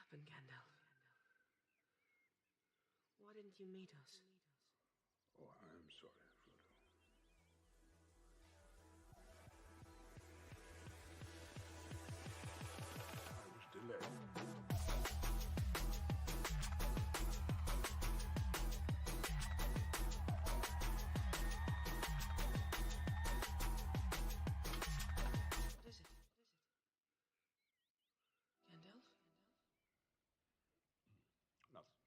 happened, Gandalf? Why didn't you meet us? Oh, I'm sorry, Frodo. I was delayed. What is it? Gandalf? Nothing.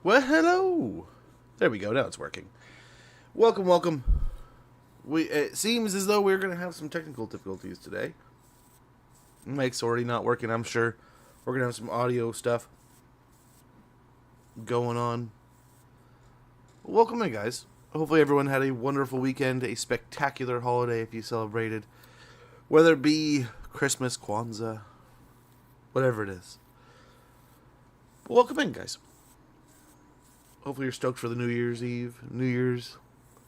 Well, hello. There we go. Now it's working. Welcome, welcome. It seems as though we're going to have some technical difficulties today. Mic's already not working, I'm sure. We're going to have some audio stuff going on. Welcome in, guys. Hopefully everyone had a wonderful weekend, a spectacular holiday if you celebrated. Whether it be Christmas, Kwanzaa, whatever it is. Welcome in, guys. Hopefully you're stoked for the New Year's Eve, New Year's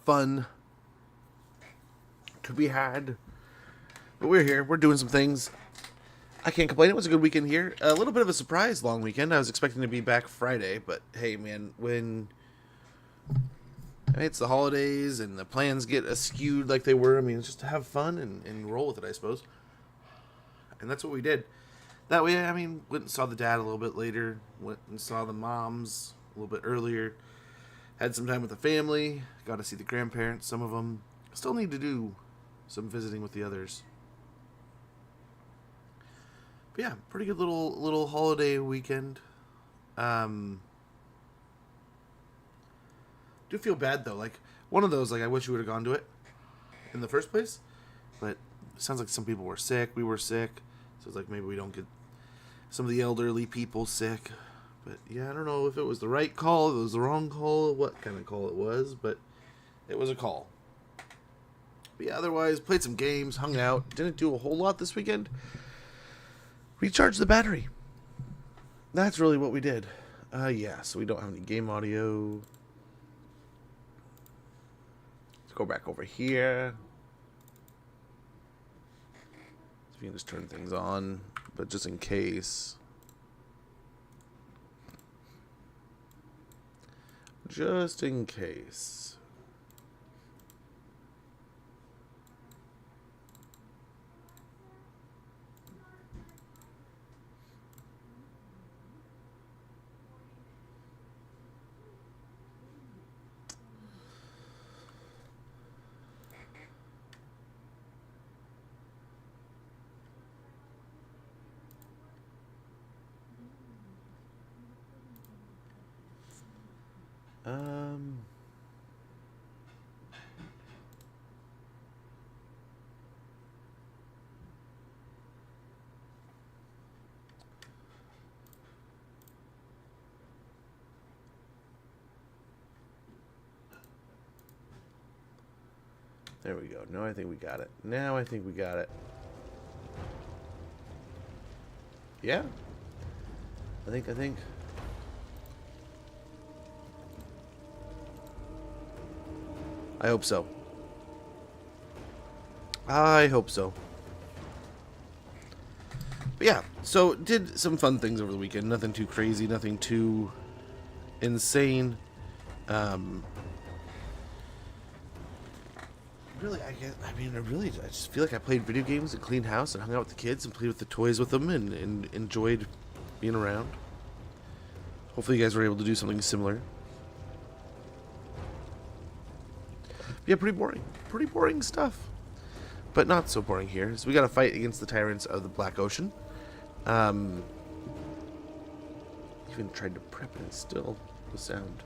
fun to be had. But we're here. We're doing some things. I can't complain. It was a good weekend here. A little bit of a surprise long weekend. I was expecting to be back Friday, but hey, man, when it's the holidays and the plans get askewed like they were, I mean, it's just to have fun and roll with it, I suppose. And that's what we did. That way, I mean, went and saw the dad a little bit later. Went and saw the moms a little bit earlier. Had some time with the family. Got to see the grandparents, some of them. Still need to do some visiting with the others. But yeah, pretty good little holiday weekend. Do feel bad though. Like one of those, like I wish we would have gone to it in the first place. But it sounds like some people were sick. We were sick, so it's like maybe we don't get some of the elderly people sick. But yeah, I don't know if it was the right call, if it was the wrong call, what kind of call it was, but it was a call. But yeah, otherwise played some games, hung out, didn't do a whole lot this weekend. Recharge the battery. That's really what we did. Yeah, so we don't have any game audio. Let's go back over here. So you can just turn things on, but just in case. Just in case. Um... There we go. Now I think we got it. Now I think we got it. Yeah. I think. I hope so. I hope so. But yeah, so did some fun things over the weekend. Nothing too crazy, nothing too insane. Really, I just feel like I played video games and cleaned house and hung out with the kids and played with the toys with them and enjoyed being around. Hopefully you guys were able to do something similar. Yeah, pretty boring. Pretty boring stuff. But not so boring here. So we got a fight against the tyrants of the Black Ocean. Even tried to prep and still the sound.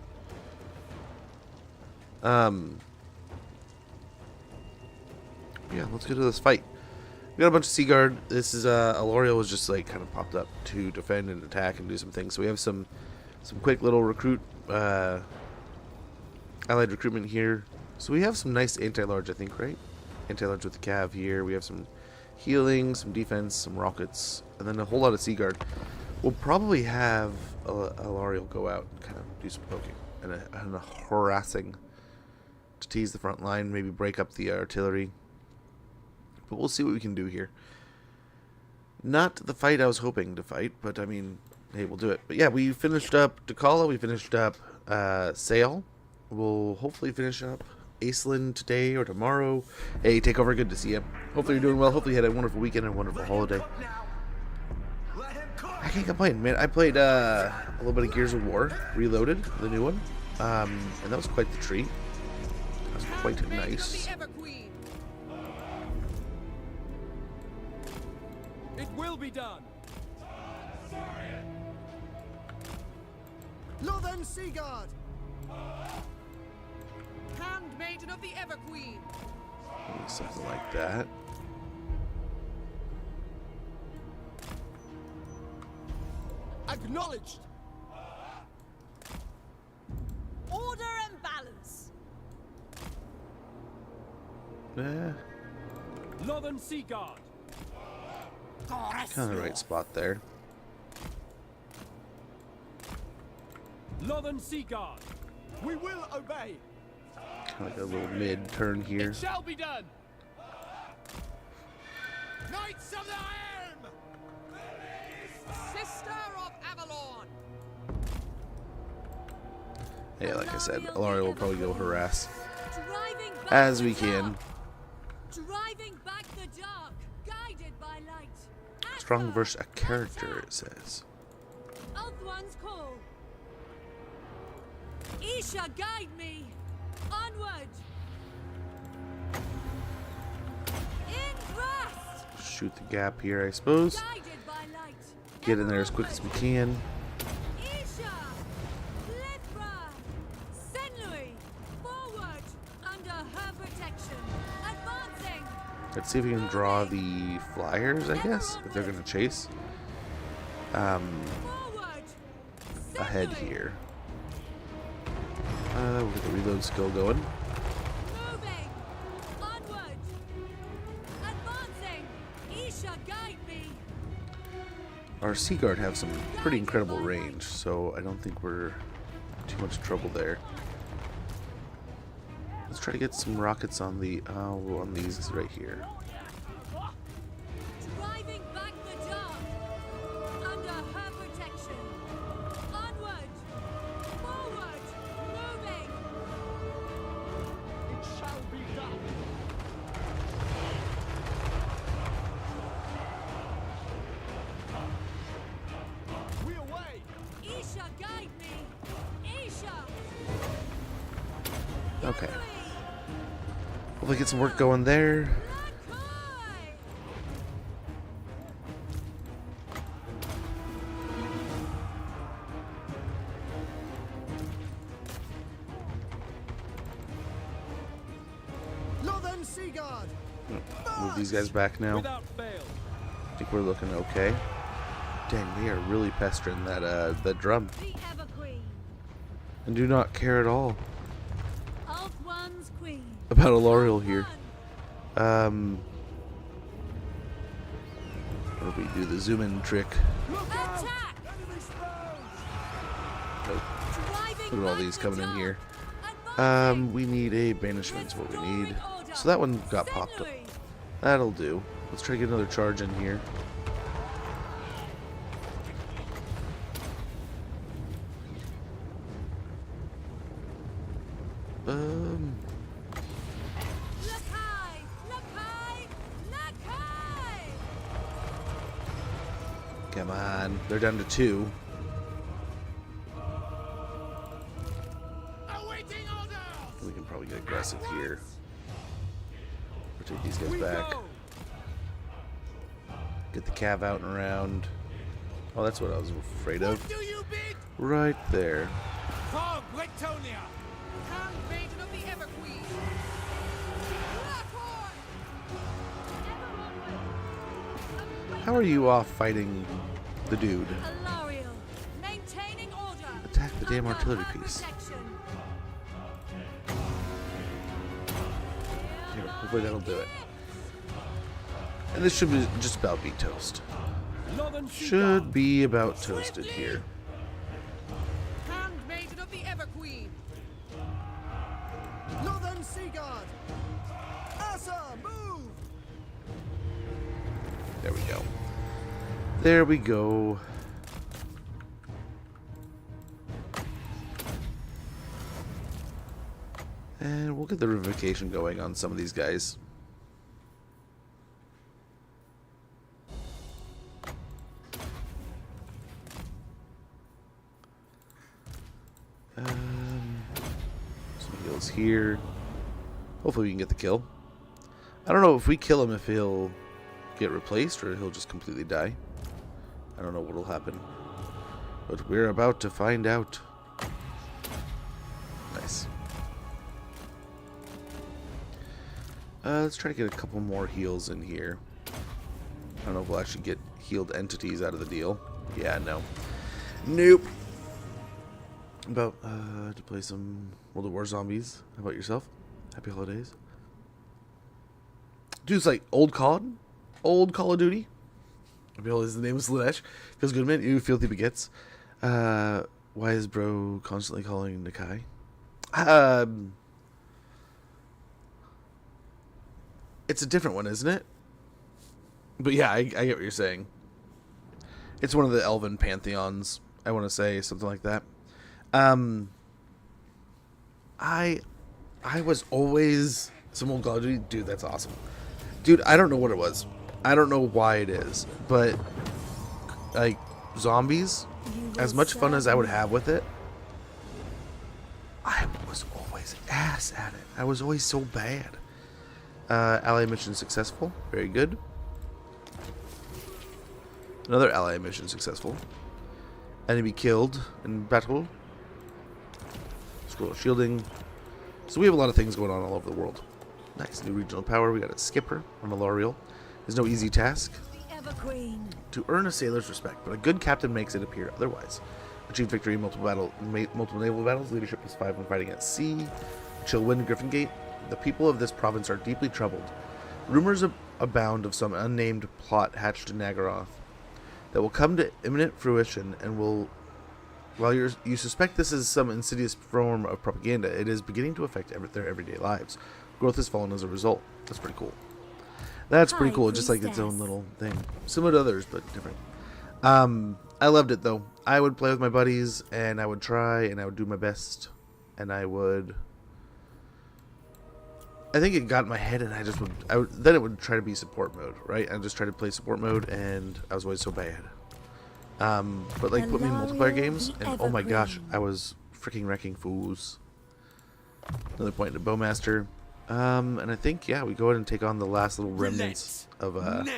Yeah, let's get to this fight. We got a bunch of Seaguard. This is Aloriel was just like kind of popped up to defend and attack and do some things. So we have some quick little allied recruitment here. So we have some nice anti-large, I think, right? Anti-large with the cav here. We have some healing, some defense, some rockets, and then a whole lot of Seaguard. We'll probably have Aloriel go out and kind of do some poking and a harassing to tease the front line, maybe break up the artillery. But we'll see what we can do here. Not the fight I was hoping to fight, but I mean, hey, we'll do it. But yeah, we finished up Dakala, we finished up Sail. We'll hopefully finish up Aislinn today or tomorrow. Hey, Takeover, good to see you. Hopefully you're doing well. Hopefully you had a wonderful weekend and a wonderful holiday. I can't complain, man. I played a little bit of Gears of War, Reloaded, the new one. And that was quite the treat. That was quite nice. It will be done. Northern Seaguard. Handmaiden of the Everqueen. Something like that. Acknowledged. Order and balance. Northern Seaguard. Kind of the right spot there. Northern Seaguard. We will obey. Kind of like a little mid-turn here. It shall be done. Knights of the Iron. Sister of Avalon. Yeah, like I said, Alariel will probably go harass as we can. Driving back the dark, guided by light. Strong versus a character, it says. Earth One's call. Isha, guide me. Onward. In thrust. Shoot the gap here, I suppose. Guided by light. Get in there as quick as we can. Isha. Lithra. Senlui. Forward. Under her protection. Advancing. Let's see if we can draw the flyers, I guess, if they're going to chase. Forward. Ahead Senlui. here. We'll get the reload skill going. Moving. Onward. Advancing. Isha, guide me. Our Seaguard have some pretty incredible range, so I don't think we're too much trouble there. Let's try to get some rockets on the on these right here. Driving back the dark. Under her protection. Onward. Forward. Moving. It shall be done. We away. Isha, guide me. Isha. Okay. Hopefully get some work going there. Lakai. Northern Seaguard. Move these guys back now. Without fail. I think we're looking okay. Dang, they are really pestering that drum. The Everqueen. And do not care at all Earth One's queen. about Aloriel here. One. What do we do? The zoom in trick. Attack! Nope. Driving Look at all back these the coming in dark. here. Advancing. We need a banishment's what we need. Restoring order. So that one got popped up. Sentry. That'll do. Let's try to get another charge in here. Look high! Look high! Look high! Come on. They're down to 2. Awaiting order. We can probably get aggressive here. Or take these guys We back. go. Get the cav out and around. Oh, that's what I was afraid of. What do you bid? Right there. For Bretonia. Handmaiden of the Everqueen. How are you off fighting the dude? Alariel, maintaining order. Attack the damn Under artillery her piece. protection. Here, hopefully that'll do it. And this should be just about be toast. Northern Should be about toasted here. Handmaiden of the Everqueen. Northern Sea Guard. Asa, move. There we go. There we go. And we'll get the revocation going on some of these guys. Some heals here. Hopefully we can get the kill. I don't know if we kill him if he'll get replaced or he'll just completely die. I don't know what'll happen. But we're about to find out. Nice. Let's try to get a couple more heals in here. I don't know if we'll actually get healed entities out of the deal. Yeah, no. Nope. About to play some World of War Zombies. How about yourself? Happy holidays. Dude's like old COD? Old Call of Duty? Happy holidays, the name is Slanesh. Feels good, man. You filthy begets. Why is bro constantly calling Nakai? It's a different one, isn't it? But yeah, I get what you're saying. It's one of the Elven pantheons, I want to say, something like that. I was always some old Call of Duty. Dude, that's awesome. Dude, I don't know what it was. I don't know why it is, but like zombies, as much fun as I would have with it, I was always ass at it. I was always so bad. Ally mission successful. Very good. Another ally mission successful. Enemy killed in battle. Scroll of shielding. So we have a lot of things going on all over the world. Nice. New regional power. We got a skipper on Alariel. There's no easy task. The Everqueen. To earn a sailor's respect, but a good captain makes it appear otherwise. Achieve victory in multiple naval battles. Leadership +5 when fighting at sea. Chill wind, Griffin Gate. The people of this province are deeply troubled. Rumors abound of some unnamed plot hatched in Nagaroth that will come to imminent fruition and will, while you suspect this is some insidious form of propaganda, it is beginning to affect their everyday lives. Growth has fallen as a result. That's pretty cool. That's pretty cool, just like its own little thing. Similar to others, but different. I loved it, though. I would play with my buddies, and I would try, and I would do my best, and I would... I think it got in my head, and then it would try to be support mode, right? I just try to play support mode, and I was always so bad. But like put me in multiplayer games, and oh my gosh, I was freaking wrecking fools. Another point to Bowmaster, and I think yeah, we go ahead and take on the last little remnants of the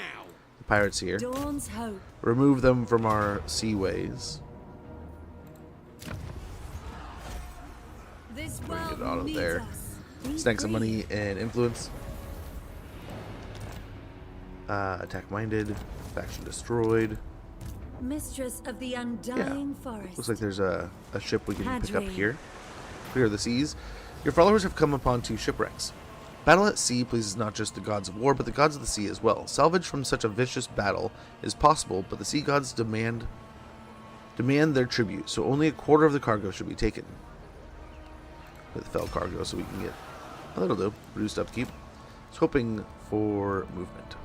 pirates here. Dawn's hope. Remove them from our seaways. This Bring world it out of needs there. us. Be Snag some free. money and influence. Attack minded. Faction destroyed. Mistress of the undying forest. Looks like there's a ship we can pick up Hadri. here. Clear the seas. Your followers have come upon 2 shipwrecks. Battle at sea pleases not just the gods of war, but the gods of the sea as well. Salvage from such a vicious battle is possible, but the sea gods demand their tribute, so only a quarter of the cargo should be taken. With fell cargo, so we can get a little do reduced upkeep. Just hoping for movement.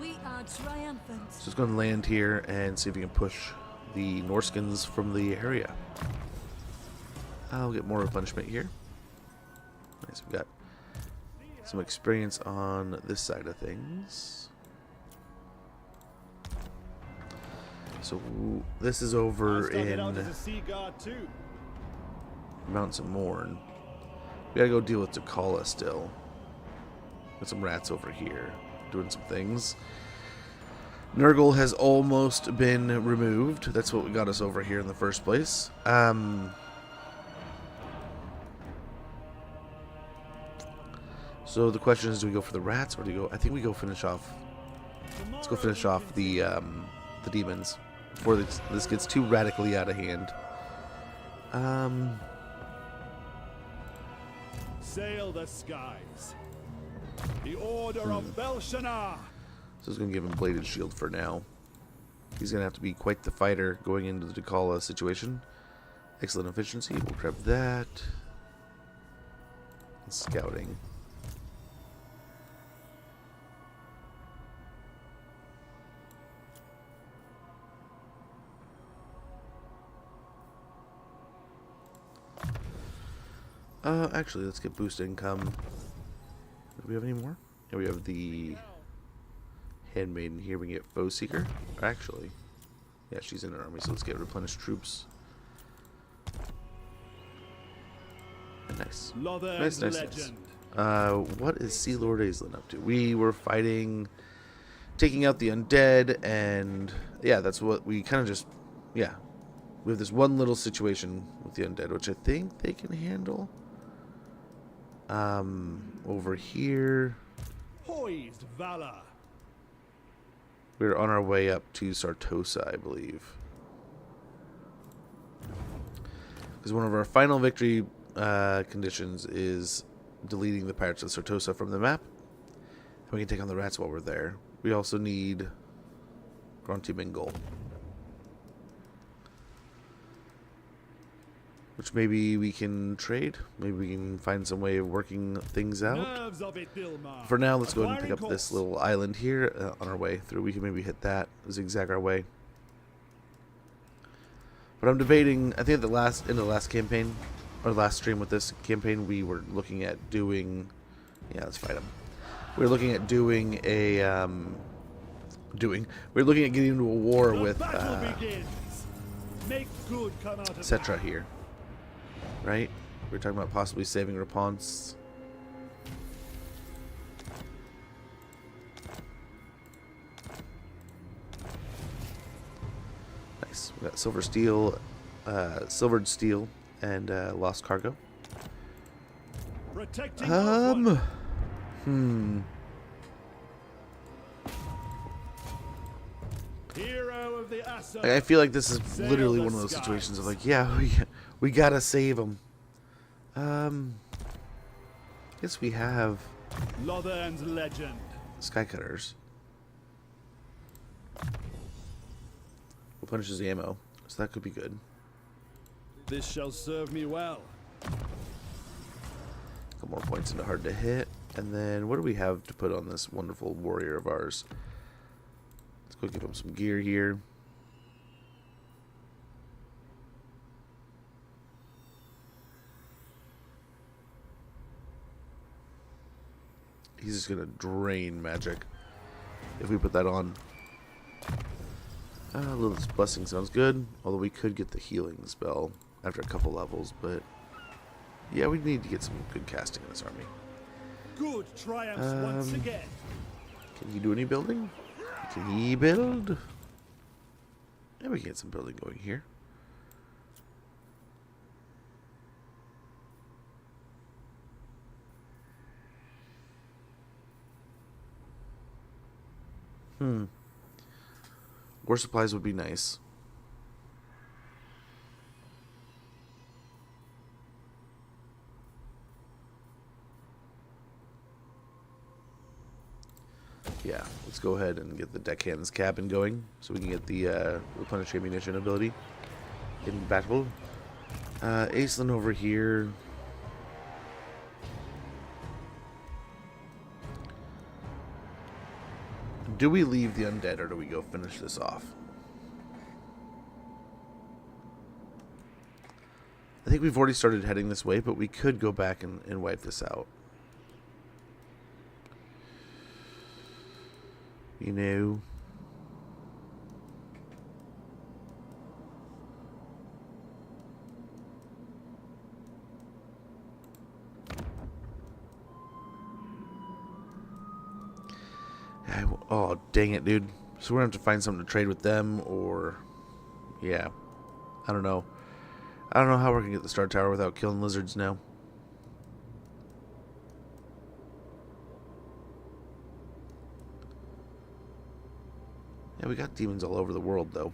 We are triumphant. So just going to land here and see if we can push the Norskins from the area. I'll get more replenishment here. Nice, we got some experience on this side of things. So this is over in Mountains of Morn. We gotta go deal with Takala still. Got some rats over here doing some things. Nurgle has almost been removed. That's what got us over here in the first place. So the question is, do we go for the rats or do we go? I think we go finish off. Let's go finish off the demons before this gets too radically out of hand. Sail the skies. The order of Belshazzar. So it's going to give him Bladed Shield for now. He's going to have to be quite the fighter going into the Takala situation. Excellent efficiency. We'll grab that. And scouting. Actually, let's get boost income. Do we have any more? Yeah, we have the Handmaiden here. We can get Foe Seeker. Actually, yeah, she's in our army, so let's get replenished troops. Nice. Nice. What is Ses Lord Aislinn up to? We were fighting, taking out the undead, and yeah, that's what we kind of just, yeah. We have this one little situation with the undead, which I think they can handle. Over here. Poised valor. We're on our way up to Sartosa, I believe. Because one of our final victory conditions is deleting the Pirates of Sartosa from the map. And we can take on the rats while we're there. We also need Grunty Mingle. Which maybe we can trade. Maybe we can find some way of working things out. For now, let's go ahead and pick up this little island here on our way through. We can maybe hit that, zigzag our way. But I'm debating, I think at the end of the last campaign, or last stream with this campaign, we were looking at doing, yeah, let's fight them. We were looking at doing a, we were looking at getting into a war with Cetra here. Right? We're talking about possibly saving Rapunzel. Nice. We got silver steel, silvered steel, and lost cargo. Hero of the Like, I feel like this is literally one of those situations of like, yeah, we gotta save them. Guess we have Lothan's legend. Skycutters. Replenishes the ammo, so that could be good. This shall serve me well. Couple more points into hard to hit, and then what do we have to put on this wonderful warrior of ours? Let's go give him some gear here. He's just gonna drain magic if we put that on. Lilith's Blessing sounds good, although we could get the healing spell after a couple levels, but yeah, we need to get some good casting in this army. Good triumphs once again. Can he do any building? Can he build? Yeah, we can get some building going here. War supplies would be nice. go ahead and get the deckhand's cabin going so we can get the replenish ammunition ability in battle. Aislinn over here. Do we leave the undead or do we go finish this off? I think we've already started heading this way, but we could go back and wipe this out. You know. Oh, dang it, dude. So we're going to have to find something to trade with them, or... Yeah. I don't know. I don't know how we're going to get the Star Tower without killing lizards now. Yeah, we got demons all over the world, though.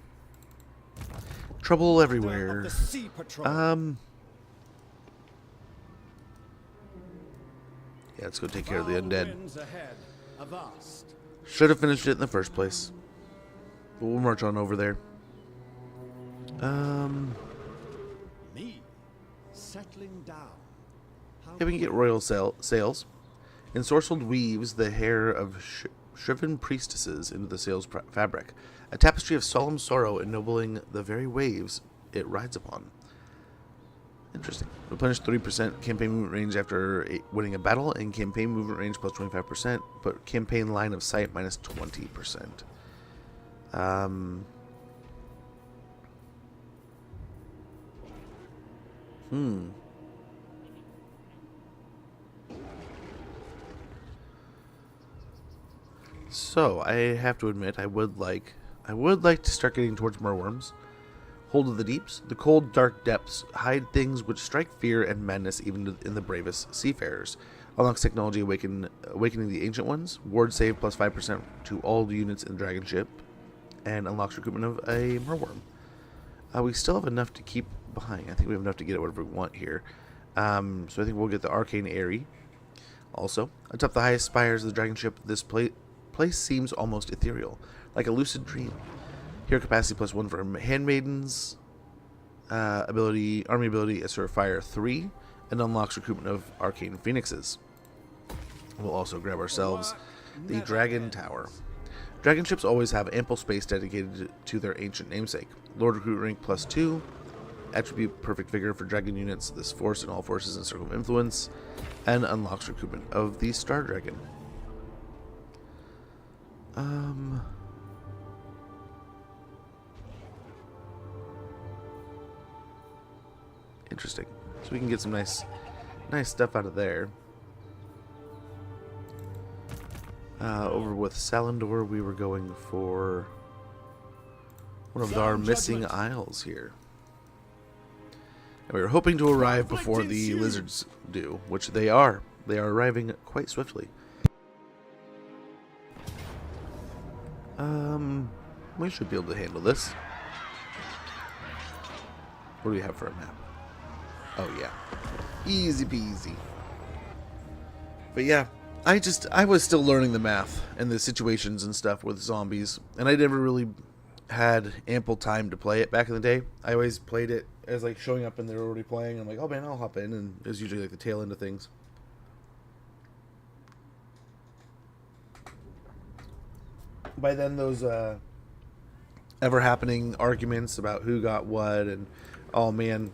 Trouble everywhere. Yeah, let's go take care of the undead. Should have finished it in the first place. But we'll march on over there. Me settling down. Yeah, we can get royal sails. Ensorcelled weaves the hair of shriven priestesses into the sail's fabric, a tapestry of solemn sorrow ennobling the very waves it rides upon. Interesting. Replenish 30% campaign movement range after winning a battle, and campaign movement range plus 25%, but campaign line of sight minus 20%. So I have to admit, I would like to start getting towards Merworms. Hold of the deeps. The cold, dark depths hide things which strike fear and madness even in the bravest seafarers. Unlocks technology awakening the ancient ones. Ward save plus 5% to all the units in the dragon ship, and unlocks recruitment of a Merworm. We still have enough to keep behind. I think we have enough to get it whatever we want here. So I think we'll get the Arcane Aerie. Also, atop the highest spires of the dragon ship, this place seems almost ethereal, like a lucid dream. Here, capacity plus 1 for handmaidens. Army ability is for Fire 3, and unlocks recruitment of Arcane Phoenixes. We'll also grab ourselves the Dragon Tower. Dragon ships always have ample space dedicated to their ancient namesake. Lord Recruit rank plus 2. Attribute Perfect Vigor for dragon units. This force and all forces in Circle of Influence. And unlocks recruitment of the Star Dragon. Interesting. So we can get some nice stuff out of there. Over with Salindor, we were going for one of our missing isles here. And we were hoping to arrive before the lizards do, which they are. They are arriving quite swiftly. We should be able to handle this. What do we have for a map? Oh yeah, easy peasy. But yeah, I was still learning the math and the situations and stuff with zombies, and I never really had ample time to play it back in the day. I always played it as like showing up and they're already playing. I'm like, oh man, I'll hop in, and it was usually like the tail end of things. By then, those ever happening arguments about who got what, and oh man,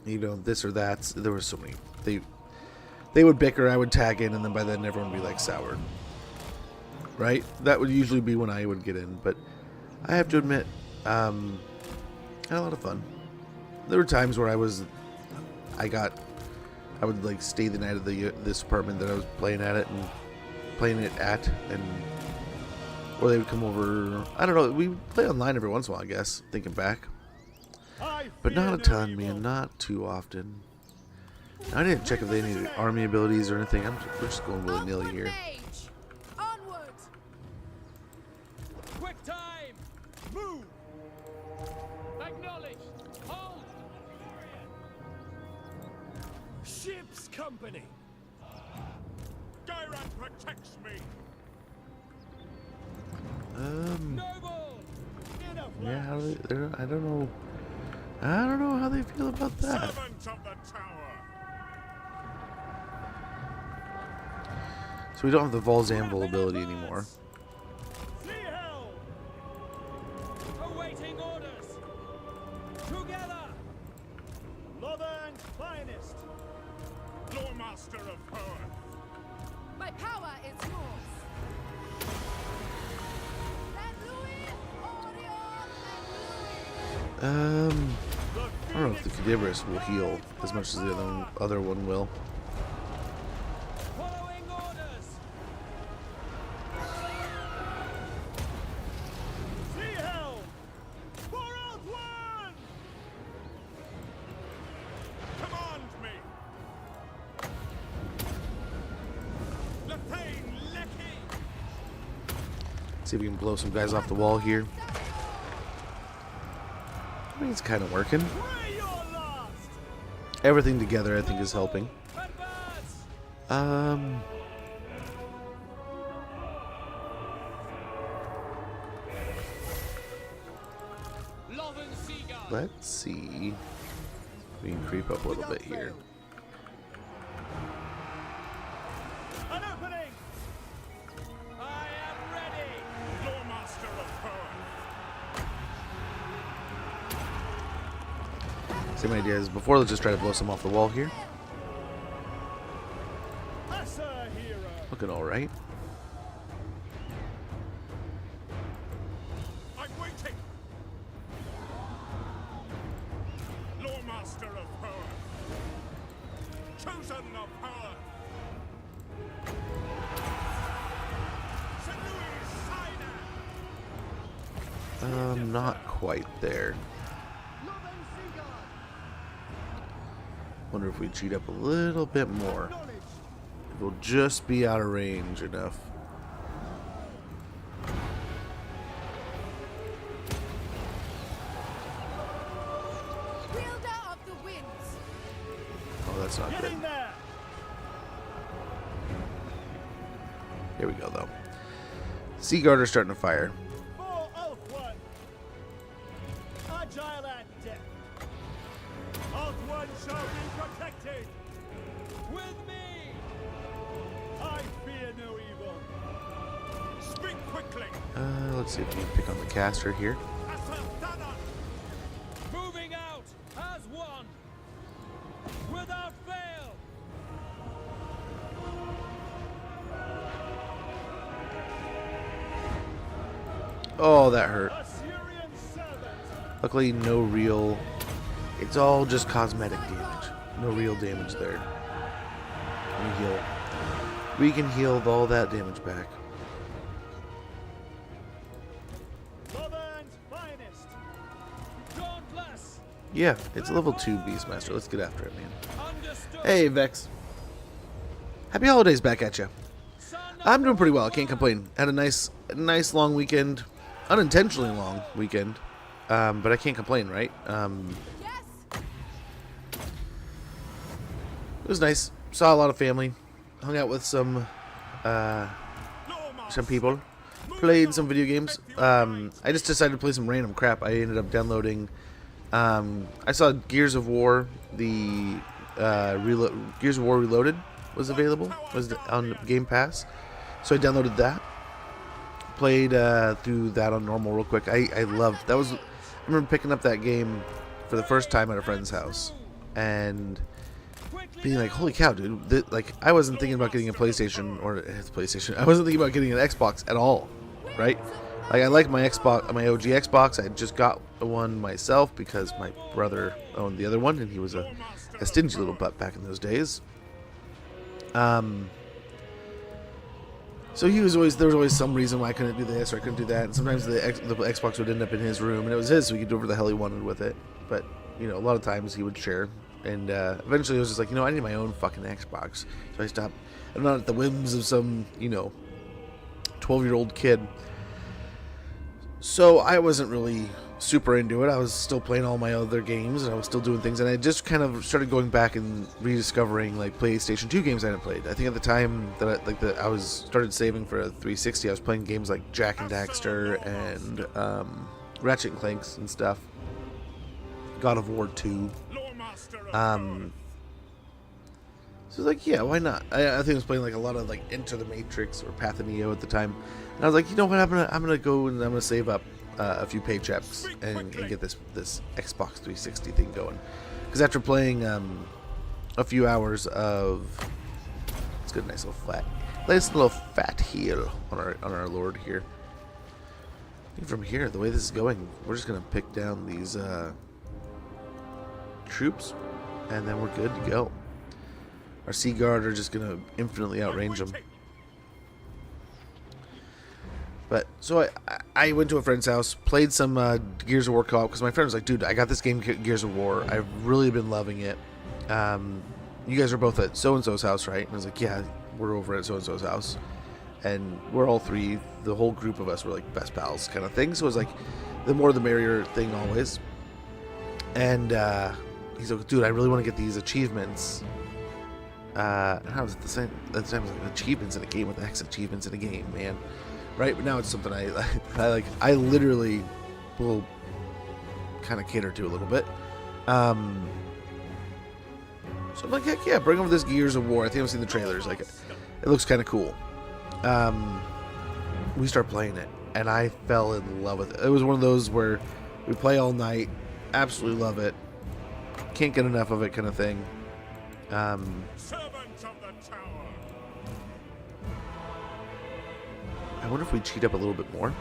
you know, this or that. There were so many. They would bicker, I would tag in, and then by then everyone would be like soured. Right? That would usually be when I would get in, but I have to admit, I had a lot of fun. There were times where I would like stay the night at this apartment that I was playing at it and or they would come over. I don't know. We would play online every once in a while, I guess, thinking back. But not a ton, man. Not too often. I didn't check if they needed army abilities or anything. We're just going willy-nilly here. Onward! Quick time! Move! Acknowledged! Hold! Ship's company. Gyran protects me. Noble! Yeah, how do they, I don't know. I don't know how they feel about that. Servant of the tower. So we don't have the Vol's Anvil ability anymore. See hell. Awaiting orders! Together! Lothern's finest. Loremaster of power. My power is yours. San Louis, Orion, and Louis. I don't know if the Cadaverous will heal as much as the other one will. Following orders! See hell. For out one. Command me. Lethane Lecky. See if we can blow some guys off the wall here. I think it's kind of working. Pray your last. Everything together, I think, is helping. Advance! Lothern Seagull! Let's see. We can creep up a little bit here. An opening. I am ready! Loremaster of power. Same idea as before. Let's just try to blow some off the wall here. As a hero. Looking all right. I'm waiting. Loremaster of power. Chosen of power. St. Louis Sinai. Not quite there. Wonder if we cheat up a little bit more. If we'll just be out of range enough. Wielder of the winds. Oh, that's not good. Getting there. Here we go, though. Sea Guarder's starting to fire. For Oath One. Agile and death. Oath One shall be protected. With me! I fear no evil. Speak quickly. Let's see if we can pick on the caster here. Asatana. Moving out as one! Without fail! Oh, that hurt. Assyrian servant. Luckily, no real... It's all just cosmetic damage. No real damage there. We can heal all that damage back. Lothern's finest. Dauntless! Yeah, it's a level 2 Beastmaster. Let's get after it, man. Understood! Hey, Vex. Happy holidays back at you. Son of I'm doing pretty well. I can't complain. Had a nice long weekend. Unintentionally long weekend. But I can't complain, right? Yes. It was nice. Saw a lot of family. Hung out with some people. Played some video games. I just decided to play some random crap. I ended up downloading. I saw Gears of War. The Gears of War Reloaded was available. Was on Game Pass. So I downloaded that. Played through that on normal real quick. I loved that. I remember picking up that game for the first time at a friend's house and being like, holy cow, dude. Like, I wasn't thinking about getting a PlayStation or PlayStation. I wasn't thinking about getting an Xbox at all, right? Like, I like my Xbox, my OG Xbox. I just got one myself because my brother owned the other one, and he was a stingy little butt back in those days. So there was always some reason why I couldn't do this or I couldn't do that. And sometimes the Xbox would end up in his room, and it was his, so he could do whatever the hell he wanted with it. But, you know, a lot of times he would share. And eventually it was just like, I need my own fucking Xbox. So I stopped. I'm not at the whims of some, 12-year-old kid. So I wasn't really super into it. I was still playing all my other games, and I was still doing things, and I just kind of started going back and rediscovering like PlayStation 2 games I hadn't played. I think at the time that I was started saving for a 360, I was playing games like Jack and Daxter and Ratchet and Clanks and stuff. God of War 2. So like, yeah, why not? I think I was playing like a lot of like Enter the Matrix or Path of Neo at the time, and I was like, you know what? I'm gonna go and I'm gonna save up a few paychecks and get this Xbox 360 thing going. Because after playing a few hours of, let's get a nice little fat heel on our Lord here. I think from here, the way this is going, we're just gonna pick down these troops, and then we're good to go. Our Sea Guard are just gonna infinitely outrange them. But so I went to a friend's house, played some Gears of War co-op, because my friend was like, dude, I got this game Gears of War. I've really been loving it. You guys are both at so-and-so's house, right? And I was like, yeah, we're over at so-and-so's house. And we're all three, the whole group of us were like best pals kind of thing. So it was like the more the merrier thing always. And he's like, dude, I really want to get these achievements. And I was at the time, I was like, achievements in a game with X achievements in a game, man. Right, but now it's something I like. I literally will kind of cater to a little bit. So I'm like, heck yeah, bring over this Gears of War. I think I've seen the trailers. Like, it looks kind of cool. We start playing it, and I fell in love with it. It was one of those where we play all night, absolutely love it, can't get enough of it, kind of thing. Servant of the tower. I wonder if we cheat up a little bit more.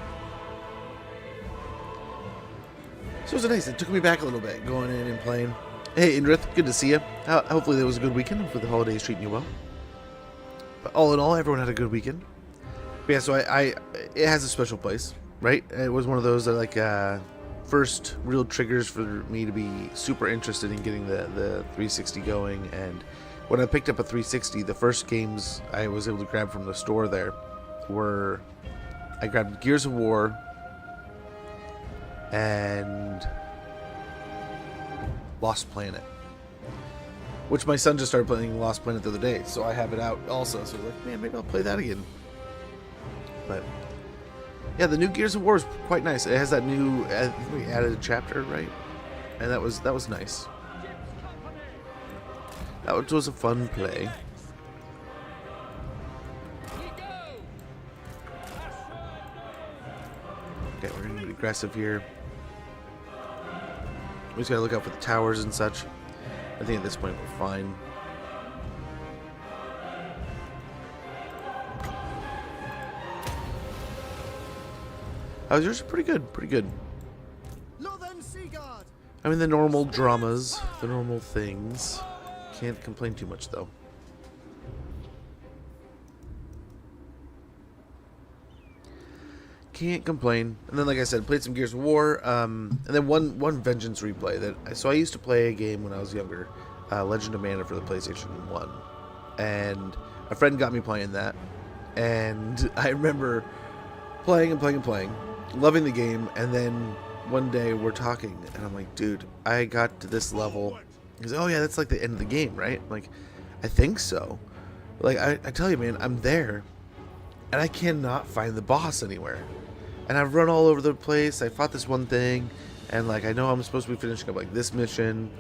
So it was nice. It took me back a little bit, going in and playing. Hey, Indrith, good to see you. Hopefully that was a good weekend. Hopefully the holidays treating you well. But all in all, everyone had a good weekend. But yeah, so it has a special place, right? It was one of those that like first real triggers for me to be super interested in getting the 360 going. And when I picked up a 360, the first games I was able to grab from the store there were, I grabbed Gears of War and Lost Planet, which my son just started playing Lost Planet the other day, so I have it out also. So I was like, man, maybe I'll play that again. But yeah, the new Gears of War is quite nice. It has that new, I think we added a chapter, right? And that was nice. That was a fun play. Okay, we're gonna be aggressive here. We just gotta look out for the towers and such. I think at this point we're fine. Yours are pretty good, pretty good. I mean, the normal dramas, the normal things. Can't complain too much though. Can't complain. And then, like I said, played some Gears of War, and then one Vengeance replay. So I used to play a game when I was younger, Legend of Mana for the PlayStation 1, and a friend got me playing that, and I remember playing and playing and playing, loving the game, and then one day we're talking, and I'm like, dude, I got to this level. He's like, oh yeah, that's like the end of the game, right? I'm like, I think so. Like, I tell you, man, I'm there, and I cannot find the boss anywhere. And I've run all over the place. I fought this one thing, and like I know I'm supposed to be finishing up like this mission.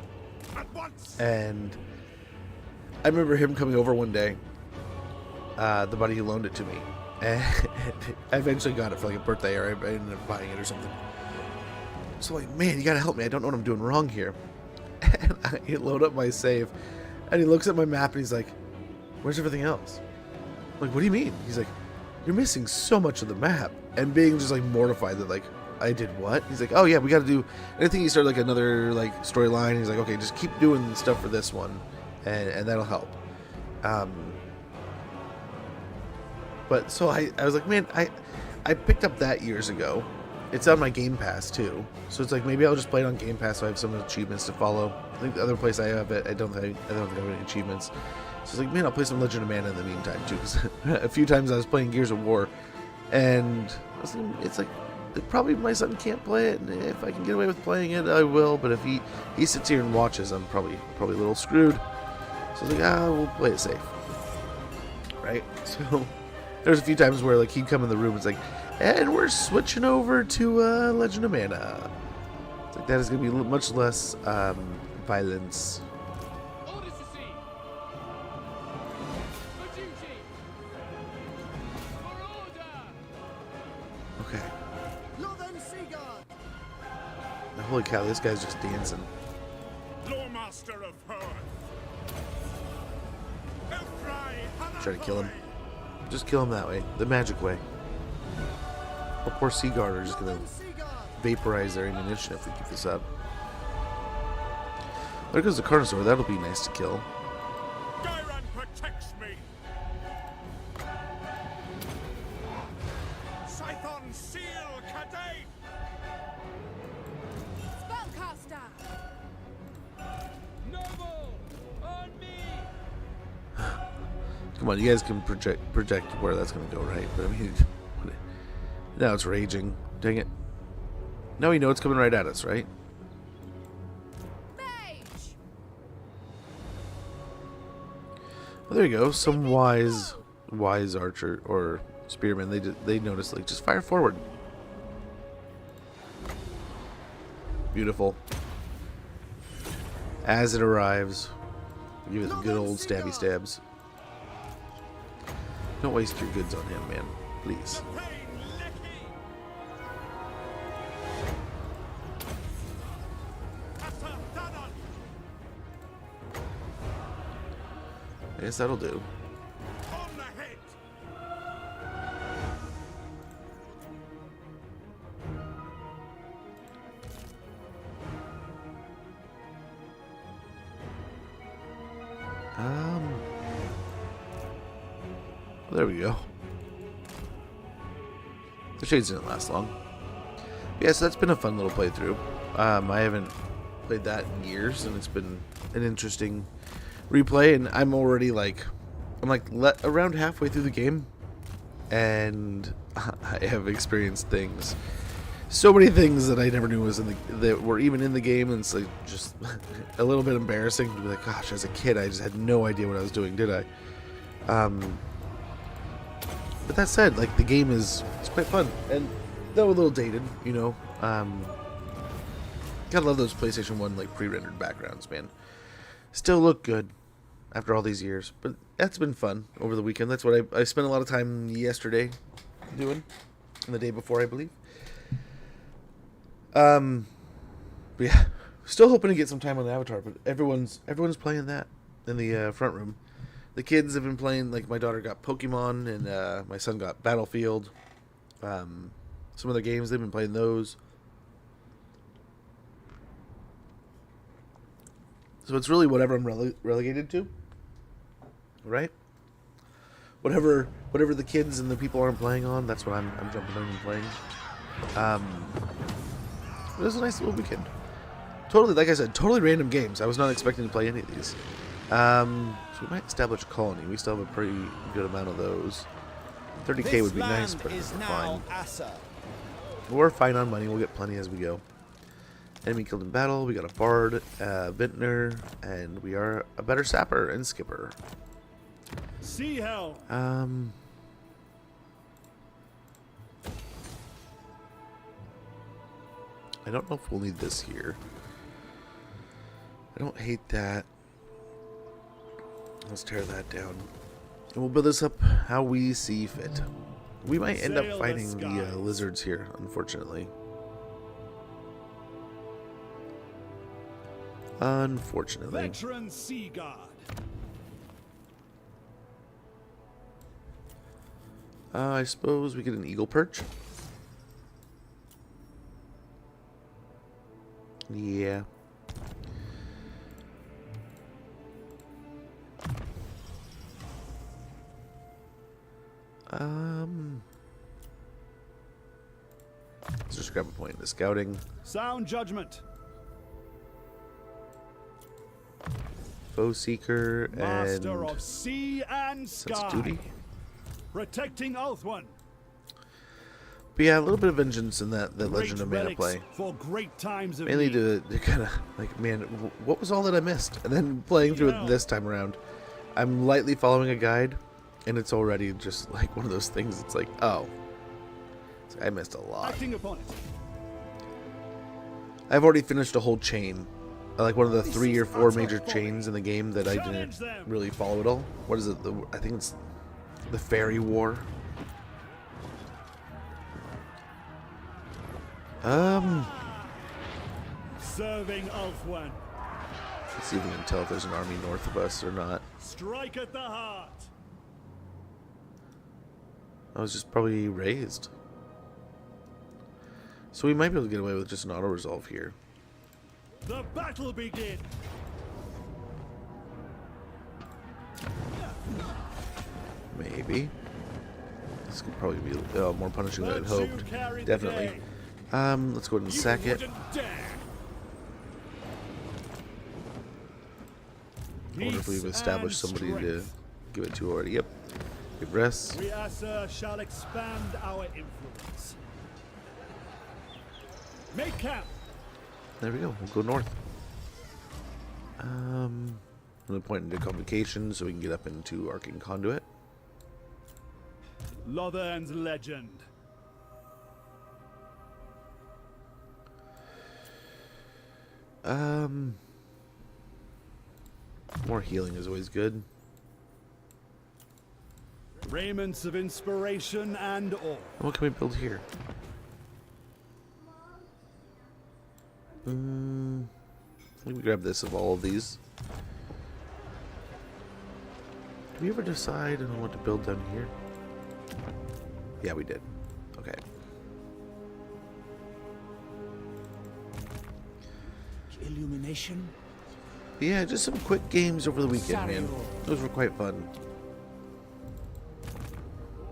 And I remember him coming over one day, the buddy who loaned it to me, and I eventually got it for like a birthday, or I ended up buying it or something. So like, man, you gotta help me. I don't know what I'm doing wrong here. And I load up my save, and he looks at my map and he's like, "Where's everything else?" I'm like, what do you mean? He's like, "You're missing so much of the map." And being just like mortified that like I did what? He's like, "Oh yeah, we got to do." And I think he started like another like storyline. He's like, "Okay, just keep doing stuff for this one, and that'll help." But so I was like, man, I picked up that years ago. It's on my Game Pass too, so it's like maybe I'll just play it on Game Pass so I have some achievements to follow. I think the other place I have it, I don't think I have any achievements. So it's like, man, I'll play some Legend of Mana in the meantime too, because a few times I was playing Gears of War, and I was thinking, it's like probably my son can't play it, and if I can get away with playing it, I will. But if he sits here and watches, I'm probably a little screwed. So I was like, we'll play it safe, right? So there's a few times where like he'd come in the room, it's like, and we're switching over to Legend of Mana. It's like that is going to be much less violence. Orders received. For duty. For order. Okay. Northern Seaguard. Now, holy cow, this guy's just dancing. Lawmaster of Earth. Try to kill him. Just kill him that way, the magic way. Our poor Seaguard are just going to vaporize their ammunition if we keep this up. There goes the Carnosaur. That'll be nice to kill. Gyron protects me. Scython seal Cadate. Spellcaster! Noble, on me. Come on, you guys can project where that's going to go, right? But I mean, now it's raging. Dang it. Now we know it's coming right at us, right? Mage! Well, there you go. Some wise archer or spearman. They noticed, like, just fire forward. Beautiful. As it arrives, give it the good old stabby stabs. Don't waste your goods on him, man. Please. I guess that'll do. On the head. Well, there we go. The shades didn't last long. Yeah, so that's been a fun little playthrough. I haven't played that in years, and it's been an interesting replay. And I'm already around halfway through the game, and I have experienced things, so many things that I never knew was that were even in the game, and it's like just a little bit embarrassing to be like, gosh, as a kid, I just had no idea what I was doing, did I? But that said, like, the game it's quite fun, and though a little dated, you know. Gotta love those PlayStation 1 like pre-rendered backgrounds, man. Still look good after all these years, but that's been fun over the weekend. That's what I spent a lot of time yesterday doing, and the day before, I believe. But yeah, still hoping to get some time on Avatar, but everyone's playing that in the front room. The kids have been playing, like, my daughter got Pokemon, and my son got Battlefield. Some other games, they've been playing those. So it's really whatever I'm relegated to, right? Whatever the kids and the people aren't playing on, that's what I'm jumping on and playing. It was a nice little weekend. Totally, like I said, totally random games. I was not expecting to play any of these. So we might establish a colony. We still have a pretty good amount of those. 30k would be nice, but we're fine. We're fine on money. We'll get plenty as we go. Enemy killed in battle. We got a bard, vintner, and we are a better sapper and skipper. Sea hell. I don't know if we'll need this here. I don't hate that. Let's tear that down. And we'll build this up how we see fit. We might end up fighting the lizards here, unfortunately. Unfortunately. Veteran Sea Guard. I suppose we get an eagle perch. Yeah. Let's just grab a point in the scouting. Sound judgment. Foe seeker Master and of sea and sense sky. duty. Protecting Althwan. But yeah, a little bit of vengeance in that Great Legend of Mana relics play. for great times of Mainly need. to kind of like, man, what was all that I missed? And then playing through it this time around, I'm lightly following a guide, and it's already just like one of those things. It's like, oh, I missed a lot. Acting upon it. I've already finished a whole chain, like one of the 3 or 4 major chains in the game that I didn't really follow at all. What is it? I think it's the Fairy War. Serving Ulthuan. Let's see if we can tell if there's an army north of us or not. Strike at the heart. I was just probably raised. So we might be able to get away with just an auto-resolve here. The battle begins. Maybe. This could probably be more punishing than I'd hoped. Definitely. Let's go ahead and sack it. I wonder if we've established somebody to give it to already. Yep. Good rest. We, shall expand our influence. Make camp. There we go. We'll go north. I'm going to point into Convocation so we can get up into Arcane Conduit. Lothan's legend. More healing is always good. Raiments of inspiration and awe. What can we build here? Let me grab this of all of these. Did we ever decide on what to build down here? Yeah, we did. Okay. Illumination. Yeah, just some quick games over the weekend, man. Those were quite fun.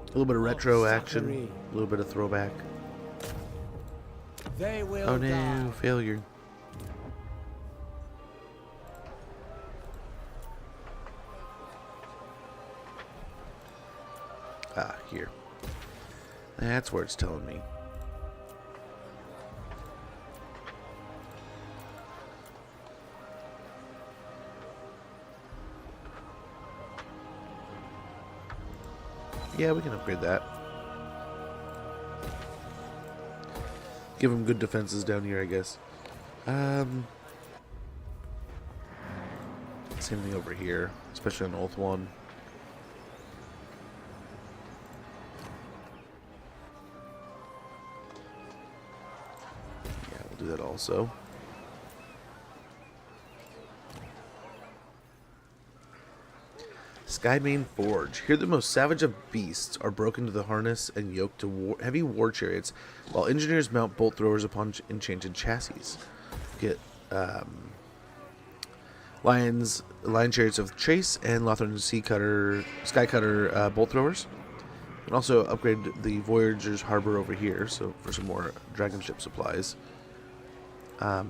A little bit of retro action, a little bit of throwback. They will Oh no, die. failure. Ah, here. That's where it's telling me. Yeah, we can upgrade that. Give them good defenses down here, I guess. Same thing over here, especially on Ulthuan. Yeah, we'll do that also. Skymane Forge. Here the most savage of beasts are broken to the harness and yoked to heavy war chariots, while engineers mount bolt throwers upon enchanted chassis. Get lion chariots of chase and Lothran sky cutter bolt throwers. And also upgrade the Voyager's harbor over here, so for some more dragon ship supplies. But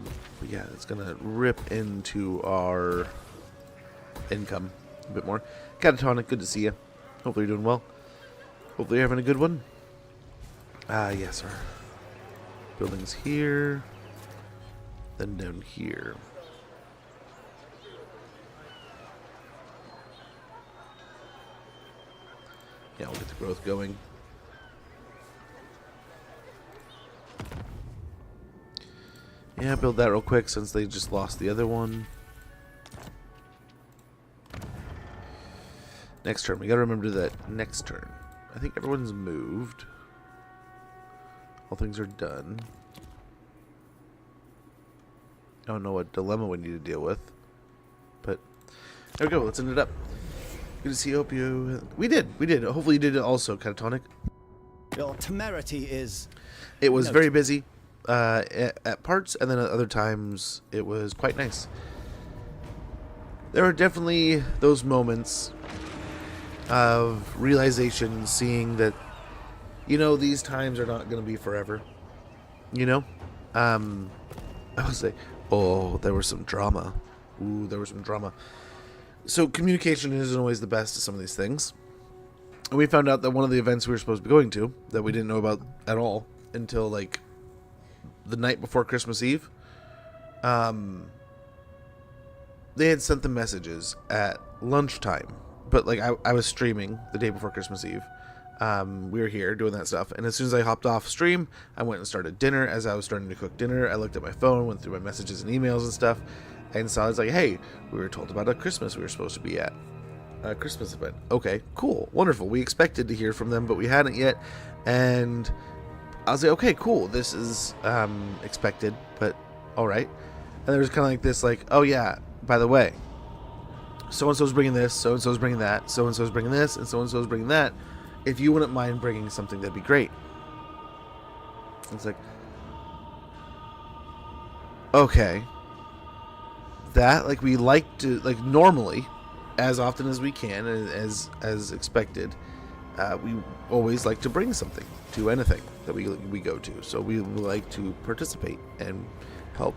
yeah, it's gonna rip into our income a bit more. Catatonic, good to see you. Hopefully you're doing well. Hopefully you're having a good one. Yes, our building's here. Then down here. Yeah, we'll get the growth going. Yeah, build that real quick since they just lost the other one. Next turn. We gotta remember that next turn. I think everyone's moved. All things are done. I don't know what dilemma we need to deal with. But there we go. Let's end it up. Good to see you. Hope you... We did. Hopefully you did it also, Catatonic. Your temerity is... It was very busy at parts, and then at other times it was quite nice. There are definitely those moments of realization, seeing that, you know, these times are not going to be forever. You know? I would say, oh, there was some drama. Ooh, there was some drama. So communication isn't always the best at some of these things. And we found out that one of the events we were supposed to be going to, that we didn't know about at all until like the night before Christmas Eve, they had sent the messages at lunchtime. But like I was streaming the day before Christmas Eve. We were here doing that stuff, and as soon as I hopped off stream, I went and started dinner. As I was starting to cook dinner, I looked at my phone, went through my messages and emails and stuff, and saw it's like, hey, we were told about a Christmas we were supposed to be at. A Christmas event. Okay, cool, wonderful. We expected to hear from them, but we hadn't yet. And I was like, okay, cool. This is expected, but all right. And there was kind of like this, like, oh yeah, by the way, so and so's bringing this, so and so's bringing that, so and so's bringing this, and so and so's bringing that. If you wouldn't mind bringing something, that'd be great. It's like, okay, that like we like to like normally, as often as we can, and as expected, we always like to bring something to anything that we go to. So we like to participate and help,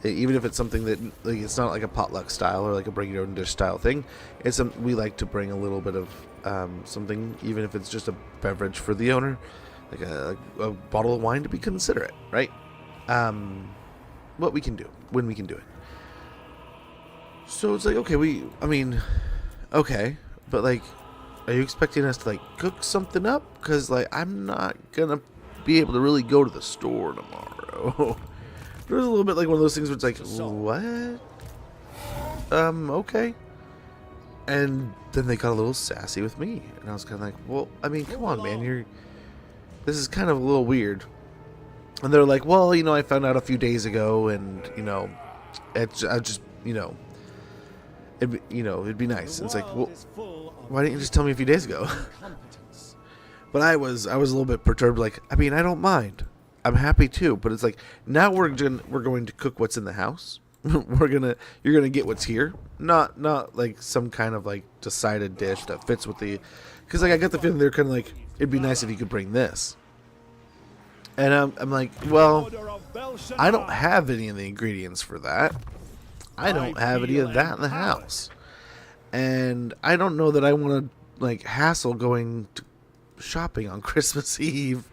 even if it's something that like it's not like a potluck style or like a bring your own dish style thing. It's we like to bring a little bit of something, even if it's just a beverage for the owner, like a bottle of wine, to be considerate, right? What we can do when we can do it. So it's like, okay, okay, but like, are you expecting us to like cook something up? Because like I'm not gonna be able to really go to the store tomorrow. It was a little bit like one of those things where it's like, what? Okay. And then they got a little sassy with me, and I was kind of like, well, I mean, come on, man, this is kind of a little weird. And they're like, well, I found out a few days ago, and it'd be nice. And it's like, well, why didn't you just tell me a few days ago? But I was a little bit perturbed. Like, I mean, I don't mind. I'm happy too. But it's like, now we're going to cook what's in the house. You're gonna get what's here, not like some kind of like decided dish that fits with the. Because like I got the feeling they're kind of like, it'd be nice if you could bring this. And I'm like, well, I don't have any of the ingredients for that. I don't have any of that in the house. And I don't know that I want to like hassle going to shopping on Christmas Eve,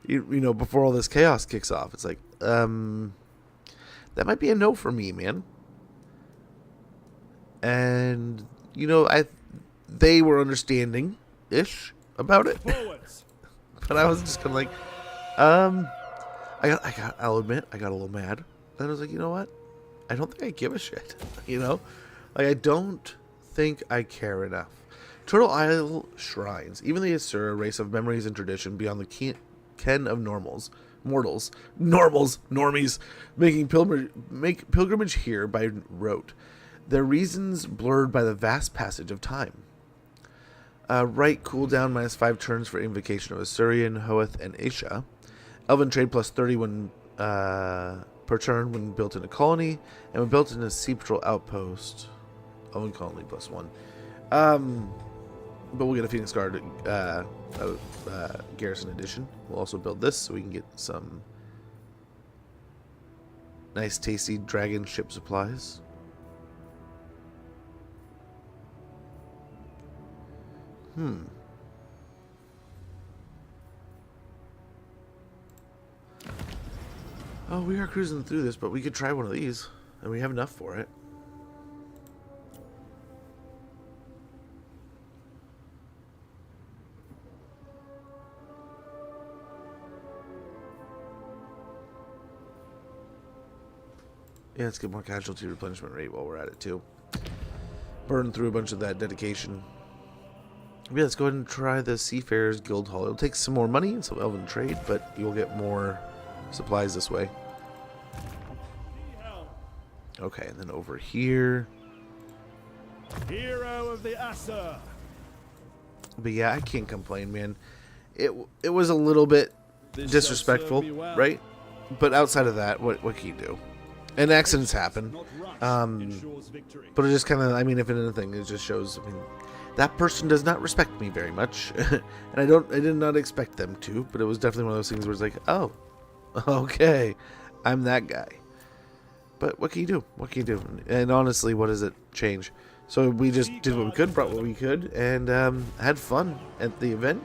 before all this chaos kicks off. It's like, that might be a no for me, man. And they were understanding-ish about it. But I was just kind of like, I'll admit, I got a little mad. Then I was like, you know what? I don't think I give a shit. Like, I don't think I care enough. Turtle Isle shrines, even the Asura, race of memories and tradition beyond the ken of normies, make pilgrimage here by rote. Their reasons blurred by the vast passage of time. Right cooldown -5 turns for invocation of Asurian, Hoeth, and Aisha. Elven trade +30 when per turn when built in a colony, and when built in a sepulchral outpost. Elven colony +1. But we'll get a Phoenix Guard garrison edition. We'll also build this so we can get some nice tasty dragon ship supplies. Oh, we are cruising through this, but we could try one of these, and we have enough for it. Yeah, let's get more casualty replenishment rate while we're at it, too. Burn through a bunch of that dedication. Yeah, let's go ahead and try the Seafarers Guild Hall. It'll take some more money and some elven trade, but you'll get more supplies this way. Okay, and then over here. Hero of the Asa. But yeah, I can't complain, man. It was a little bit disrespectful, right? But outside of that, what can you do? And accidents happen. But it just kind of, if anything, it just shows, that person does not respect me very much. And I did not expect them to, but it was definitely one of those things where it's like, oh, okay, I'm that guy. But what can you do? What can you do? And honestly, what does it change? So we just did what we could, brought what we could, and had fun at the event.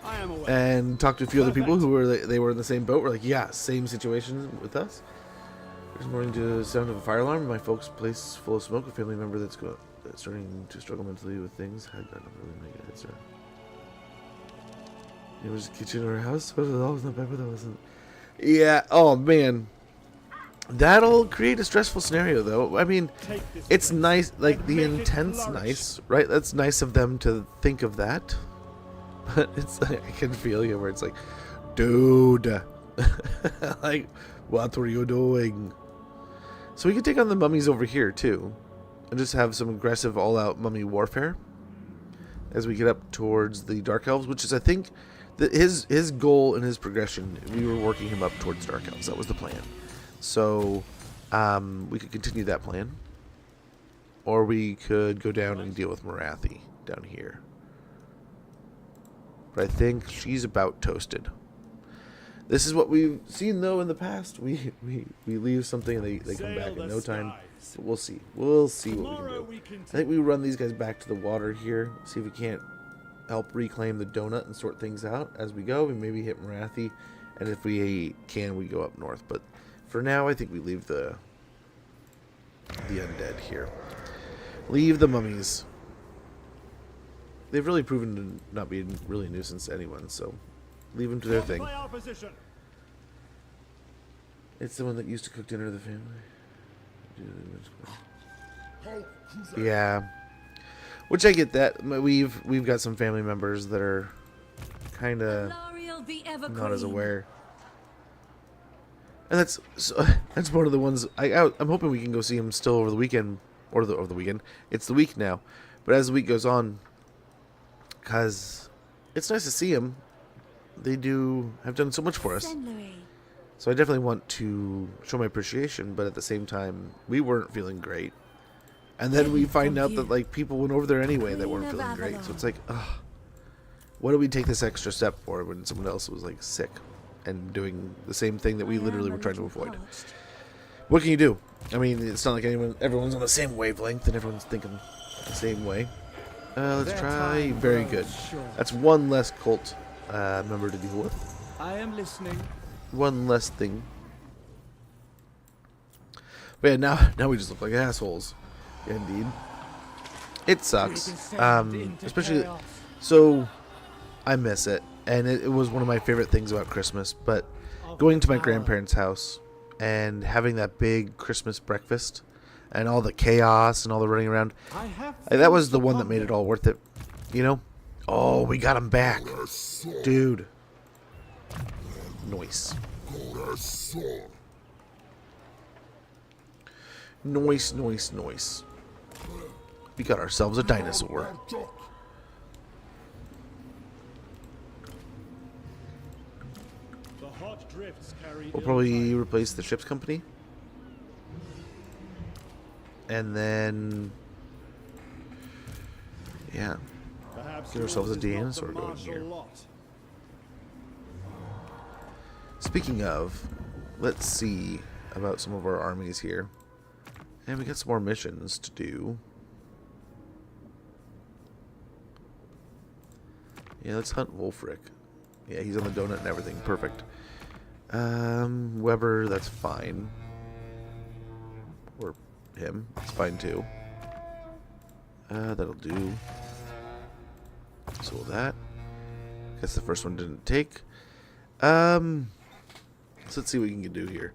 I am aware. And talked to a few other people who were they were in the same boat. We're like, yeah, same situation with us. This morning to the sound of a fire alarm, my folks' place full of smoke. A family member that's starting to struggle mentally with things. Had gotten a really mega head start. It was a kitchen or a house. What was not bad, but that wasn't. Yeah. Oh man. That'll create a stressful scenario, though. I mean, it's nice, like the intent's nice, right? That's nice of them to think of that. But it's like, I can feel you where it's like, dude, like, what were you doing? So we can take on the mummies over here too, and just have some aggressive, all-out mummy warfare as we get up towards the Dark Elves, which is, I think, his goal and his progression. We were working him up towards Dark Elves. That was the plan. So, we could continue that plan. Or we could go down and deal with Morathi down here. But I think she's about toasted. This is what we've seen, though, in the past. We leave something and they come back in no time. But we'll see. We'll see what we can do. I think we run these guys back to the water here. See if we can't help reclaim the donut and sort things out as we go. We maybe hit Morathi. And if we can, we go up north. But for now, I think we leave the undead here. Leave the mummies. They've really proven to not be really a nuisance to anyone, so leave them to their thing. It's the one that used to cook dinner to the family. Yeah. Which I get that. We've got some family members that are kind of not as aware. And that's one of the ones I'm hoping we can go see him still over the weekend or over the weekend. It's the week now, but as the week goes on, because it's nice to see him. They have done so much for us. So I definitely want to show my appreciation, but at the same time, we weren't feeling great. And then we find out that like people went over there anyway that weren't feeling great. So it's like, ugh, what do we take this extra step for when someone else was like sick and doing the same thing that we literally were trying to avoid? What can you do? I mean, it's not like everyone's on the same wavelength and everyone's thinking the same way. Let's try. Very good. That's one less cult member to deal with. I am listening. One less thing. But yeah, now we just look like assholes. Yeah, indeed. It sucks. Especially. So, I miss it. And it was one of my favorite things about Christmas. But going to my grandparents' house and having that big Christmas breakfast and all the chaos and all the running around, that was the one that made it all worth it. You know? Oh, we got him back. Dude. Nice. Nice. We got ourselves a dinosaur. We'll probably replace the ship's company. And then, yeah, get ourselves a dinosaur going here. Speaking of, let's see about some of our armies here. And we got some more missions to do. Yeah, let's hunt Wolfric. Yeah, he's on the donut and everything. Perfect. Weber, that's fine. Or him, that's fine too. That'll do. So that. Guess the first one didn't take. So let's see what we can do here.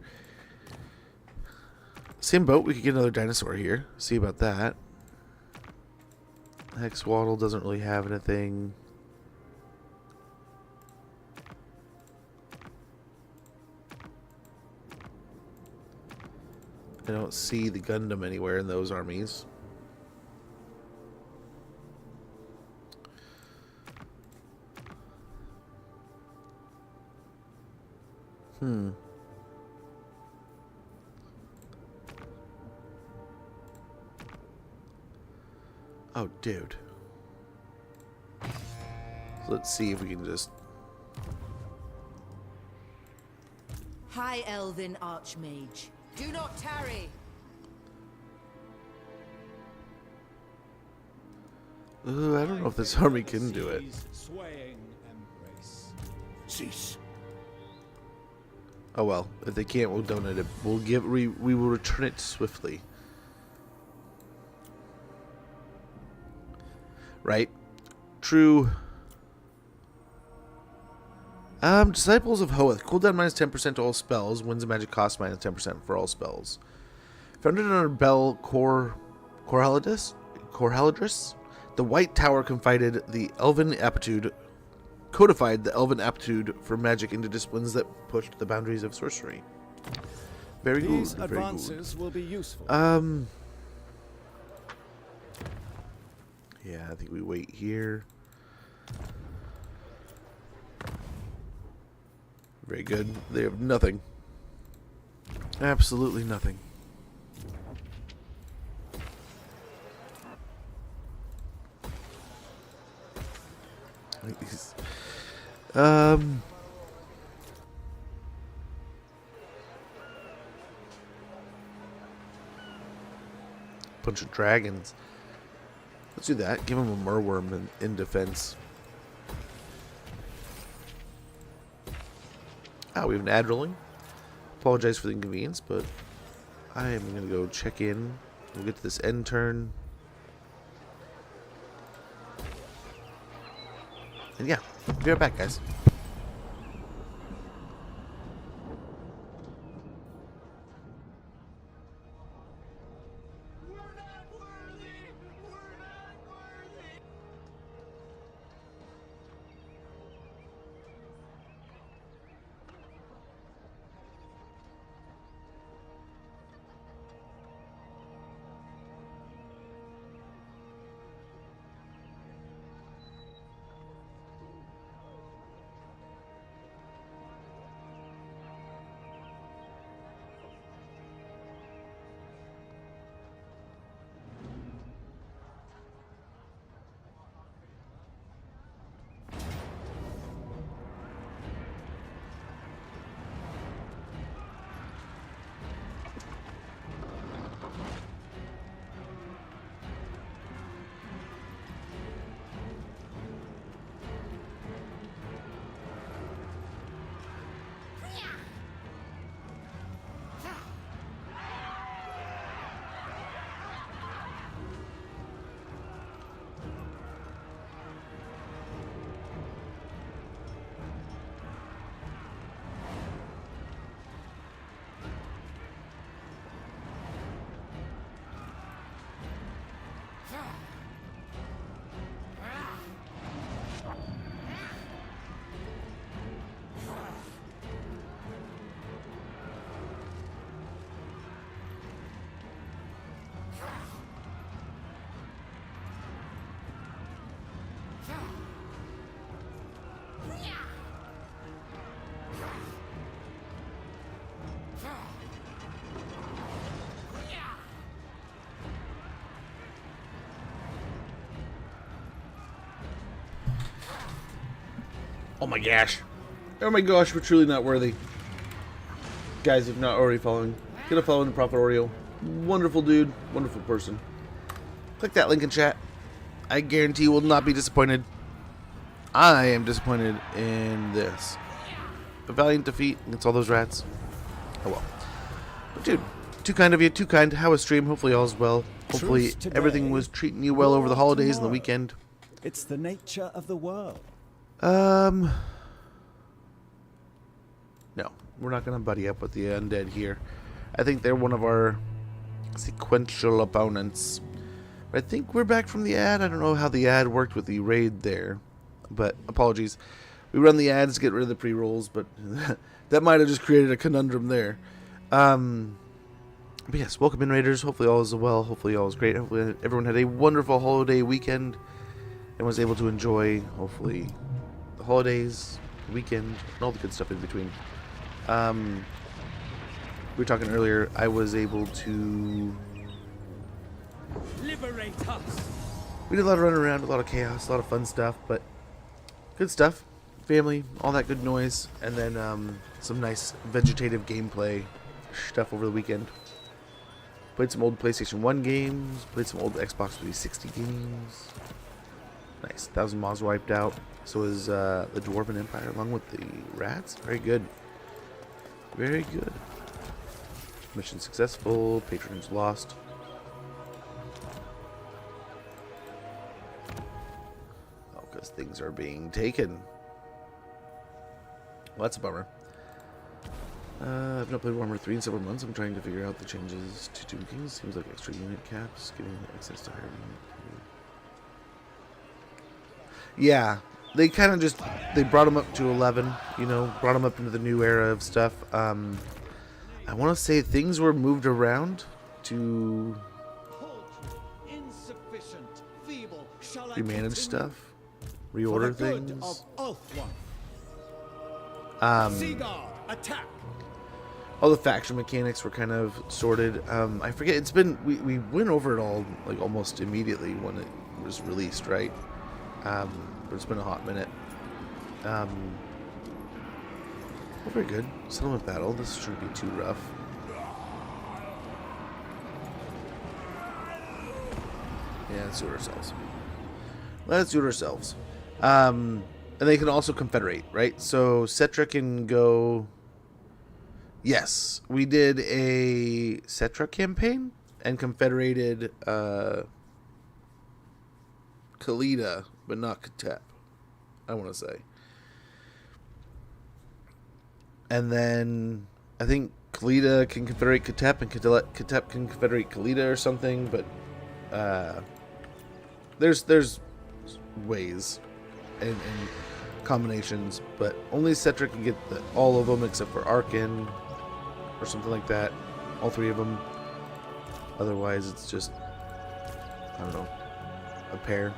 Same boat, we could get another dinosaur here. See about that. Hexwaddle doesn't really have anything. I don't see the Gundam anywhere in those armies. Oh, dude. So let's see if we can just... High Elven Archmage. Do not tarry. I don't know if this army can do it. Swaying embrace. Cease. Oh well, if they can't, we'll donate it. We will return it swiftly. Right? True. Disciples of Hoeth. Cooldown minus 10% to all spells. Wins a magic cost minus 10% for all spells. Founded under Bel Corhaladris, the White Tower codified the elven aptitude for magic into disciplines that pushed the boundaries of sorcery. Very good. These Very advances will be useful. good. Yeah, I think we wait here. Very good. They have nothing. Absolutely nothing. Like these. Bunch of dragons. Let's do that. Give him a Merworm in defense. Ah, we have an ad rolling. Apologize for the inconvenience, but I am going to go check in. We'll get to this end turn. And yeah, be right back, guys. Oh my gosh. Oh my gosh, we're truly not worthy. Guys, if not already following, get a follow in the Prophet Oreo. Wonderful dude, wonderful person. Click that link in chat. I guarantee you will not be disappointed. I am disappointed in this. A valiant defeat against all those rats. Oh well. But dude, too kind of you, too kind. How was stream? Hopefully all's well. Hopefully everything was treating you well over the holidays and the weekend. It's the nature of the world. No, we're not gonna buddy up with the undead here. I think they're one of our sequential opponents. I think we're back from the ad. I don't know how the ad worked with the raid there, but apologies. We run the ads to get rid of the pre-rolls, but that might have just created a conundrum there. But yes, welcome in, Raiders. Hopefully all is well. Hopefully all is great. Hopefully everyone had a wonderful holiday weekend and was able to enjoy, hopefully, the holidays, weekend, and all the good stuff in between. We were talking earlier, I was able to... Liberate us! We did a lot of running around, a lot of chaos, a lot of fun stuff, but good stuff. Family, all that good noise, and then some nice vegetative gameplay stuff over the weekend. Played some old PlayStation 1 games. Played some old Xbox 360 games. Nice. 1,000 Moths wiped out. So is the Dwarven Empire along with the rats. Very good. Very good. Mission successful. Patronage lost. Oh, because things are being taken. Well, that's a bummer. I've not played Warhammer 3 in several months. I'm trying to figure out the changes to Tomb Kings. Seems like extra unit caps, getting access to higher unit. Yeah, they kind of just, they brought them up to 11, you know, brought them up into the new era of stuff. I want to say things were moved around to remanage stuff, reorder things. Attack. All the faction mechanics were kind of sorted. I forget, it's been, we went over it all like almost immediately when it was released, right? But it's been a hot minute. Well, very good. Settlement battle. This shouldn't be too rough. Yeah, let's do it ourselves. Let's do it ourselves. And they can also confederate, right? So Cetra can go. Yes, we did a Cetra campaign and confederated Khalida, but not Katep, I want to say. And then I think Khalida can confederate Katep and Katep can confederate Khalida or something, but there's ways and combinations, but only Cetra can get all of them except for Arkin or something like that. All three of them. Otherwise, it's just, I don't know, a pair.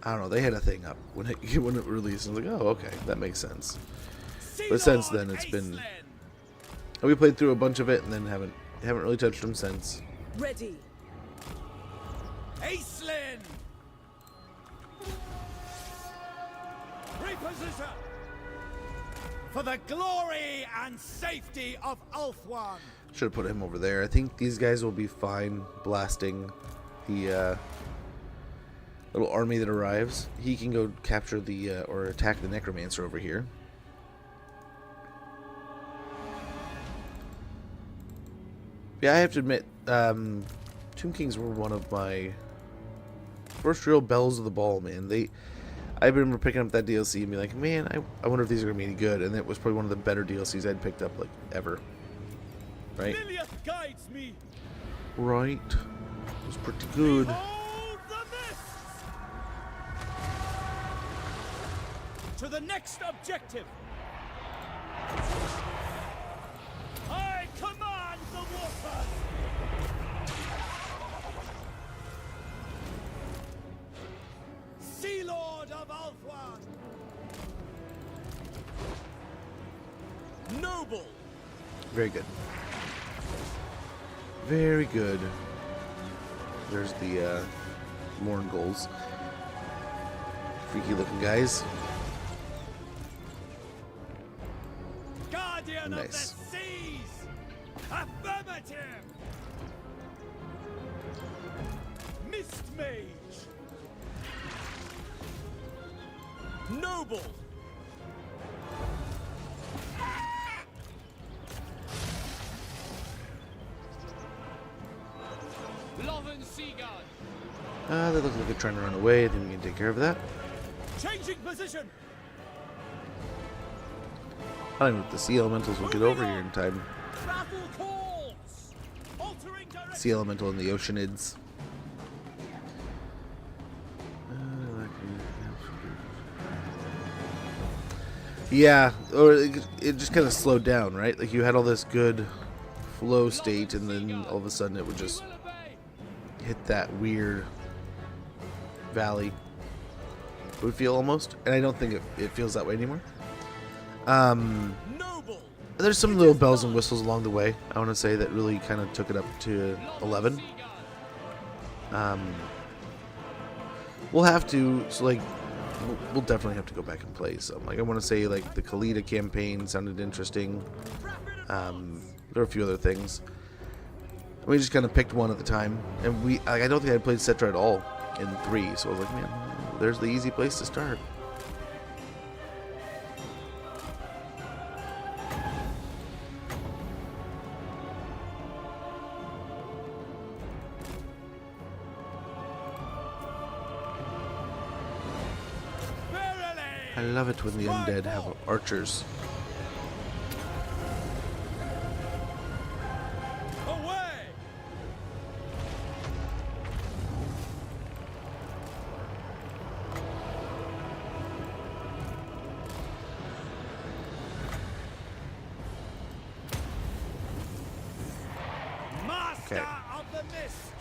I don't know. They had a thing up when it released. I was like, oh, okay, that makes sense. But since then, it's been. We played through a bunch of it and then haven't really touched them since. Ready. Aislinn. Reposition. For the glory and safety of Ulthuan. Should have put him over there. I think these guys will be fine blasting the little army that arrives. He can go capture the or attack the necromancer over here. Yeah, I have to admit, Tomb Kings were one of my first real bells of the ball, man. I remember picking up that DLC and be like, man, I wonder if these are gonna be any good. And it was probably one of the better DLCs I'd picked up like ever. Right? Liliath guides me. Right. It was pretty good. Behold the mists. To the next objective. I command the waters. Sea Lord of Ulthuan. Noble. Very good. Very good. There's the Morn goals. Freaky looking guys. Guardian Nice. of the seas. Affirmative. Mist Mage. Noble. They look like they're trying to run away. I think we can take care of that. Changing position. I don't know if the sea elementals will get over here in time. Battle calls. Altering direction. Sea elemental and the oceanids. Yeah, or it just kind of slowed down, right? Like you had all this good flow state, and then all of a sudden it would just hit that weird valley. It would feel almost, and I don't think it feels that way anymore. There's some little bells and whistles along the way, I want to say, that really kind of took it up to 11. we'll have to. So like, we'll definitely have to go back and play some. Like I want to say like the Khalida campaign sounded interesting. There are a few other things. We just kind of picked one at the time, and I don't think I played Cetra at all in 3, so I was like, man, there's the easy place to start. I love it when the undead have archers. Okay.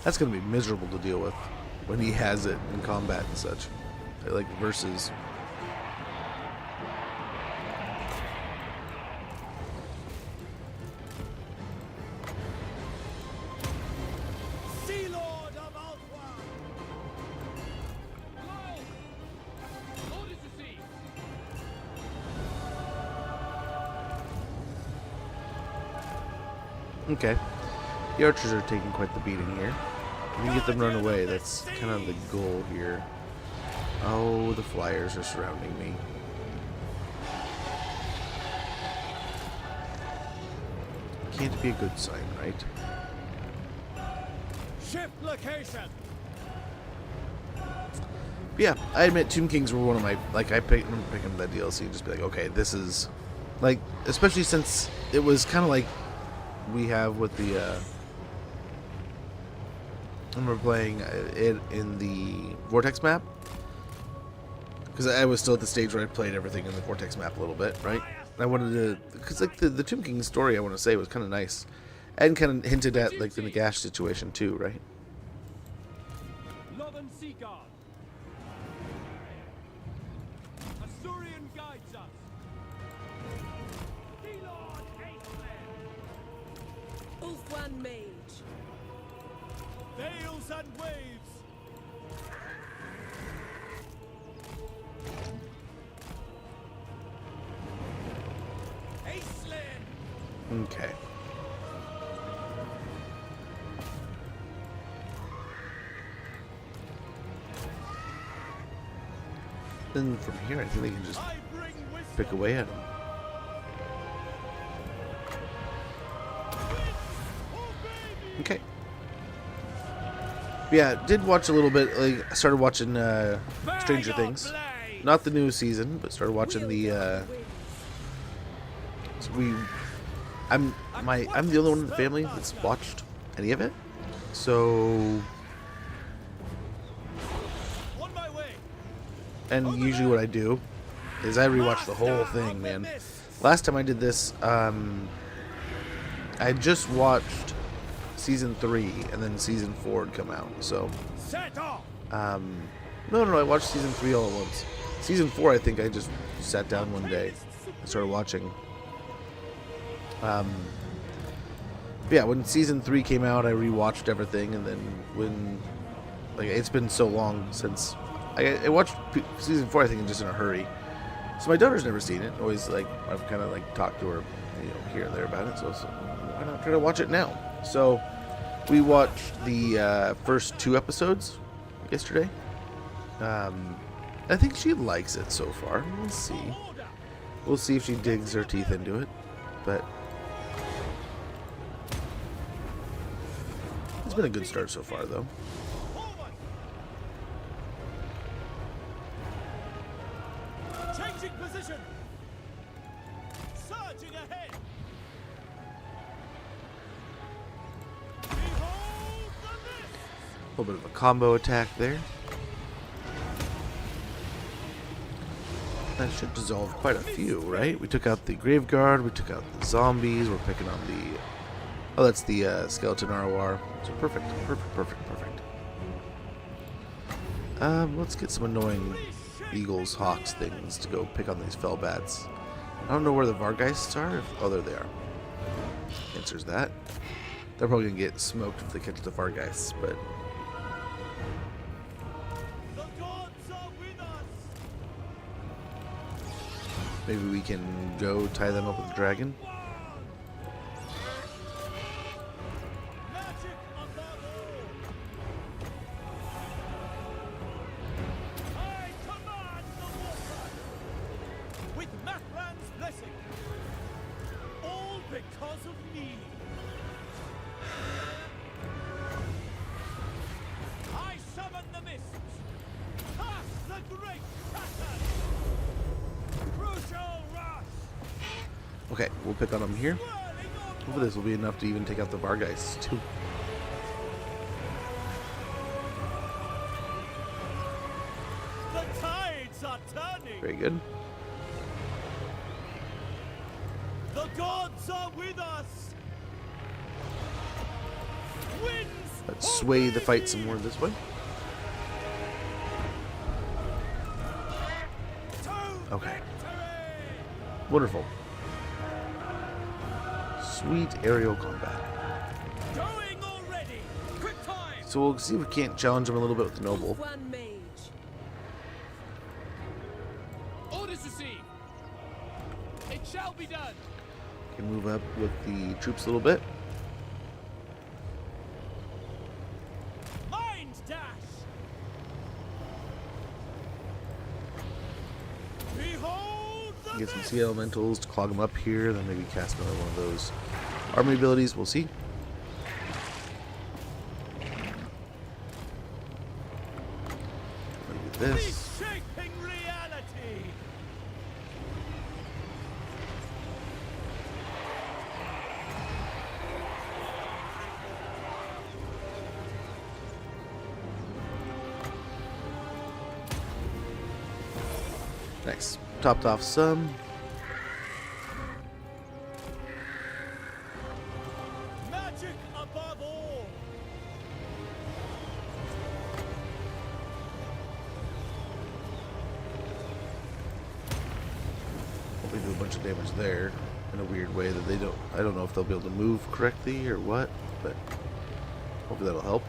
That's going to be miserable to deal with when he has it in combat and such. Like versus. Sea Lord of Outward. Orders received. Okay. The archers are taking quite the beating here. We can get them run away. That's kind of the goal here. Oh, the flyers are surrounding me. Can't be a good sign, right? Shift location. But yeah, I admit Tomb Kings were one of my, like, I remember picking up that DLC and just be like, okay, this is, like, especially since it was kind of like we have with the, I remember playing it in the Vortex map, because I was still at the stage where I played everything in the Vortex map a little bit, right? I wanted to, because like the Tomb King story, I want to say, was kind of nice, and kind of hinted at like the Nagash situation too, right? Northern Sea Guard. Asturian guides us. Sea Lord Aislinn. Ulfwan Mage. Veils and waves. Aislinn. Okay. Then from here, I think they can just I bring wisdom. pick away at them. Okay. Yeah, did watch a little bit. Like, I started watching Stranger Things, not the new season, but started watching the. So I'm the only one in the family that's watched any of it, so. On my way. And usually what I do is I rewatch the whole thing, man. Last time I did this, I just watched season 3 and then season 4 had come out. So, Set off. no, I watched season 3 all at once. Season 4, I think I just sat down one day and started watching. But yeah, when season 3 came out, I rewatched everything, and then when, like, it's been so long since I watched season 4, I think, just in a hurry. So my daughter's never seen it. Always, like, I've kind of, like, talked to her, here and there about it. So why not try to watch it now? So we watched the first 2 episodes yesterday. I think she likes it so far. We'll see. We'll see if she digs her teeth into it. But it's been a good start so far, though. Changing position. Surging ahead. Behold the mist. A little bit of a combo attack there. That should dissolve quite a few, right? We took out the Grave Guard, we took out the zombies, we're picking on the... Oh, that's the Skeleton Arwar. So perfect. Let's get some annoying eagles, hawks things to go pick on these fell bats. I don't know where the Vargeists are. Oh, there they are. Answers that. They're probably going to get smoked if they catch the Vargeists, but... The gods Maybe we can go tie them up with the dragon. Magic above all. I command the water with Mathran's blessing. All because of me. I summon the mists. Cast the great pattern. Crucial rush. Okay, we'll pick on them here. Whirling on. Hopefully this will be enough to even take out the Vargeists too. The tides are turning. Very good. The gods are with us. Winds. Let's sway the fight some more this way. Okay. Wonderful. Sweet aerial combat. Going already. Quick time. So we'll see if we can't challenge him a little bit with the noble. One mage. Orders received. It shall be done. Can move up with the troops a little bit. Mind dash. Behold the Get some mist. sea elementals to clog them up here. Then maybe cast another one of those army abilities. We'll see. Look at this. Reshaping reality. Nice. Topped off some. Magic above all. We do a bunch of damage there in a weird way that they don't. I don't know if they'll be able to move correctly or what, but hopefully that'll help.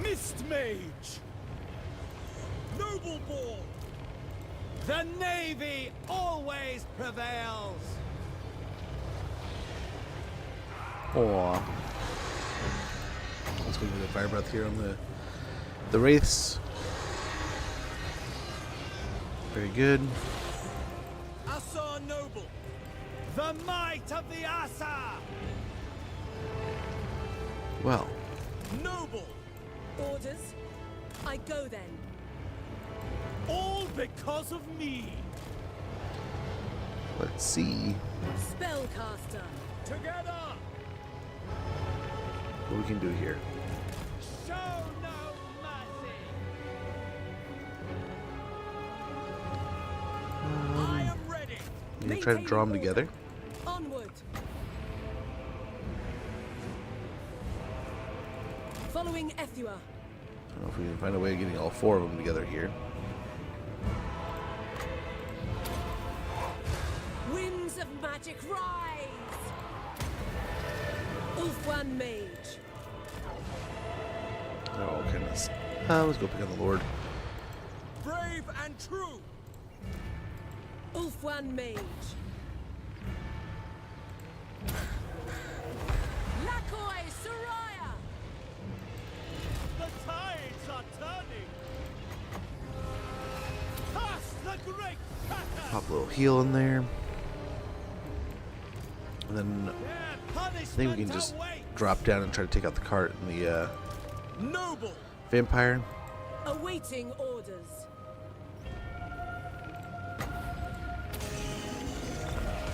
Mist mage. Noble born. The navy always prevails. Aw. Let's go get a fire breath here on the wraiths. Very good. Asa noble. The might of the Asa. Well, Noble. Orders? I go then. All because of me. let's see Spellcaster. Together. what we can do here. Show no mercy. I am ready. You gonna try to draw them together? Onward. Following Ethua. I don't know if we can find a way of getting all four of them together here. Winds of magic rise. Ulfwan Mage. Oh goodness. Let's go pick on the Lord. Brave and true. Ulfwan Mage. Lakoi Soraya. The tides are turning. Cast the great pattern. Pop a little heal in there. And then Their I think we can just awaits. drop down and try to take out the cart and the Noble. vampire. Awaiting orders.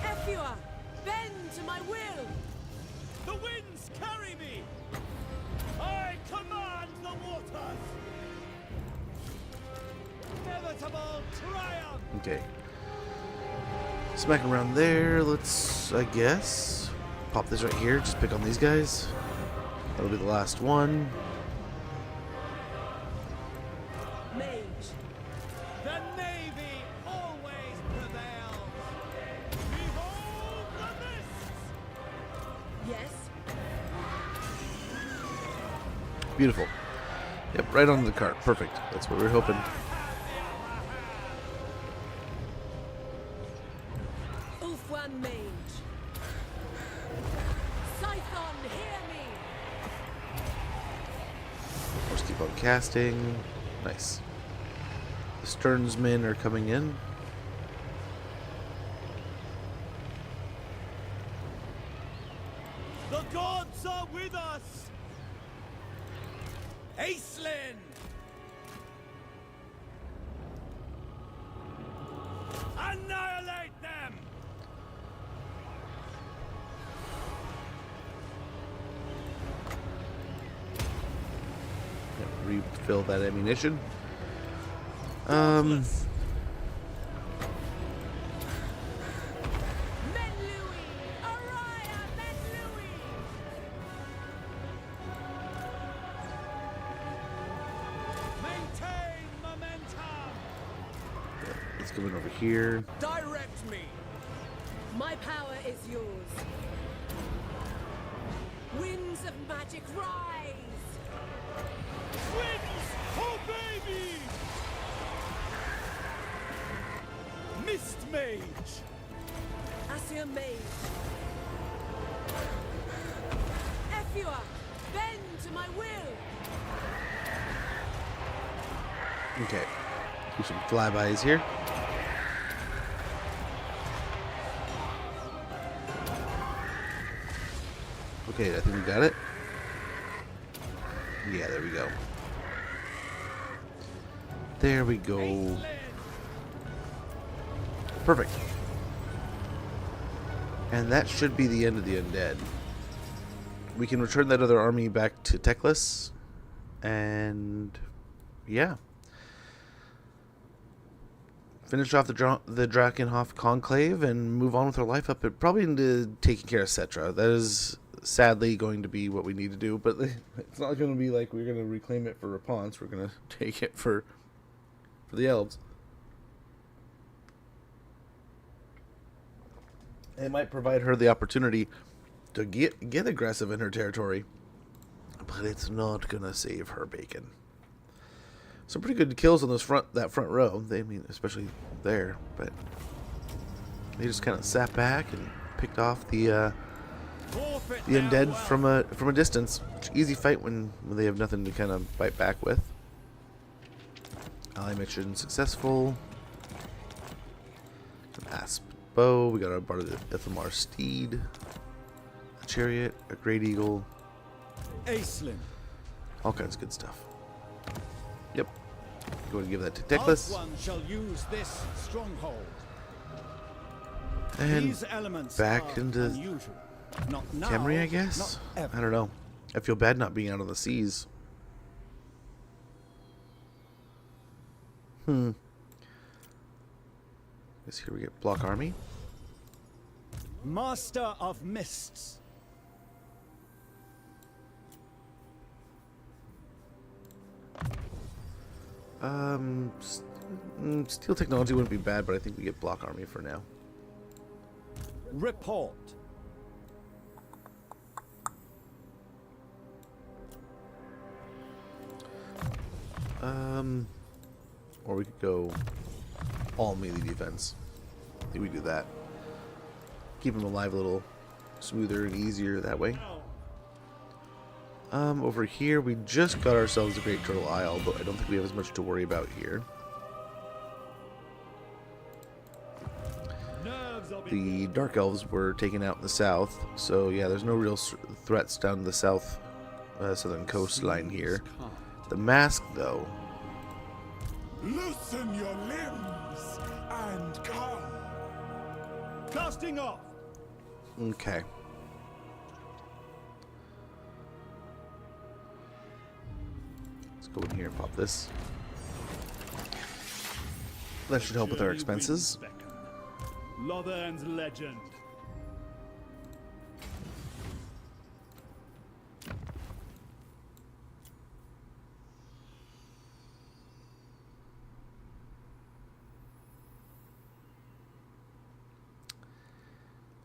Ethua, bend to my will. The winds carry me. I command the waters. Inevitable triumph. Okay. Smack around there. Let's, I guess, pop this right here. Just pick on these guys. That'll be the last one. Mage. The navy always prevails. Behold the mists. Yes. Beautiful. Yep, right on the cart. Perfect. That's what we were hoping. Ulfwan Mage. Scython, hear me. Just keep on casting. Nice. The Sternsmen are coming in. The gods are with us! Aislinn! Annihilate them! Refill that ammunition. Menlui, Araya Menlui. Maintain momentum! Let's go in over here. Direct me! My power is yours. Winds of magic rise. Winds! Oh, baby! Mist Mage! Asir Mage. Efua, bend to my will. Okay. Do some flybys here. Okay, I think we got it. Yeah, there we go. There we go. Perfect. And that should be the end of the undead. We can return that other army back to Teclis. And yeah. Finish off the Drakenhof Conclave and move on with our life up. Probably into taking care of Cetra. That is sadly going to be what we need to do. But it's not going to be like we're going to reclaim it for Response. We're going to take it for the elves. It might provide her the opportunity to get aggressive in her territory, but it's not gonna save her bacon. Some pretty good kills on that front row. I mean, especially there, but they just kind of sat back and picked off the undead from a distance. Easy fight when they have nothing to kind of fight back with. Ally mission successful. An asp bow. We got our Bard of the Ithamar steed, a chariot, a great eagle, Aislinn. all kinds of good stuff. Yep. Go and give that to Teclis. One shall use this stronghold. And These elements back are into unusual. Not now, Camry, I guess. not ever. I don't know. I feel bad not being out on the seas. Guess here we get block army. Master of Mists. Steel technology wouldn't be bad, but I think we get block army for now. Report. Or we could go all melee defense. I think we do that. Keep him alive a little smoother and easier that way. Over here we just got ourselves a Great Turtle Isle, but I don't think we have as much to worry about here. The Dark Elves were taken out in the south, so yeah, there's no real threats down the southern coastline here. The Mask, though. Loosen your limbs and come. Casting off. Okay. Let's go in here and pop this. That should help with our expenses. Lothern's legend.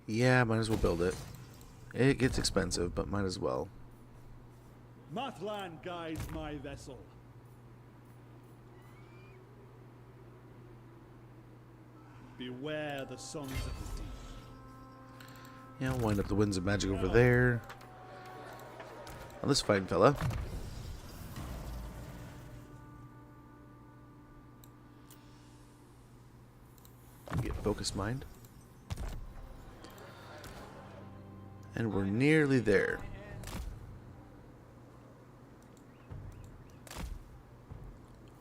Yeah, might as well build it. It gets expensive, but might as well. Mathlan guides my vessel. Beware the songs of the deep. Yeah, I'll wind up the winds of magic over there. On this fine fella. Get focused mind. And we're nearly there.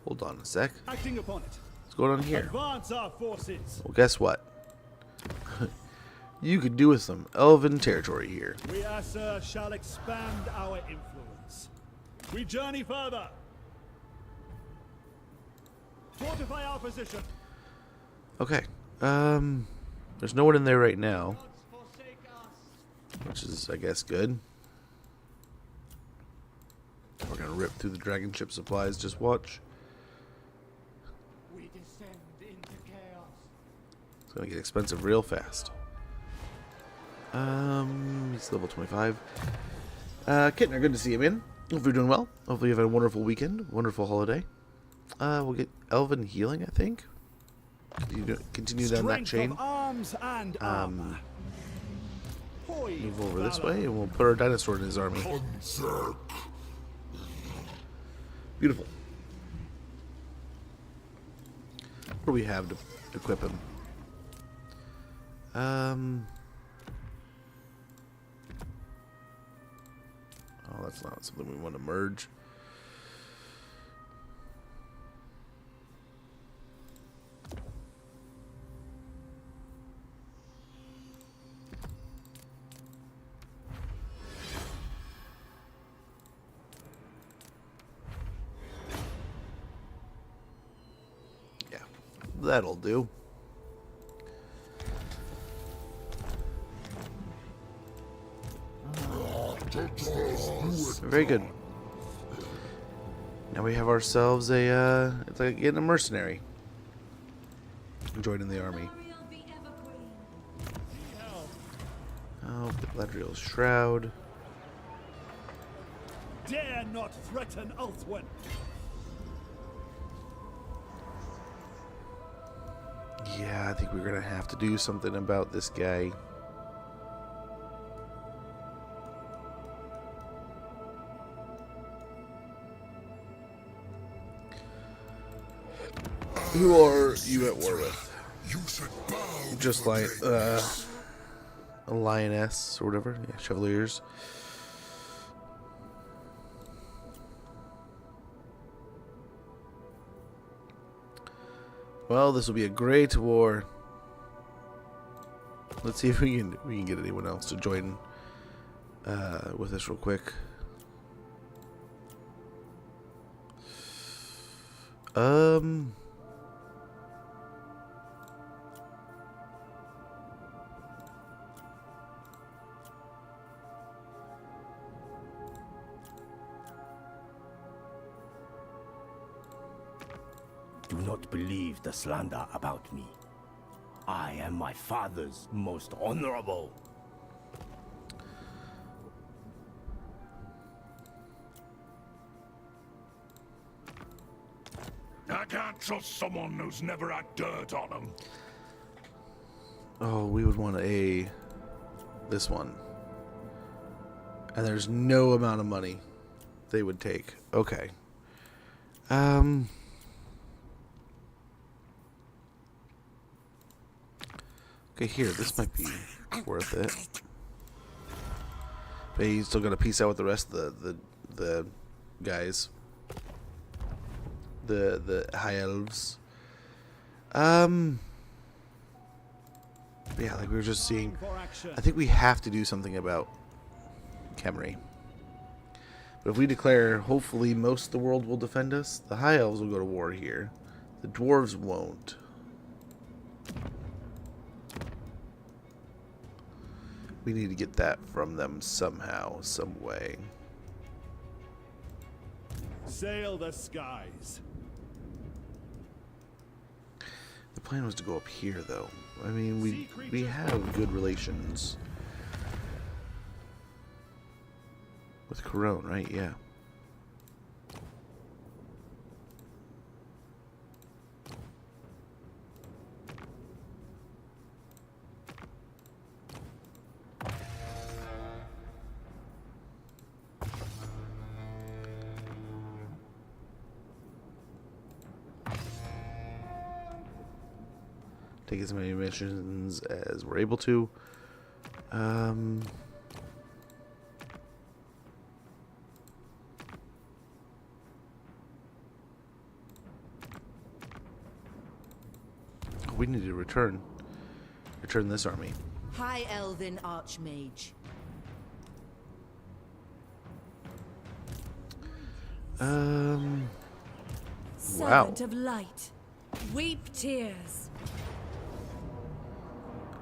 Hold on a sec. Acting upon it. What's going on here? Advance our forces. Well, guess what? You could do with some elven territory here. We, Asa, shall expand our influence. We journey further. Fortify our position. Okay. There's no one in there right now, which is, I guess, good. We're gonna rip through the dragon ship supplies. Just watch. We descend into chaos. It's gonna get expensive real fast. He's level 25. Kittner, good to see you, man. Hope you're doing well. Hopefully you've had a wonderful weekend, wonderful holiday. We'll get elven healing, I think. Continue down that chain. Arms and armor. Move over this way, and we'll put our dinosaur in his army. Beautiful. What do we have to equip him? Oh, that's not something we want to merge. Yeah, that'll do. Very good. Now we have ourselves a, it's like getting a mercenary. Joining the army. Oh, Galadriel's Shroud. Dare not threaten Ulthuan. Yeah, I think we're gonna have to do something about this guy. Who are you at war with? Just like a lioness or whatever. Yeah, Chevaliers. Well, this will be a great war. Let's see if we can get anyone else to join with us real quick. Do not believe the slander about me. I am my father's most honorable. I can't trust someone who's never had dirt on them. Oh, we would want this one. And there's no amount of money they would take. Okay. Okay, here, this might be worth it. But you still gotta piece out with the rest of the guys. The high elves. Yeah, like we were just seeing. I think we have to do something about Khemri. But if we declare, hopefully most of the world will defend us. The high elves will go to war here. The dwarves won't. We need to get that from them somehow, some way. Sail the skies. The plan was to go up here, though. I mean, we have good relations with Corone, right? Yeah. Take as many missions as we're able to. We need to return this army. High Elven Archmage. Servant of light. Weep tears.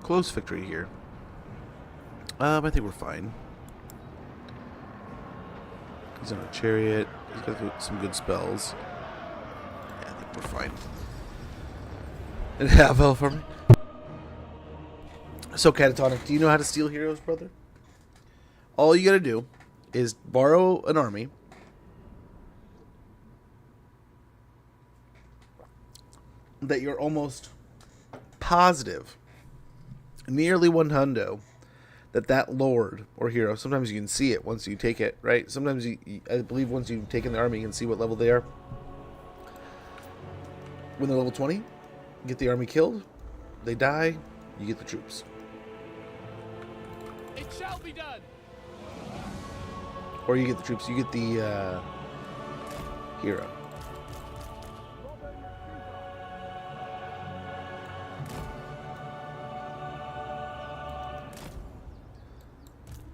Close victory here. I think we're fine. He's on a chariot. He's got some good spells. Yeah, I think we're fine. And half elf army. So, Catatonic, do you know how to steal heroes, brother? All you gotta do is borrow an army. That you're almost positive, nearly 100, that lord or hero, sometimes you can see it once you take it, right? Sometimes I believe once you've taken the army, you can see what level they are. When they're level 20, get the army killed, they die, you get the troops. It shall be done. Or you get the troops, you get the hero.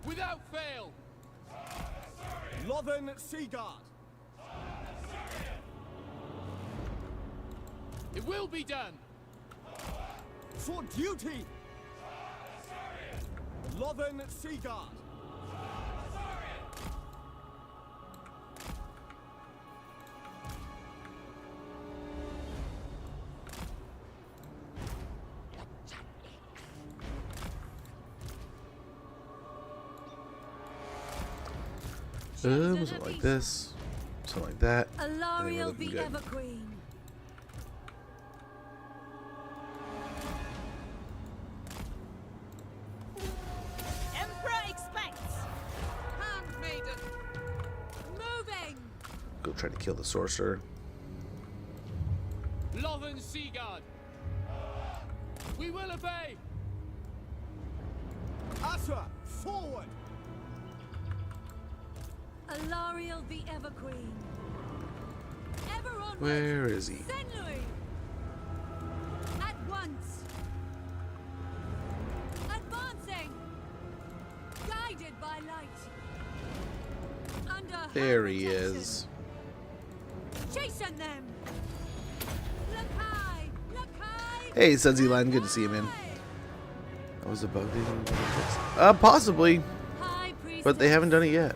Without fail. Lothen Seaguard. It will be done. For duty. Lothen Seaguard. Something like this, something like that. Alariel the Everqueen. Emperor expects. Handmaiden. Moving. Go try to kill the sorcerer. Lothen Seaguard. We will obey. Asa, forward. Alariel the Everqueen. Ever onward. Where is he? Senlui. At once. Advancing. Guided by light. Under her There he protection. is. Chasten them. Look high. Look high. Hey, Ses Lord Aislinn, good to see you, man. I was about to possibly, High but they haven't done it yet.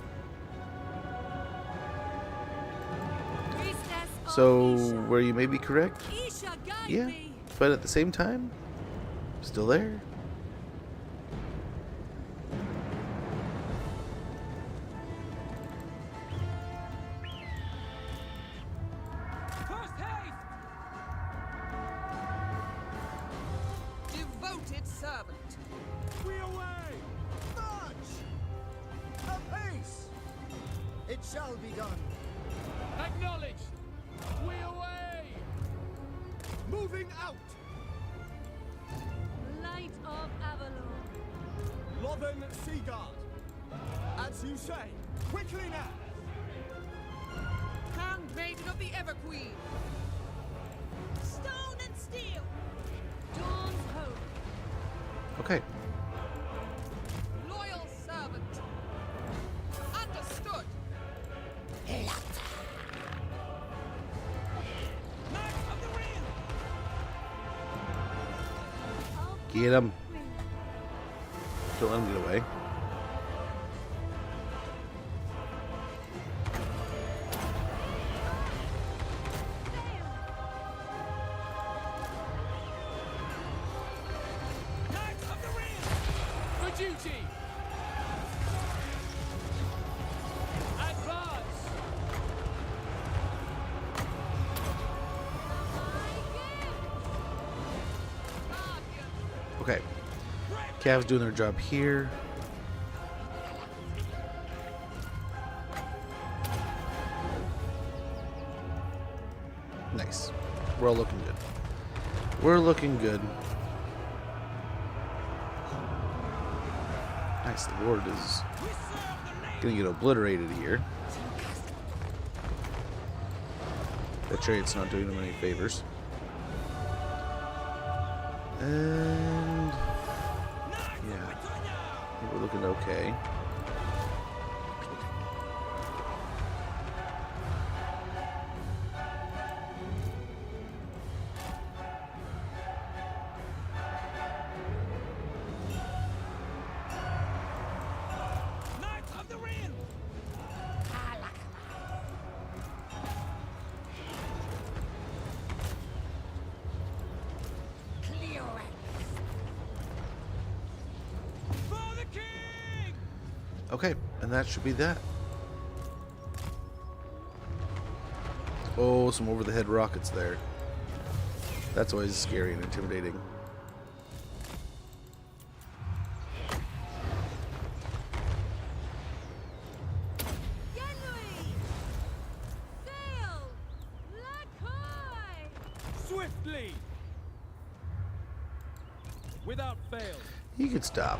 priestess of So, Isha. where you may be correct, Isha, guide yeah, me. but at the same time, still there. First haste. Devoted servant. We away. March. Apace. It shall be done. Acknowledge. We away. Moving out. Light of Avalon. Lothen Seaguard. As you say. Quickly now. Handmaiden of the Everqueen. Stone and steel. Dawn's hope. Okay. Loyal servant. Understood. Knights of the Ring. Get him. Don't let him get away. Knights of the Ring. For duty. Advance. Okay. Cavs doing their job here. Nice. We're all looking good. We're looking good. Nice, the Lord is gonna get obliterated here. That trade's not doing them any favors. And yeah, I think we're looking okay. Knights of the Ring! For the king! Okay, and that should be that. Oh, some over-the-head rockets there. That's always scary and intimidating. Swiftly! Without fail. You could stop.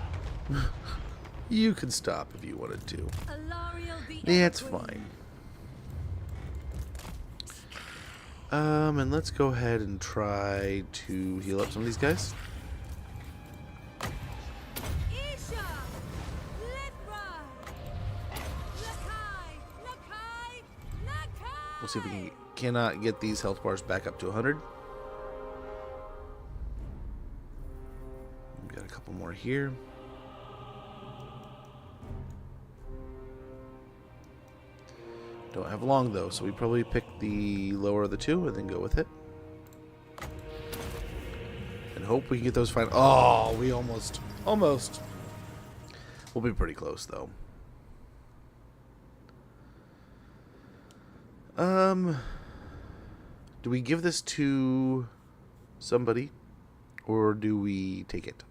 You could stop if you wanted to. Alariel the That's Evergreen. fine. And let's go ahead and try to heal up some of these guys. Isha! Lithra! Lakai! Lakai! Lakai! We'll see if we cannot get these health bars back up to 100. We've got a couple more here. Don't have long though, so we probably pick the lower of the two and then go with it. And hope we can get those fine. Oh, we almost. We'll be pretty close though. Do we give this to somebody or do we take it?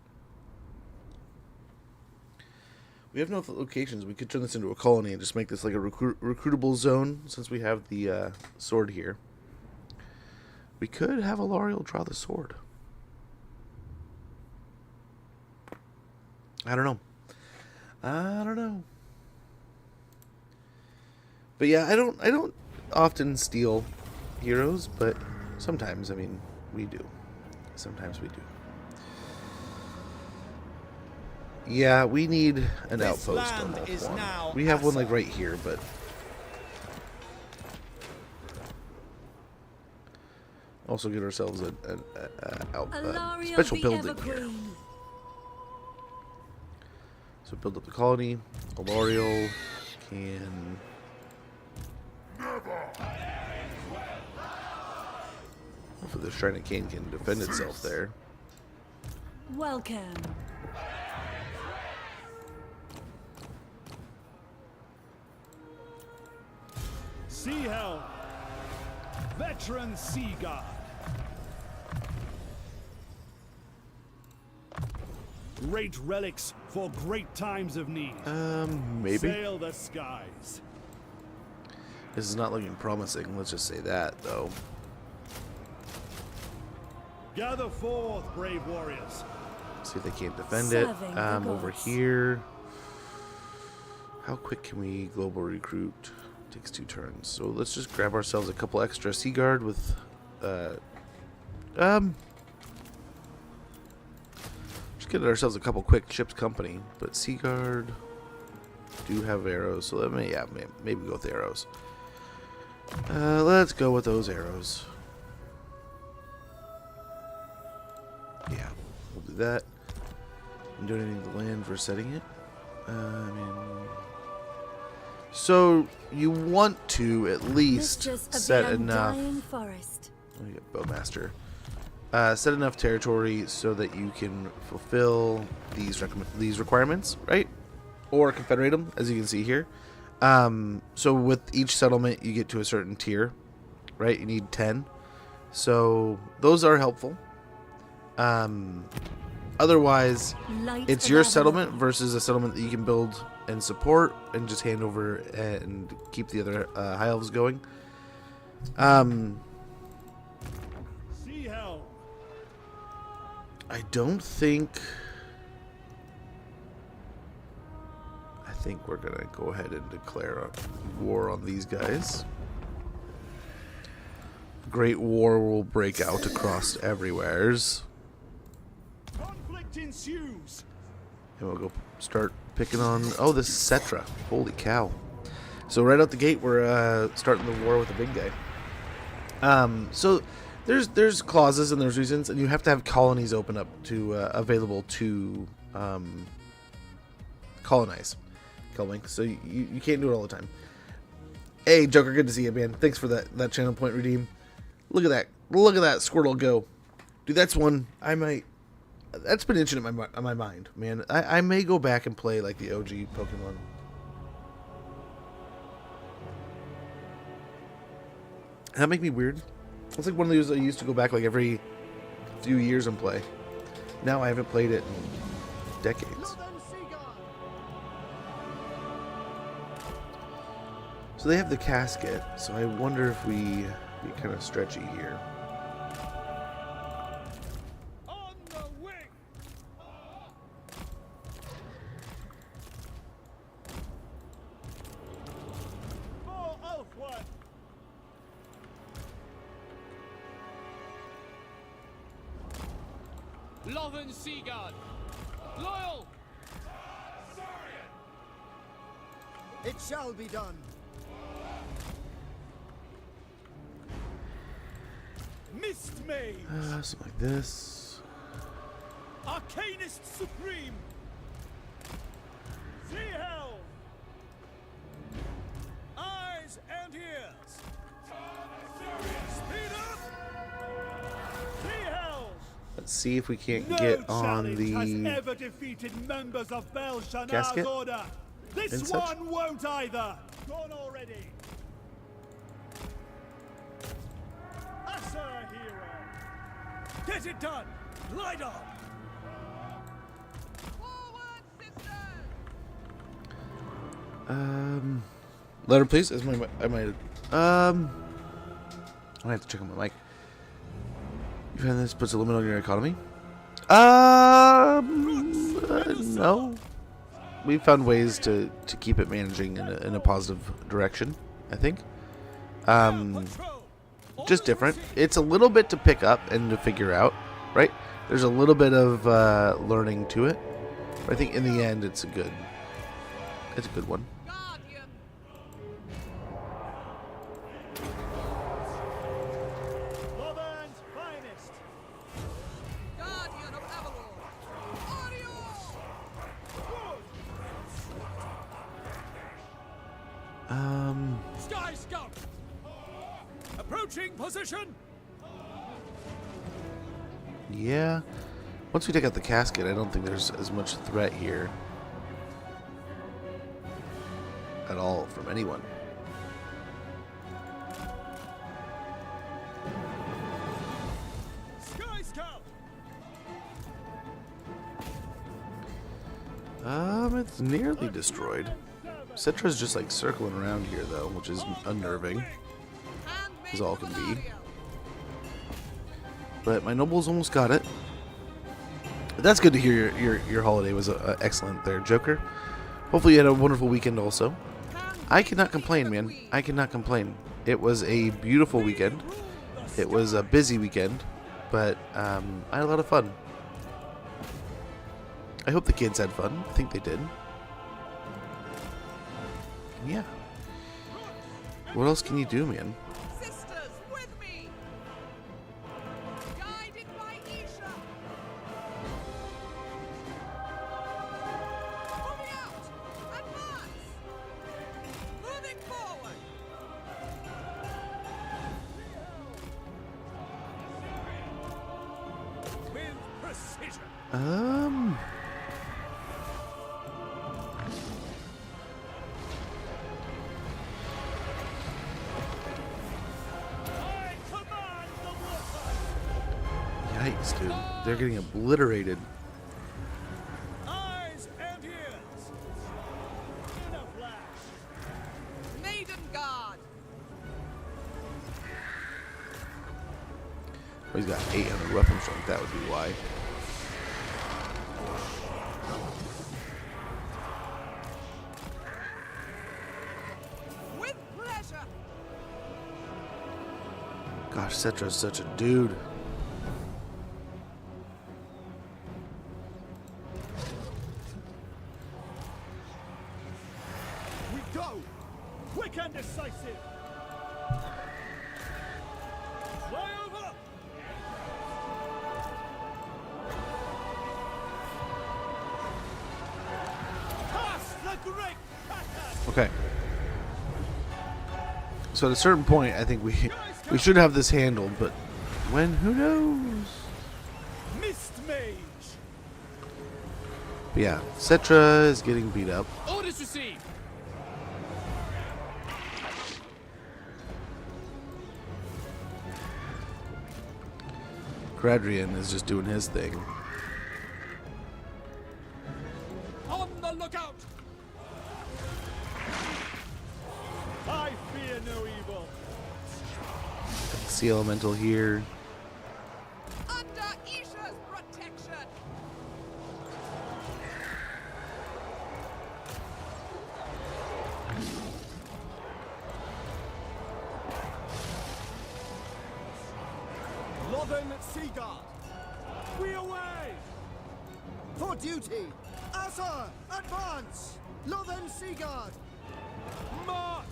We have no locations. We could turn this into a colony and just make this like a recruitable zone since we have the sword here. We could have Alariel draw the sword. I don't know. But yeah, I don't often steal heroes, but sometimes, I mean, we do. Sometimes we do. Yeah, we need an This outpost on land Wolf is 1. now We have one like Asa. right here, but also get ourselves a Alariel special the building here. Evergreen. So build up the colony. Alariel can. Hopefully the Shrine of Cain can defend itself there. Welcome. Sea Helm, veteran sea god. Great relics for great times of need. Maybe. Sail the skies. This is not looking promising, let's just say that, though. Gather forth, brave warriors. See if they can't defend it. Serving the Over gods. here. How quick can we global recruit? Takes 2 turns. So let's just grab ourselves a couple extra Sea Guard with just get ourselves a couple quick ships company. But Sea Guard do have arrows, so that maybe go with the arrows. Let's go with those arrows. Yeah, we'll do that. I'm doing anything to the land for setting it. I mean, so you want to at least Mistress of set the enough. Undying Forest. Let me get Bowmaster. Set enough territory so that you can fulfill these requirements, right? Or confederate them, as you can see here. So with each settlement, you get to a certain tier, right? You need 10. So those are helpful. Otherwise, Light it's of your Avalon. settlement versus a settlement that you can build and support and just hand over and keep the other high elves going. Sea Helm. I don't think think we're gonna go ahead and declare war on these guys. Great war will break out across everywheres. Conflict ensues. And we'll go start picking on... Oh, this is Cetra. Holy cow. So right out the gate, we're starting the war with the big guy. So there's clauses and there's reasons, and you have to have colonies open up to available to colonize. Kelwink. So you can't do it all the time. Hey, Joker, good to see you, man. Thanks for that channel point redeem. Look at that. Look at that Squirtle go. Dude, that's one I might... That's been itching at my mind, man. I may go back and play, like, the OG Pokemon. Does that make me weird? It's like one of those I used to go back, like, every few years and play. Now I haven't played it in decades. So they have the casket, so I wonder if we get kind of stretchy here. On the wing. For Ulfwan. Loven Seaguard. Loyal. It shall be done. Mist Mage. Something like this. Arcanist Supreme. Sea Helm. Eyes and ears. Speed up. Sea Helm. Let's see if we can't No get on challenge the... has ever defeated members of Bel Shanar's Gasket? order. This And such? one won't either. Gone already. Asa hero. Get it done. Glide on. Forward, sisters! Letter, please. Is my... I might... I have to check on my mic. You find this puts a limit on your economy? No. We found ways to keep it managing in a positive direction, I think. Just different. It's a little bit to pick up and to figure out, right? There's a little bit of learning to it. But I think in the end, it's a good one. Guardian! Loban's finest. Guardian of Avalor! Oriole! Sky Scout. Approaching position. Yeah. Once we take out the casket, I don't think there's as much threat here at all from anyone. Sky Scout. It's nearly destroyed. Cetra's just like circling around here though, which is unnerving, as all can be. But my nobles almost got it. But that's good to hear. Your holiday was excellent there, Joker. Hopefully you had a wonderful weekend also. I cannot complain, man. I cannot complain. It was a beautiful weekend. It was a busy weekend, but I had a lot of fun. I hope the kids had fun. I think they did. Yeah. What else can you do, man? Sisters, with me! Guided by Isha! Moving out! Advance! Moving forward! With precision. I command the water. Yikes, dude. They're getting obliterated. Eyes and ears. In a flash. Maiden Guard! Oh, he's got 800 weapon strength. That would be why. Gosh, Cetra's such a dude. We go! Quick and decisive! Fly over! Pass the great pattern! Okay. So at a certain point, I think we should have this handled, but when, who knows? Mist Mage! But yeah, Cetra is getting beat up. Orders received. Gradrian is just doing his thing. On the lookout. I fear no evil. Sea Elemental here. Under Isha's protection. Lothern Seaguard! We away! For duty! Asa! Advance! Lothern Seaguard! March!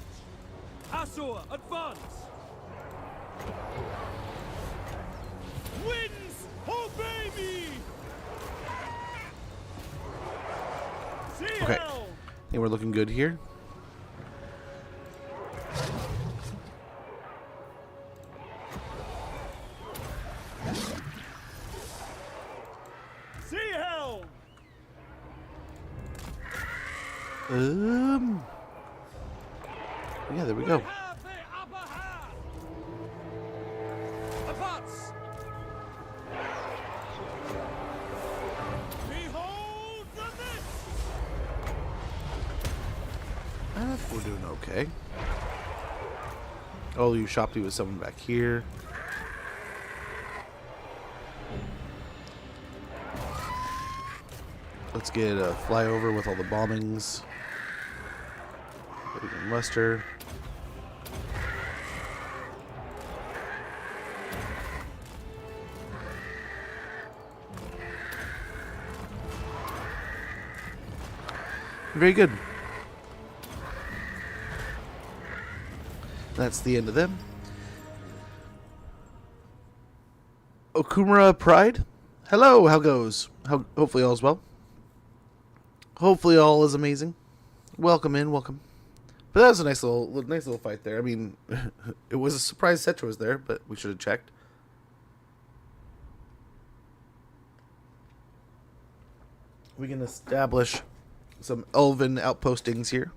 Asur, advance! Winds, obey me! Sea Okay. Helm! I think we're looking good here. Sea Helm! Yeah, there we go. Have the upper hand! Advance. Behold the mist! I think we're doing okay. Oh, you Shopti with someone back here. Let's get a flyover with all the bombings. We can muster. Very good. That's the end of them. Okumura Pride. Hello, how goes? Hopefully all is well. Hopefully all is amazing. Welcome in, welcome. But that was a nice little fight there. I mean, it was a surprise Cetra was there, but we should have checked. We can establish some elven outpostings here.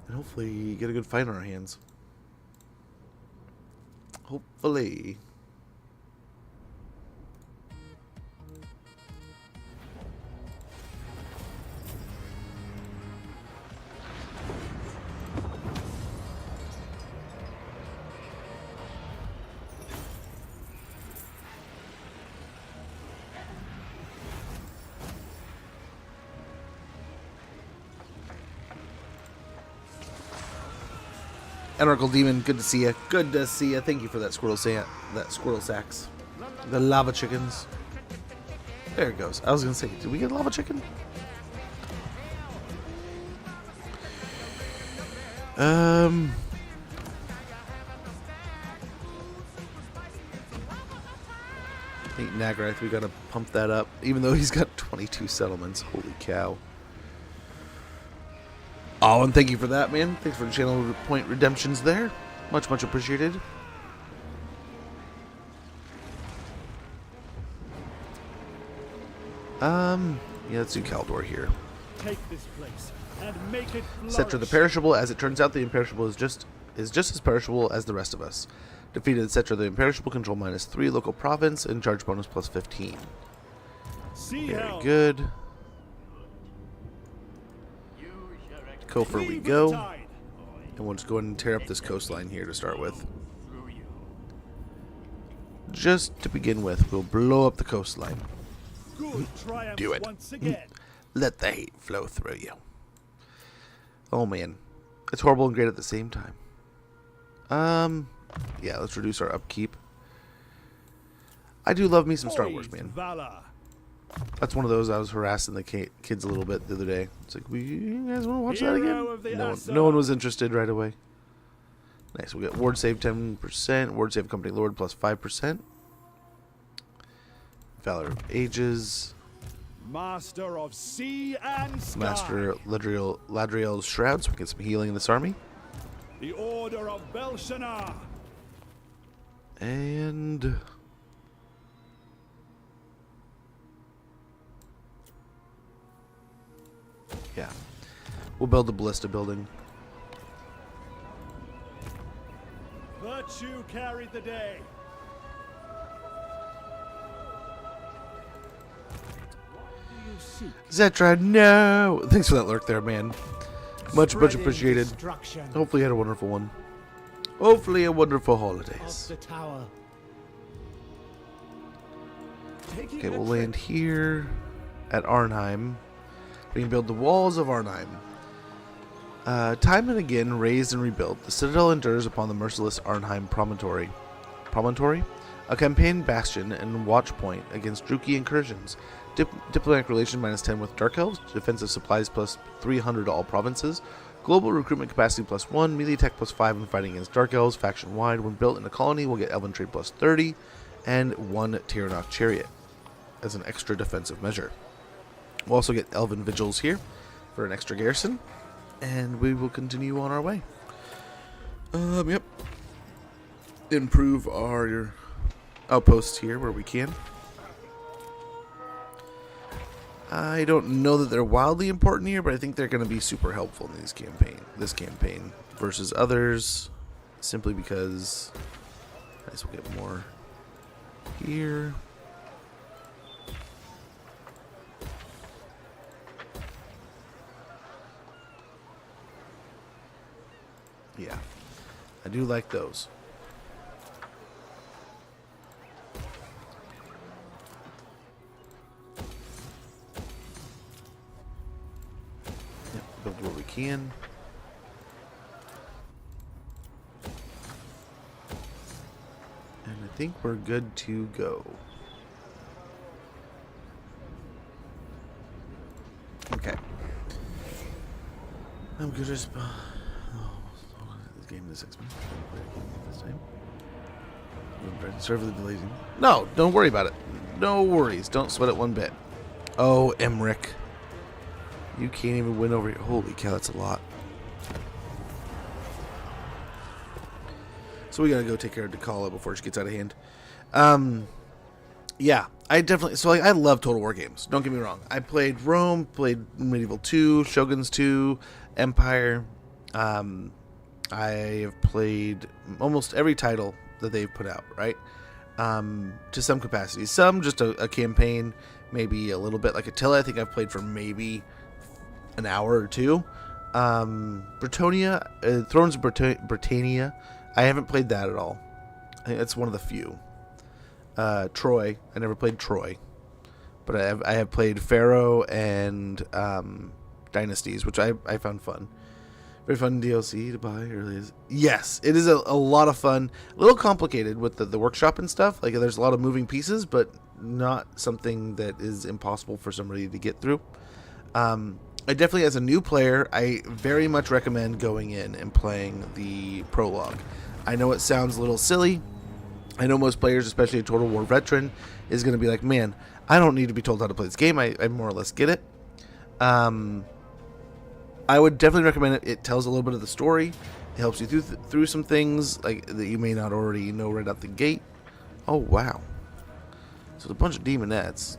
And hopefully get a good fight on our hands. Hopefully. Oracle Demon, good to see you. Good to see you. Thank you for that squirrel sacks. The lava chickens. There it goes. I was gonna say, did we get a lava chicken? I think Nagarath, we gotta pump that up. Even though he's got 22 settlements. Holy cow. Oh, and thank you for that, man. Thanks for the channel point redemptions there. Much, much appreciated. Yeah, let's do Kaldor here. Take this place and make it Cetra the flourish. Perishable. As it turns out, the Imperishable is just as perishable as the rest of us. Defeated Cetra the Imperishable, control -3, local province, and charge bonus +15. Sea Very Helm. good. Kofor we Leave go. the tide. And we'll just go ahead and tear up this coastline here to start with. Just to begin with, we'll blow up the coastline. Good triumph Do it. once again. Let the hate flow through you. Oh man, it's horrible and great at the same time. Yeah, let's reduce our upkeep. I do love me some Star Wars, man. Valor. That's one of those I was harassing the kids a little bit the other day. It's like, you guys want to watch that Hero of again? the No one was interested right away. Nice. We got ward save 10%, ward save company lord plus 5%. Valor of Ages. Master of sea and sky. Master Ladriel's Shroud, so we get some healing in this army. The Order of Belshazzar. And yeah, we'll build the ballista building. Virtue carried the day. Zetra, no! Thanks for that lurk there, man. Much appreciated. Hopefully you had a wonderful one. Hopefully a wonderful holidays. The tower. Okay, we'll land here at Arnheim. We can build the walls of Arnheim. Time and again, raised and rebuilt, the citadel endures upon the merciless Arnheim promontory. Promontory? A campaign bastion and watch point against Druchii incursions. Diplomatic relation -10 with Dark Elves. Defensive supplies plus 300 to all provinces. Global recruitment capacity plus 1. Melee attack plus 5 when fighting against Dark Elves. Faction wide. When built in a colony, we'll get Elven trade plus 30. And 1 Tyrannok chariot as an extra defensive measure. We'll also get Elven vigils here for an extra garrison. And we will continue on our way. Yep. Improve our outposts here where we can. I don't know that they're wildly important here, but I think they're going to be super helpful in this campaign versus others, simply because I guess we'll get more here. Yeah, I do like those. Build what we can. And I think we're good to go. Okay. I'm good as this game this time. Serve the blazing. No, don't worry about it. No worries. Don't sweat it one bit. Oh, Emmerich. You can't even win over here. Holy cow, that's a lot. So we gotta go take care of Dakala before she gets out of hand. Yeah, I definitely... So, like, I love Total War games. Don't get me wrong. I played Rome, played Medieval 2, Shoguns 2, Empire. I have played almost every title that they've put out, right? To some capacity. Some just a campaign, maybe a little bit like Attila. I think I've played for maybe an hour or two. Britannia, Thrones of Britannia, I haven't played that at all. I think that's one of the few. Troy, I never played Troy, but I have played Pharaoh and Dynasties, which I found fun. Very fun DLC to buy early. Yes, it is a lot of fun. A little complicated with the workshop and stuff. Like, there's a lot of moving pieces, but not something that is impossible for somebody to get through. I definitely, as a new player, I very much recommend going in and playing the prologue. I know it sounds a little silly. I know most players, especially a Total War veteran, is going to be like, man, I don't need to be told how to play this game. I more or less get it. I would definitely recommend it. It tells a little bit of the story. It helps you through some things like that you may not already know right out the gate. Oh, wow. So it's a bunch of demonettes.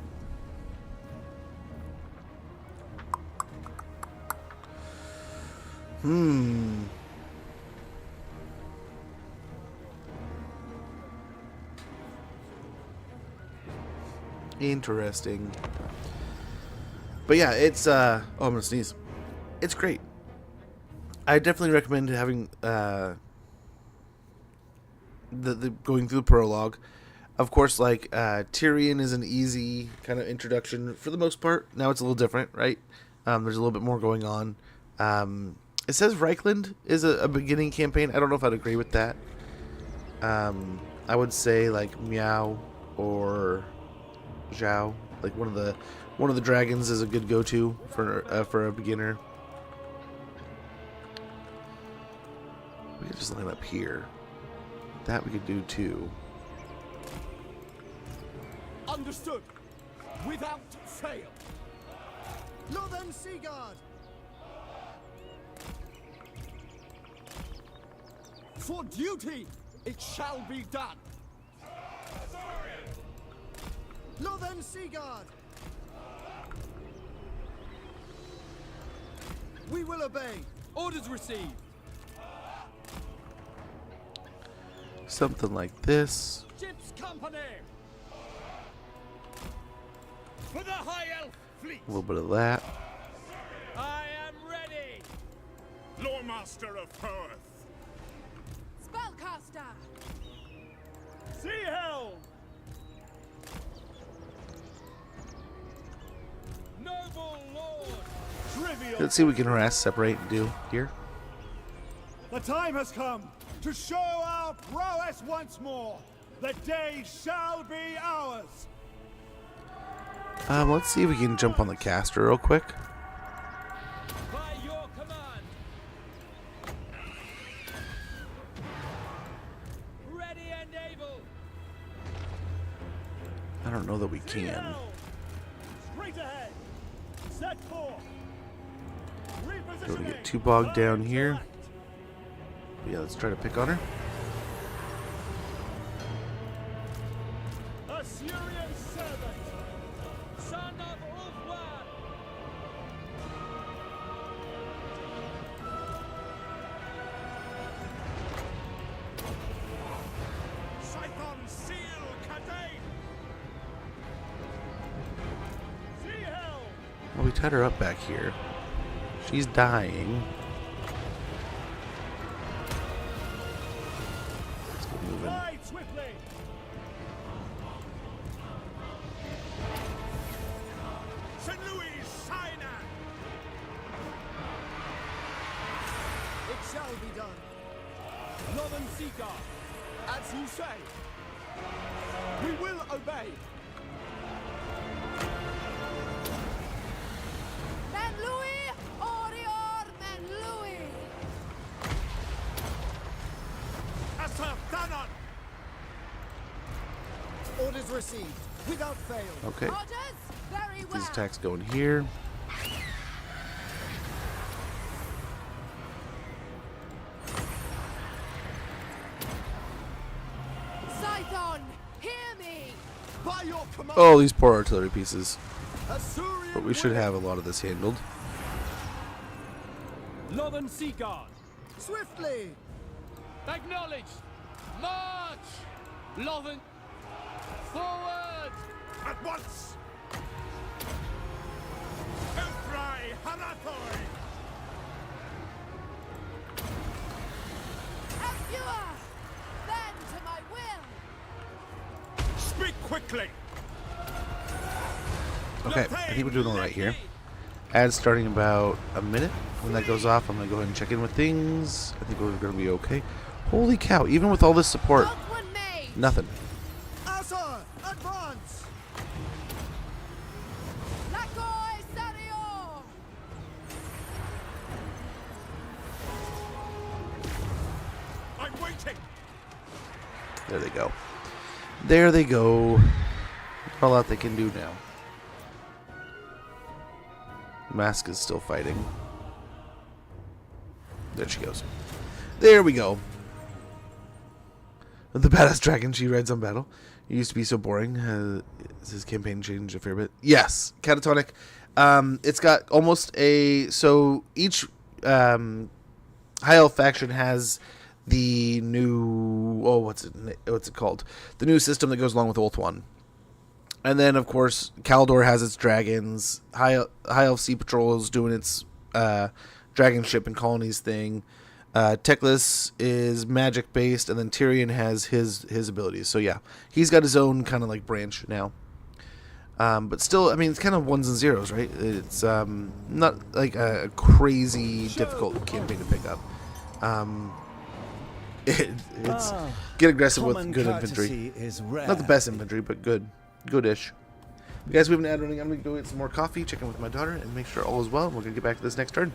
Interesting. But yeah, it's oh, I'm gonna sneeze. It's great. I definitely recommend having the going through the prologue. Of course, like Tyrion is an easy kind of introduction for the most part. Now it's a little different, right? There's a little bit more going on. It says Reichland is a beginning campaign. I don't know if I'd agree with that. I would say like Meow or Zhao. Like one of the dragons is a good go-to for a beginner. We could just line up here. That we could do too. Understood. Without fail. Northern Sea Guard! For duty, it shall be done. Northern Sea Guard! We will obey. Orders received. Something like this. Ship's company. For the High Elf fleet. A little bit of that. I am ready. Loremaster of Perth. Spellcaster! Sea Helm. Noble Lord. Trivial. Let's see what we can harass, separate, and do here. The time has come to show our prowess once more. The day shall be ours. Let's see if we can jump on the caster real quick. By your command. Ready and able. I don't know that we can. Straight ahead. Set forth. Don't want to get too bogged down here. Yeah, let's try to pick on her. Assyrian servant. Son of Ulfwan. Scython seal Kadain. Sea Helm. Well, we tied her up back here. She's dying. Let's get moving. Ride swiftly. St. Louis, Sinai. It shall be done. Northern Sea Guard. As you say. We will obey. Men Louis! Orior Men Louis! Asaf Danon. Orders received. Without fail. Okay. Orders? Very well. These attacks going here. Scython, hear me! By your command. Oh, these poor artillery pieces. Assyrian But we should have a lot of this handled. Northern Sea Guard. Swiftly! Acknowledged. March. Lothern. Forward. At once. Elfrai Harathoi. Abjure! Bend to my will! Speak quickly. Okay, I think we're doing all right here. Ad starting in about a minute. When that goes off, I'm going to go ahead and check in with things. I think we're going to be okay. Holy cow, even with all this support, Oakland made! nothing. Asa! Advance! Lakoi Sario! I'm waiting. There they go. There they go. All that they can do now. Mask is still fighting. There she goes. There we go. The badass dragon she rides on battle. It used to be so boring. Has his campaign changed a fair bit? Yes. Catatonic. It's got almost a... So each High Elf faction has the new... Oh, what's it called? The new system that goes along with Ulthuan. And then, of course, Kaldor has its dragons. High Elf Sea Patrol is doing its dragon ship and colonies thing. Teclis is magic based, and then Tyrion has his abilities. So yeah, he's got his own kind of like branch now. But still, I mean, it's kind of ones and zeros, right? It's not like a crazy difficult campaign to pick up. It's get aggressive with good infantry. Not the best infantry, but goodish. Guys, we have an ad running. I'm going to go get some more coffee, check in with my daughter, and make sure all is well. And we're going to get back to this next turn.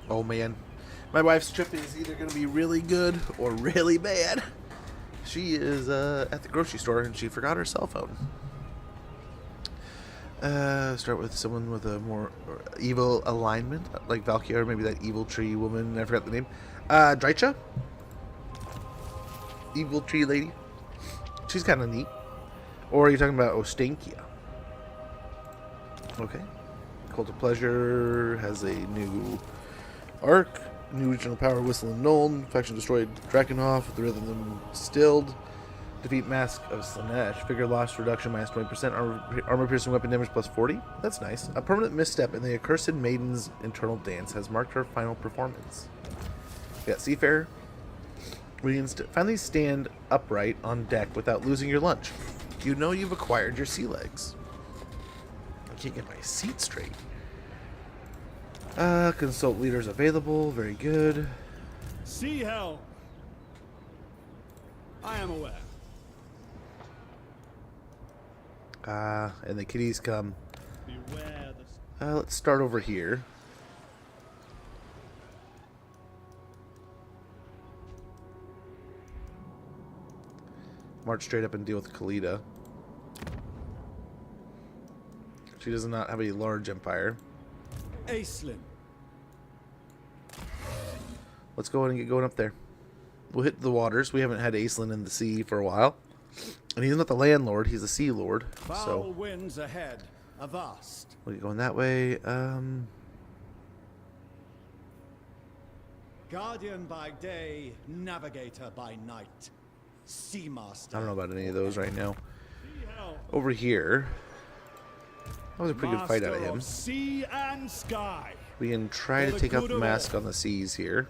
Oh man, my wife's trip is either going to be really good or really bad. She is at the grocery store and she forgot her cell phone. Start with someone with a more evil alignment, like Valkyrie, or maybe that evil tree woman. I forgot the name. Drycha? Evil tree lady. She's kind of neat. Or are you talking about Ostankia? Okay. Cult of Pleasure has a new arc. New regional power, Whistle and Nuln. Faction destroyed Drakenhof with the rhythm stilled. Defeat Mask of Slanesh. Figure loss reduction minus 20%. Armor piercing weapon damage plus 40. That's nice. A permanent misstep in the Accursed Maiden's internal dance has marked her final performance. We got Seafarer. We can finally stand upright on deck without losing your lunch. You know you've acquired your sea legs. I can't get my seat straight. Consult leaders available. Very good. Sea Hell. I am aware. And the kitties come. Beware the... Let's start over here. March straight up and deal with Khalida. She does not have a large empire. Aislinn. Let's go ahead and get going up there. We'll hit the waters. We haven't had Aislinn in the sea for a while. And he's not the landlord, he's the sea lord. Foul So winds ahead. Avast. we'll get going that way. Guardian by day, navigator by night. Sea master. I don't know about any of those right now. Sea Hell. Over here. That was a pretty good fight out of Master him. Sea and sky. We can try For to the take out good the of mask all. on the seas here.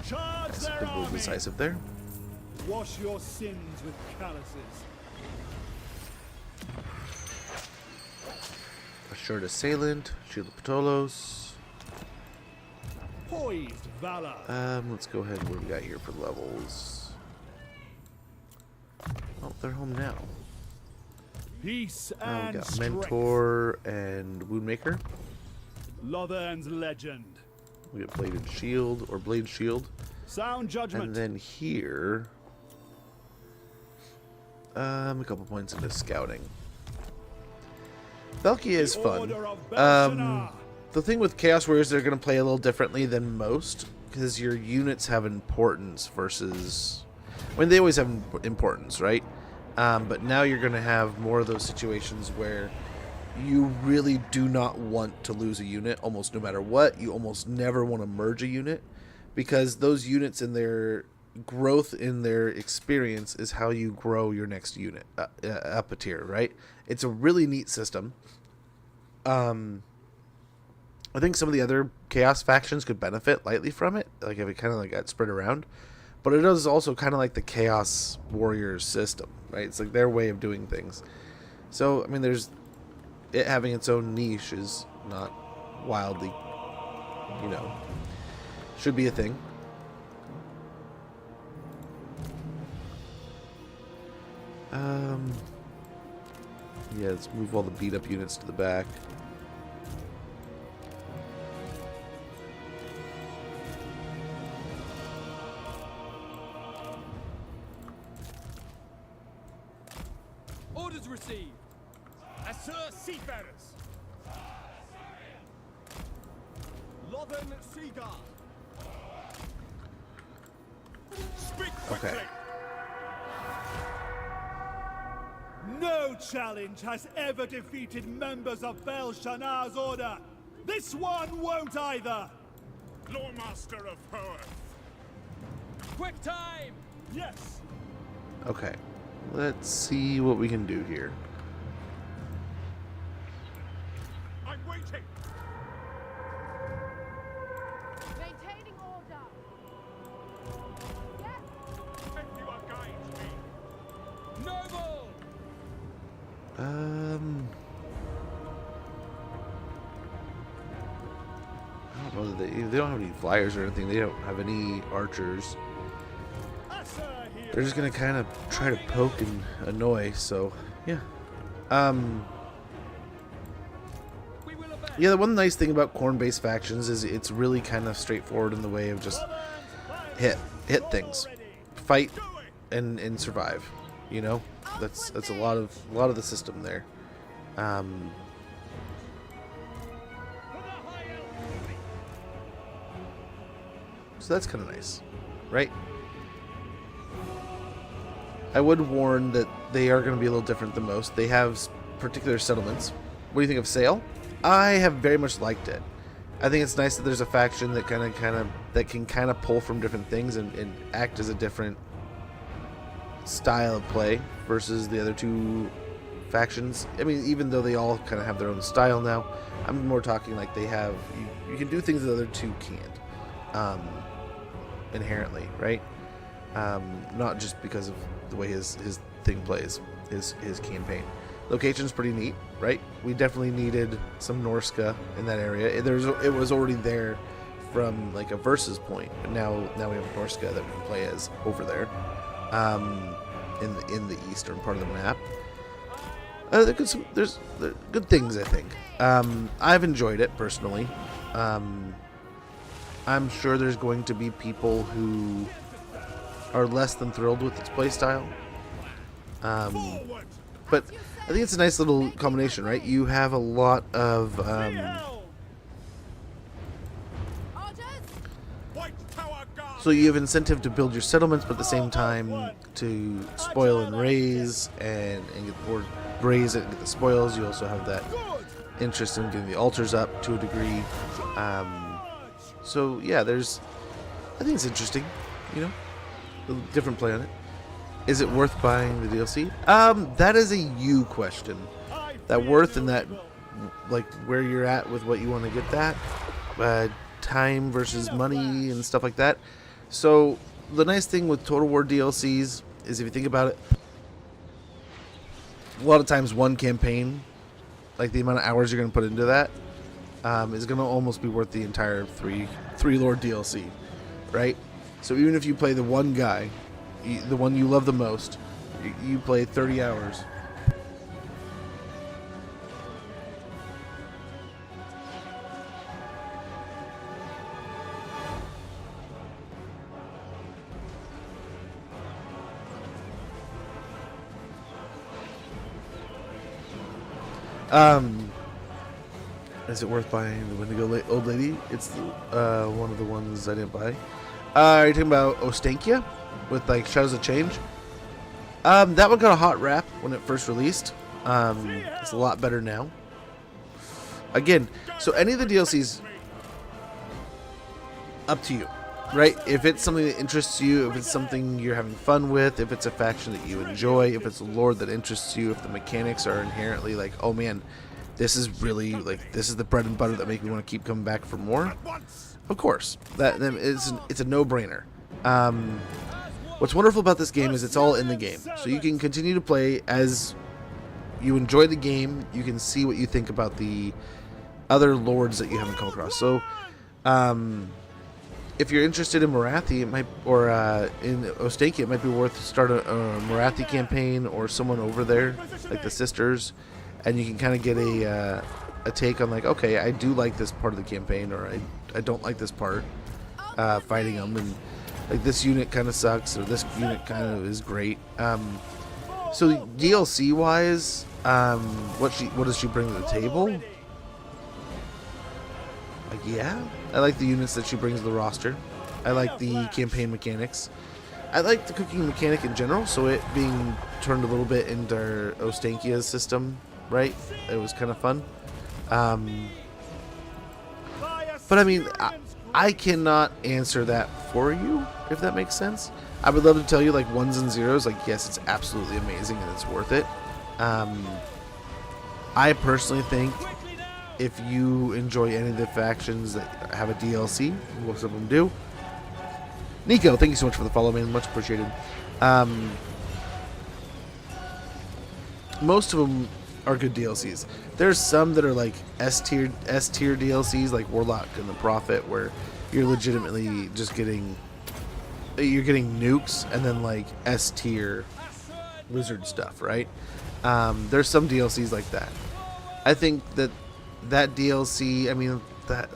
Charge That's their a little army. decisive there. Wash your sins with calluses. Assured Assailant, Shield of Ptolos. Poised valor. Let's go ahead. What do we got here for levels? Oh, they're home now. Peace We and got strength. Mentor and Woundmaker. Lothern's legend. We got Bladed Shield or Blade Shield. Sound judgment. And then here, a couple points into scouting. Valkyrie is fun. Order of Belshazzar. The thing with Chaos Warriors, they're going to play a little differently than most because your units have importance versus. I mean, they always have importance, right? But now you're going to have more of those situations where you really do not want to lose a unit almost no matter what. You almost never want to merge a unit because those units in their growth in their experience is how you grow your next unit up a tier, right? It's a really neat system. I think some of the other Chaos factions could benefit lightly from it, like if it kind of like got spread around. But it is also kind of like the Chaos Warriors system, right? It's like their way of doing things. So, I mean, there's it having its own niche is not wildly, should be a thing. Yeah, let's move all the beat up units to the back. Orders received. Assur seafarers. Lothern Seaguard. Speak quickly. Okay. No challenge has ever defeated members of Belshazzar's order. This one won't either. Lawmaster of Hoeth. Quick time. Yes. Okay. Let's see what we can do here. I'm waiting. Maintaining order. Yes. If you are guides me. Noble. I don't know that they don't have any flyers or anything. They don't have any archers. Assur here. They're just gonna kind of try to poke and annoy. So yeah. Yeah, the one nice thing about corn-based factions is it's really kind of straightforward in the way of just hit things, fight, and survive. You know, that's a lot of the system there. So that's kind of nice, right? I would warn that they are going to be a little different than most. They have particular settlements. What do you think of Sale? I have very much liked it. I think it's nice that there's a faction that can pull from different things and act as a different style of play versus the other two factions. I mean, even though they all kind of have their own style now, I'm more talking like they have you can do things the other two can't inherently, right? Not just because of the way his thing plays, his campaign. Location's pretty neat, right? We definitely needed some Norska in that area. It was already there from like a versus point, but now we have Norska that we can play as over there, in the eastern part of the map. There's good things, I think. I've enjoyed it personally. I'm sure there's going to be people who are less than thrilled with its playstyle. But I think it's a nice little combination, right? You have a lot of so you have incentive to build your settlements, but at the same time to spoil and raise and get, or raise it and get the spoils. You also have that interest in getting the altars up to a degree. So yeah, I think it's interesting, you know, a different play on it. Is it worth buying the DLC? That is a you question. That worth and that, like, where you're at with what you want to get that. Time versus money and stuff like that. So, the nice thing with Total War DLCs is if you think about it, a lot of times one campaign, like the amount of hours you're going to put into that, is going to almost be worth the entire three Lord DLC, right? So even if you play the one guy, the one you love the most, you play 30 hours. Is it worth buying the Wendigo Old Lady? It's one of the ones I didn't buy. Are you talking about Ostankia with like Shadows of Change? That one got a hot rap when it first released. It's a lot better now. Again, so any of the DLCs, up to you, right? If it's something that interests you, if it's something you're having fun with, if it's a faction that you enjoy, if it's a lore that interests you, if the mechanics are inherently like, oh man, this is really like, this is the bread and butter that make me want to keep coming back for more. Of course, it's a no-brainer. What's wonderful about this game is it's all in the game, so you can continue to play as you enjoy the game. You can see what you think about the other lords that you haven't come across. So, if you're interested in Morathi, it might, or in Ostankia, it might be worth to start a Morathi campaign or someone over there, like the sisters, and you can kind of get a take on like, okay, I do like this part of the campaign, or I don't like this part, fighting them, and like this unit kind of sucks, or this unit kind of is great. So DLC wise, what does she bring to the table? Yeah, I like the units that she brings to the roster. I like the campaign mechanics. I like the cooking mechanic in general, so it being turned a little bit into Ostankia's system, right? It was kind of fun. But I mean, I cannot answer that for you, if that makes sense. I would love to tell you like ones and zeros, like yes, it's absolutely amazing and it's worth it. I personally think if you enjoy any of the factions that have a DLC, most of them do. Nico, thank you so much for the follow, man. Much appreciated. Most of them are good DLCs. There's some that are like S tier DLCs, like Warlock and the Prophet, where you're legitimately just getting nukes and then like S tier wizard stuff, right? There's some DLCs like that. I think that that DLC, I mean, that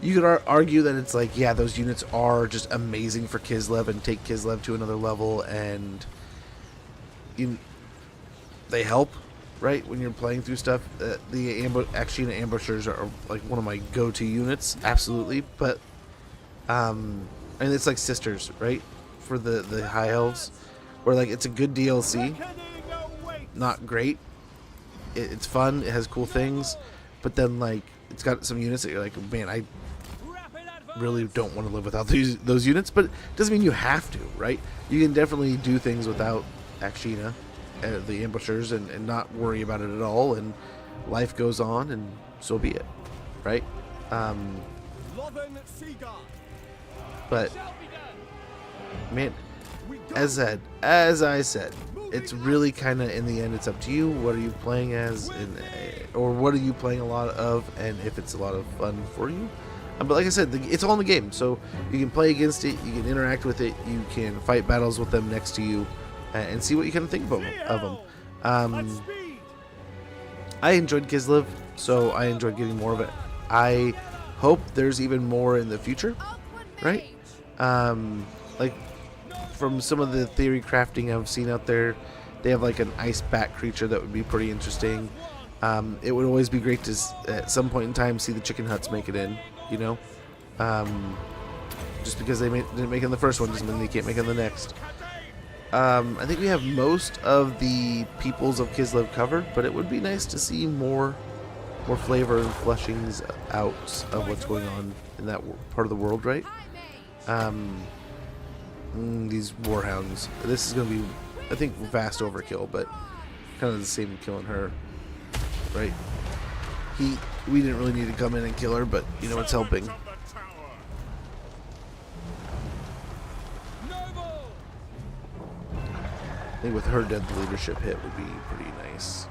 you could argue that it's like, yeah, those units are just amazing for Kislev and take Kislev to another level, and they help, right, when you're playing through stuff. Actually, the ambushers are like one of my go-to units, absolutely. But and it's like sisters, right, for the high elves, where like it's a good DLC, not great. It's fun, it has cool things, but then like it's got some units that you're like, man, I really don't want to live without those units. But it doesn't mean you have to, right? You can definitely do things without Akshina, the ambushers, and not worry about it at all, and life goes on, and so be it, right? But man, as I said, it's really kind of, in the end, it's up to you. What are you playing as, or what are you playing a lot of, and if it's a lot of fun for you. But like I said, it's all in the game, so you can play against it, you can interact with it, you can fight battles with them next to you, and see what you kind of think of them. I enjoyed Kislev, so I enjoyed getting more of it. I hope there's even more in the future, right? Like, from some of the theory crafting I've seen out there, they have like an ice bat creature that would be pretty interesting. It would always be great to, at some point in time, see the chicken huts make it in, you know? Just because they didn't make it in the first one doesn't mean they can't make it in the next. I think we have most of the peoples of Kislev covered, but it would be nice to see more flavor and fleshings out of what's going on in that part of the world, right? These warhounds. This is going to be, I think, vast overkill, but kind of the same killing her, right? We didn't really need to come in and kill her, but you know, it's helping. I think with her dead, the leadership hit would be pretty nice.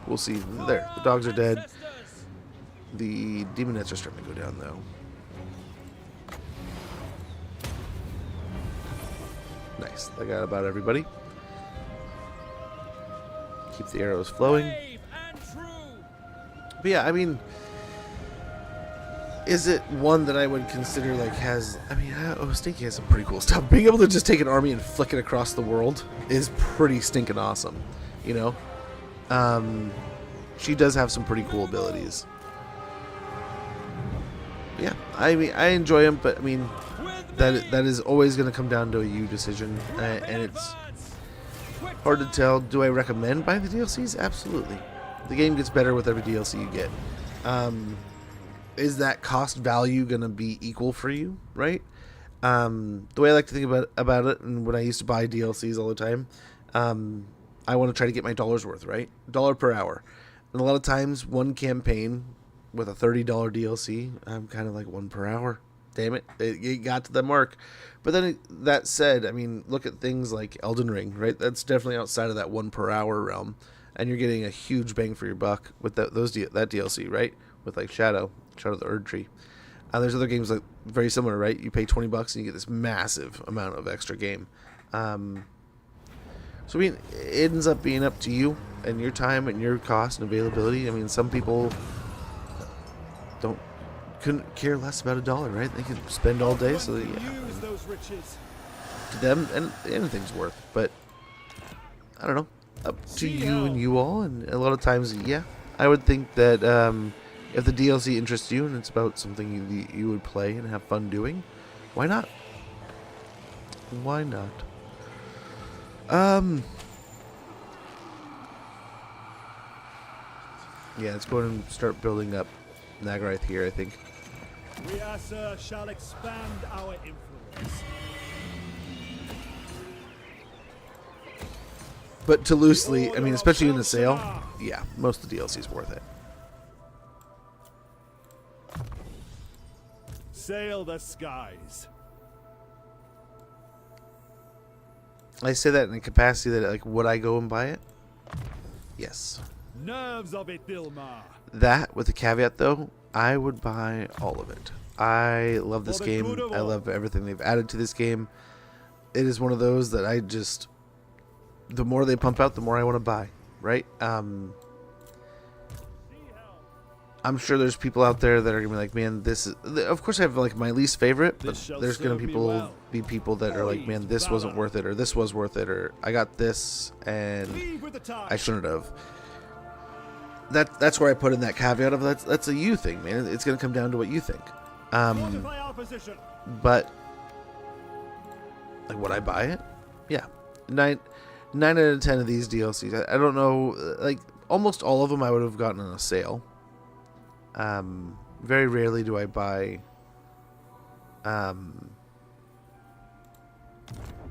We'll see. There, the dogs are dead. The demonettes are starting to go down, though. Nice. I got about everybody. Keep the arrows flowing. But yeah, I mean, is it one that I would consider like has? I mean, Stinky has some pretty cool stuff. Being able to just take an army and flick it across the world is pretty stinking awesome. You know, she does have some pretty cool abilities. Yeah, I mean, I enjoy them, but I mean, that is always going to come down to a you decision, and it's hard to tell. Do I recommend buying the DLCs? Absolutely. The game gets better with every DLC you get. Is that cost value going to be equal for you, right? The way I like to think about it, and when I used to buy DLCs all the time, I want to try to get my dollar's worth, right? $1 per hour. And a lot of times, one campaign with a $30 DLC, I'm kind of like $1 per hour. Damn it, it got to the mark. But then, that said, I mean, look at things like Elden Ring, right? That's definitely outside of that $1 per hour realm. And you're getting a huge bang for your buck with that DLC, right? With like Shadow of the Erd Tree. There's other games like very similar, right? You pay $20 and you get this massive amount of extra game. So I mean, it ends up being up to you and your time and your cost and availability. I mean, some people couldn't care less about $1, right? They can spend all day, so yeah. To them, and anything's worth. But I don't know. Up to you and you all, and a lot of times, yeah, I would think that if the DLC interests you and it's about something you would play and have fun doing, why not? Why not? Yeah, let's go ahead and start building up Nagarith here, I think. We, sir, shall expand our influence. But to loosely, I mean, especially in the sale, yeah, most of the DLC is worth it. Sail the skies. I say that in a capacity that, like, would I go and buy it? Yes. Nerves of it, Dilmar. That, with the caveat, though, I would buy all of it. I love this game. I love everything they've added to this game. It is one of those that I just... The more they pump out, the more I want to buy, right? I'm sure there's people out there that are gonna be like, man, this is. Of course, I have like my least favorite, but This shall there's gonna serve me well. be people that are like, man, this wasn't worth it, or this was worth it, or I got this and Leave with the tide. I shouldn't have. That's where I put in that caveat of that's a you thing, man. It's gonna come down to what you think. Fortify our position. But like, would I buy it? Yeah, 9 out of 10 of these DLCs. I don't know, like almost all of them I would have gotten on a sale. Very rarely do I buy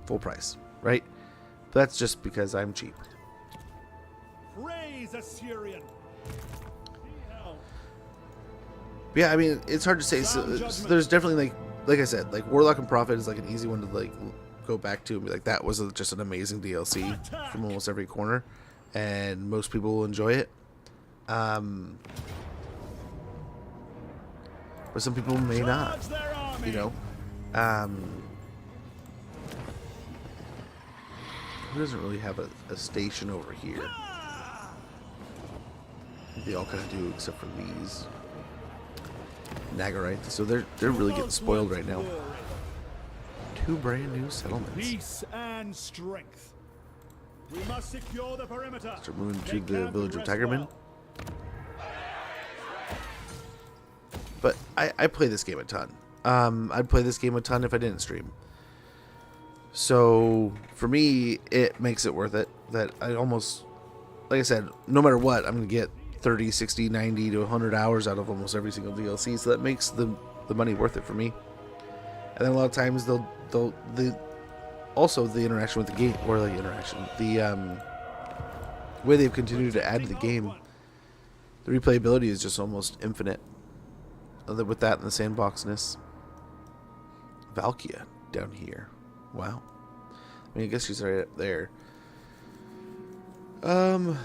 full price, right? But that's just because I'm cheap. Praise Assyrian. But yeah, I mean, it's hard to say. So there's definitely like I said, like Warlock and Prophet is like an easy one to like go back to and be like, that was just an amazing DLC from almost every corner, and most people will enjoy it. But some people may not, you know. Who doesn't really have a station over here? They all kind of do, except for these Nagarites. So they're really getting spoiled right now. 2 brand new settlements. Peace and strength. We must secure the perimeter. Start moving to the village of Tigerman. But I play this game a ton. I'd play this game a ton if I didn't stream. So for me, it makes it worth it. That I almost, like I said, no matter what, I'm gonna get 30, 60, 90 to 100 hours out of almost every single DLC. So that makes the money worth it for me. And then a lot of times also the interaction with the game, or the interaction, the way they've continued to add to the game, the replayability is just almost infinite. With that and the sandboxness. Valkia down here. Wow. I mean, I guess she's right up there. Do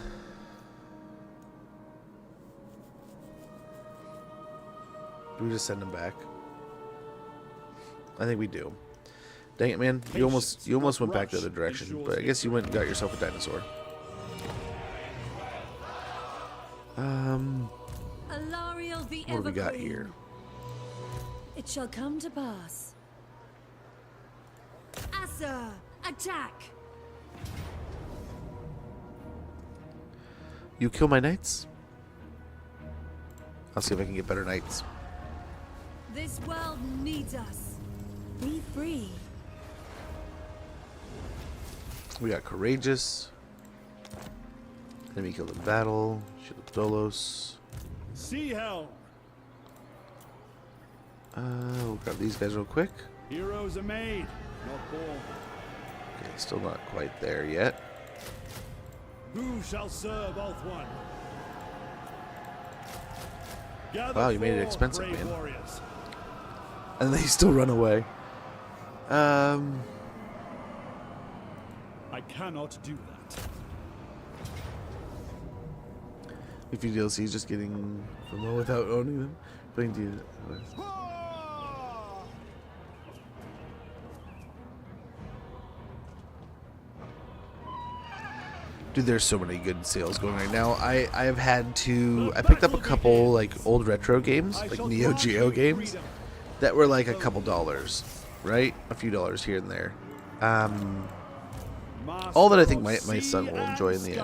we just send him back? I think we do. Dang it, man. You almost went back the other direction, but I guess you went and got yourself a dinosaur. What do we got here? It shall come to pass. Asa, attack! You kill my knights? I'll see if I can get better knights. This world needs us. Be free. We got Courageous. Enemy killed in battle. Shield of Dolos. Sea Helm. We'll grab these guys real quick. Heroes are made, not born. Okay, still not quite there yet. Who shall serve Ulthuan? Wow, you made it expensive, brave man. warriors. And they still run away. I cannot do that. If you DLC just getting FOMO without owning them, playing to dude, there's so many good sales going right now. I have had to. I picked up a couple like old retro games, like Neo Geo games, that were like a couple dollars, right? A few dollars here and there. All that I think my son will enjoy in the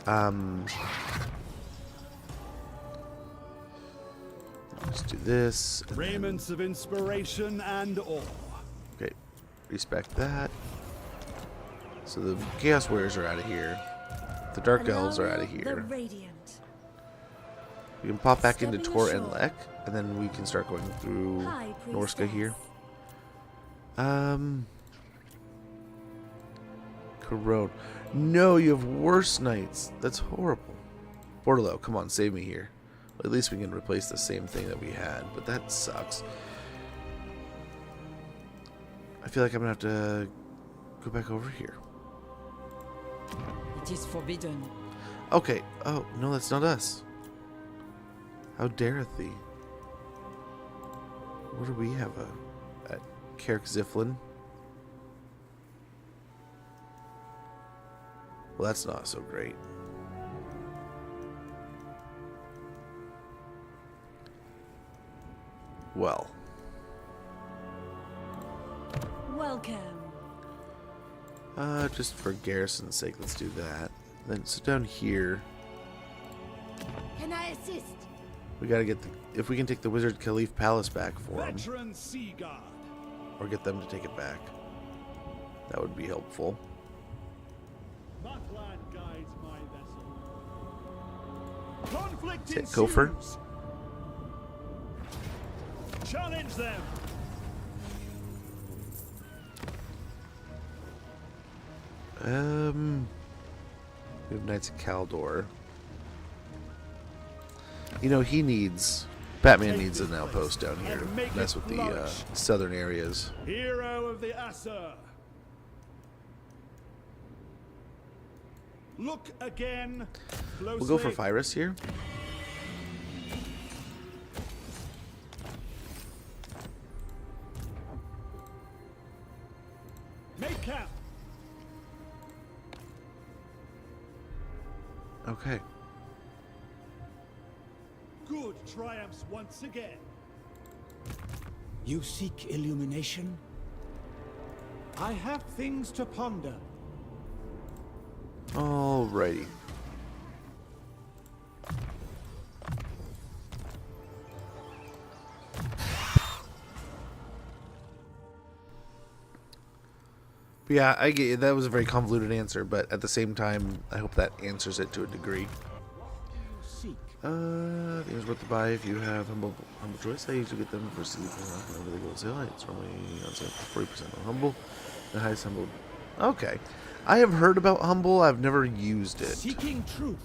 end. Let's do this. Raiments of inspiration and awe. Okay, respect that. So the Chaos Warriors are out of here. The Dark Elves are out of here. We can pop back into Tor and Lek, and then we can start going through Norska here. Corrode. No, you have worse knights. That's horrible. Bordello, come on, save me here. Well, at least we can replace the same thing that we had, but that sucks. I feel like I'm gonna have to go back over here. It is forbidden. Okay. Oh, no, that's not us. How dareth thee? What do we have at Kerk Ziflin? Well, that's not so great. well. Welcome. Just for garrison's sake, let's do that. Then sit down here. Can I assist? We gotta get the, if we can take the Wizard Caliph Palace back for him, Veteran Sea Guard. or get them to take it back. That would be helpful. That land guides my vessel. Conflict Hit ensues. Gopher. Challenge them. We have Knights of Caldor. You know, he needs... Batman needs an outpost down here to mess with the southern areas. Hero of the Asser. Look again. We'll go for Closely. Pyrus here. Make camp. Okay. Good triumphs once again. You seek illumination? I have things to ponder. Alrighty. But yeah, I get it. That was a very convoluted answer, but at the same time, I hope that answers it to a degree. Seek. I think it's worth to buy if you have humble choice. I usually get them for sleep whenever they go on sale. It's normally on sale for 40% on humble. The highest humble. Okay, I have heard about humble. I've never used it, Seeking truth.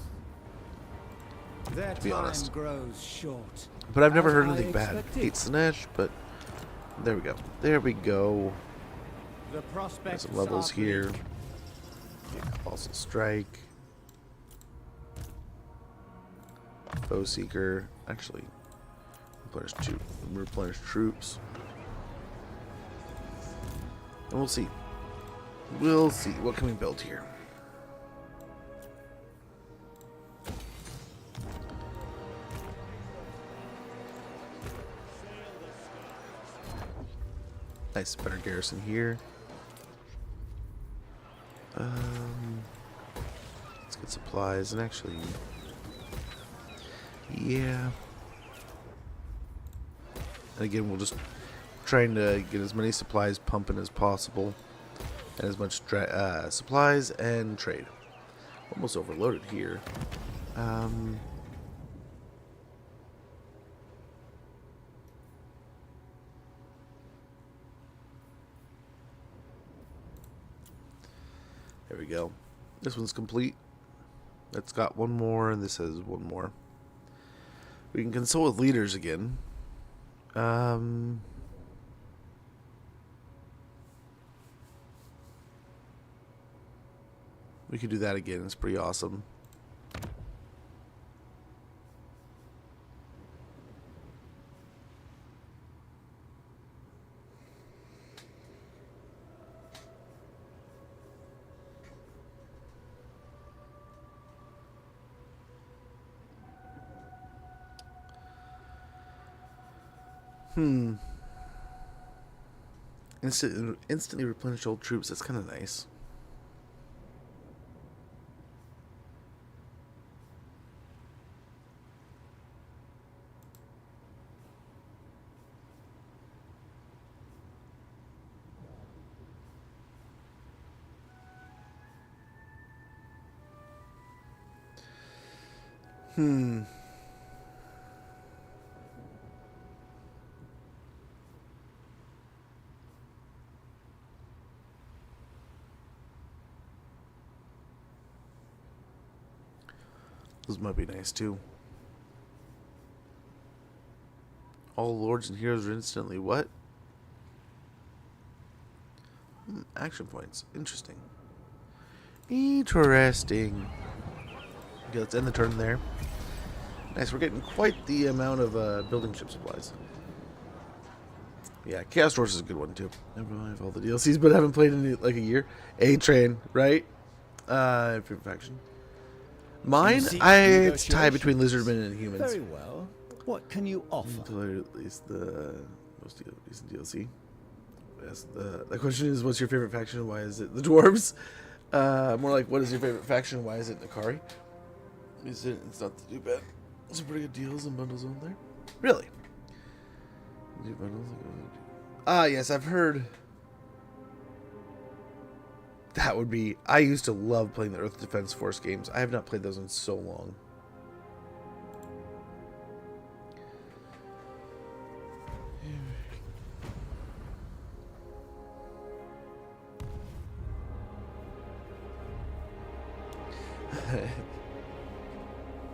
Their to be time honest. grows short. But I've never As heard I anything bad. expected. Hate Slanesh, but there we go. There we go. The Got prospects some levels are here. bleak. Also strike. Foe Seeker. Actually, replenish troops. And we'll see. We'll see. What can we build here? Nice, better garrison here. Let's get supplies and actually, yeah. And again, we'll just trying to get as many supplies pumping as possible, and as much supplies and trade. Almost overloaded here. There we go. This one's complete. That's got one more, and this has one more. We can consult with leaders again. We could do that again. It's pretty awesome. Instantly replenish old troops. That's kind of nice. Those might be nice too. All lords and heroes are instantly what? Action points. Interesting. Interesting. Okay, let's end the turn there. Nice, we're getting quite the amount of building ship supplies. Yeah, Chaos Horse is a good one too. I have all the DLCs, but I haven't played in like a year. A-Train, right? Favorite faction. Mine, it's tied between Lizardmen and humans. Very well. What can you offer? Until at least the most decent DLC. Yes, the question is, what's your favorite faction? Why is it the dwarves? More like, what is your favorite faction? Why is it Nakari? It's not too bad. Some pretty good deals and bundles on there. Really? Yes, I've heard. That would be. I used to love playing the Earth Defense Force games. I have not played those in so long.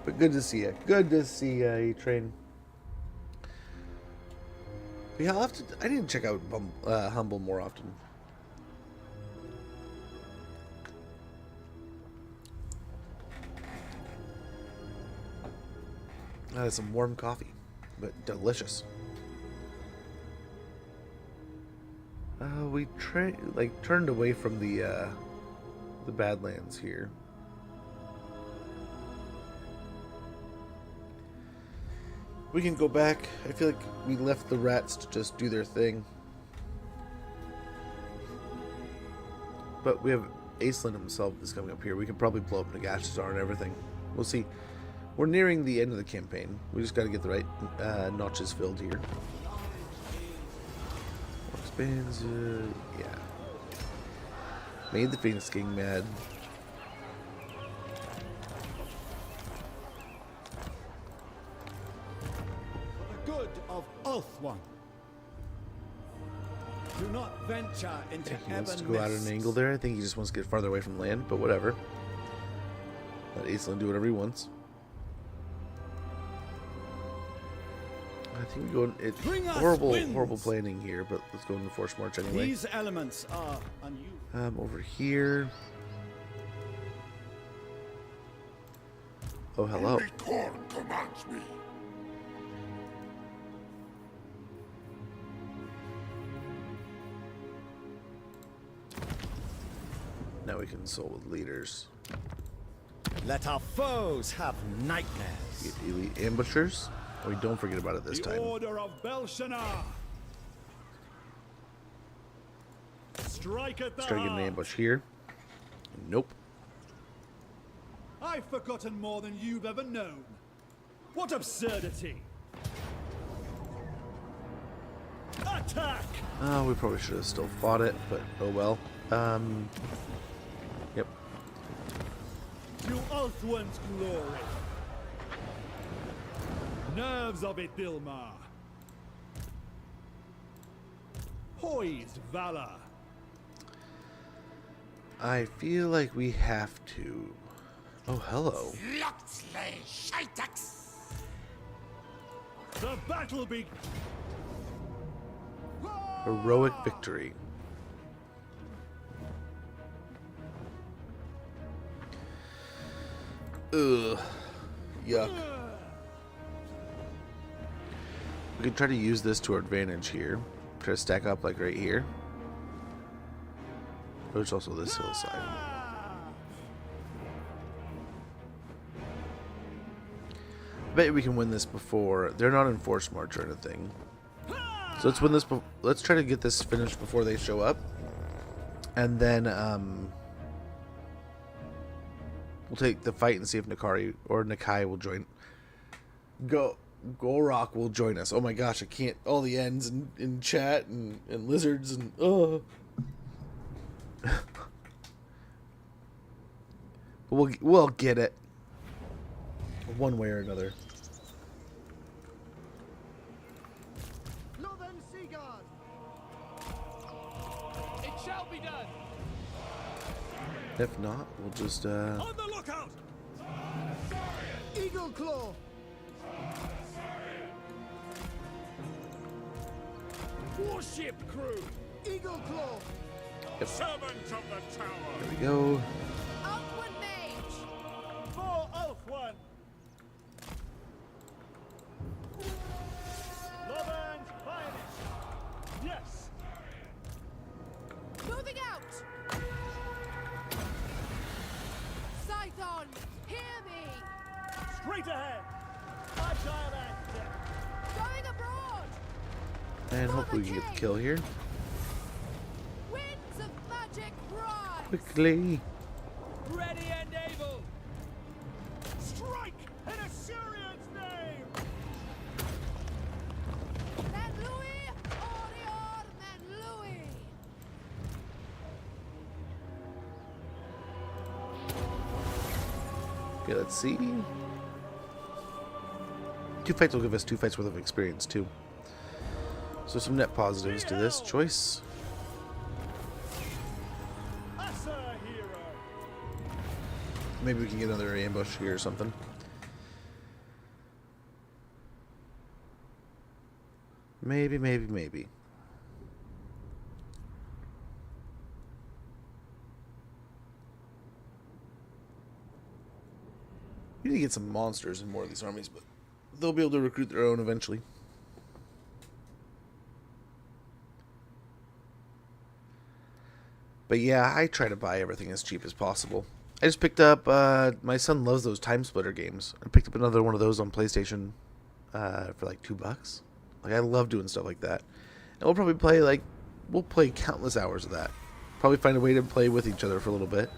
But good to see you. Good to see you train. But yeah, I'll have to. I need to check out Humble more often. That's some warm coffee, but delicious. We turned away from the Badlands here. We can go back. I feel like we left the rats to just do their thing. But we have Aislinn himself is coming up here. We can probably blow up Nagashazar and everything. We'll see. We're nearing the end of the campaign. We just got to get the right notches filled here. Expands, yeah. Made the Phoenix King mad. Good of Ulthuan. Do not venture into He wants to Ebon go out at an mists. angle there. I think he just wants to get farther away from land, but whatever. Let Aislinn do whatever he wants. I think we go. It's Bring us horrible winds. planning here, but let's go into Force March anyway. These elements are unusual. Over here. Oh, hello. Only Korn commands me. Now we consult with leaders. Let our foes have nightmares. Get elite ambushers. Oh, we don't forget about it this The time. Order of Belshazzar. Strike at the Let's try to get an heart. ambush here. Nope. I've forgotten more than you've ever known. What absurdity! Attack! Oh, we probably should have still fought it, but oh well. Yep. To Ulthuan's glory. Nerves of it, Dilmar. Poised valor. I feel like we have to. Oh, hello. The battle be. Heroic victory. Ugh. Yuck. We can try to use this to our advantage here. Try to stack up like right here. There's also this hillside. I bet we can win this before. They're not in Force March or anything. So let's win this. Let's try to get this finished before they show up. And then we'll take the fight and see if Nakari or Nakai will join. Gorok will join us. Oh my gosh, I can't. All the ends in chat and lizards and we'll get it one way or another. Northern Seaguard. It shall be done. If not, we'll just On the lookout! Eagle Claw. Warship crew! Eagle Claw. Servants of the tower. there we go. Outward mage! For Ulthuan! Loban's finest! Yes! Moving out! Scython, hear me! Straight ahead! Agile and and hopefully we can get the kill here. Winds of magic rise. Quickly. Ready and able. Strike in Assyrian's name. Men Louis, Orior, Men Louis. Okay, let's see. 2 fights will give us 2 fights worth of experience too. So some net positives to this choice. Asa hero. Maybe we can get another ambush here or something. Maybe. You need to get some monsters in more of these armies, but they'll be able to recruit their own eventually. But yeah, I try to buy everything as cheap as possible. I just picked up, my son loves those Time Splitter games. I picked up another one of those on PlayStation for like $2. Like, I love doing stuff like that. And we'll probably play, like, we'll play countless hours of that. Probably find a way to play with each other for a little bit.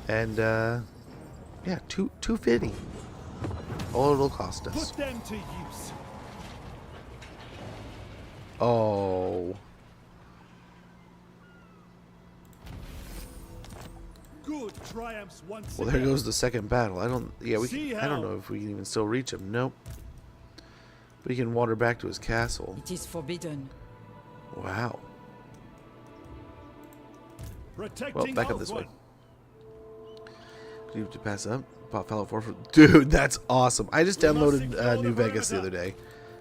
And, yeah, $2.50. All it'll cost us. Put them to use. Oh. Good triumphs once Well, there again. goes the second battle. I don't See know if we can even still reach him. Nope. But he can wander back to his castle. It is forbidden. Wow. Protecting Well, back up this way. Alfred. Do you have to pass up? Pop Fallout 4 for... Dude, that's awesome. I just downloaded New Vegas the other day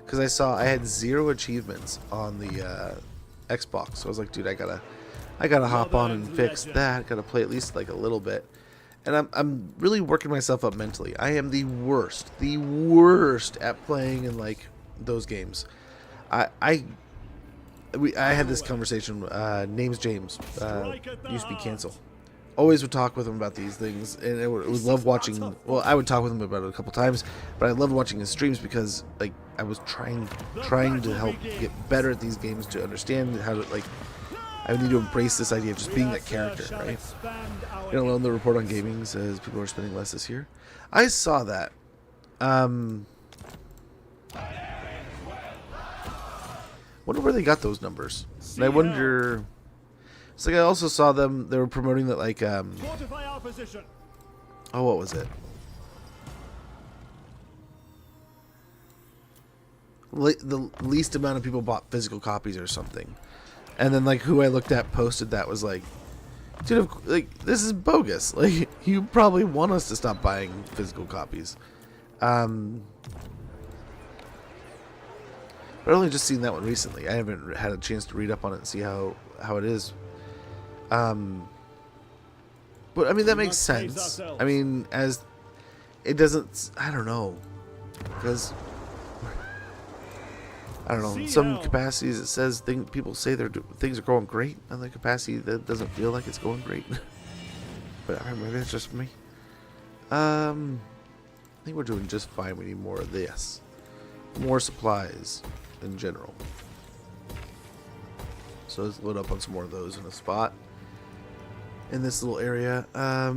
because I saw I had 0 achievements on the Xbox. So I was like, dude, I gotta hop on and fix that. Gotta play at least like a little bit. And I'm really working myself up mentally. I am the worst at playing in like those games. I had this conversation. Name's James. Used to be Cancel. Always would talk with him about these things, and I would love watching. Well, I would talk with him about it a couple times, but I loved watching his streams because like I was trying to help get better at these games, to understand how to like. I need to embrace this idea of just being that character, right? And alone, the report on gaming says people are spending less this year. I saw that. Wonder where they got those numbers. And I wonder. It's like I also saw them. They were promoting that like Fortify our position. oh, what was it? The least amount of people bought physical copies or something. And then, like, who I looked at posted that was like, dude, like, this is bogus. Like, you probably want us to stop buying physical copies. But I've only just seen that one recently. I haven't had a chance to read up on it and see how it is. But, I mean, that makes sense. I mean, as it doesn't, I don't know. Because... I don't know. In some capacities, it says people say things are going great. Other capacity, that doesn't feel like it's going great. But maybe that's just me. I think we're doing just fine. We need more of this, more supplies in general. So let's load up on some more of those in a spot in this little area. But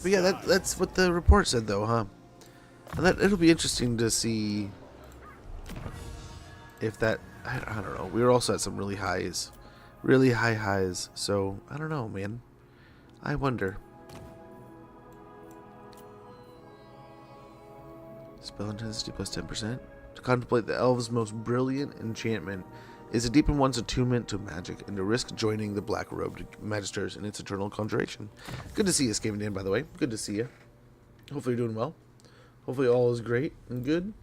yeah, that's what the report said, though, huh? And it'll be interesting to see. If that, I don't know. We were also at some really high highs. So I don't know, man. I wonder. Spell intensity plus 10%. To contemplate the elves' most brilliant enchantment is to deepen one's attunement to magic and to risk joining the black-robed magisters in its eternal conjuration. Good to see you, Skaven Dan, by the way. Good to see you. Hopefully you're doing well. Hopefully all is great and good.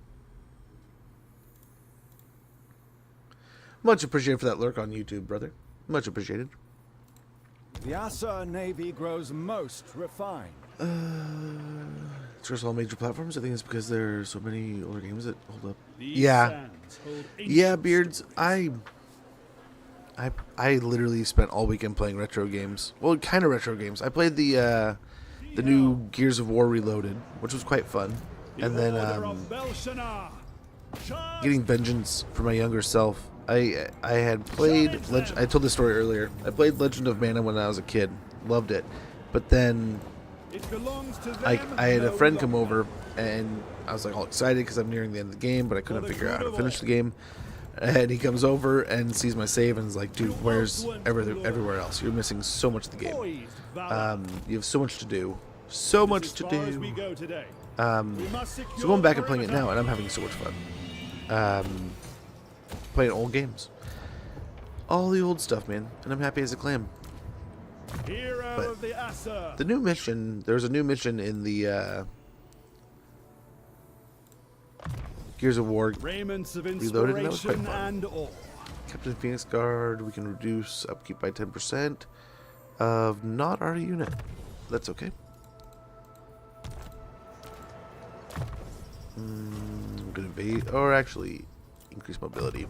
Much appreciated for that lurk on YouTube, brother. Much appreciated. The Asa Navy grows most refined. Across all major platforms. I think it's because there are so many older games that hold up. Yeah, Beards. I literally spent all weekend playing retro games. Well, kind of retro games. I played the new Gears of War Reloaded, which was quite fun. And then getting vengeance for my younger self. I had played I told this story earlier. I played Legend of Mana when I was a kid. Loved it. But then I had a friend come over, and I was like all excited because I'm nearing the end of the game, but I couldn't figure out how to finish the game. And he comes over and sees my save and is like, dude, where's everywhere else? You're missing so much of the game. You have so much to do. So much to do. So going back and playing it now, and I'm having so much fun. Playing old games. All the old stuff, man. And I'm happy as a clam. But the new mission, there's a new mission in the Gears of War Reloaded, and that was quite fun. Captain Phoenix Guard, we can reduce upkeep by 10% of not our unit. That's okay. I'm gonna evade, or actually increase mobility.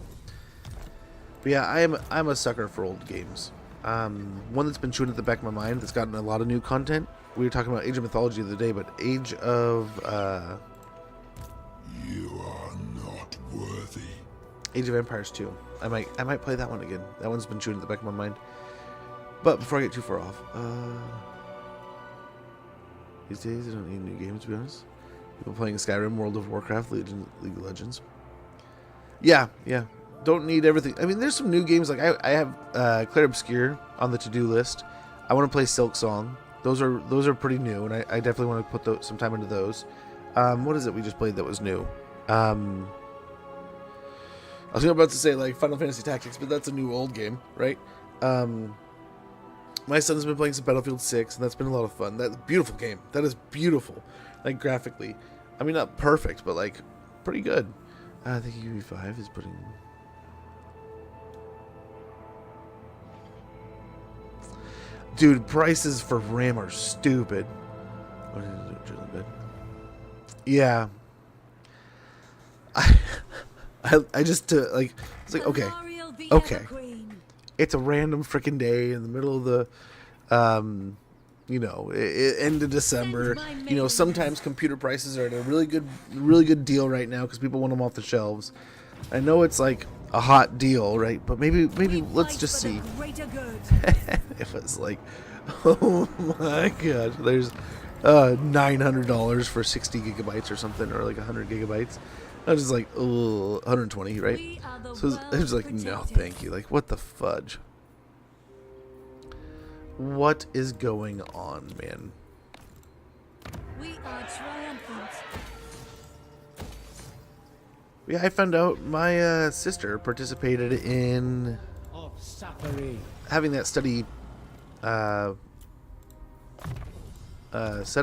But yeah, I'm a sucker for old games. One that's been chewing at the back of my mind that's gotten a lot of new content. We were talking about Age of Mythology the other day, but Age of You are not worthy. Age of Empires 2. I might play that one again. That one's been chewing at the back of my mind. But before I get too far off, these days I don't need new games, to be honest. People playing Skyrim, World of Warcraft, League of Legends. Yeah. Don't need everything. I mean, there's some new games. Like I have Clair Obscur on the to-do list. I want to play Silk Song. Those are pretty new, and I definitely want to put some time into those. What is it we just played that was new? I was about to say like Final Fantasy Tactics, but that's a new old game, right? My son's been playing some Battlefield 6, and that's been a lot of fun. That's a beautiful game. That is beautiful, like graphically. I mean, not perfect, but like pretty good. I think UV5 is putting. Dude, prices for RAM are stupid. What is it? Really good. Yeah. I just like it's like okay. It's a random freaking day in the middle of the end of December. You know, sometimes computer prices are at a really good deal right now because people want them off the shelves. I know it's like a hot deal, right? But maybe let's just see. If it's like, oh my gosh, there's $900 for 60 gigabytes or something, or like 100 gigabytes. I was just like, oh, 120, right? So it was like, no, thank you. Like, what the fudge? What is going on, man? We are triumphant. Yeah, I found out my sister participated in having that study set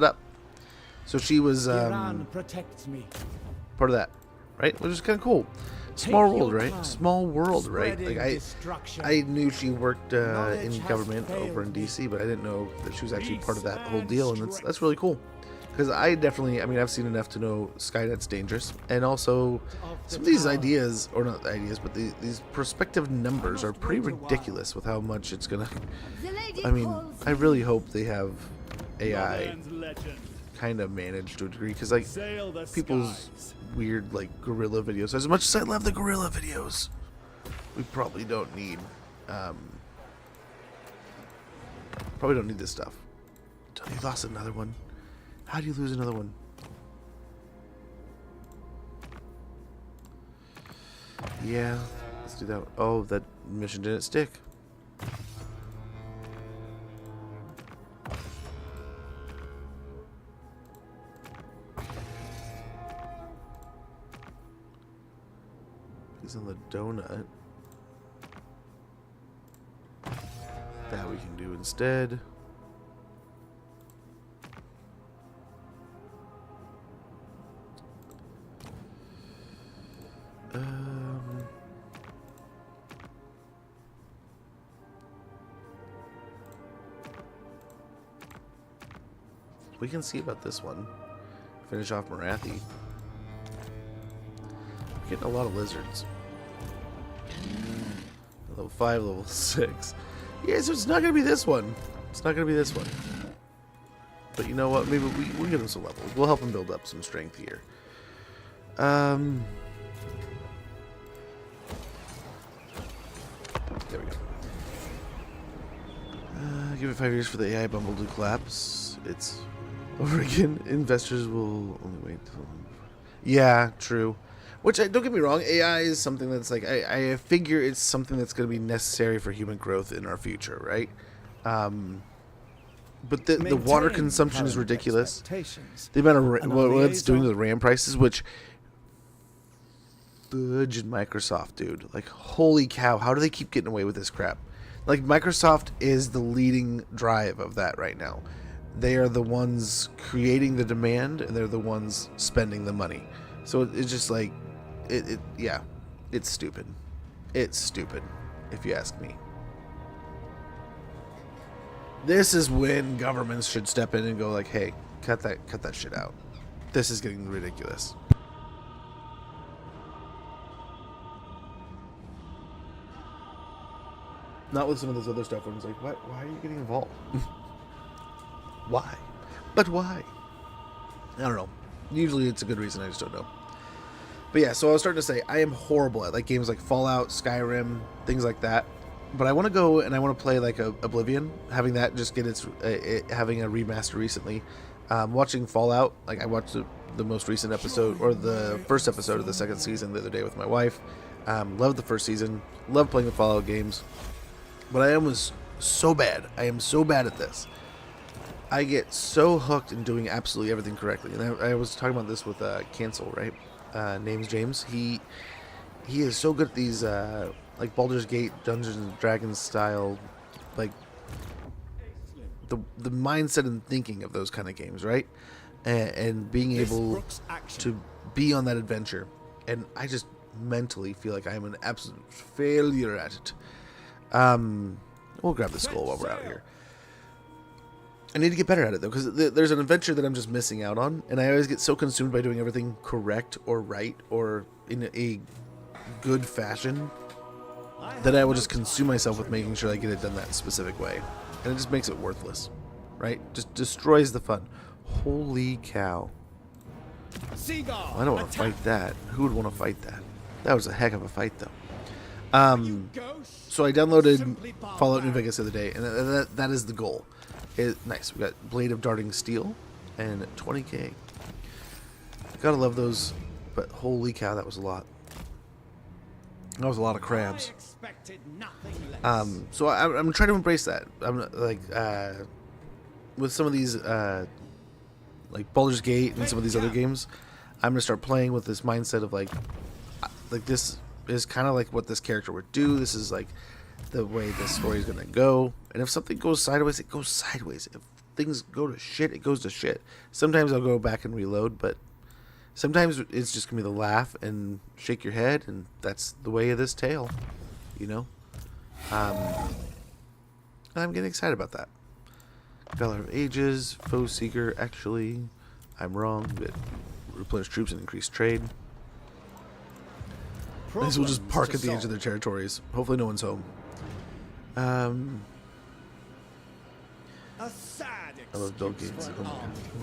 up. So she was protects me. part of that, right? Which is kind of cool. Small world, right? Small world, right? Like I knew she worked in government over in DC, but I didn't know that she was actually part of that whole deal, and that's really cool. Because I've seen enough to know Skynet's dangerous, and also some of these ideas, or not ideas, but these prospective numbers are pretty ridiculous with how much it's gonna. I mean, I really hope they have AI kind of managed to a degree, because like people's weird like gorilla videos. As much as I love the gorilla videos, we probably don't need this stuff. You lost another one. How do you lose another one? Yeah, let's do that. Oh, that mission didn't stick. He's on the donut. That we can do instead. We can see about this one. Finish off Marathi. Getting a lot of lizards. Level 5, level 6. Yeah, so it's not going to be this one. It's not going to be this one. But you know what? Maybe we'll give him some levels. We'll help him build up some strength here. Give it 5 years for the AI bubble to collapse. It's over again. Investors will only wait till... Yeah, true. Which, don't get me wrong, AI is something that's like, I figure it's something that's going to be necessary for human growth in our future, right? But the water consumption is ridiculous. The amount of what it's doing to the RAM prices, which... Fudge and Microsoft, dude. Like, holy cow, how do they keep getting away with this crap? Like, Microsoft is the leading drive of that right now. They are the ones creating the demand, and they're the ones spending the money. So it's just like, yeah, it's stupid. It's stupid, if you ask me. This is when governments should step in and go like, hey, cut that shit out. This is getting ridiculous. Not with some of this other stuff where it's like, why are you getting involved? Why? But why? I don't know. Usually it's a good reason, I just don't know. But yeah, so I was starting to say, I am horrible at like games like Fallout, Skyrim, things like that. But I want to go and I want to play like Oblivion, having that just get having a remaster recently. Watching Fallout, like I watched the most recent episode, or the first episode of the second season the other day with my wife. Loved the first season, loved playing the Fallout games. But I was so bad. I am so bad at this. I get so hooked in doing absolutely everything correctly. And I was talking about this with Cancel, right? Name's James. He is so good at these like Baldur's Gate, Dungeons and Dragons style, like the mindset and thinking of those kind of games, right? And being able to be on that adventure. And I just mentally feel like I'm an absolute failure at it. We'll grab the skull while we're out here. I need to get better at it though, because there's an adventure that I'm just missing out on, and I always get so consumed by doing everything correct or right or in a good fashion that I will just consume myself with making sure I get it done that specific way, and it just makes it worthless, right? Just destroys the fun. Holy cow! Well, I don't want to fight that. Who would want to fight that? That was a heck of a fight though. So I downloaded Fallout New Vegas the other day, and that is the goal. Nice. We got Blade of Darting Steel and 20k. Gotta love those, but holy cow, that was a lot. That was a lot of crabs. So I'm trying to embrace that. I'm like with some of these like Baldur's Gate and some of these other games, I'm gonna start playing with this mindset of like this is kind of like what this character would do. This is like the way the story is gonna go. And if something goes sideways, it goes sideways. If things go to shit, it goes to shit. Sometimes I'll go back and reload, but sometimes it's just gonna be the laugh and shake your head, and that's the way of this tale, you know. I'm getting excited about that. Valor of Ages, Foe Seeker. Actually, I'm wrong. But replenish troops and increase trade. These will just park at the edge of their territories. Hopefully, no one's home. I love Bill Gates. The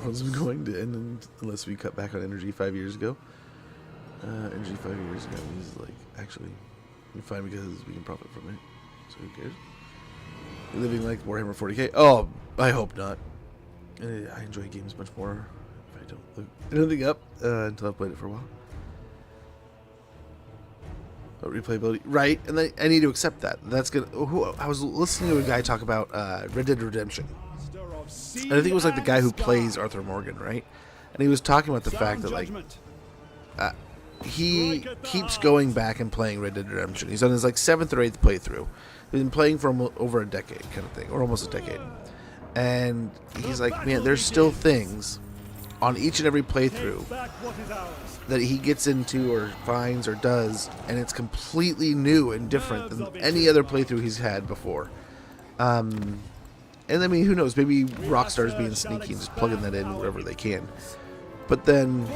world's going to end unless we cut back on energy 5 years ago. Energy 5 years ago is like actually fine because we can profit from it. So who cares? You're living like Warhammer 40k. Oh, I hope not. I enjoy games much more if I don't look anything up until I've played it for a while. Replayability, right? And I need to accept that. That's good. I was listening to a guy talk about Red Dead Redemption, and I think it was like the guy who plays Arthur Morgan, right? And he was talking about the fact that like he keeps going back and playing Red Dead Redemption. He's on his like 7th or 8th playthrough. He's been playing for over a decade, kind of thing, or almost a decade. And he's like, man, there's still things on each and every playthrough that he gets into or finds or does, and it's completely new and different than any other playthrough he's had before. And I mean, who knows? Maybe Rockstar's being sneaky and just plugging that in wherever they can. But then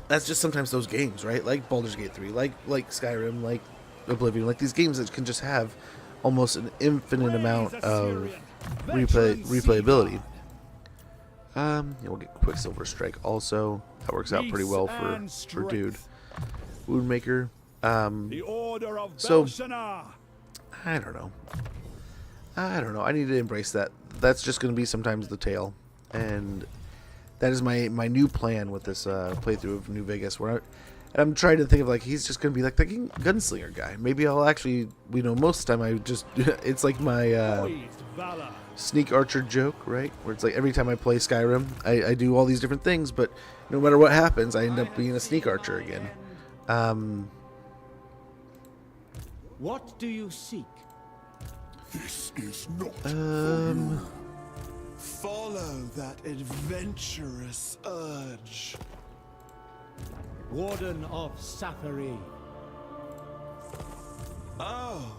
that's just sometimes those games, right? Like Baldur's Gate 3, like Skyrim, like Oblivion, like these games that can just have almost an infinite amount of replayability. Yeah, we'll get Quicksilver Strike also. That works out pretty well for dude. Woundmaker. So I don't know. I don't know. I need to embrace that. That's just going to be sometimes the tale. And that is my new plan with this playthrough of New Vegas, where I'm trying to think of, like, he's just going to be like the gunslinger guy. Maybe I'll actually, you know, most of the time I just, it's like my sneak archer joke, right? Where it's like every time I play Skyrim, I do all these different things, but no matter what happens, I end up being a sneak archer again. What do you seek? This is not for you. Follow that adventurous urge. Warden of Safari. Oh,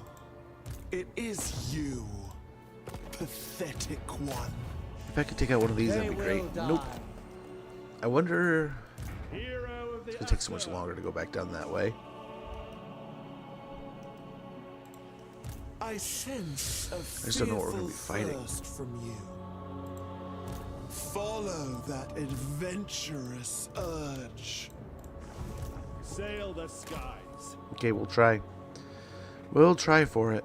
it is you, pathetic one. If I could take out one of these, that'd be great. Nope. I wonder... It's going to take so much longer to go back down that way. I sense a just don't know what we're gonna be fighting. thirst from you. Follow that adventurous urge. Sail the skies. Okay, we'll try. We'll try for it.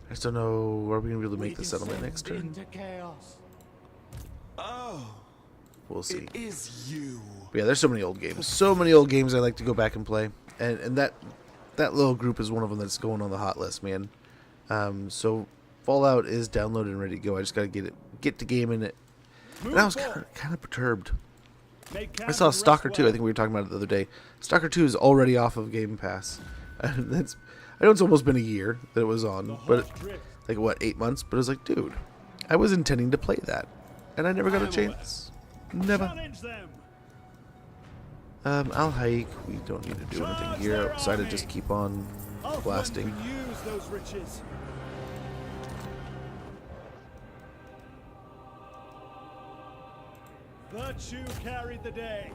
I just don't know, are we going to be able to make the settlement next turn? Into chaos. Oh, We'll see. it is you. But yeah, there's so many old games. So many old games I like to go back and play. And that little group is one of them that's going on the hot list, man. So Fallout is downloaded and ready to go. I just got to get the game in it. And I was kind of perturbed. I saw Stalker 2. I think we were talking about it the other day. Stalker 2 is already off of Game Pass. I know it's almost been a year that it was on, but like what, 8 months? But I was like, dude, I was intending to play that, and I never got a chance. Never. I'll hike. We don't need to do anything here outside of just keep on blasting. Use those riches. Virtue carried the day.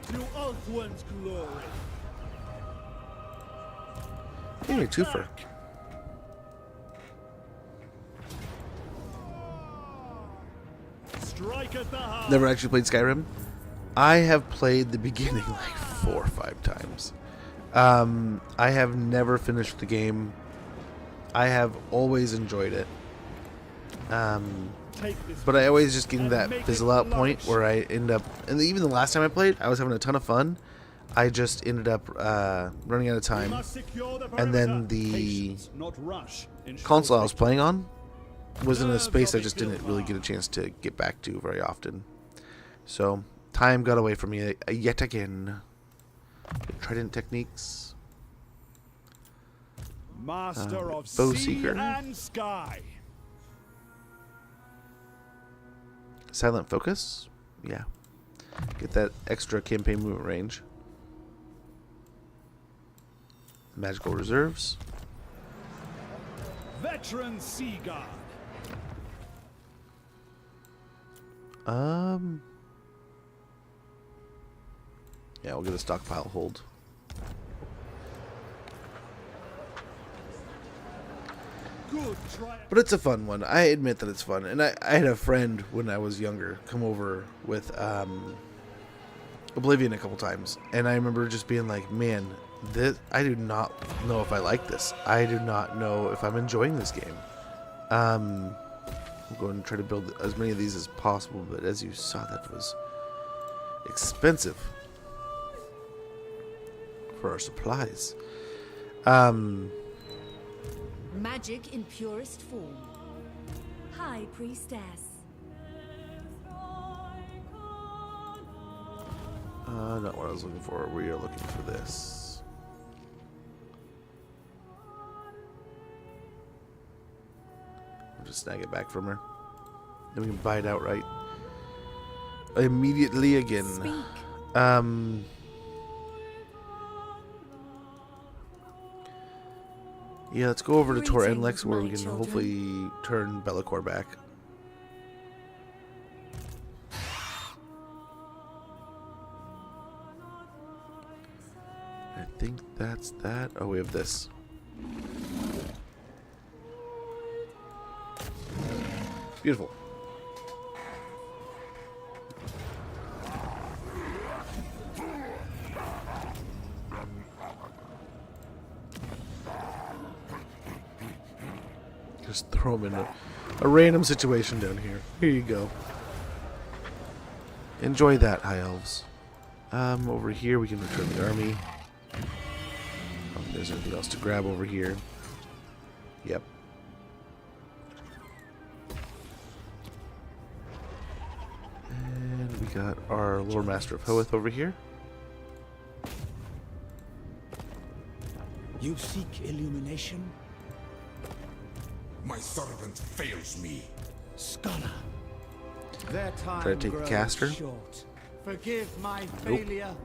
To Ulthuan's glory. Give me a twofer. Strike at the heart. Never actually played Skyrim. I have played the beginning like 4 or 5 times. I have never finished the game. I have always enjoyed it. But I always just get to that fizzle out point where I end up, and even the last time I played, I was having a ton of fun. I just ended up running out of time. And then the console I was playing on was in a space I just didn't really get a chance to get back to very often. So time got away from me yet again. Trident techniques. Master of Bow sea Seeker. and sky. Silent focus. Yeah. Get that extra campaign movement range. Magical reserves. Veteran sea god. Yeah, we'll get a stockpile hold. Good try. But it's a fun one. I admit that it's fun. And I had a friend when I was younger come over with Oblivion a couple times. And I remember just being like, man, I do not know if I like this. I do not know if I'm enjoying this game. I'm going to try to build as many of these as possible. But as you saw, that was expensive for our supplies. Magic in purest form. High Priestess. Not what I was looking for. We are looking for this. I'll just snag it back from her. Then we can buy it outright. Immediately again. Speak. Yeah, let's go over to Tor Greetings, Enlex where we my can children. hopefully turn Be'lakor back. I think that's that. Oh, we have this. Beautiful. Just throw them in a random situation down here. Here you go. Enjoy that, High Elves. Over here we can return the army. There's anything else to grab over here. Yep. And we got our Lord Master of Hoeth over here. You seek illumination? My servant fails me. Scholar. Their time Try to take the grows caster. short. Forgive my failure.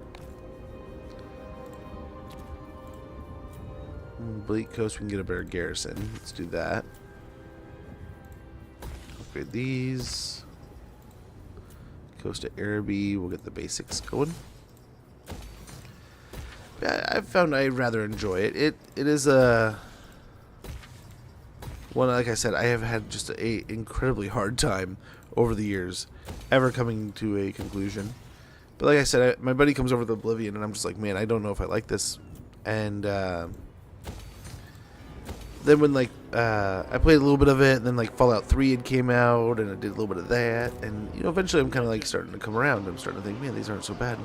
Bleak Coast, we can get a better garrison. Let's do that. Upgrade these. Coast to Araby, we'll get the basics going. I've found I rather enjoy it. It is a one, like I said, I have had just a incredibly hard time over the years ever coming to a conclusion. But like I said, my buddy comes over with Oblivion, and I'm just like, man, I don't know if I like this. And then when like I played a little bit of it, and then like Fallout 3 had came out, and I did a little bit of that, and you know, eventually I'm kind of like starting to come around. I'm starting to think, man, these aren't so bad.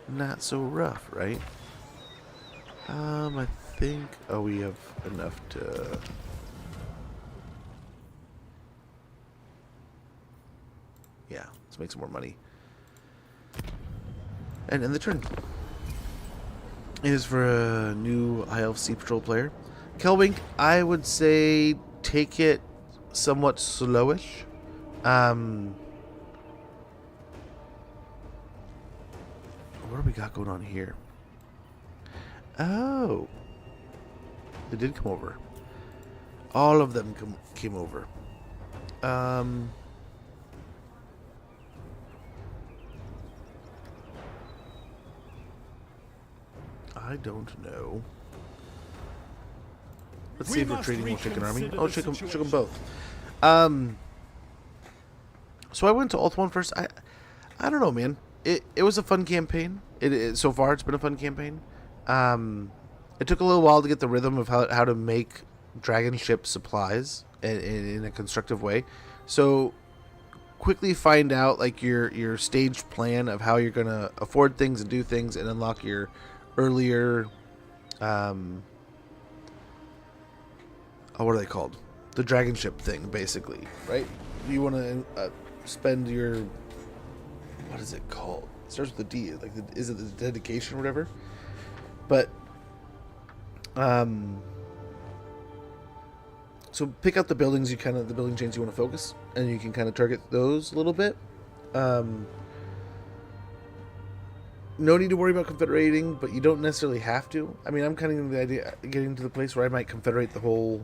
Not so rough, right? I think, oh, we have enough to. Yeah, let's make some more money. And end the turn. It is for a new High Elf Sea Patrol player. Kelwink, I would say take it somewhat slowish. What do we got going on here? Oh. They did come over. All of them came over. I don't know. Let's see if we're trading one chicken army. Oh, shook them both. So I went to Alt 1 first. I don't know, man. It was a fun campaign. So far, it's been a fun campaign. It took a little while to get the rhythm of how to make dragon ship supplies in a constructive way. So quickly find out like your staged plan of how you're gonna afford things and do things and unlock your earlier what are they called? The dragon ship thing, basically, right? You want to spend your, what is it called? It starts with a D. Like, is it the dedication or whatever? But so pick out the buildings the building chains you want to focus, and you can kind of target those a little bit. No need to worry about confederating, but you don't necessarily have to. I mean, I'm kind of getting to the place where I might confederate the whole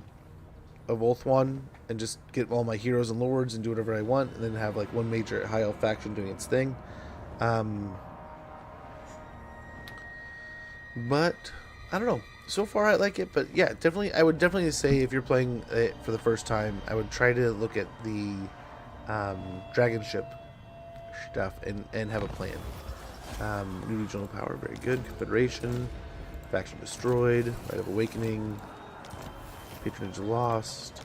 of Ulthuan and just get all my heroes and lords and do whatever I want, and then have like one major high elf faction doing its thing. But I don't know. So far, I like it, but yeah, definitely, I would definitely say if you're playing it for the first time, I would try to look at the dragon ship stuff and have a plan. New regional power, very good. Confederation, faction destroyed, Rite of Awakening, patronage lost.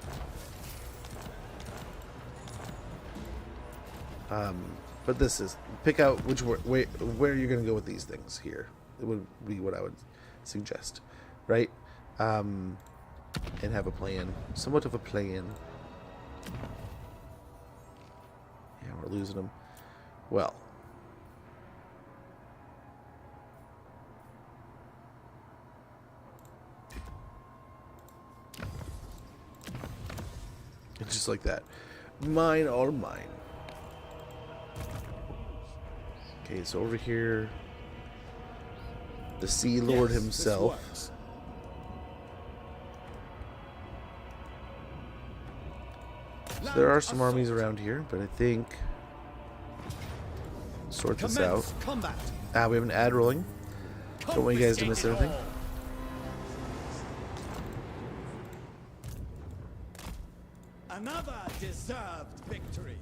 But this is, pick out where you're going to go with these things here. It would be what I would suggest, right? And have a plan, somewhat of a plan. Yeah, we're losing them. Well, it's just like that. Mine, all mine. Okay, so over here, the Sea Lord himself. So there are some armies around here, but I think sort this out. We have an ad rolling. Don't want you guys to miss anything. Another deserved victory.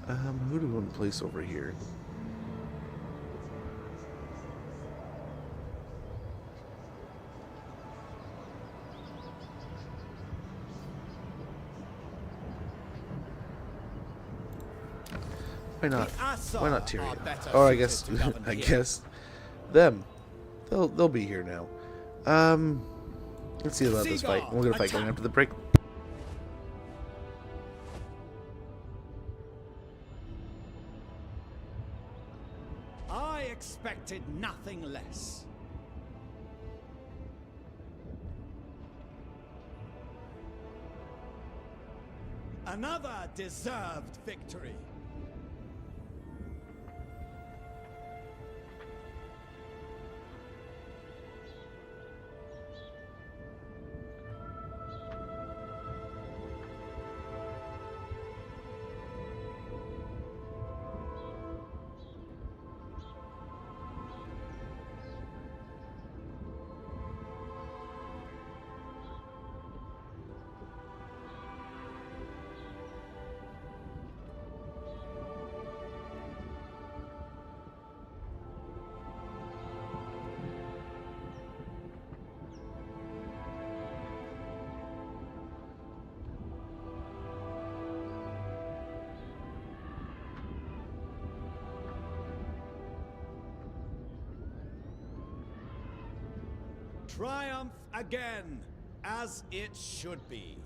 Who do we want to place over here? Why not? The Asa Why not are Tyrion? better Or I suited guess to govern I here. guess them. They'll be here now. Let's see about this fight. Seagull, We're gonna fight going attack. after the break. I expected nothing less. Another deserved victory. Triumph again, as it should be.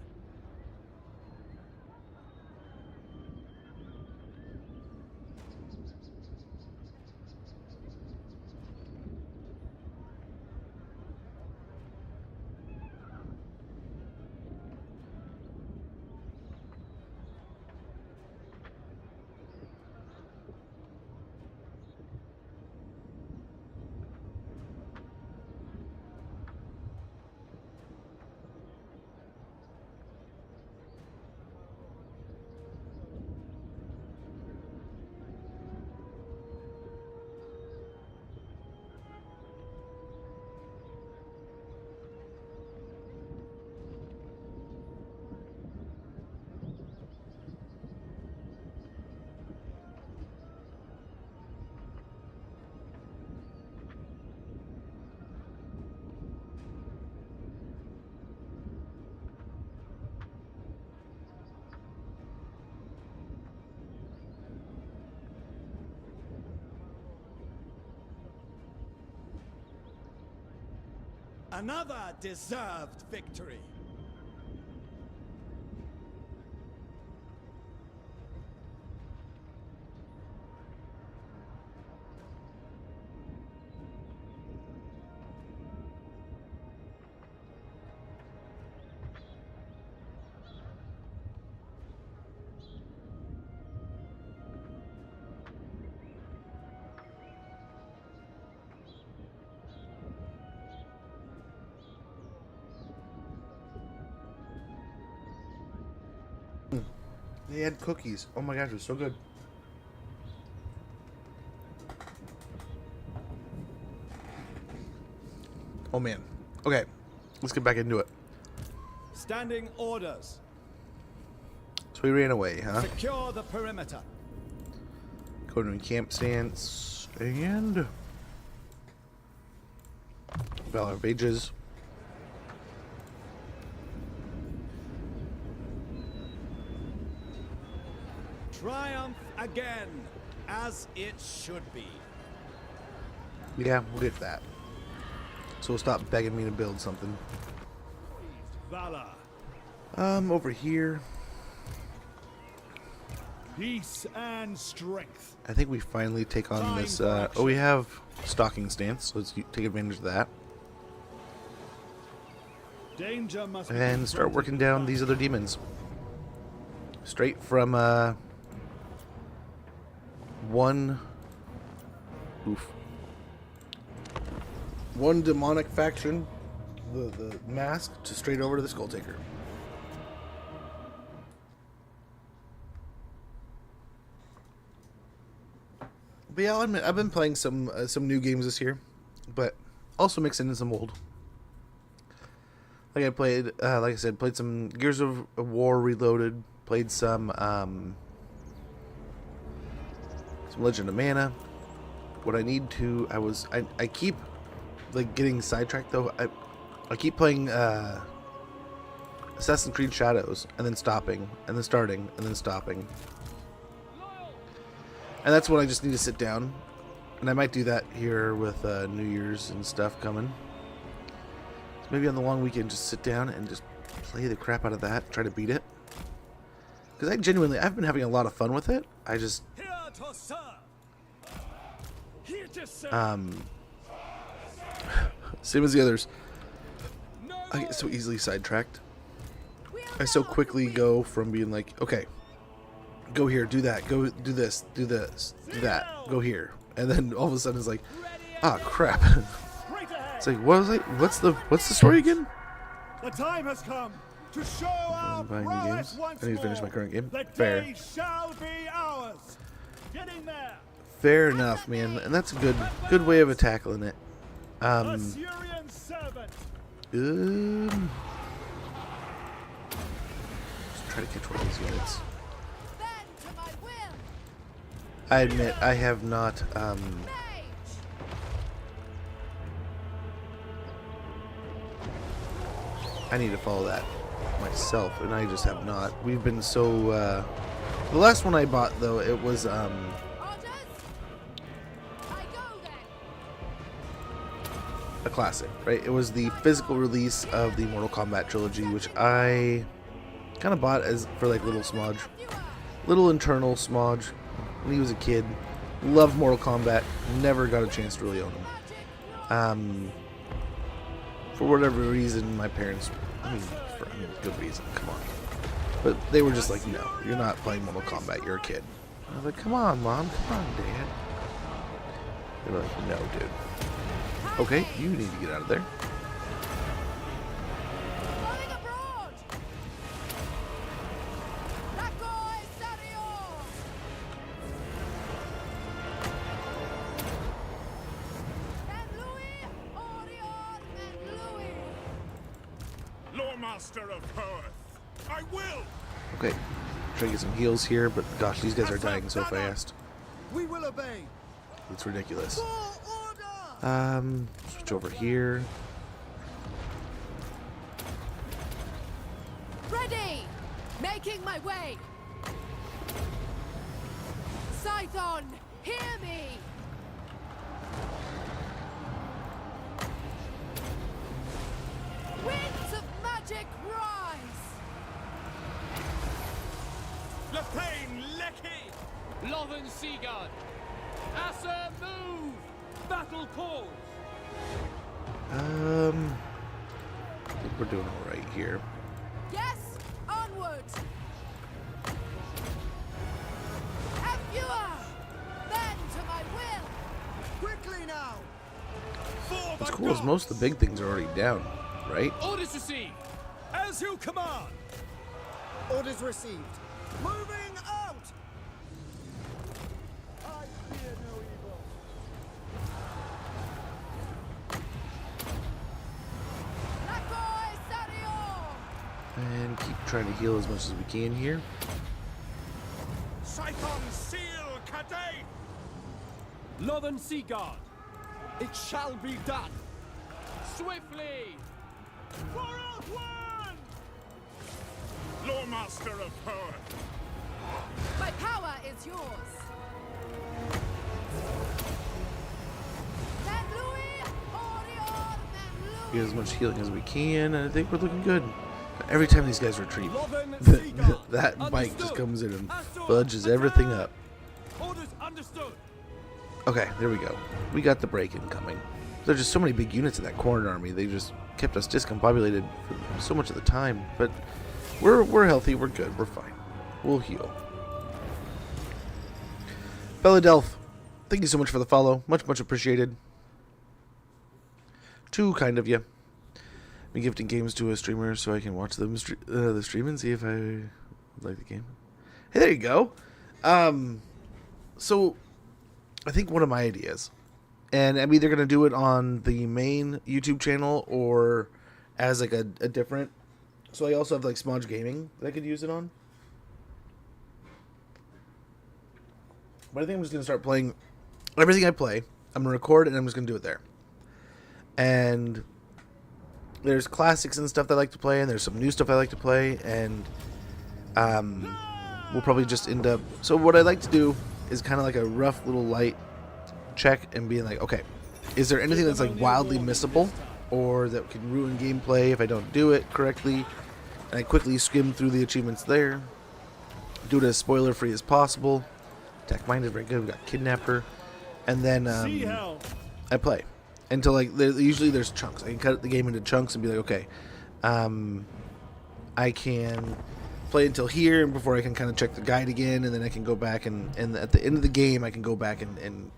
Another deserved victory. They had cookies. Oh my gosh, it was so good. Oh man. Okay, let's get back into it. Standing orders. So we ran away, huh? Secure the perimeter. Go to camp stance and Valor of Ages. Triumph again, as it should be. Yeah, we'll get that. So we'll stop begging me to build something. Valor, Over here. peace and strength. I think we finally take on this. Oh, we have stalking stance, so let's take advantage of that Danger must be and start confronted working down with these other demons. Straight from one demonic faction, the mask, to straight over to the Skull Taker. But yeah, I'll admit, I've been playing some new games this year, but also mixing in some old. Like I said, played some Gears of War Reloaded, played some Legend of Mana. What I need to, I keep like getting sidetracked though. I keep playing Assassin's Creed Shadows and then stopping and then starting and then stopping. And that's when I just need to sit down. And I might do that here with New Year's and stuff coming. So maybe on the long weekend, just sit down and just play the crap out of that. Try to beat it. Because I've been having a lot of fun with it. I just... same as the others. I get so easily sidetracked. I so quickly go from being like, okay, go here, do that, go do this, do that, go here. And then all of a sudden it's like, ah, crap. It's like, what's the story again? The time has come to show our buying new prowess games. once I need to finish more. my current game. The Fair. day shall be ours. Getting there. Fair enough, man. And that's a good way of tackling it. Assyrian servant. Just try to catch one of these units. Bend to my will. I admit I have not Mage. I need to follow that myself, and I just have not. We've been so the last one I bought though, it was Orders. I go then. a classic, right? It was the physical release of the Mortal Kombat trilogy, which I kind of bought as for like little smudge, little internal smudge when he was a kid. Loved Mortal Kombat, never got a chance to really own them. For whatever reason, my parents, for good reason, come on. But they were just like, no, you're not playing Mortal Kombat, you're a kid. I was like, come on, Mom, come on, Dad. They were like, no, dude. Okay, you need to get out of there. Going abroad. Lakoi Sario. Then Louis, Orion, and Louis. Loremaster of Perth, I will! Okay, try to get some heals here, but gosh, these guys are dying so fast. We will obey. It's ridiculous. For order. Switch over here. Ready! Making my way! Scython, hear me! Winds of magic rise! Lepain Lecky! Lothern Seaguard! Assa move! Battle calls! I think we're doing all right here. Yes, onward! Evua! Bend to my will! Quickly now. What's cool is most of the big things are already down, right? Orders received! As you command. Orders received. Moving out. I fear no evil. Lakoi Sario! And keep trying to heal as much as we can here. Scython Seal Cadate! Lothern Seaguard! It shall be done! Swiftly! For out one! Loremaster of Perth, My power is yours. Then Louis, Orion, then Louis. Get as much healing as we can, and I think we're looking good. Every time these guys retreat, Lothern Seaguard! that bike just Understood. comes in and Assault, fudges everything attack! up. Orders understood! Okay, there we go. We got the break incoming. There's just so many big units in that corner army. They just kept us discombobulated for so much of the time. But we're healthy. We're good. We're fine. We'll heal. Belladelph, thank you so much for the follow. Much appreciated. Too kind of you. I'm gifting games to a streamer so I can watch them the stream and see if I like the game. Hey, there you go. So I think one of my ideas, and I'm either going to do it on the main YouTube channel or as like a different. So I also have like Smudge Gaming that I could use it on. But I think I'm just going to start playing everything I play. I'm going to record and I'm just going to do it there. And there's classics and stuff that I like to play, and there's some new stuff I like to play, and we'll probably just end up. So what I like to do is kind of like a rough little light check and being like, okay, is there anything that's like wildly missable or that can ruin gameplay if I don't do it correctly? And I quickly skim through the achievements there, do it as spoiler free as possible. Attack minded, very good. We got kidnapper, and then I play until like usually there's chunks. I can cut the game into chunks and be like, okay, I can play until here before I can kind of check the guide again, and then I can go back and at the end of the game I can go back and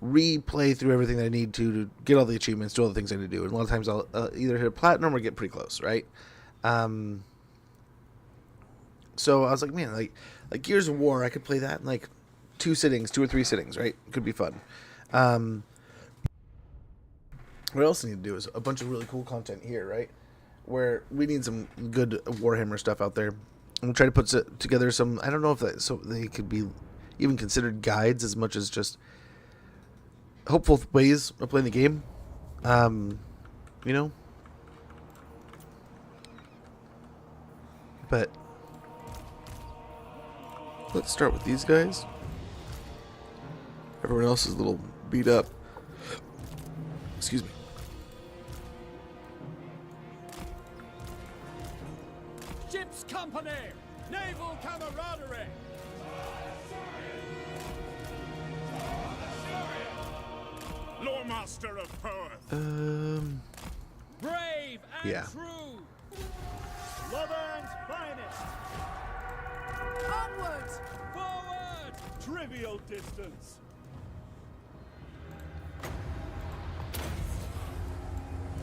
replay through everything that I need to get all the achievements, do all the things I need to do. And a lot of times I'll either hit a platinum or get pretty close, right? So I was like, man, like Gears of War, I could play that in like 2 or 3 sittings, right? It could be fun. What else I need to do is a bunch of really cool content here, right? Where we need some good Warhammer stuff out there. I'm gonna try to put together some. I don't know if that so they could be even considered guides as much as just hopeful ways of playing the game. You know. But let's start with these guys. Everyone else is a little beat up. Excuse me. Ship's company! Naval camaraderie! Loremaster of Perth. Brave and Yeah. true! Lothern's finest. Onwards! Forward! Trivial distance.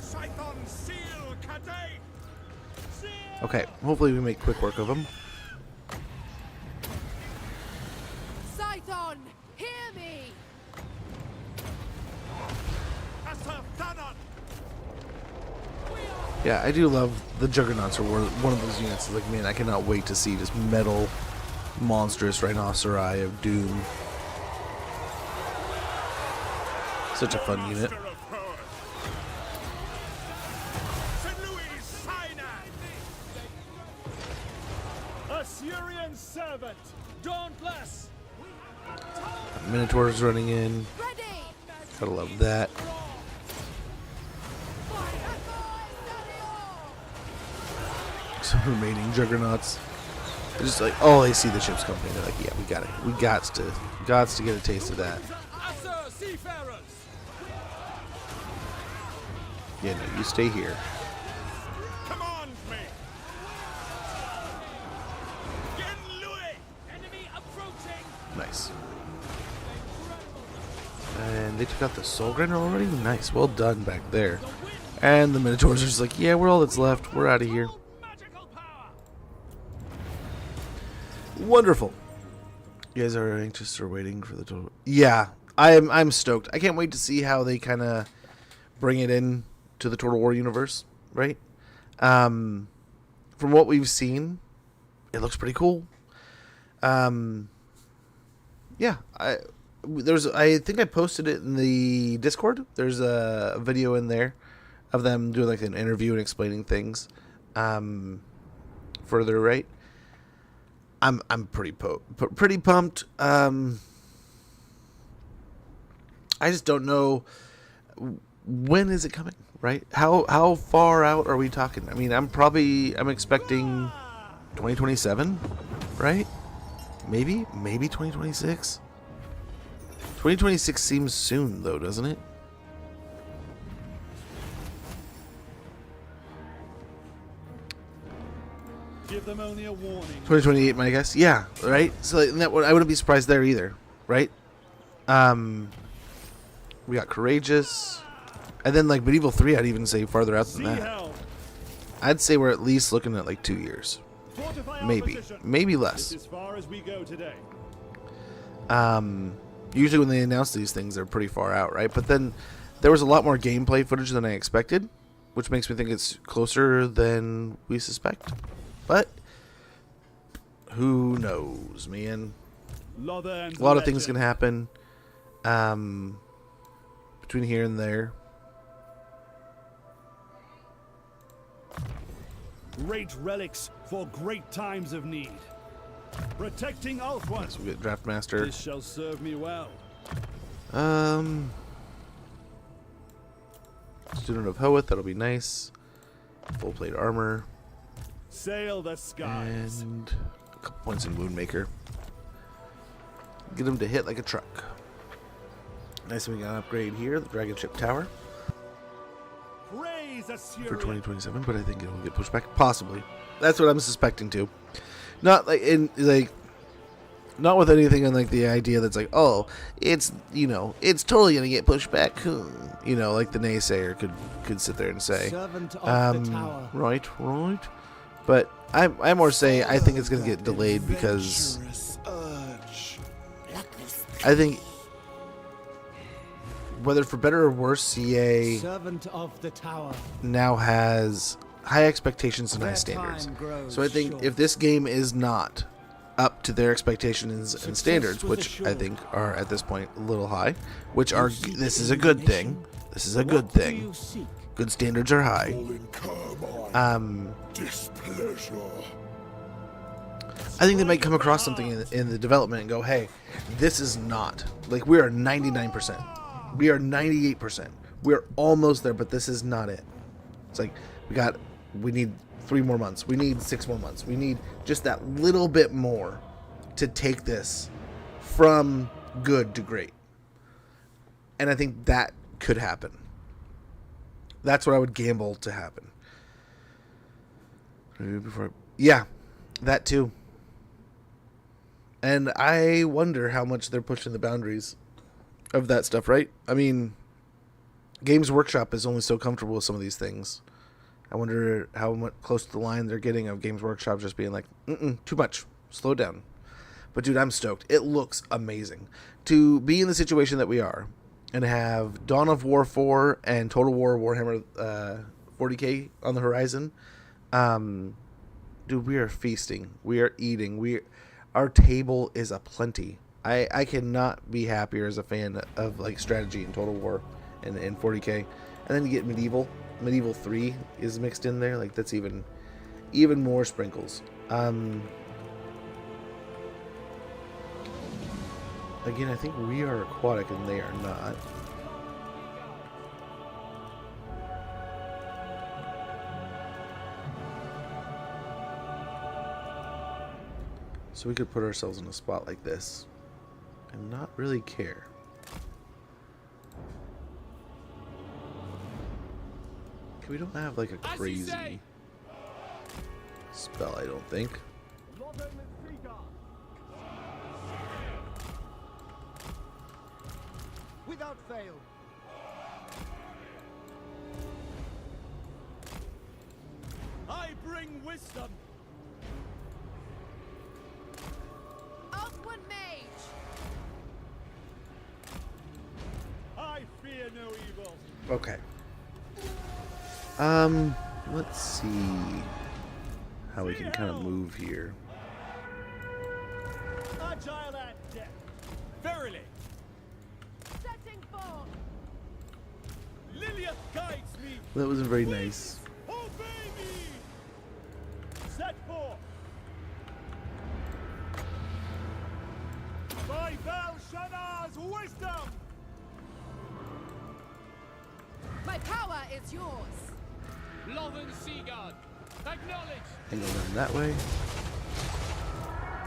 Scython Seal Cadate. Okay, hopefully we make quick work of them. Scython, hear me! Yeah, I do love the Juggernauts are one of those units. Like, man, I cannot wait to see just metal, monstrous rhinoceri of doom. Such a fun unit. Assyrian servant. Dauntless! Minotaurs running in. Ready! Gotta love that. Some remaining Juggernauts. They're just like, oh, they see the ship's company. They're like, yeah, we got it. We gots to get a taste of that. Assur seafarers! Yeah, no, you stay here. Command me. Gen Louis. Enemy approaching! Nice. And they took out the Soul Grinder already? Nice. Well done back there. And the Minotaurs are just like, yeah, we're all that's left. We're out of here. Magical power! Wonderful. You guys are anxious or waiting for the total. Yeah, I'm stoked. I can't wait to see how they kind of bring it in to the Total War universe, right? From what we've seen, it looks pretty cool. Yeah, I think I posted it in the Discord. There's a video in there of them doing like an interview and explaining things further, right? I'm pretty pumped. I just don't know when is it coming, right? How far out are we talking? I mean, I'm expecting 2027, right? Maybe 2026. 2026 seems soon though, doesn't it? Give them only a warning. 2028, my guess. Yeah, right. So I wouldn't be surprised there either, right? We got Courageous, and then like Medieval 3. I'd even say farther out than that. I'd say we're at least looking at like 2 years, maybe less. As far as we go today. Usually when they announce these things, they're pretty far out, right? But then there was a lot more gameplay footage than I expected, which makes me think it's closer than we suspect. But who knows, man? A lot of things can happen between here and there. Great relics for great times of need. Protecting Alfwan. So we get Draft Master. This shall serve me well. Student of Hoeth, that'll be nice. Full plate armor. Sail the skies. And a couple points in Woundmaker. Get him to hit like a truck. Nice, we got an upgrade here, the Dragon Ship Tower. Praise Assyria. For 2027, but I think it'll get pushed back. Possibly. That's what I'm suspecting too. Not like not with anything on like the idea that's like, oh, it's it's totally gonna get pushed back. Like the naysayer could sit there and say. Servant of the tower. Right. But I more say I think it's gonna get delayed because I think whether for better or worse, CA Servant of the tower. now has high expectations and high standards. So I think if this game is not up to their expectations and standards, which I think are at this point a little high, this is a good thing. This is a good thing. Good standards are high. I think they might come across something in the development and go, hey, this is not, like, we are 99%. We are 98%. We're almost there, but this is not it. It's like, we need 3 more months. We need 6 more months. We need just that little bit more to take this from good to great. And I think that could happen. That's what I would gamble to happen. Yeah, that too. And I wonder how much they're pushing the boundaries of that stuff, right? I mean, Games Workshop is only so comfortable with some of these things. I wonder how much close to the line they're getting of Games Workshop just being like, too much, slow down. But dude, I'm stoked. It looks amazing. To be in the situation that we are and have Dawn of War 4 and Total War Warhammer 40k on the horizon, dude, we are feasting. We are eating. Our table is aplenty. I cannot be happier as a fan of like strategy and Total War and 40k. And then you get Medieval 3 is mixed in there. Like, that's even more sprinkles. Again, I think we are aquatic and they are not. So we could put ourselves in a spot like this and not really care. We don't have like a crazy spell, I don't think. Without fail. I bring wisdom. Outward mage. I fear no evil. Okay. Let's see how we can kind of move here. Agile and death. Verily. Setting forth. Lilith guides me. That wasn't very nice. Obey me. Set forth. By Val Shanar's wisdom. My power is yours. Lothern Seaguard, acknowledge! And go down that way.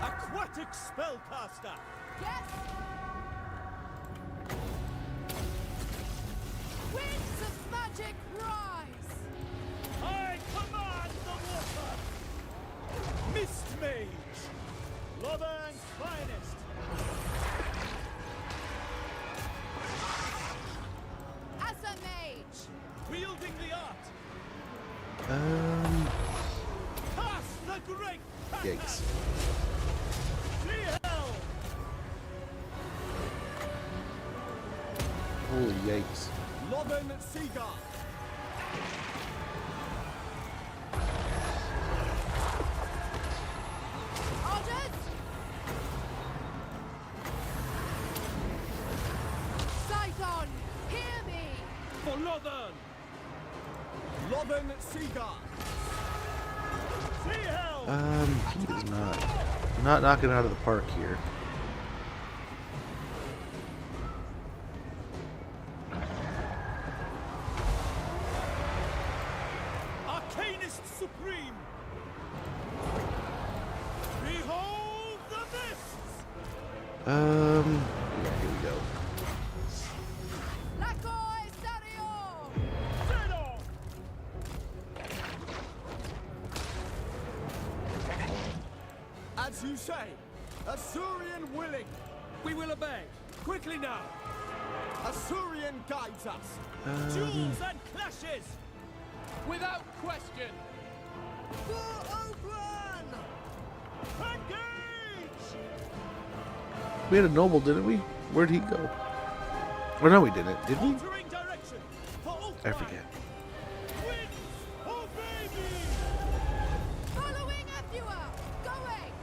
Aquatic spellcaster. Yes. Winds of magic rise. I command the water. Mist mage. Lothern's finest. As a mage. Wielding the art. Cast the great. Yikes. See hell. Holy yikes. Lothern Seaguard. Orders. Scython, hear me. For Lothern! Lothern Seaguard. See hell. He is not not knocking it out of the park here. Arcanist Supreme! Behold the mists! Yeah, here we go. Lakoi Sario! Zeno! As you say, Assyrian willing. We will obey. Quickly now. Assyrian guides us. Duels and clashes! Without question. For open! Engage! We had a noble, didn't we? Where'd he go? Or no, we didn't. Did we? Altering direction! For Ultron! I forget. Winds, obey me! Following Afua! Going!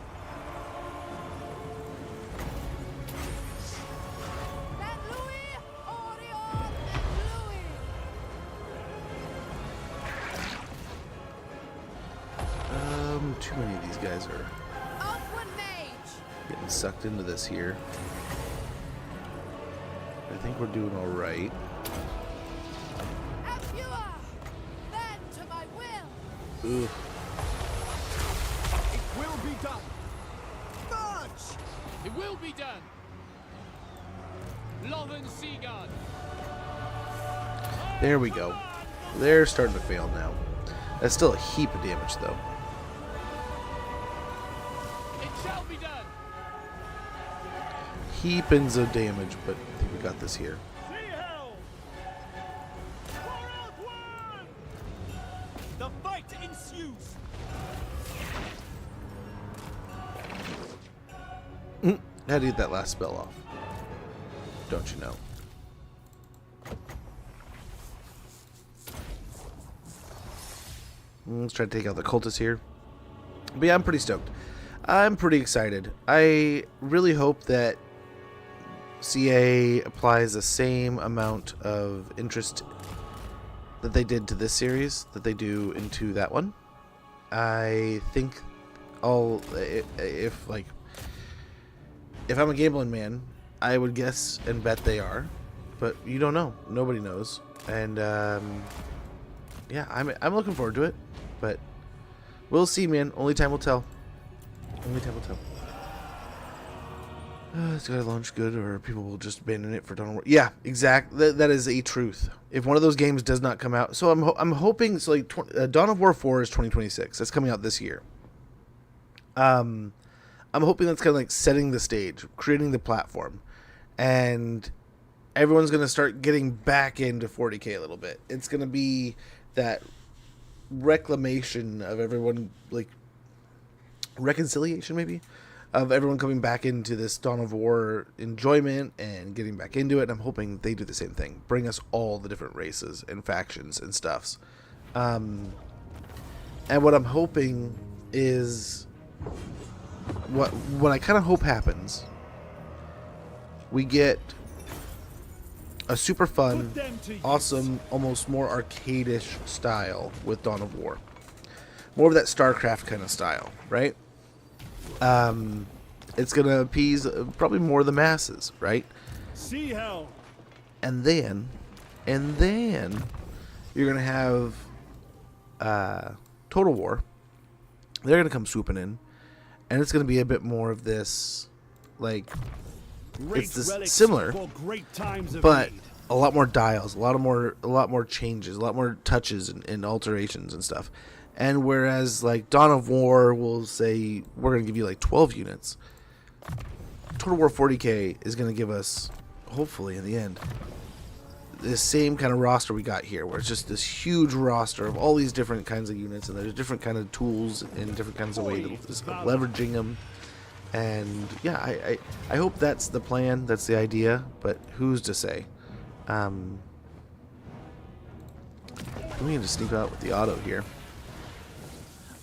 Then Louis, Orion, and Louis! Too many of these guys are Upward Mage! getting sucked into this here. I think we're doing all right. Afua! Then to my will! Ooh. It will be done. March! It will be done. Lothern Seaguard. There we go. They're starting to fail now. That's still a heap of damage, though. It shall be done. Heapins of damage, but I think we got this here. Sea Hell! For Outward! The fight ensues! How to get that last spell off? Don't you know? Let's try to take out the cultists here. But yeah, I'm pretty stoked. I'm pretty excited. I really hope that CA applies the same amount of interest that they did to this series that they do into that one. I think if I'm a gambling man, I would guess and bet they are, but you don't know. Nobody knows, and yeah, I'm looking forward to it, but we'll see, man. Only time will tell. Only time will tell. It's gotta launch good, or people will just abandon it for Dawn of War. Yeah, exactly. That is a truth. If one of those games does not come out, so I'm hoping. So like, Dawn of War 4 is 2026. That's coming out this year. I'm hoping that's kind of like setting the stage, creating the platform, and everyone's gonna start getting back into 40K a little bit. It's gonna be that reclamation of everyone, like reconciliation maybe, of everyone coming back into this Dawn of War enjoyment and getting back into it. And I'm hoping they do the same thing, bring us all the different races and factions and stuffs. And what I'm hoping is what I kind of hope happens. We get a super fun, awesome, almost more arcade-ish style with Dawn of War. More of that StarCraft kind of style, right? It's going to appease probably more of the masses, right? Sea Hell! And then you're going to have Total War. They're going to come swooping in, and it's going to be a bit more of this, like, it's this similar, but a lot more dials, a lot more changes, a lot more touches and alterations and stuff. And whereas like Dawn of War will say we're going to give you like 12 units, Total War 40K is going to give us, hopefully in the end, the same kind of roster we got here, where it's just this huge roster of all these different kinds of units, and there's different kind of tools and different kinds of ways of leveraging them. And yeah, I hope that's the plan, that's the idea, but who's to say? We need to sneak out with the auto here.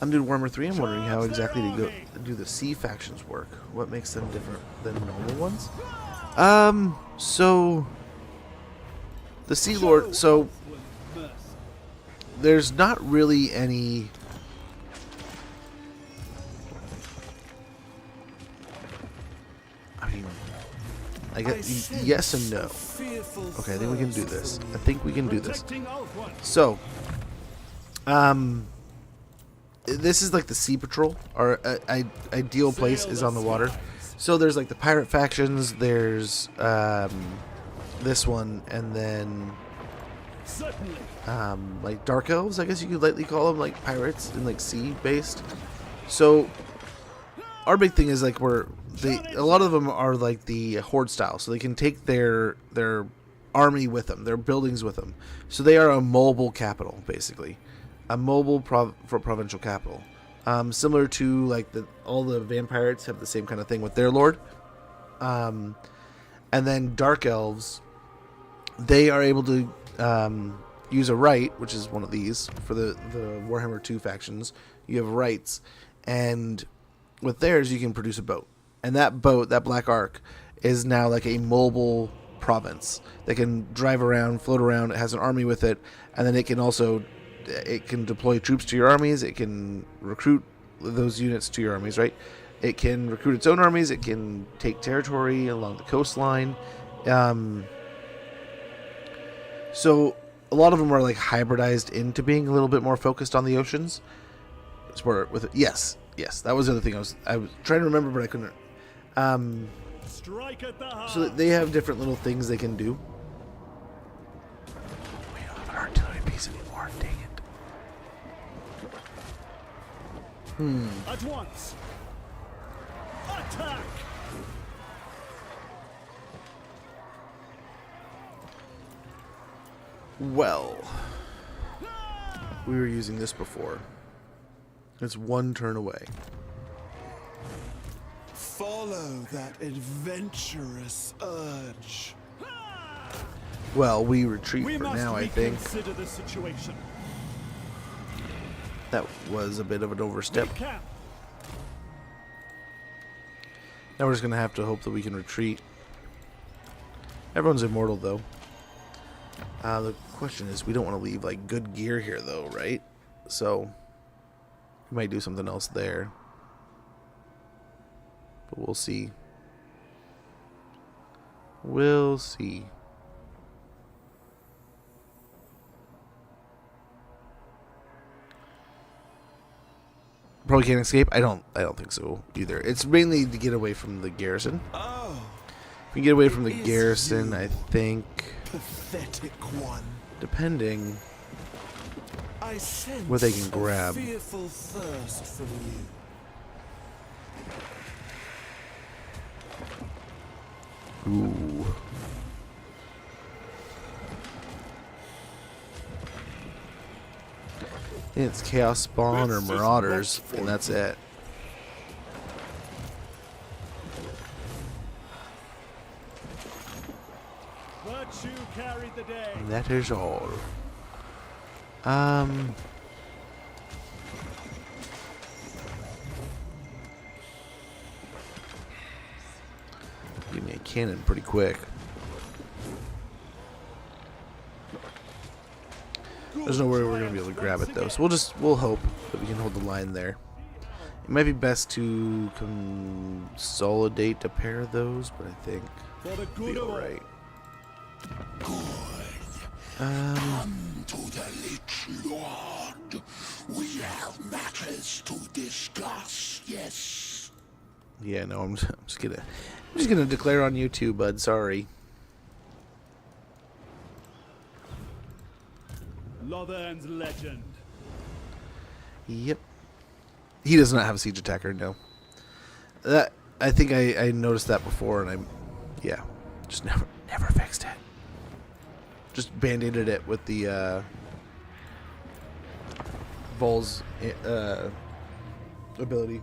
I'm doing Warhammer 3. I'm wondering how exactly to do the sea factions work. What makes them different than normal ones? So the Sea Lord. So there's not really any I guess yes and no. Okay, I think we can do this. I think we can do this. So, this is like the Sea Patrol. Our ideal place is on the water. So there's like the pirate factions. There's this one, and then like dark elves. I guess you could lightly call them, like pirates and like sea based. So our big thing is like a lot of them are like the horde style, so they can take their army with them, their buildings with them. So they are a mobile capital, basically, a mobile provincial capital, similar to like all the vampires have the same kind of thing with their lord. And then dark elves, they are able to use a right, which is one of these for the Warhammer 2 factions. You have rights, and with theirs you can produce a boat, and that boat, that Black Ark, is now like a mobile province that can drive around, float around. It has an army with it, and then it can deploy troops to your armies. It can recruit those units to your armies, right? It can recruit its own armies. It can take territory along the coastline. So a lot of them are like hybridized into being a little bit more focused on the oceans. Yes, that was the other thing I was trying to remember, but I couldn't. So they have different little things they can do. We don't have an artillery piece anymore. Dang it. At once. Attack. Well, we were using this before. It's one turn away. Follow that adventurous urge. Well, we retreat for now, I think. Consider the situation. That was a bit of an overstep. Now we're just going to have to hope that we can retreat. Everyone's immortal, though. The question is, we don't want to leave like good gear here, though, right? So we might do something else there. But we'll see. We'll see. Probably can't escape. I don't think so either. It's mainly to get away from the garrison. Oh, If we get away from the garrison, I think, pathetic one. depending I sense what they can grab. a fearful thirst from you. Ooh. It's Chaos Spawn or Marauders, and that's it. Virtue carried the day. And that is all. Give me a cannon pretty quick. There's no way we're gonna be able to grab it though, so we'll hope that we can hold the line there. It might be best to consolidate a pair of those, but I think it'll be alright. Come to the Lich Lord. We have matters to discuss, yes. Yeah, no, I'm just gonna declare on you too, bud. Sorry. Lothern's legend. Yep. He does not have a siege attacker, no. That I think I noticed that before, and just never fixed it. Just band-aided it with the Vol's ability.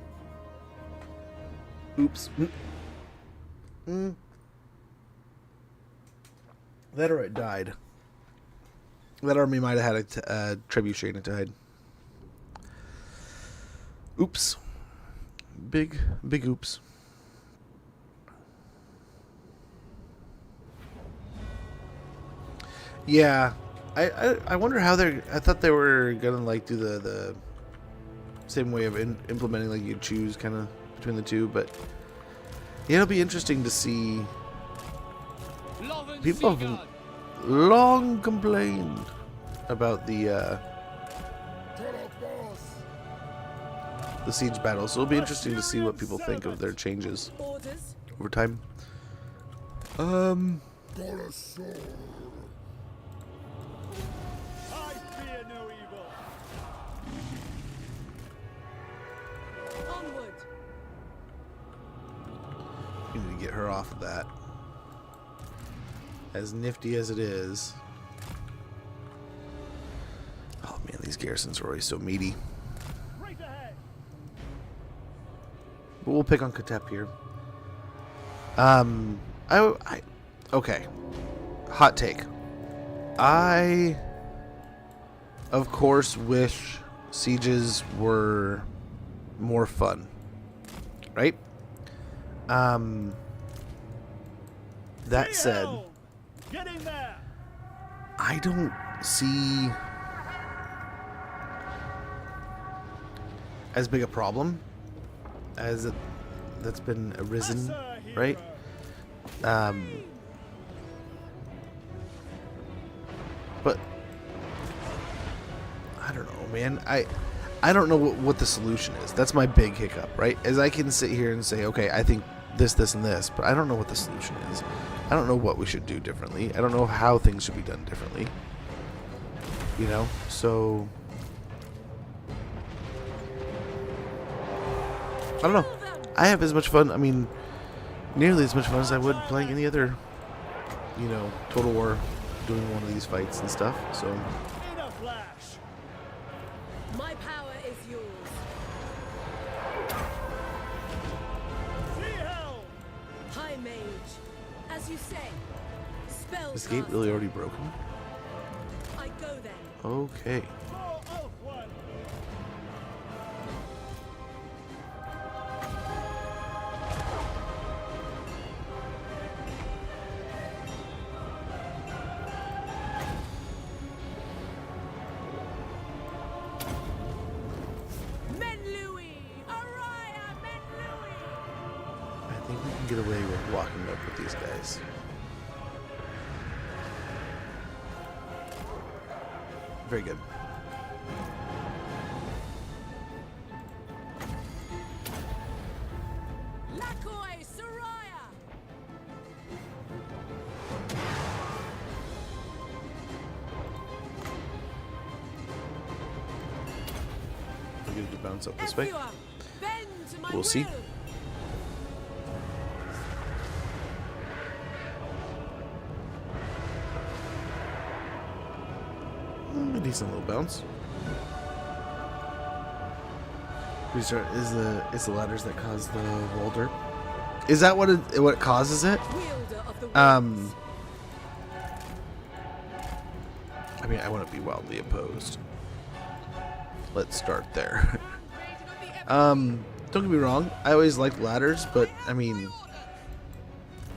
Oops. That or it died. That army might have had a trebuchet and it died. Oops. Big oops. Yeah. I wonder how I thought they were gonna like do the same way of implementing, like you choose kind of between the two, but It'll be interesting to see. People have long complained about the siege battle, so it'll be interesting to see what people think of their changes Orders. over time. I fear no evil. Onward. We need to get her off of that. As nifty as it is. Oh man, these garrisons are always so meaty. Right ahead. But we'll pick on Katep here. Okay. Hot take. I, of course, wish sieges were more fun. Right? That said, Get in there. I don't see as big a problem as it that's been arisen, right? But I don't know, man. I don't know what the solution is. That's my big hiccup, right? As I can sit here and say, okay, I think this, and this, but I don't know what the solution is. I don't know what we should do differently. I don't know how things should be done differently. You know? So I don't know. I have as much fun, I mean, nearly as much fun as I would playing any other, you know, Total War, doing one of these fights and stuff. So In a flash. My power is yours. Sea helm. High mage. As you say. Spell. is the gate really already broken? I go then. Okay. For Ulfwan. Men Louis! Araya! Men Louis! I think we can get away with walking up with these guys. Very good. Lakoi! Soraya! We're going to bounce up this way. Everyone, bend to my We'll see. will. A decent little bounce. Restart is the ladders that cause the wall dirt. Is that what causes it? Wielder of the Um, I mean, I wouldn't be wildly opposed. Let's start there. Don't get me wrong. I always liked ladders, but I mean,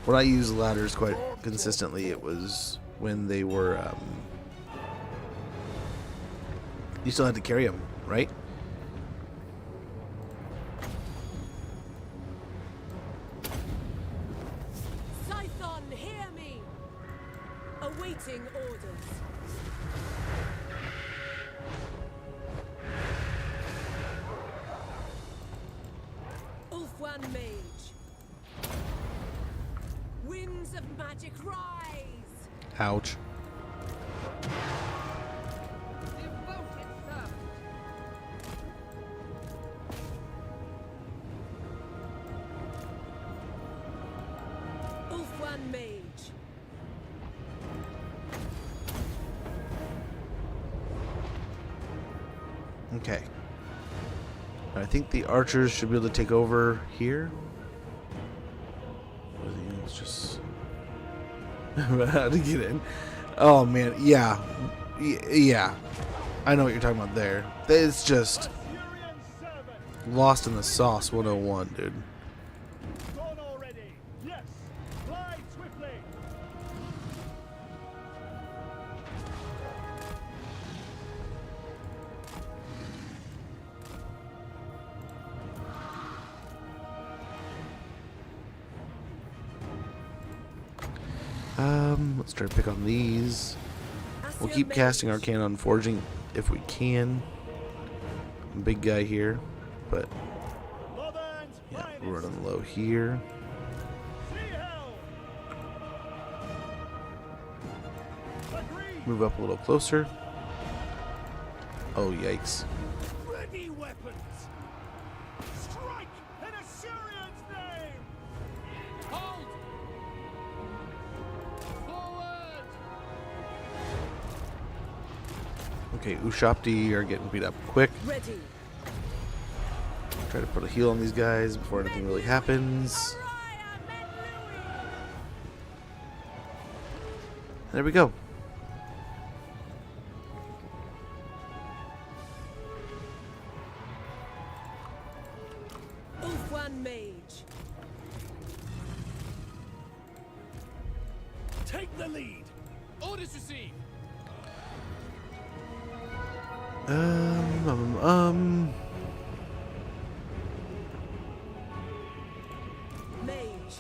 when I used ladders quite consistently, it was when they were. You still had to carry them, right? Scython, hear me! Awaiting orders. Ulfwan Mage. Winds of magic rise! Ouch. Devoted servant. Ulfwan Mage. Okay. I think the archers should be able to take over here. Everything else just how to get in. Oh man, yeah, yeah. I know what you're talking about there. It's just Assyrian servant. lost in the sauce 101, dude. Gone already. Yes. Fly swiftly. Let's try to pick on these. We'll keep casting Arcana on Forging if we can. Big guy here, but yeah, we're running low here. Move up a little closer. Oh, yikes. Ready weapons! Strike in Assyrian's name! Hold! Forward! Okay, Ushapti are getting beat up quick. Ready. Try to put a heal on these guys before anything really happens. There we go. One mage. Take the lead! Orders received! Mage.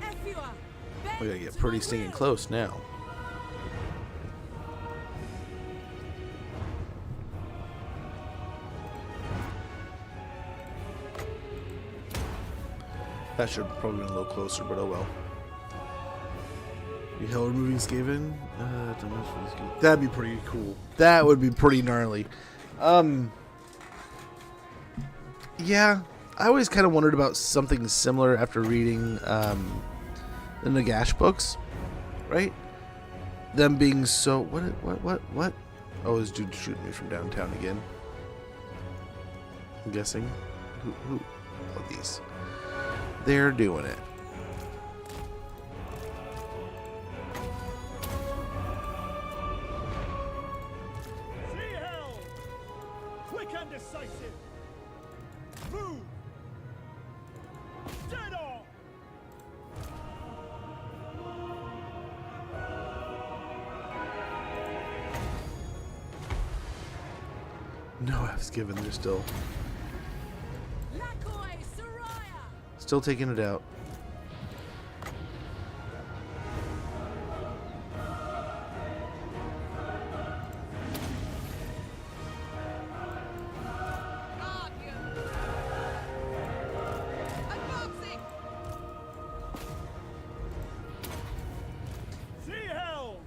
Effua. We gotta get pretty stinking close now. That should have probably been a little closer, but oh well. You hell removing Skaven? That'd be pretty cool. That would be pretty gnarly. Yeah, I always kind of wondered about something similar after reading the Nagash books, right? Them being so what? Oh, this dude shooting me from downtown again. I'm guessing. Who? Oh, these. They're doing it. See hell! Quick and decisive! Move! Dead on! No F's given. They're still Lakoi Soraya. still taking it out. Guardian! Advancing! See hell!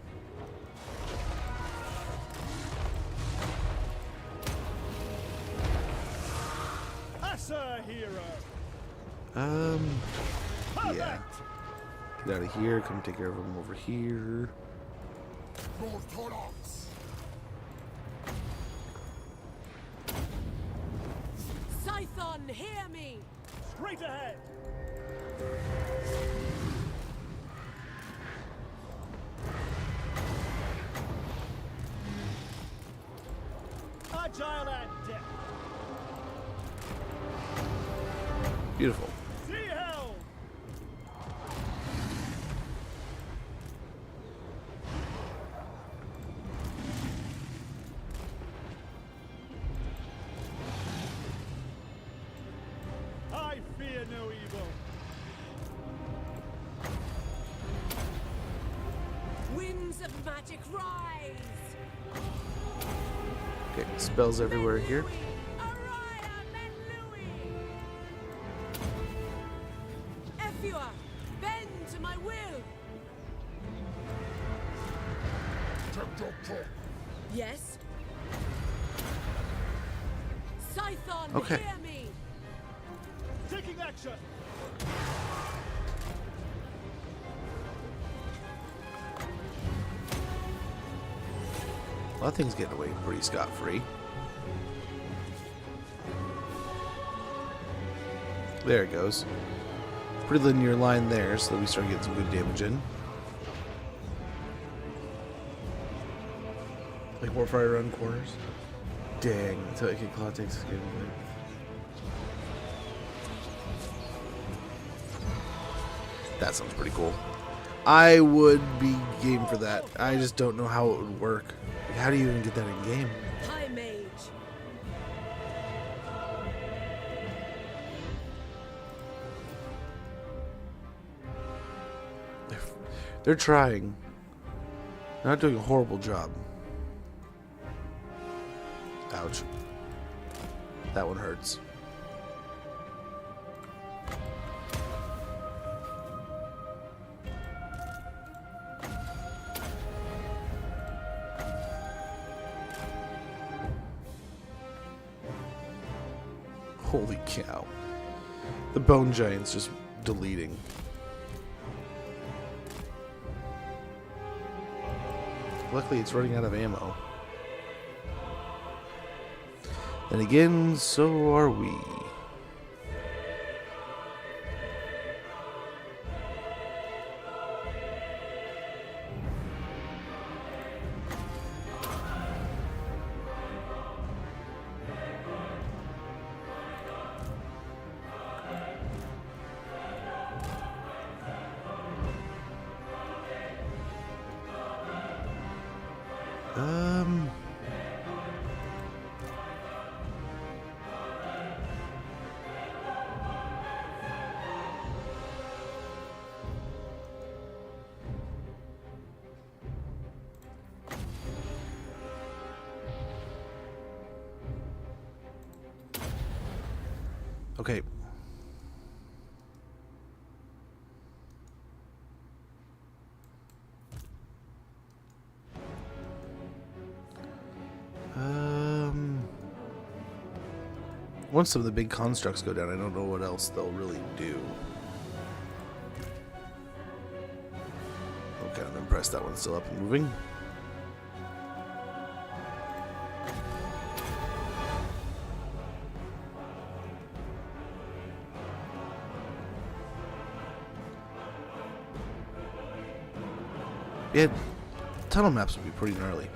Asa hero! Yeah. Get out of here. Come take care of them over here. Scython, hear me. Straight ahead! Agile and depth! Beautiful. See hell! I fear no evil. Winds of magic rise. Okay, spells everywhere here. Araya Menlui. Effua, bend to my will. Yes. Scython, Okay. hear me. Taking action! A lot of things getting away pretty scot-free. There it goes. Pretty linear line there, so that we start getting some good damage in. Like Warfire around corners. Dang, that's how it Claw takes this game. That sounds pretty cool. I would be game for that. I just don't know how it would work. Like, how do you even get that in game? High mage. They're trying. They're not doing a horrible job. Ouch. That one hurts. Holy cow. The bone giant's just deleting. Luckily, it's running out of ammo. And again, so are we. Okay. Once some of the big constructs go down, I don't know what else they'll really do. Okay, I'm impressed that one's still up and moving. Yeah, tunnel maps would be pretty gnarly.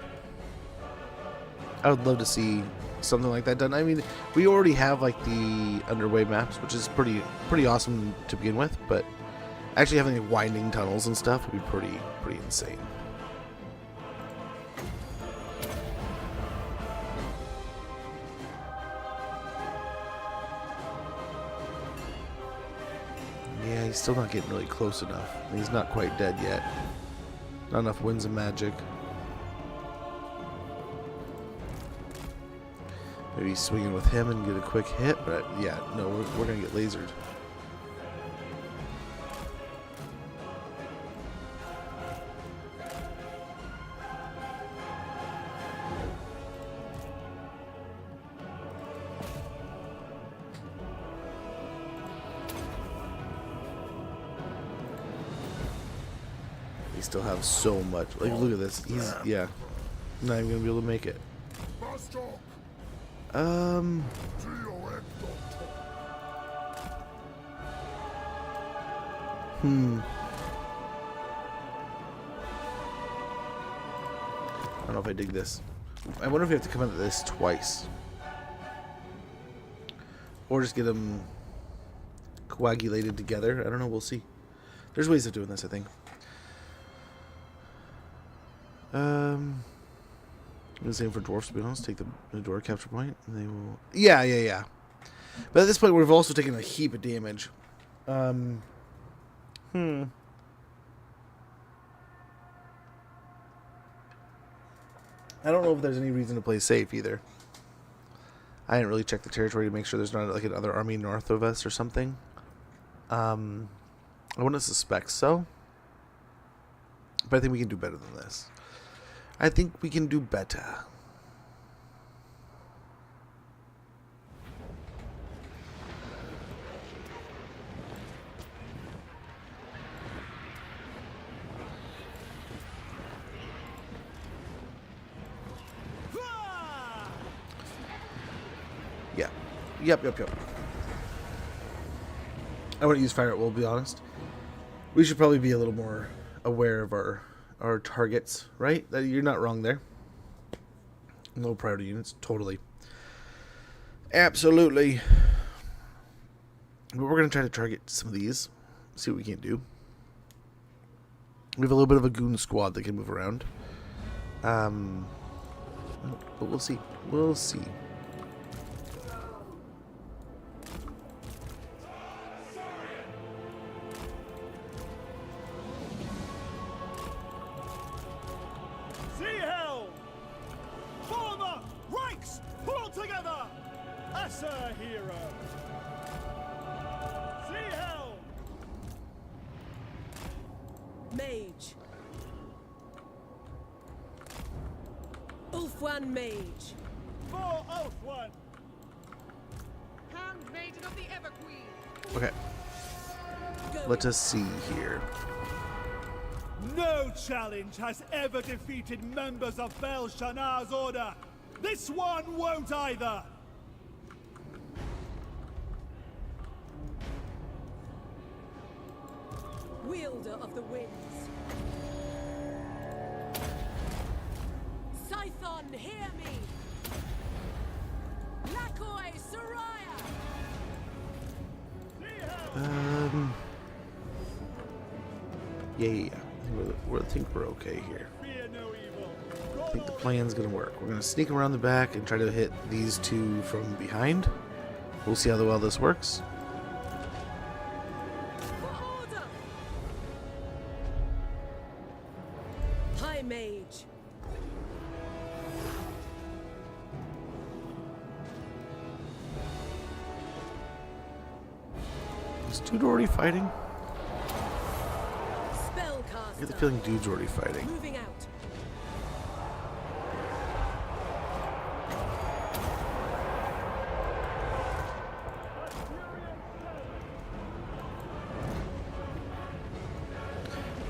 I would love to see something like that done. I mean, we already have like the underway maps, which is pretty awesome to begin with, but actually having like winding tunnels and stuff would be pretty insane. Yeah, he's still not getting really close enough. He's not quite dead yet. Not enough winds of magic. Maybe swing in with him and get a quick hit, but yeah, no, we're gonna get lasered. We still have so much. Like, look at this. He's, yeah, not even gonna be able to make it. I don't know if I dig this. I wonder if we have to come out of this twice. Or just get them coagulated together. I don't know, we'll see. There's ways of doing this, I think. I'm the same for dwarfs, to be honest. Take the door capture point, and they will... Yeah. But at this point, we've also taken a heap of damage. I don't know if there's any reason to play safe, either. I didn't really check the territory to make sure there's not, like, another army north of us or something. I wouldn't suspect so. But I think we can do better than this. I think we can do better. Yeah. Yep. I wouldn't use fire at will, to be honest. We should probably be a little more aware of our targets, right? You're not wrong there. Low priority units, totally. Absolutely. But we're going to try to target some of these. See what we can do. We have a little bit of a goon squad that can move around. But we'll see. We'll see. Sea helm! Mage. Ulfwan Mage. For Ulfwan! Handmaiden of the Everqueen. Okay, Go. let us see here. No challenge has ever defeated members of Bel Shanar's order. This one won't either. Wielder of the winds. Scython, hear me! Lakoi, Soraya! Yeah. I think we're okay here. Fear no evil. I think the plan's gonna work. We're gonna sneak around the back and try to hit these two from behind. We'll see how well this works. For order! High Mage. Is dude already fighting? Spellcaster. I get the feeling dude's already fighting. Moving out.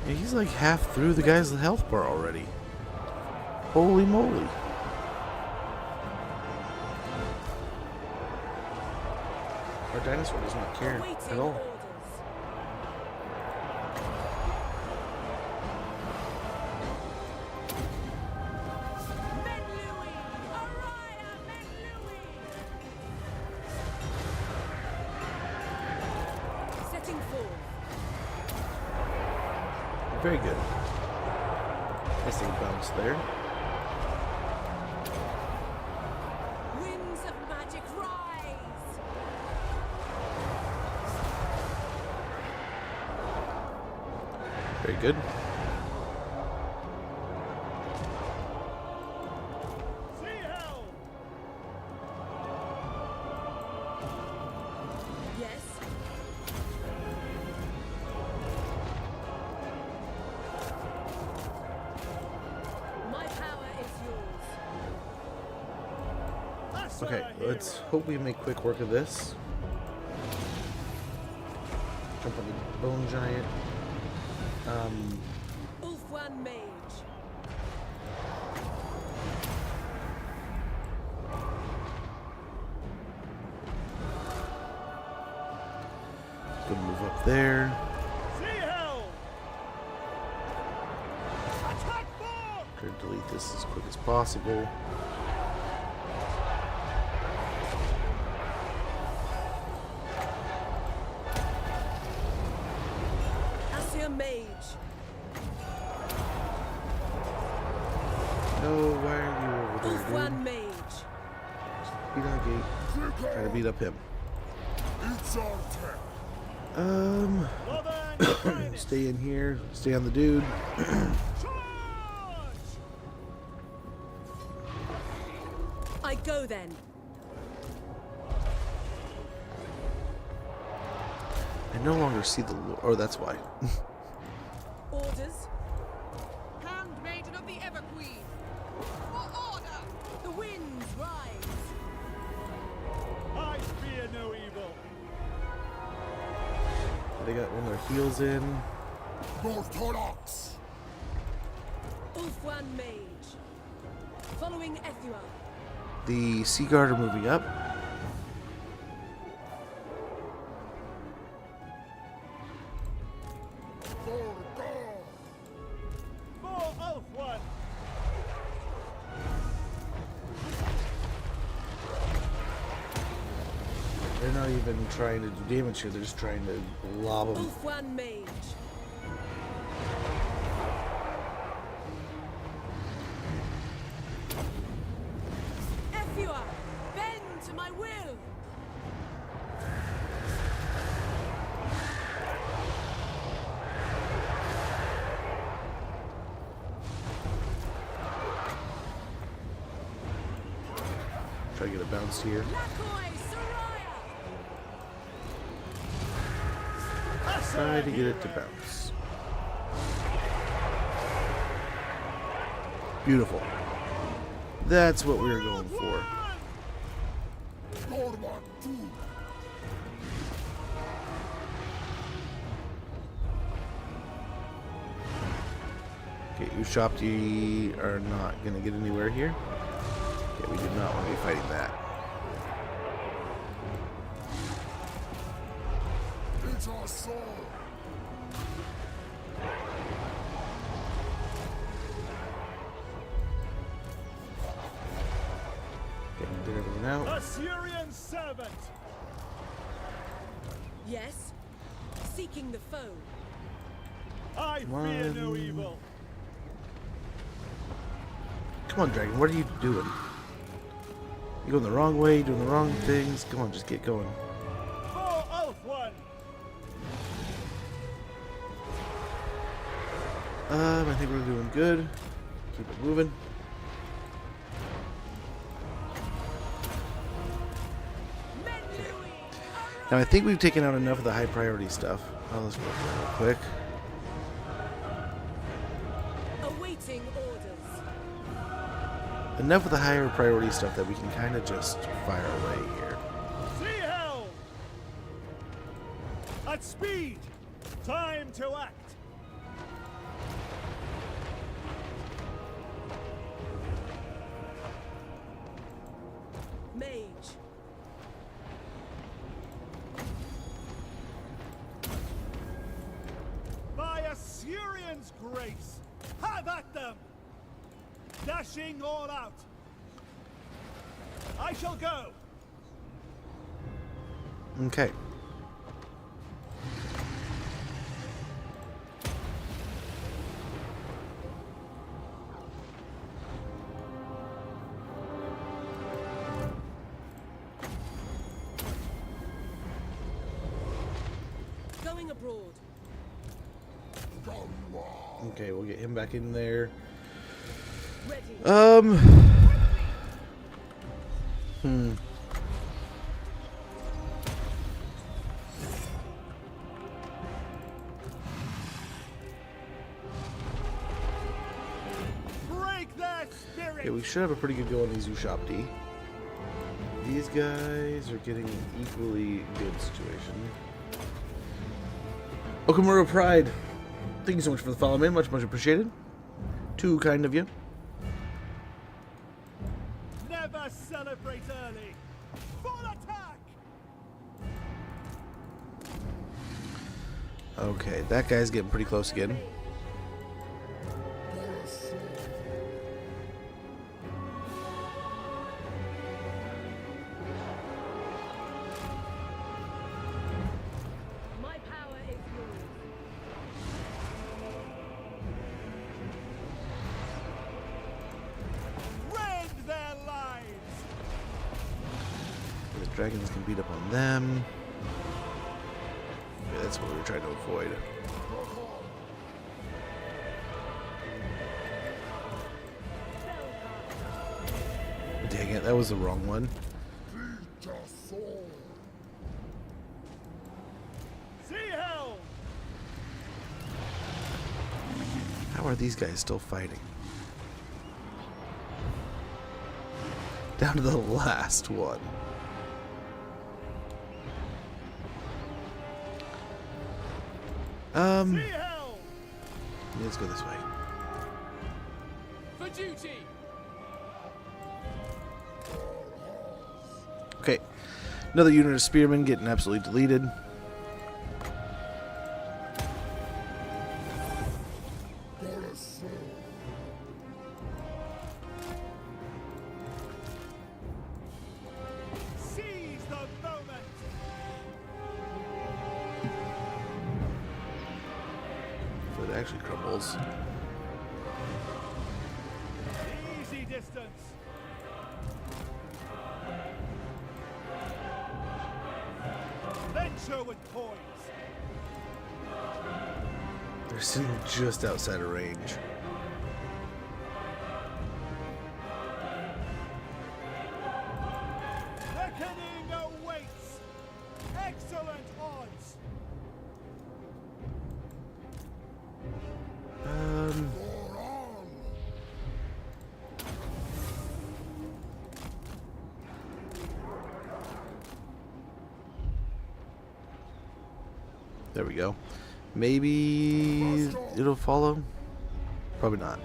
Yeah, he's like half through the guy's health bar already. Holy moly. Our dinosaur does not care Awaiting at all. orders. Menlui! Araya Menlui! Setting forth. Very good. Nice little bounce there. Winds of magic rise! Very good. Sea helm! Yes. My power is yours. Okay, let's hope we make quick work of this. Jump on the bone giant. Ulfwan Mage. Good move up there. Sea helm! Attack force! Try to delete this as quick as possible. Assia Mage. No, why are you over there, Ulfwan dude? Mage. Beat on gate. Try to beat up him. It's our turn. Stay in here. Stay on the dude. I go then. I no longer see the. Oh, that's why. Orders. Handmaiden of the Everqueen. For order. The winds rise. I fear no evil. They got one of their heels in. Orthodox. Ulfwan Mage. Following Ethua. The Sea Guard are moving up. For God. For Ulfwan! They're not even trying to do damage here. They're just trying to lob them. Ulfwan Mage. Ethua, bend to my will. Try to get a bounce here. Lakoi Soraya. Try to get it to bounce. Beautiful. That's what we were going for. Okay, Ushopti are not going to get anywhere here. Okay, we do not want to be fighting that. It's our soul. Okay, get everyone out. Assyrian servant! Yes? Seeking the foe. I fear no evil. Come on, Dragon, what are you doing? You going the wrong way, doing the wrong things. Come on, just get going. For Ulf-One! I think we're doing good. Keep it moving. Now I think we've taken out enough of the high priority stuff. Oh, let's go real quick. Awaiting orders. Enough of the higher priority stuff that we can kind of just fire away here. Sea Helm! At speed! Time to act! Mage. By Assyrian's grace! Have at them! Dashing all out! I shall go! Okay. Going abroad. Okay, we'll get him back in there. Ready. Break their spirit! Okay, we should have a pretty good go on these Ushopti. These guys are getting an equally good situation. Okamura Pride, thank you so much for the follow, man. Much appreciated. Too kind of you. Never celebrate early! Full attack! Okay, that guy's getting pretty close again. My power is yours. Rend their lives! The dragons can beat up on them. Yeah, that's what we were trying to avoid. Dang it, that was the wrong one. Sea Helm! How are these guys still fighting? Down to the last one. Sea Helm! Let's go this way. For duty! Okay, another unit of spearmen getting absolutely deleted. Seize the moment! So it actually crumbles. Easy distance! Venture with poise! They're sitting just outside of range. Reckoning awaits! Excellent odds! There we go. Maybe it'll follow. Probably not.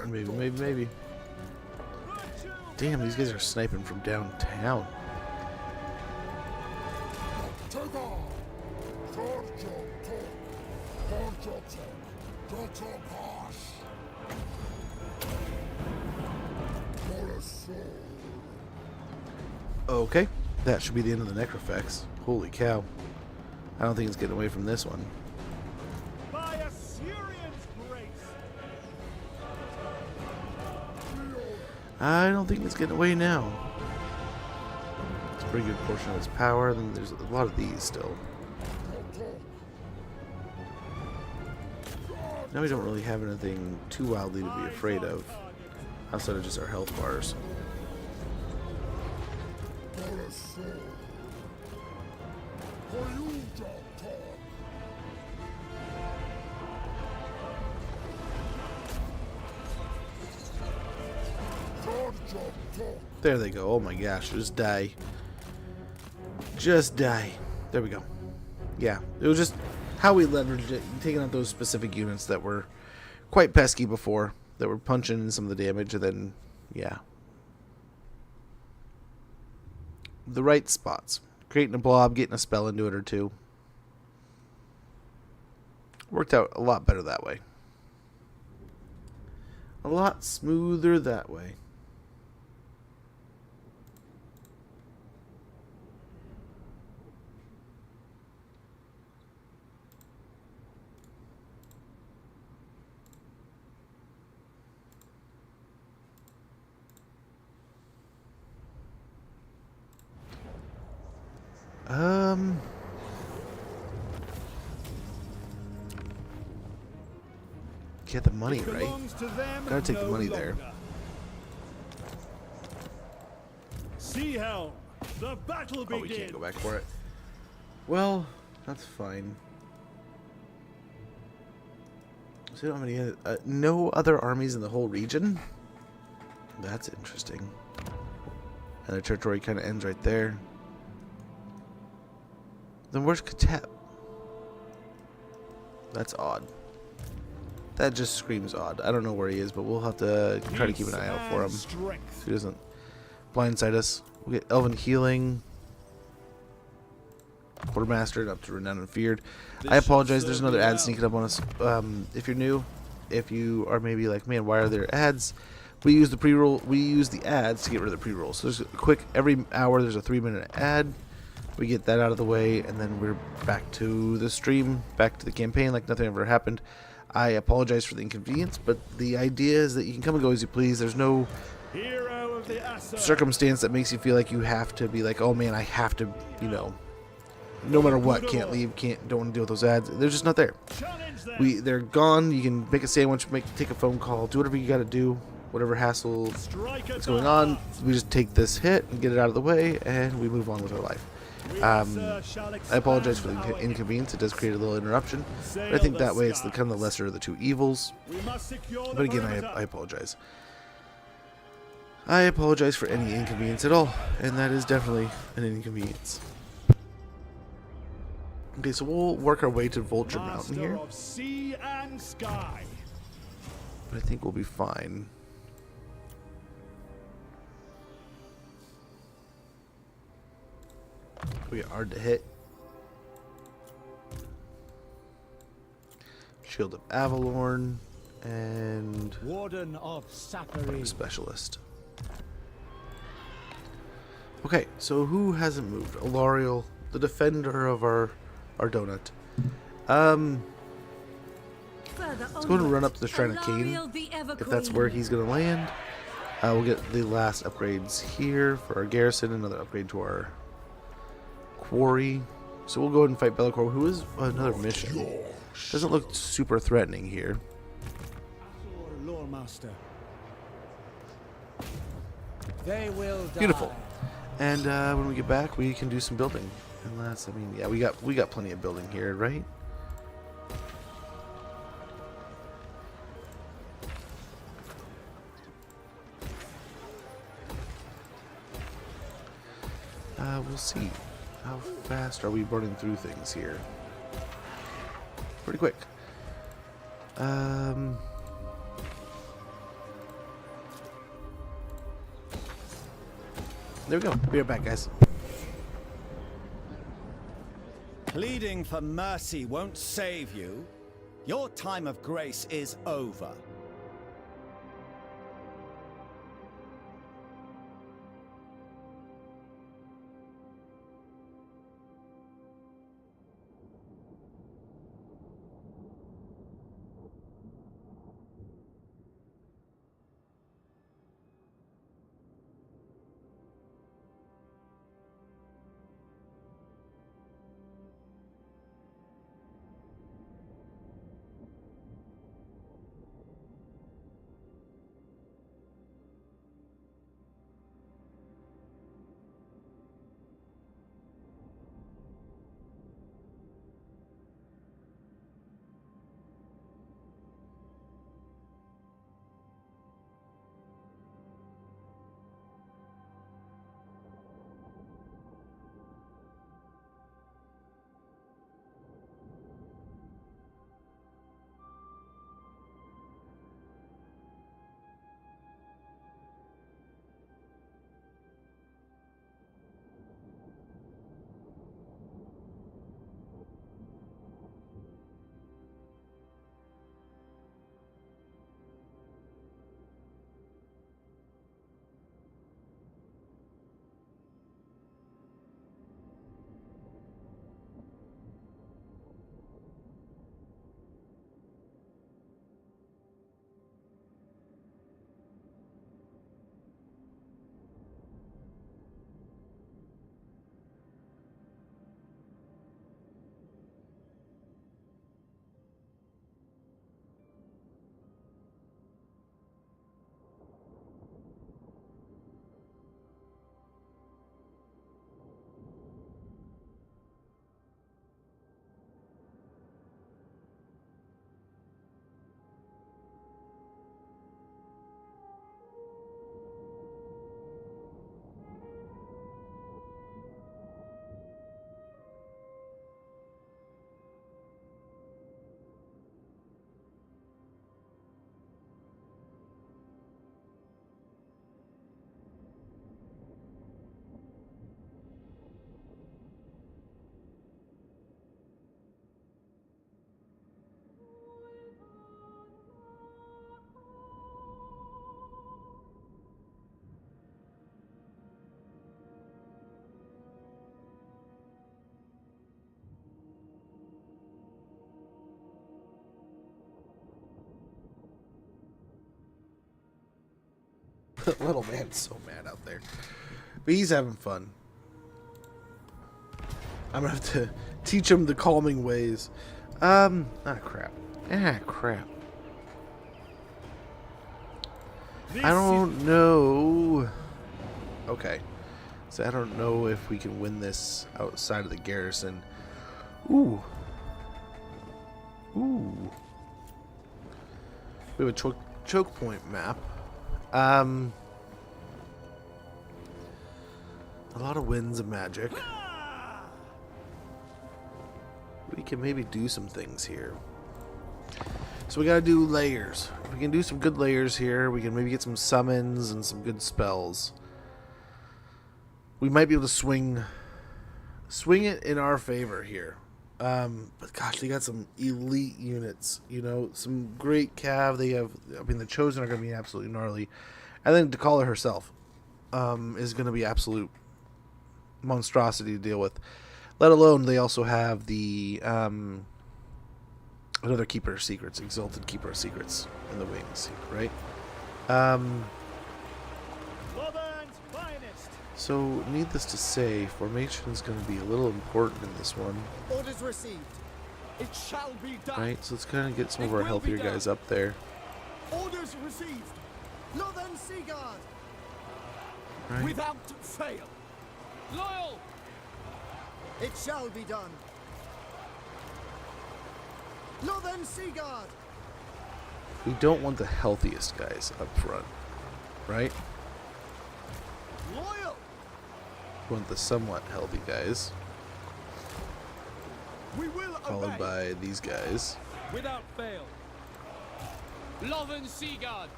Maybe. Damn, these guys are sniping from downtown. Okay, that should be the end of the necrofex. Holy cow. I don't think it's getting away from this one. By Assyrian's grace. I don't think it's getting away now. It's a pretty good portion of its power. Then there's a lot of these still. Now we don't really have anything too wildly to be afraid of, outside of just our health bars. There they go. Oh my gosh, just die. Just die. There we go. Yeah, it was just how we leveraged it, taking out those specific units that were quite pesky before, that were punching in some of the damage, and then, yeah. The right spots. Creating a blob, getting a spell into it or two. Worked out a lot better that way. A lot smoother that way. Get the money, right? Gotta take the money there. Sea Helm, the battle begins. Oh, we can't go back for it. Well, that's fine. So we don't have any no other armies in the whole region? That's interesting. And the territory kind of ends right there. Then where's Katep? That's odd. That just screams odd. I don't know where he is, but we'll have to try to keep an eye out for him so he doesn't blindside us. We get Elven Healing. Quartermaster up to Renowned and Feared. I apologize, there's another ad sneaking up on us. If you're new, if you are maybe like, man, why are there ads? We use the pre-roll. We use the ads to get rid of the pre-roll. So there's a quick, every hour there's a 3-minute ad. We get that out of the way, and then we're back to the stream, back to the campaign like nothing ever happened. I apologize for the inconvenience, but the idea is that you can come and go as you please. There's no circumstance that makes you feel like you have to be like, oh man, I have to, you know, no matter what, can't leave, don't want to deal with those ads. They're just not there. They're gone. You can make a sandwich, take a phone call, do whatever you got to do, whatever hassle is going on. We just take this hit and get it out of the way, and we move on with our life. I apologize for the inconvenience. It does create a little interruption, but I think that way it's kind of the lesser of the two evils. But again, I apologize. I apologize for any inconvenience at all, and that is definitely an inconvenience. Okay, so we'll work our way to Vulture Mountain here, of sea and sky. but I think we'll be fine. We get hard to hit. Shield of Avalorn and Warden of Sapphire. Specialist. Okay, so who hasn't moved? Alariel, the defender of our donut. Let's go and run up to the Shrine of Cain, if that's where he's going to land. We'll get the last upgrades here for our garrison, another upgrade to our quarry. So we'll go ahead and fight Bellicor, who is another mission. Doesn't look super threatening here. They will die. Beautiful. And when we get back, we can do some building. Unless, I mean, yeah, we got plenty of building here, right? We'll see. How fast are we burning through things here? Pretty quick. There we go. Be right back, guys. Pleading for mercy won't save you. Your time of grace is over. Little man's so mad out there. But he's having fun. I'm gonna have to teach him the calming ways. Crap. Crap. I don't know. Okay. So I don't know if we can win this outside of the garrison. Ooh. Ooh. We have a choke point map. A lot of winds of magic. We can maybe do some things here. So we gotta do layers. If we can do some good layers here, we can maybe get some summons and some good spells. We might be able to swing it in our favor here. But gosh, they got some elite units, you know, some great cav. They have, I mean, the Chosen are going to be absolutely gnarly. And then Dakala herself is going to be absolute monstrosity to deal with. Let alone they also have the another Keeper of Secrets, Exalted Keeper of Secrets in the wings, right? So, needless to say, formation is going to be a little important in this one. Orders received. It shall be done. Right, so let's kind of get some of our healthier guys up there. Orders received. Northern Seaguard. Right. Without fail. Loyal. It shall be done. Northern Seaguard. We don't want the healthiest guys up front, right? Loyal. We want the somewhat healthy guys, We will followed obey. by these guys. Without fail. Loven Seaguard.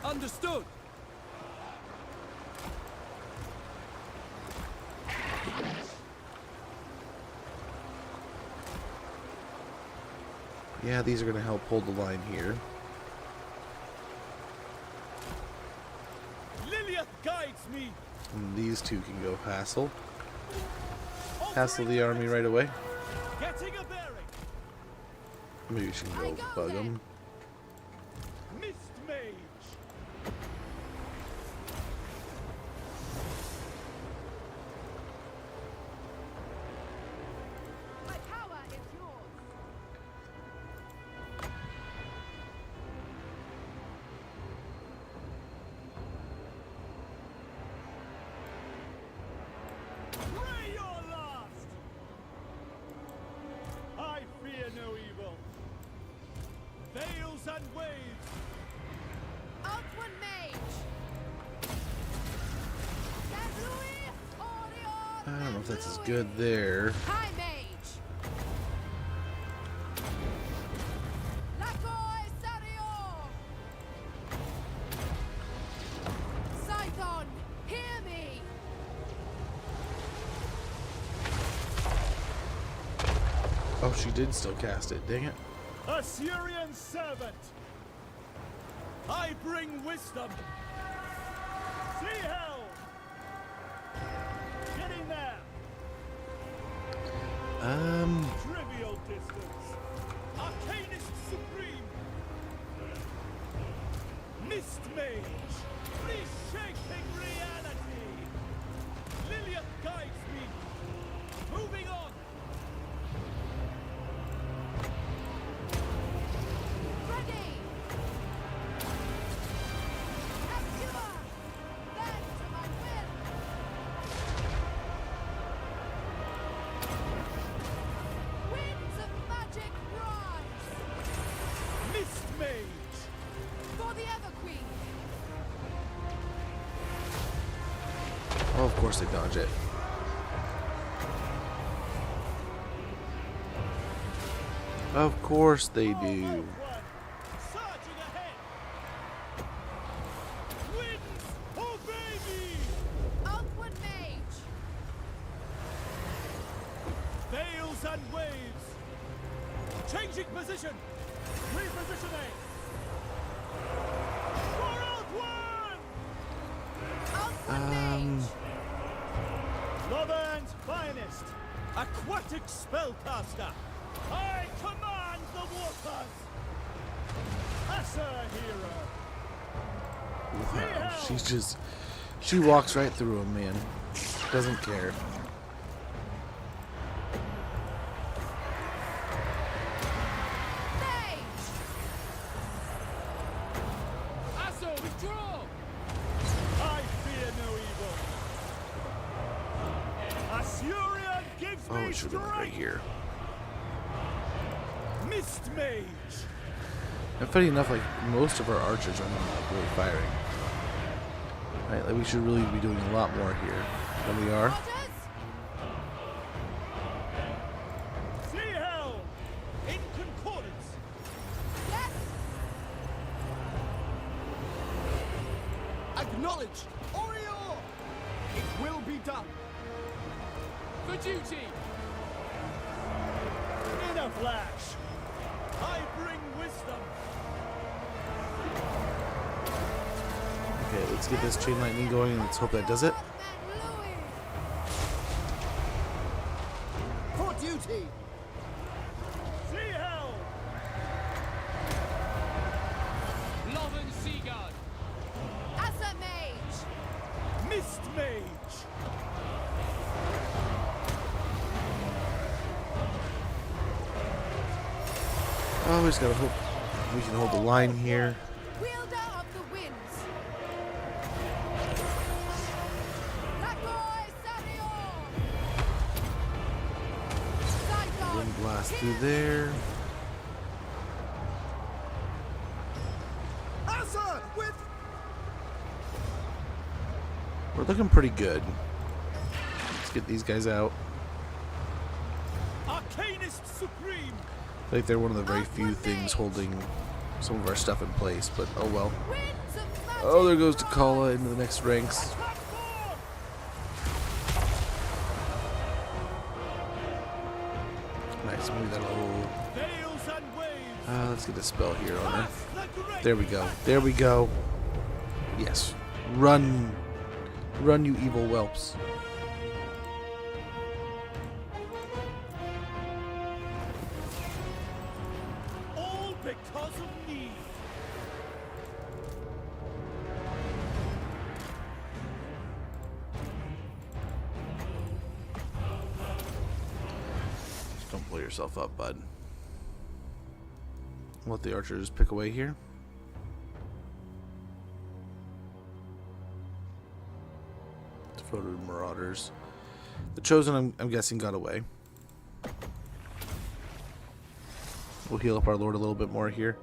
Understood. Yeah, these are going to help hold the line here. Lilith guides me. And these two can go hassle. Hassle the army right away. Getting a bearing. Maybe we should go bug them. Mist Mage. My power is yours. Pray your last. I fear no evil. Veils and waves. Outward mage. Saint Louis, Orion. I don't know if that's as good there. High mage. Lakoi Sario. Scython, hear me. Oh, she did still cast it. Dang it. Assyrian servant. I bring wisdom. See hell. Getting there. Trivial distance. Arcanist supreme. Mist mage. Reshaping reality. Lilith guides me. Moving on. Ready. Activa. Bend to my will. Winds of magic rise. Mist mage. For the Everqueen. Oh, of course they dodge it. Of course they do. Surging ahead. Winds, obey me. Outward mage. Veils and waves. Changing position. Repositioning. For outward. Outward mage. Loven's finest. Aquatic spellcaster. I command the waters. As a hero. Wow, she walks right through him, man. Doesn't care. Mage. Asso, withdraw. I fear no evil. Assyrian gives Oh, me it should have been right strength. here. Mist mage. And funny enough, like most of our archers are not like, really firing. Right, like we should really be doing a lot more here than we are. Orders. See hell. In concordance. Yes. Acknowledge. Orion. It will be done. For duty. In a flash. I bring wisdom. Okay, let's get this chain lightning going and let's hope that does it. For duty. See hell. Loven Seaguard. As a mage. Mist mage. Oh, we just gotta hope we can hold the line here. Wielder of the winds. Lakoi Sario. Scython. Wind blast through there. Asa with We're looking pretty good. Let's get these guys out. Arcanist Supreme! I think they're one of the very few things holding some of our stuff in place, but oh well. Winds of magic. Oh, there goes Takala into the next ranks. Nice, maybe that'll... Gales and waves! let's get a spell here on her. There we go. There we go. Yes. Run. Run, you evil whelps. All because of me! Just don't blow yourself up, bud. Let the archers pick away here. Devoted marauders. The chosen, I'm guessing, got away. We'll heal up our lord a little bit more here.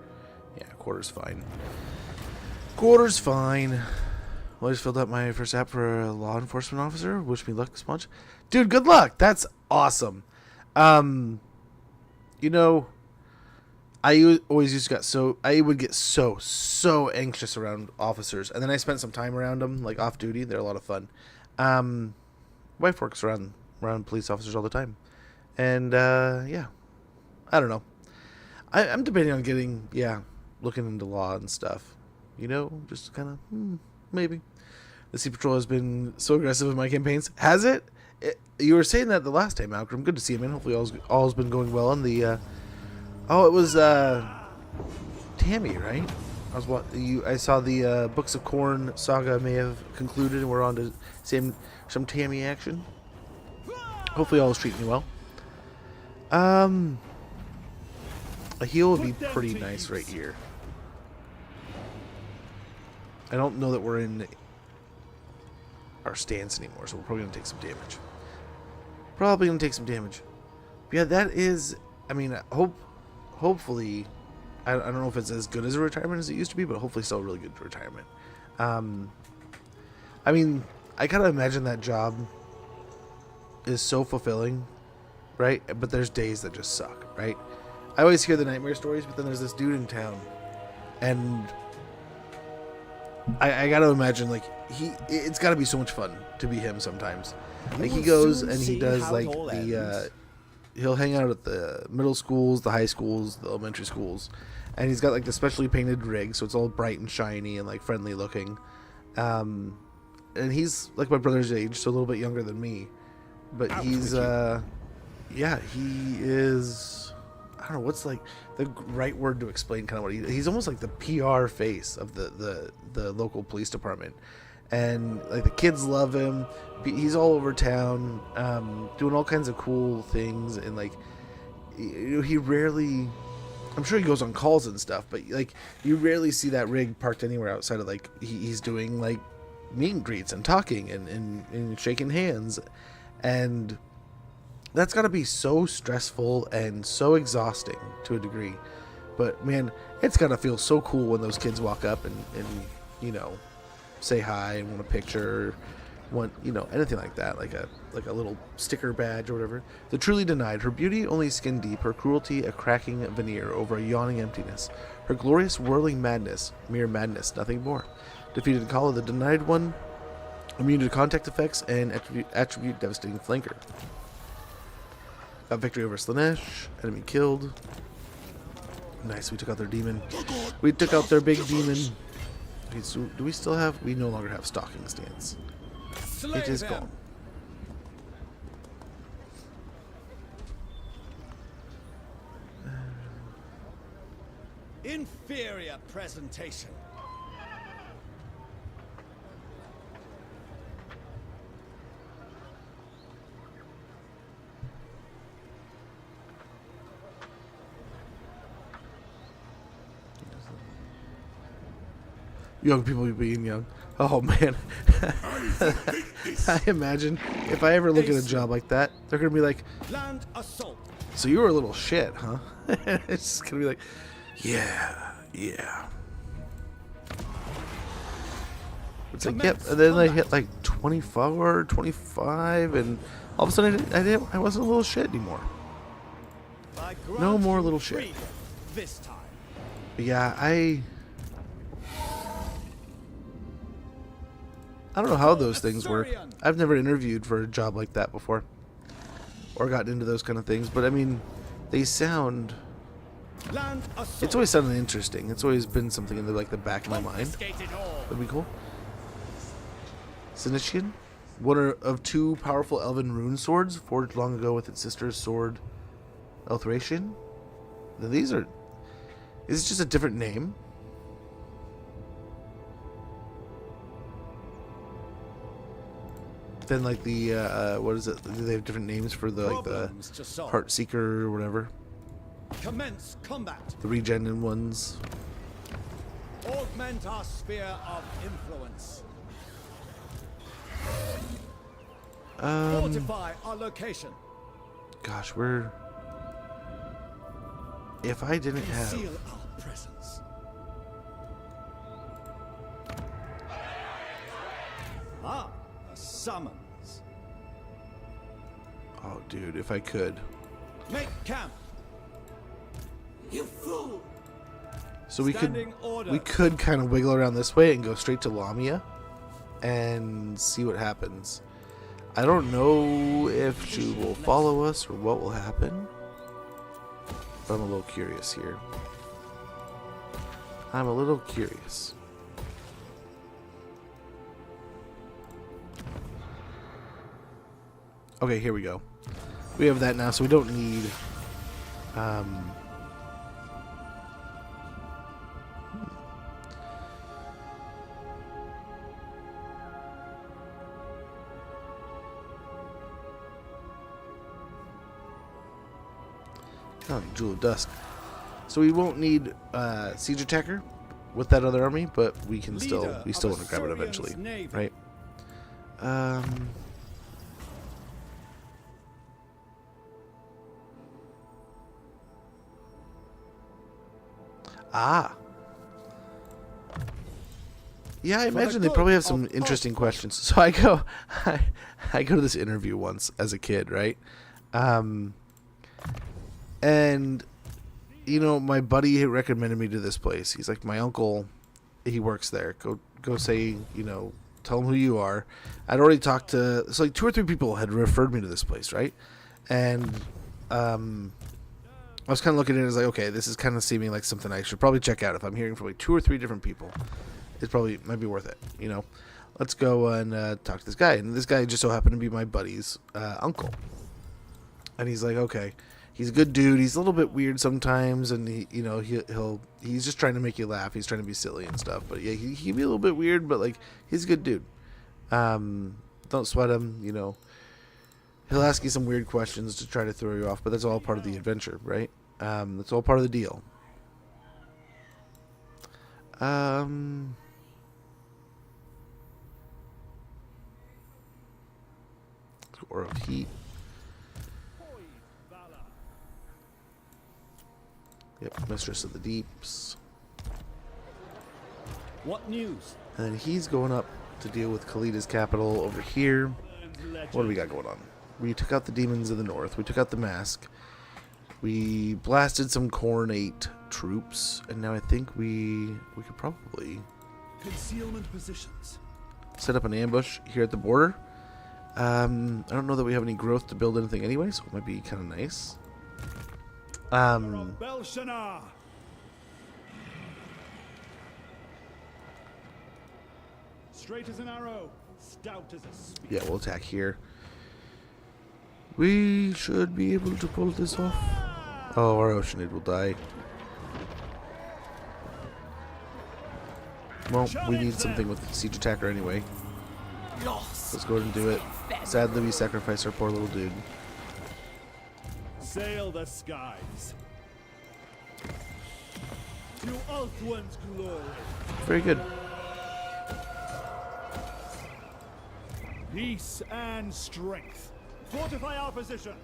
Yeah, quarter's fine. Quarter's fine. Well, I just filled out my first app for a law enforcement officer. Wish me luck, Sponge. Dude, good luck. That's awesome. You know, I always used to get I would get so anxious around officers, and then I spent some time around them, like off duty. They're a lot of fun. Wife works around police officers all the time, and yeah, I don't know. I'm debating on getting looking into law and stuff. You know, just kind of maybe. The Sea Patrol has been so aggressive in my campaigns. Has it? You were saying that the last time, Malcolm. Good to see you, man. Hopefully all's been going well on the. Oh, it was Tammy, right? I saw the Books of Corn saga may have concluded, and we're on to some Tammy action. Hopefully, all is treating you well. A heal would be pretty nice right here. I don't know that we're in our stance anymore, so we're probably gonna take some damage. But yeah, that is. I mean, hopefully. I don't know if it's as good as a retirement as it used to be, but hopefully still a really good retirement. I mean, I kind of imagine that job is so fulfilling, right? But there's days that just suck, right? I always hear the nightmare stories, but then there's this dude in town, and I got to imagine, like, it's got to be so much fun to be him sometimes. Like, he goes and he does, like, he'll hang out at the middle schools, the high schools, the elementary schools, and he's got like the specially painted rig, so it's all bright and shiny and like friendly looking. And he's like my brother's age, so a little bit younger than me, but he's he is. I don't know what's like the right word to explain kind of what he's almost like the PR face of the local police department. And like the kids love him. He's all over town, doing all kinds of cool things, and like, you know, he rarely. I'm sure he goes on calls and stuff, but like you rarely see that rig parked anywhere outside of like he's doing like meet and greets and talking and shaking hands, and that's got to be so stressful and so exhausting to a degree. But man, it's got to feel so cool when those kids walk up and you know, say hi and want a picture, want, you know, anything like that, like a little sticker badge or whatever. The truly denied, her beauty only skin deep, her cruelty a cracking veneer over a yawning emptiness, her glorious whirling madness, mere madness, nothing more. Defeated Kala, the denied one, immune to contact effects and attribute devastating flanker. Got victory over Slanesh, enemy killed. Nice, we took out their demon. We took out their big demon. Okay, so do we still have? We no longer have stalking stance. It is gone. Inferior presentation. Young people being young. Oh man. I imagine if I ever look at a job like that, they're gonna be like, Land assault. so you were a little shit, huh? It's just gonna be like, yeah. It's like, yep. And then I hit like 24, 25, and all of a sudden I wasn't a little shit anymore. No more little shit. This time. But yeah, I don't know how those things work. I've never interviewed for a job like that before, or gotten into those kind of things. But I mean, they sound. It's always sounded interesting. It's always been something in the back of my mind. That'd be cool. Sinitian, one of two powerful elven rune swords forged long ago with its sister's sword, Elthracian. Now these are. Is it just a different name? Then like the what is it? Do they have different names for the Heart Seeker or whatever? Commence combat. The regen ones. Augment our sphere of influence. Fortify our location. Gosh, we're. If I didn't have. Conceal our presence. Ah, a summons. Oh, dude, if I could. Make camp. You fool! So we Standing order. could kind of wiggle around this way and go straight to Lamia and see what happens. I don't know if she will follow us or what will happen. But I'm a little curious here. I'm a little curious. Okay, here we go. We have that now, so we don't need oh, Jewel of Dusk. So we won't need Siege Attacker with that other army, but we can still want to grab it eventually, right? Yeah, I imagine they probably have some interesting questions. So I go to this interview once as a kid, right? And you know, my buddy recommended me to this place. He's like, my uncle, he works there. Go say, you know, tell him who you are. I'd already talked to, so like 2 or 3 people had referred me to this place, right? And I was kind of looking at it as like, okay, this is kind of seeming like something I should probably check out. If I'm hearing from like 2 or 3 different people, it probably might be worth it, you know. Let's go and talk to this guy. And this guy just so happened to be my buddy's uncle. And he's like, okay. He's a good dude. He's a little bit weird sometimes, and he's just trying to make you laugh. He's trying to be silly and stuff. But yeah, he'd be a little bit weird, but like he's a good dude. Don't sweat him. You know, he'll ask you some weird questions to try to throw you off, but that's all part of the adventure, right? That's all part of the deal. Or of heat. Yep, Mistress of the Deeps. What news? And then he's going up to deal with Khalid's capital over here. What do we got going on? We took out the demons of the north. We took out the mask. We blasted some Cornate troops, and now I think we could probably Concealment positions. set up an ambush here at the border. I don't know that we have any growth to build anything anyway, so it might be kind of nice. Belshazzar. Straight as an arrow, stout as a spear. Yeah, we'll attack here. We should be able to pull this off. Oh, our Oceanid will die. Well, we need something with Siege Attacker anyway. Let's go ahead and do it. Sadly, we sacrificed our poor little dude. Sail the skies to Ulthuan's glory. Very good. Peace and strength. Fortify our position.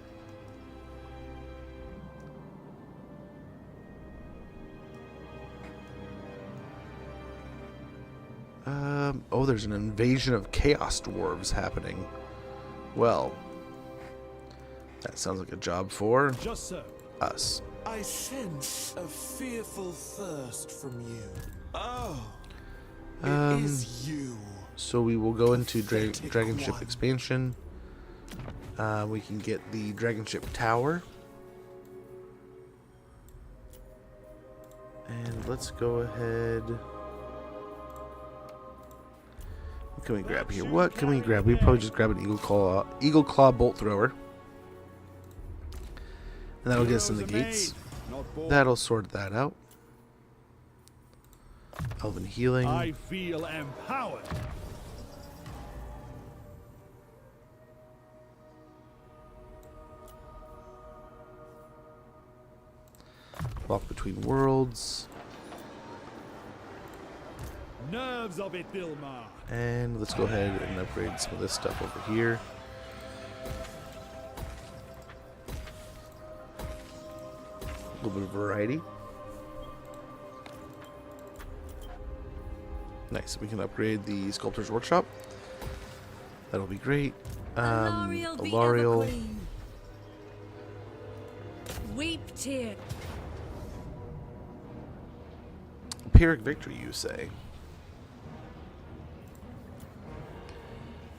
Oh, there's an invasion of chaos dwarves happening. Well, that sounds like a job for Just so. us. I sense a fearful thirst from you. Oh, it is you. So we will go into Pathetic Dragon Ship one. expansion. We can get the Dragon Ship Tower. And let's go ahead. What can we grab here? What can we grab? We probably just grab an Eagle Claw Bolt Thrower. And that'll get us in the gates. That'll sort that out. Elven Healing. I feel empowered. Walk Between Worlds. Nerves of it, Dilmar. And let's go ahead and upgrade some of this stuff over here. A little bit of variety. Nice. We can upgrade the Sculptor's Workshop. That'll be great. Alariel. Weep tear. Pyrrhic Victory, you say?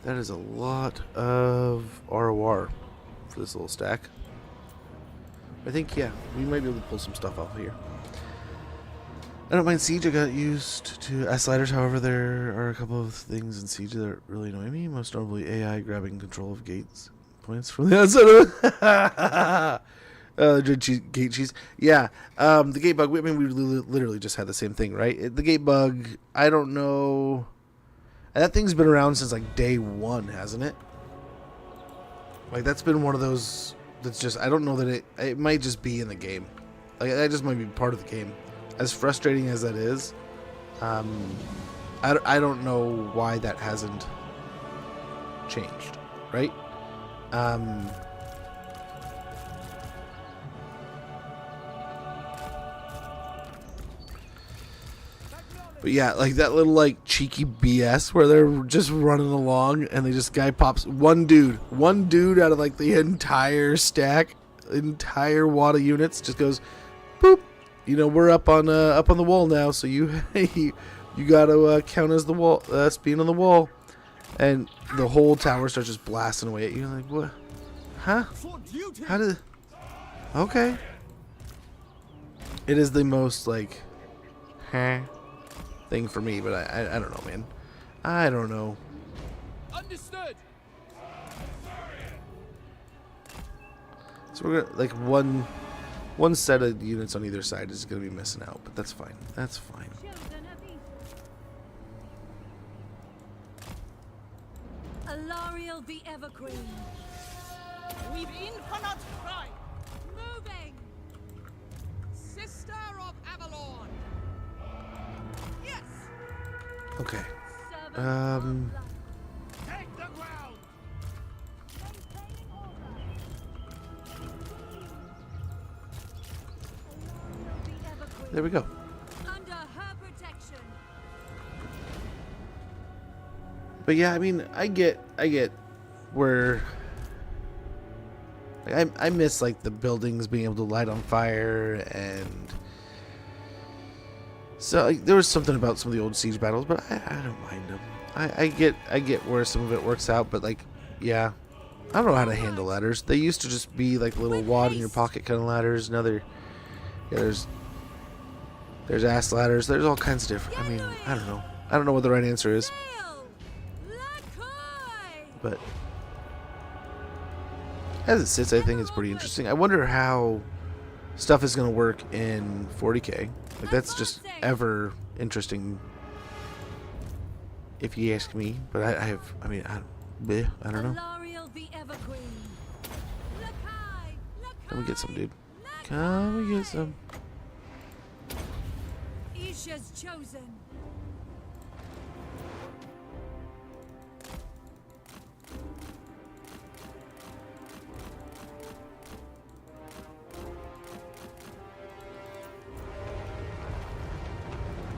That is a lot of ROR for this little stack. I think, yeah, we might be able to pull some stuff off here. I don't mind Siege. I got used to S-Sliders, however, there are a couple of things in Siege that really annoy me. Most notably AI grabbing control of gates points from the outside of gate cheese. Yeah, the gate bug, I mean, we literally just had the same thing, right? The gate bug, I don't know. That thing's been around since like day one, hasn't it? Like, that's been one of those that's just, I don't know that it might just be in the game. Like, that just might be part of the game. As frustrating as that is, I don't know why that hasn't changed, right? But yeah, like that little like cheeky BS where they're just running along and they just guy pops one dude out of like the entire stack, entire wad of units just goes, boop. You know, we're up on the wall now, so you got to count as the wall, being on the wall, and the whole tower starts just blasting away at you. Like, what? Huh? How did? Okay. It is the most like, thing for me, but I don't know, man. I don't know. Understood. So we're gonna like one set of units on either side is gonna be missing out, but that's fine. That's fine. Alariel the Everqueen. We've infinite pride. Moving. Sister of Avalon. Yes. Okay. Servant of light. Take the ground. Maintaining order. Alariel the Everqueen. There we go. Under her protection. But yeah, I mean, I get where like, I miss like the buildings being able to light on fire, and so like, there was something about some of the old siege battles, but I don't mind them. I get where some of it works out, but like, yeah, I don't know how to handle ladders. They used to just be like little wad in your pocket kind of ladders. Now they're, yeah, there's ass ladders. There's all kinds of different. I mean, I don't know. I don't know what the right answer is, but as it sits, I think it's pretty interesting. I wonder how stuff is going to work in 40k. Like, that's just ever interesting, if you ask me. But I don't know. Can we get some, dude? Can we get some? Isha's chosen.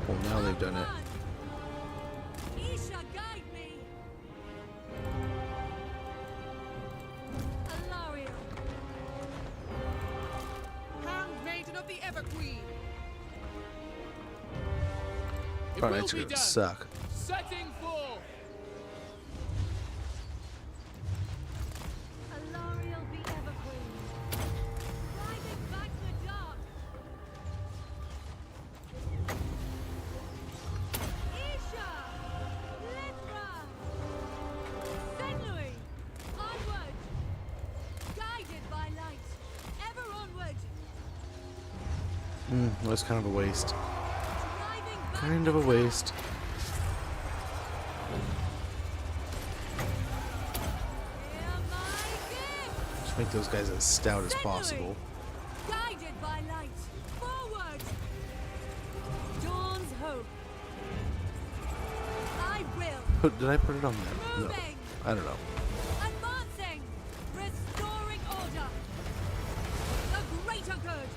Well, now they've done it. the Everqueen. It Our will knights are be gonna done. suck. Setting full. Alariel be Everqueen. Driving back the dark. Isha! Lithra! Senlui! Onward! Guided by light. Ever onward. That was kind of a waste. Driving back Kind the of a dark. waste. Hear my gift! Just make those guys as stout as possible. Guided by light. Forward! Dawn's hope. I will. Did I put it on there? No. Moving. I don't know. Advancing. Restoring order. The greater good.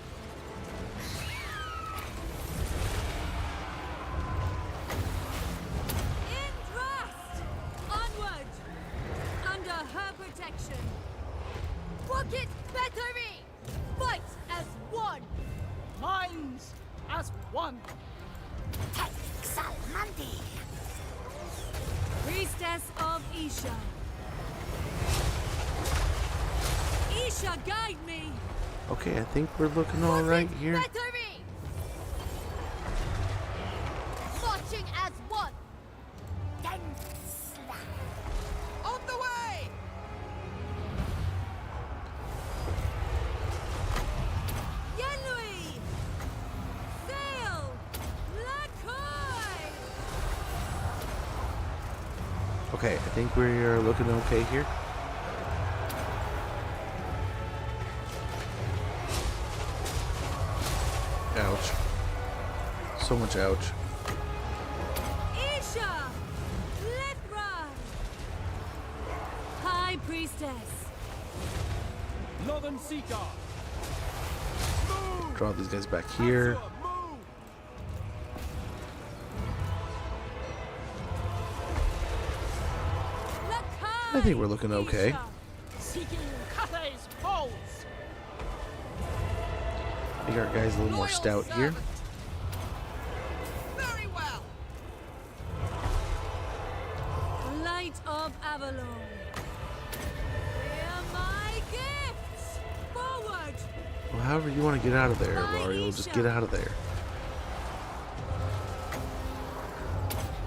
In thrust. Onward. Under her protection. Rocket battery. Fight as one. Minds as one. Priestess of Isha. Isha, guide me. Okay, I think we're looking all right here. Battery. Marching as one. On the way. Yenlui. Sail. Lakoi. Okay, I think we're looking okay here. Ouch. So much ouch. Isha. Lithra. High Priestess. Northern Seeker. Draw these guys back here. Move. Lakai. I think we're looking okay. Isha. Seeking Cathay's foes. Make our guys a little more Loyal stout here. servant. Very well. Light of Avalon. Hear my gifts. Forward. Well, however you want to get out of there, By Laurie, we'll just Isha. get out of there.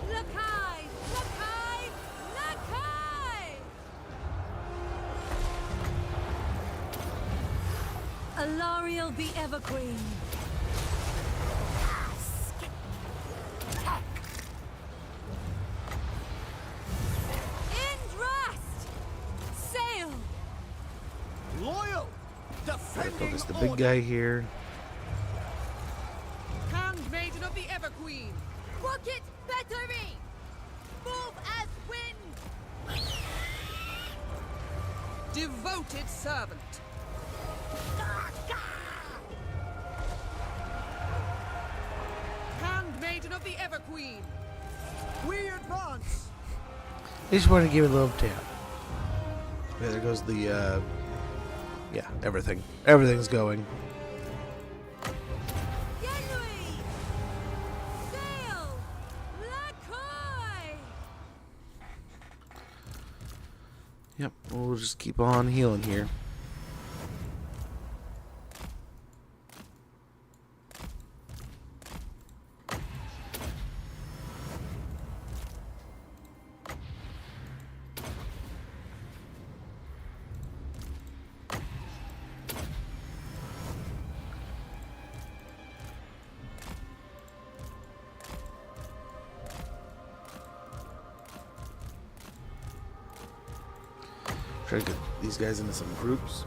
Lakai. Lakai. Lakai. Alariel be Everqueen. In thrust. Sail. Loyal. Gotta Defending focus the order. big guy here. Handmaiden of the Everqueen. Rocket battery. Move as wind. Devoted servant. Handmaiden of the Everqueen. We advance. I just want to give it a little tap. Yeah, there goes the, yeah, everything. Everything's going. Yenlui. Sail. Lakoi. Yep, we'll just keep on healing here. Try to get these guys into some groups.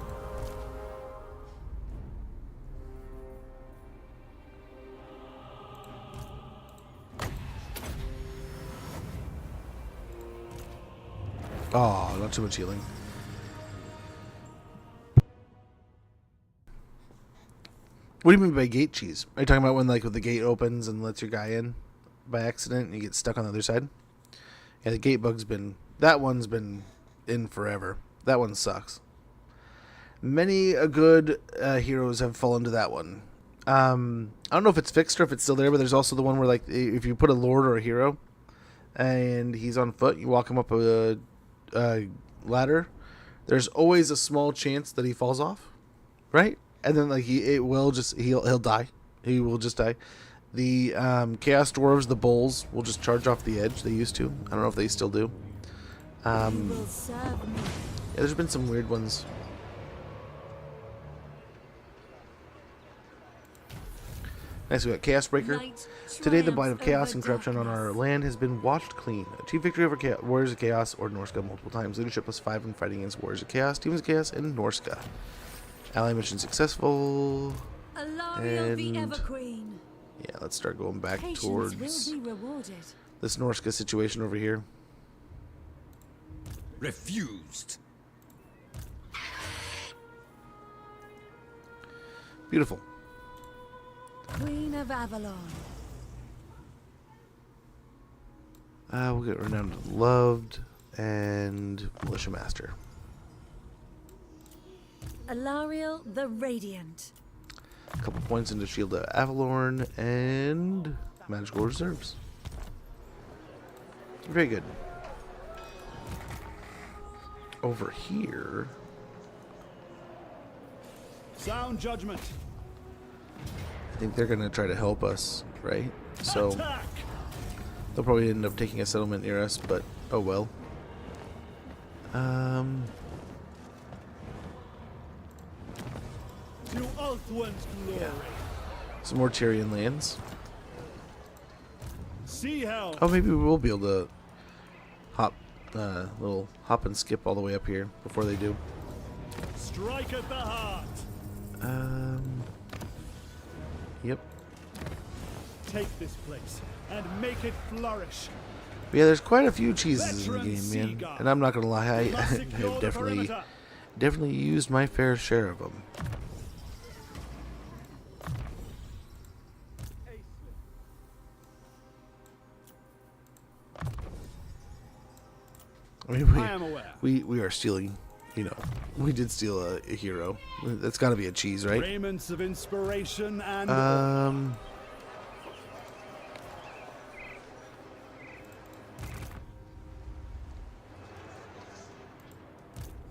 Oh, not too much healing. What do you mean by gate cheese? Are you talking about when like the gate opens and lets your guy in by accident and you get stuck on the other side? Yeah, the gate bug's been... That one's been in forever. That one sucks. Many a good heroes have fallen to that one. I don't know if it's fixed or if it's still there, but there's also the one where, like, if you put a lord or a hero and he's on foot, you walk him up a ladder, there's always a small chance that he falls off, right? And then, like, he'll die. He will just die. The Chaos Dwarves, the Bulls, will just charge off the edge. They used to. I don't know if they still do. Yeah, there's been some weird ones. Nice, we got Chaos Breaker. Today, the blight of chaos and corruption on our land has been washed clean. Achieve victory over Warriors of Chaos or Norska multiple times. Leadership +5 when fighting against Warriors of Chaos, Demons of Chaos, and Norska. Ally mission successful. Alariel the Everqueen. Yeah, let's start going back Patience towards will be rewarded. this Norska situation over here. Refused. Beautiful. Queen of Avalon. We'll get renowned, loved, and militia master. Alariel the Radiant. A couple points into Shield of Avalorn and magical reserves. Very good. Over here, Sound judgment. I think they're gonna try to help us, right? So Attack. they'll probably end up taking a settlement near us, but oh well. To Ulthuan's glory. Yeah. Some more Tyrian lands. Sea Helm. Oh, maybe we will be able to hop, little hop and skip all the way up here before they do. Strike at the heart. Yep. Take this place and make it flourish. But yeah, there's quite a few cheeses in the Veteran game, man. Seagull. And I'm not gonna lie, I Must have secure the definitely perimeter. used my fair share of them. I mean, I am aware. we are stealing, you know, we did steal a hero. That's got to be a cheese, right? Raiments of inspiration and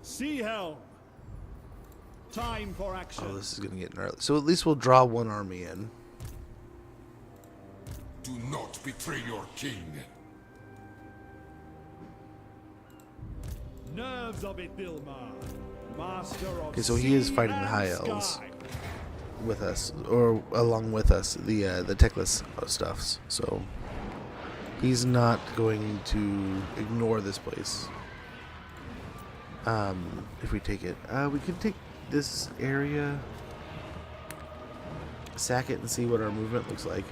Sea Helm. Time for action. Oh, this is gonna get gnarly. So at least we'll draw one army in. Do not betray your king. Nerves of Idilmar. Master of Okay, so he is sea fighting the and High Elves sky. with us, or along with us, the Techless stuffs. So he's not going to ignore this place. If we take it, we can take this area, sack it, and see what our movement looks like.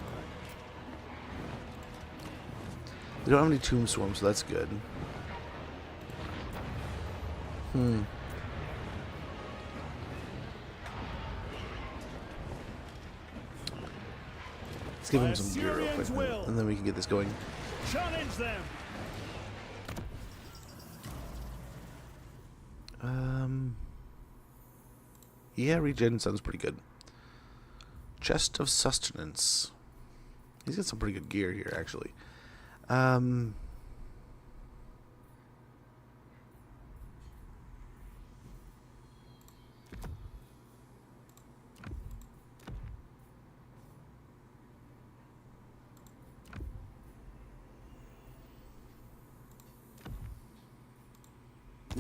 We don't have any tombstorms, so that's good. Let's give him some gear real quick, and then we can get this going. Challenge them. Yeah, regen sounds pretty good. Chest of sustenance. He's got some pretty good gear here, actually.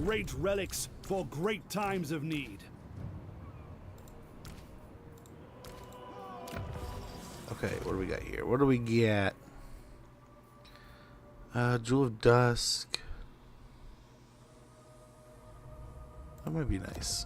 Great relics for great times of need. Okay, what do we got here? What do we get? Jewel of Dusk. That might be nice.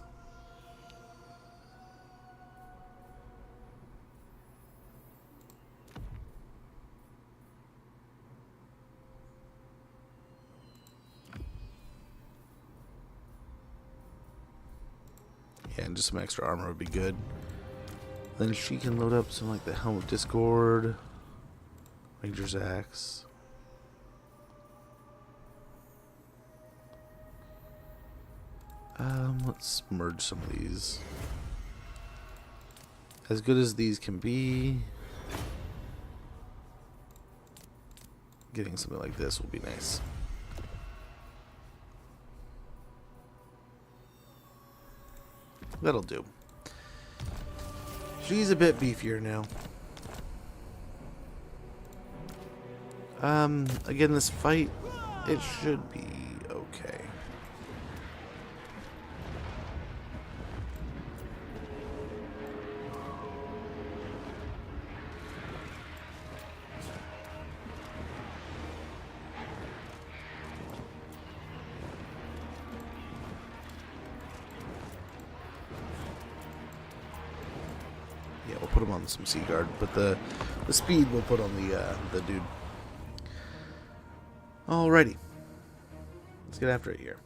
Yeah, and just some extra armor would be good. Then she can load up some like the Helm of Discord, Ranger's Axe. Let's merge some of these. As good as these can be, getting something like this will be nice. That'll do. She's a bit beefier now. Again, this fight, it should be okay. Yeah, we'll put him on some Sea Guard, but the speed we'll put on the dude. Alrighty. Let's get after it here.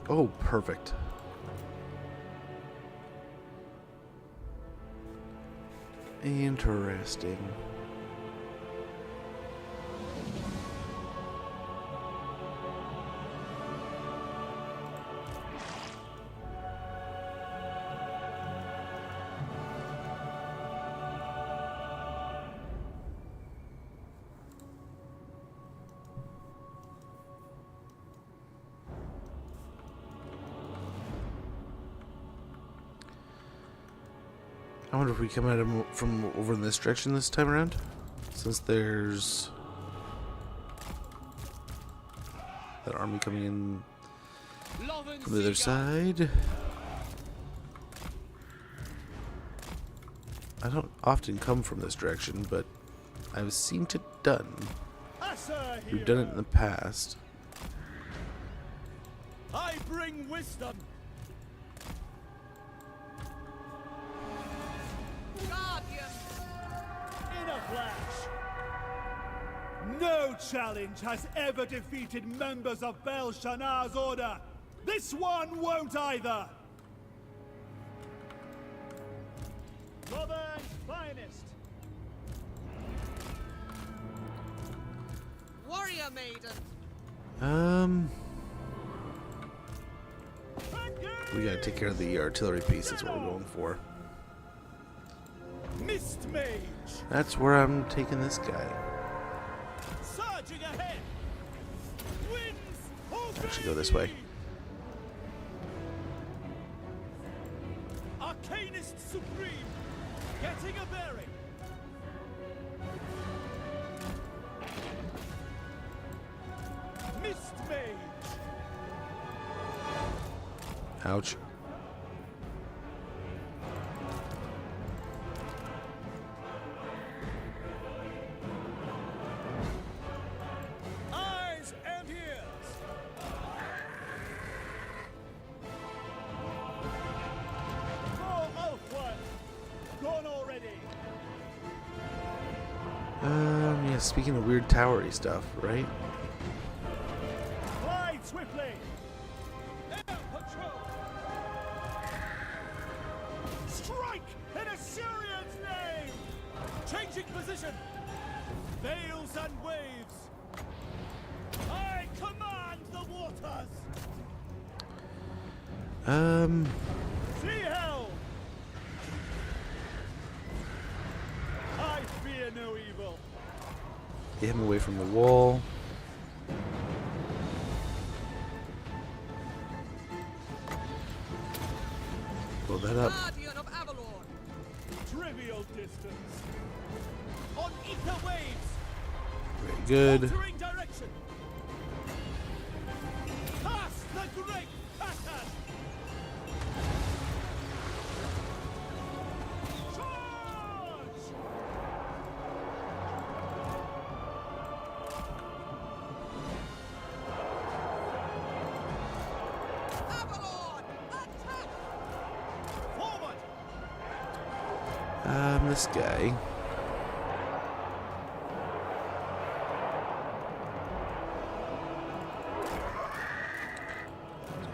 Oh, perfect. Interesting. I wonder if we come at him from over in this direction this time around, since there's that army coming in from the other side. I don't often come from this direction, but I've seen it done. We've done it in the past. I bring wisdom. In a flash. No challenge has ever defeated members of Bel-Shanar's order. This one won't either. Northern's finest. Warrior maiden. We gotta take care of the artillery piece. That's what we're going for. Mist Mage. That's where I'm taking this guy. Surging ahead. Winds I should go this way. Arcanist Supreme. Getting a bearing. Mist Mage. Ouch. Eyes and ears. Go Elf One. Gone already. Yeah, speaking of weird towery stuff, right? Glide swiftly. Air patrol. Strike in Assyrian's name. Changing position. Veils and waves. I command the waters. Sea hell. I fear no evil. Get him away from the wall. Blow that up. Guardian of Avalon. Trivial distance. On ether waves. Very good. Altering direction. Past the great pattern. Charge! Avalon! Attack! Forward! This guy.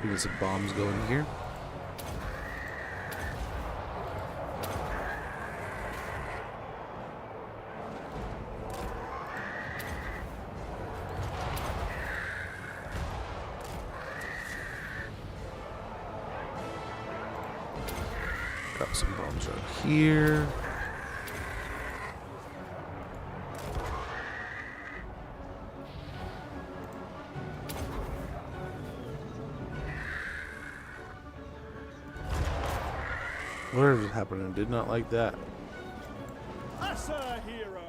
We get some bombs going here. Got some bombs right here. Whatever is happening? Did not like that. As a hero.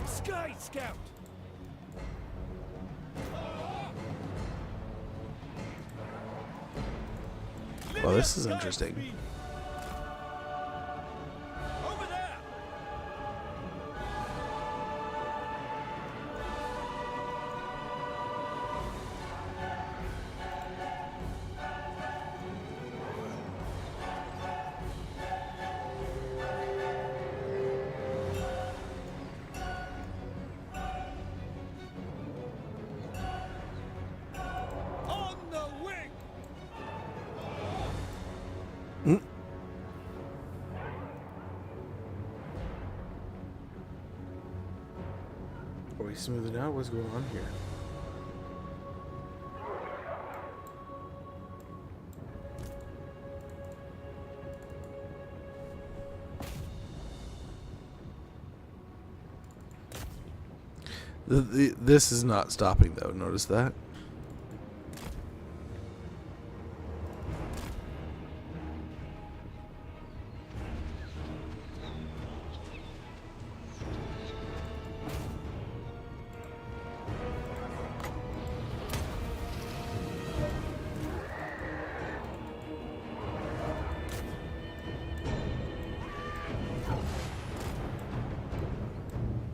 Sky Scout! Well, this is interesting. Over there! On the wing! Are we smoothing out? What's going on here? This is not stopping though. Notice that.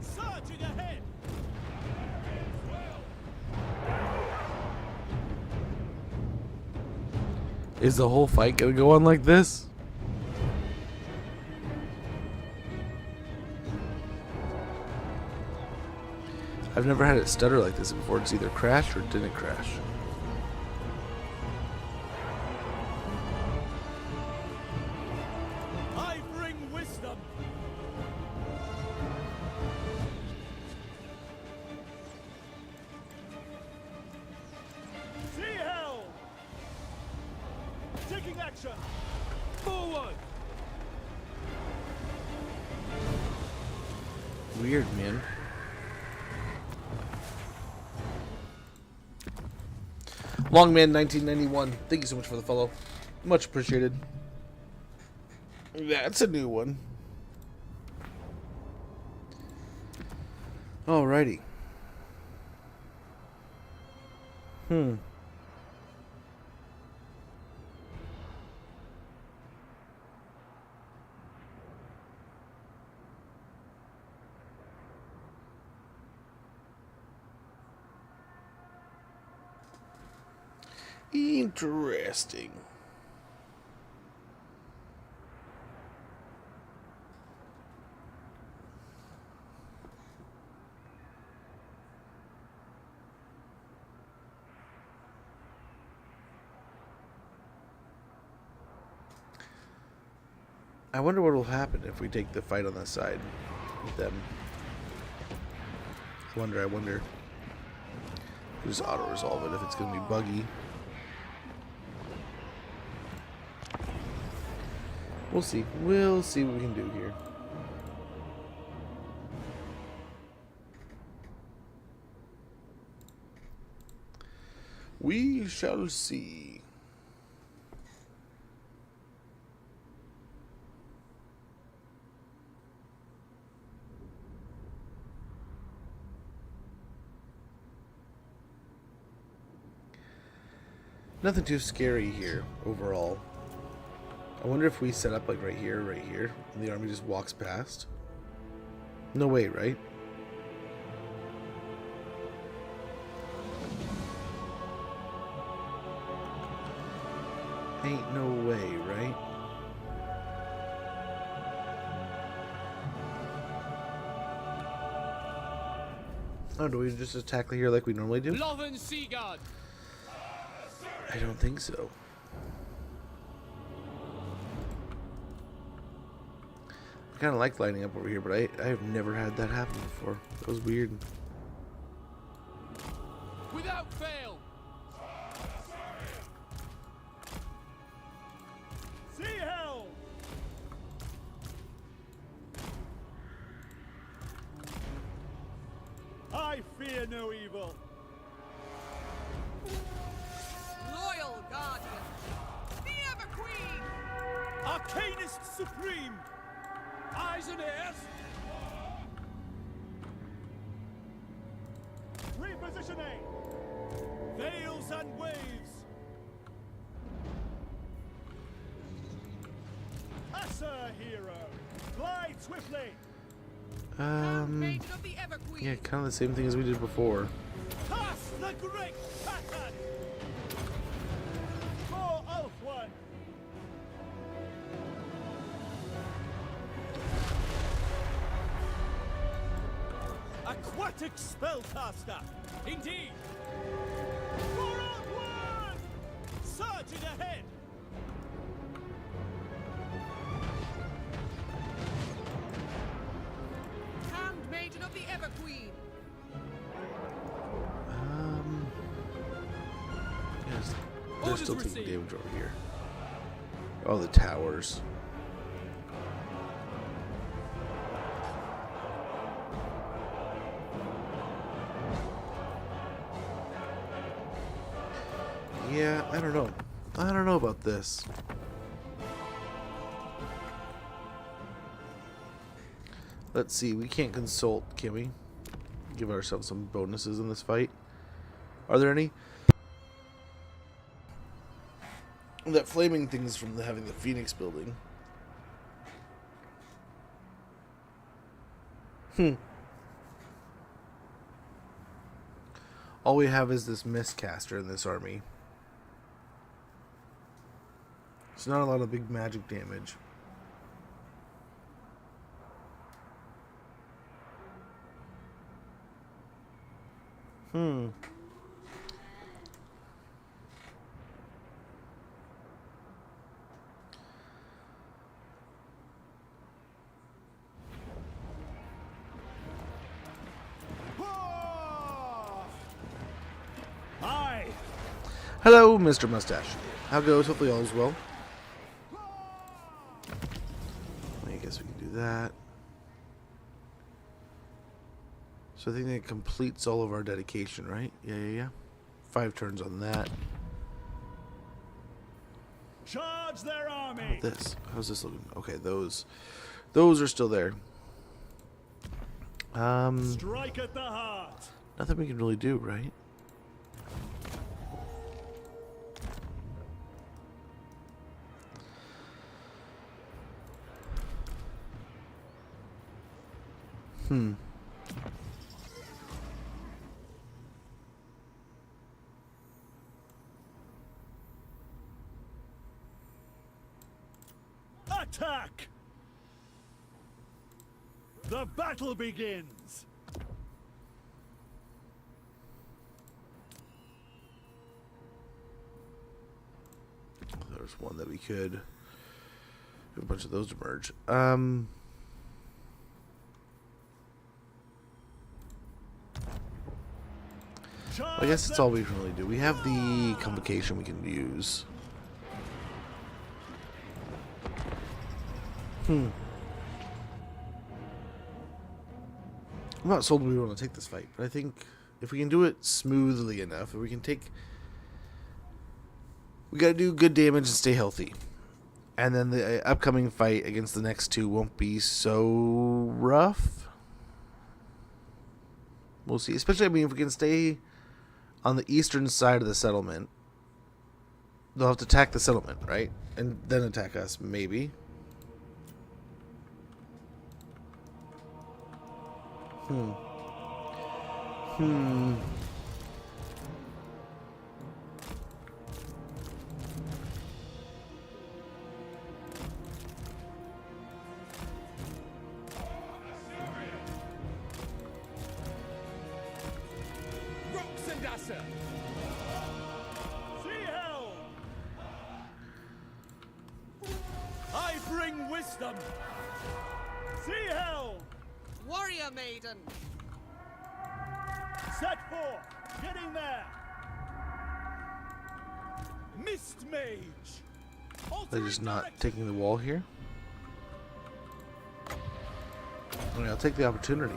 Surging ahead! Is the whole fight gonna go on like this? I've never had it stutter like this before. It's either crashed or it didn't crash. I bring wisdom! Sea Helm! Taking action! Forward! Weird, man. Longman 1991. Thank you so much for the follow. Much appreciated. That's a new one. Alrighty. Interesting. I wonder what will happen if we take the fight on this side with them. I wonder. We'll just auto-resolve it if it's going to be buggy. We'll see. We'll see what we can do here. We shall see. Nothing too scary here overall. I wonder if we set up like right here, and the army just walks past. No way, right? Ain't no way, right? Oh, do we just attack here like we normally do? Lothern Seaguard! I don't think so. I kind of like lining up over here, but I've never had that happen before. That was weird. Without fail. Sea hell. I fear no evil. Loyal guardian. The Ever Queen. Arcanist supreme. Eyes and ears. Repositioning. Veils and waves. Assa hero. Glide swiftly. Handmaiden of the Ever Queen. Yeah, kind of the same thing as we did before. Pass the great pattern. For Ulfwan. Aquatic spellcaster. Indeed. For Ulfwan. Surge it ahead. Handmaiden of the Ever Queen. Yes, they're Orders still taking received. damage over here. Oh, the towers. Yeah, I don't know. I don't know about this. Let's see. We can't consult, can we? Give ourselves some bonuses in this fight. Are there any? That flaming thing is from having the Phoenix building. All we have is this Mistcaster in this army. It's not a lot of big magic damage. Aye. Hello, Mr. Mustache. How goes? Hopefully all is well. I guess we can do that. So I think that completes all of our dedication, right? Yeah. 5 turns on that. Charge their How army. about this? How's this looking? Okay, those are still there. Strike at the heart. Nothing we can really do, right? Attack! The battle begins. There's one that we could do a bunch of those to merge. I guess that's all we can really do. We have the convocation we can use. I'm not sold we want to take this fight, but I think if we can do it smoothly enough, if we can take... We gotta do good damage and stay healthy. And then the upcoming fight against the next two won't be so rough. We'll see. Especially, I mean, if we can stay on the eastern side of the settlement, they'll have to attack the settlement, right? And then attack us, maybe. Roxandasa. Sea Miss them! Sea Helm! Warrior maiden. Set forth! Getting there! Mist Mage! They're just not taking the wall here. I mean, I'll take the opportunity.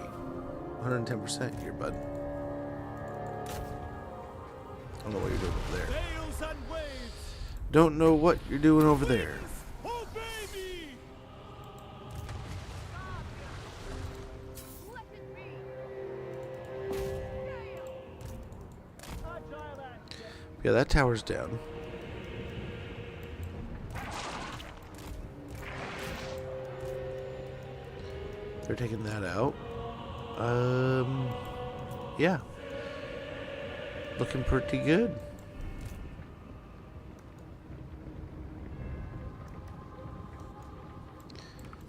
110% here, bud. I don't know what you're doing over there. Sails and waves! Don't know what you're doing over there. Obey me! Let it be. Agile action! Yeah, that tower's down. They're taking that out. Yeah. Looking pretty good.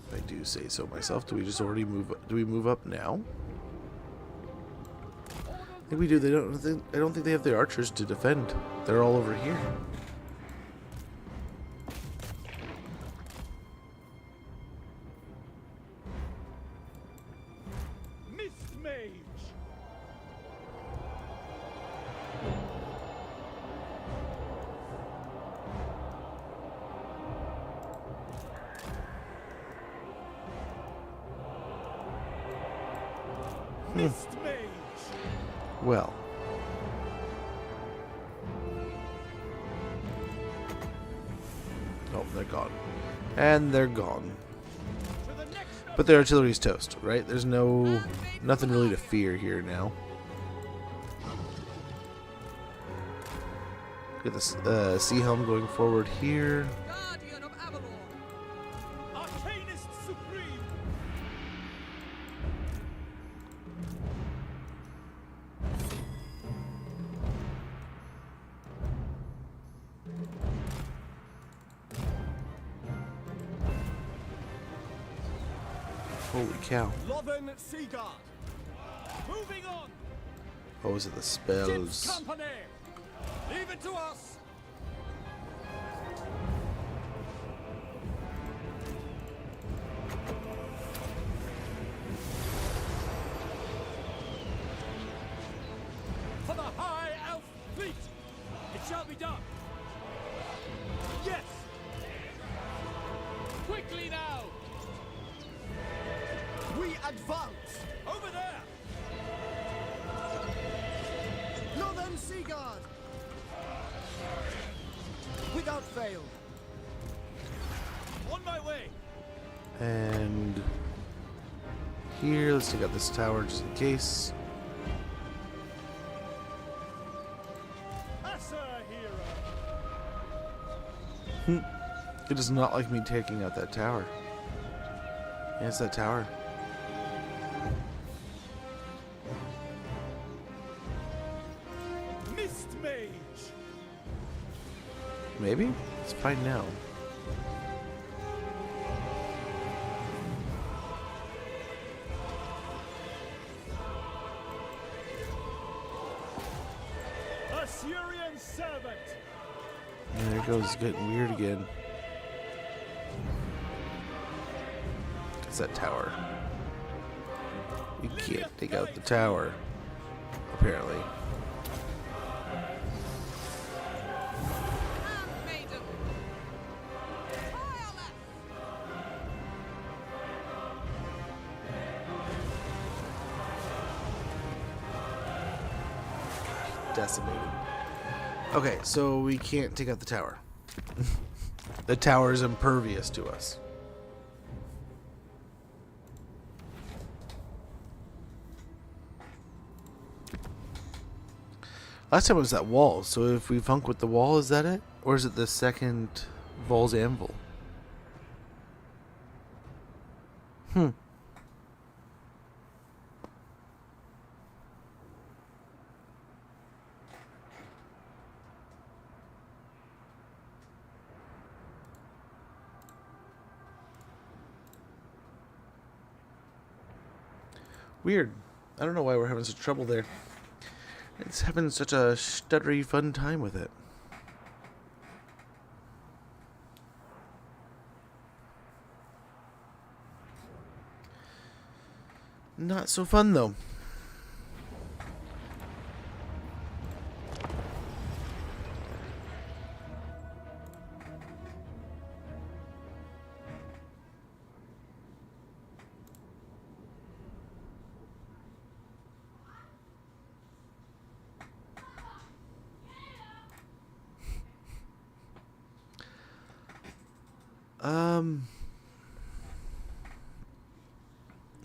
If I do say so myself, do we just already move? Do we move up now? I think we do. I don't think they have the archers to defend. They're all over here. Mist Mage! Mist Mage! Well. Oh, they're gone. And they're gone. To the next But their artillery's toast, right? There's nothing really to fear here now. Get this Sea Helm going forward here. Guardian of Avalon. Arcanist Supreme! Holy cow. Lothern Seaguard! Moving on! Oh, is it the Ship's spells? company! Leave it to us! For the High Elf Fleet! It shall be done! Yes! Quickly now! We advance! Over there! Lothern Seaguard! Without fail! On my way! And here, let's take out this tower just in case. Asa hero! It does not like me taking out that tower. Yeah, it's that tower. Mist Mage! Maybe? Let's find out. Assyrian servant! And there it goes, getting weird again. It's that tower. You can't take out the tower, apparently. Handmaiden. Tireless. Decimated. Okay, so we can't take out the tower. The tower is impervious to us. Last time it was that wall, so if we funk with the wall, is that it? Or is it the second Vol's Anvil? Weird. I don't know why we're having such trouble there. It's having such a stuttery fun time with it. Not so fun, though.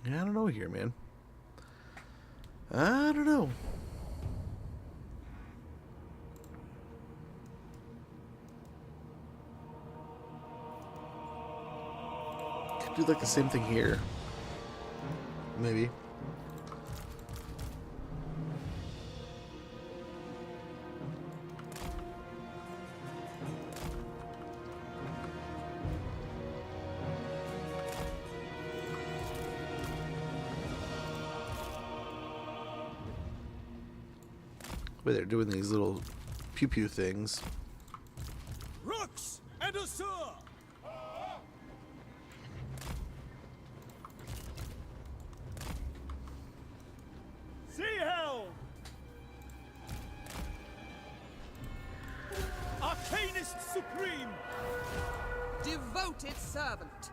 Yeah, I don't know here, man. I don't know. Could do like the same thing here. Maybe. Where they're doing these little pew pew things. Rooks and Usur! Sea Helm! Arcanist Supreme! Devoted servant.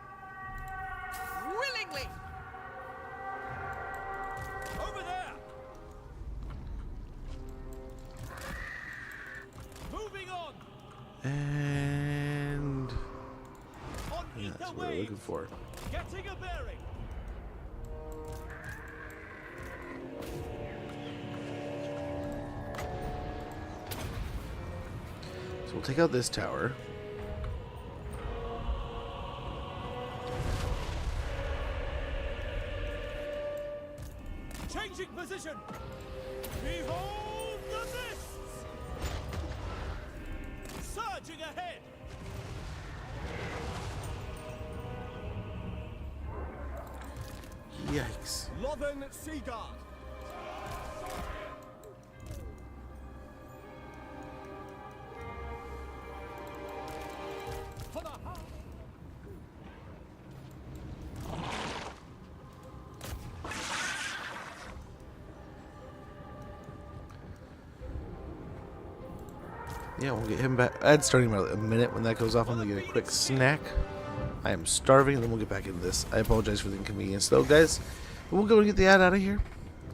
Willingly. Over there! Moving on! And On yeah, ether that's what we're waves! looking for. Getting a bearing! So we'll take out this tower. Changing position! Behold the mists! Surging ahead! Yikes. Lothern Seaguard. For the heart. Yeah, we'll get him back. I'd start him about a minute. When that goes off, I'm gonna get a quick snack. I am starving, and then we'll get back into this. I apologize for the inconvenience, though, guys. We'll go and get the ad out of here,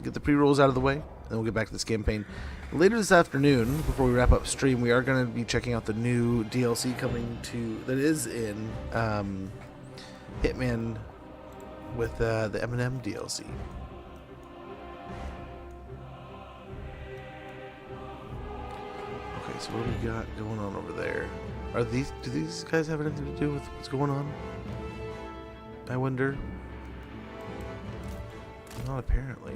get the pre-rolls out of the way, and then we'll get back to this campaign. Later this afternoon, before we wrap up stream, we are going to be checking out the new DLC coming to that is in Hitman with the M&M DLC. Okay, so what do we got going on over there? Do these guys have anything to do with what's going on? I wonder. Not apparently.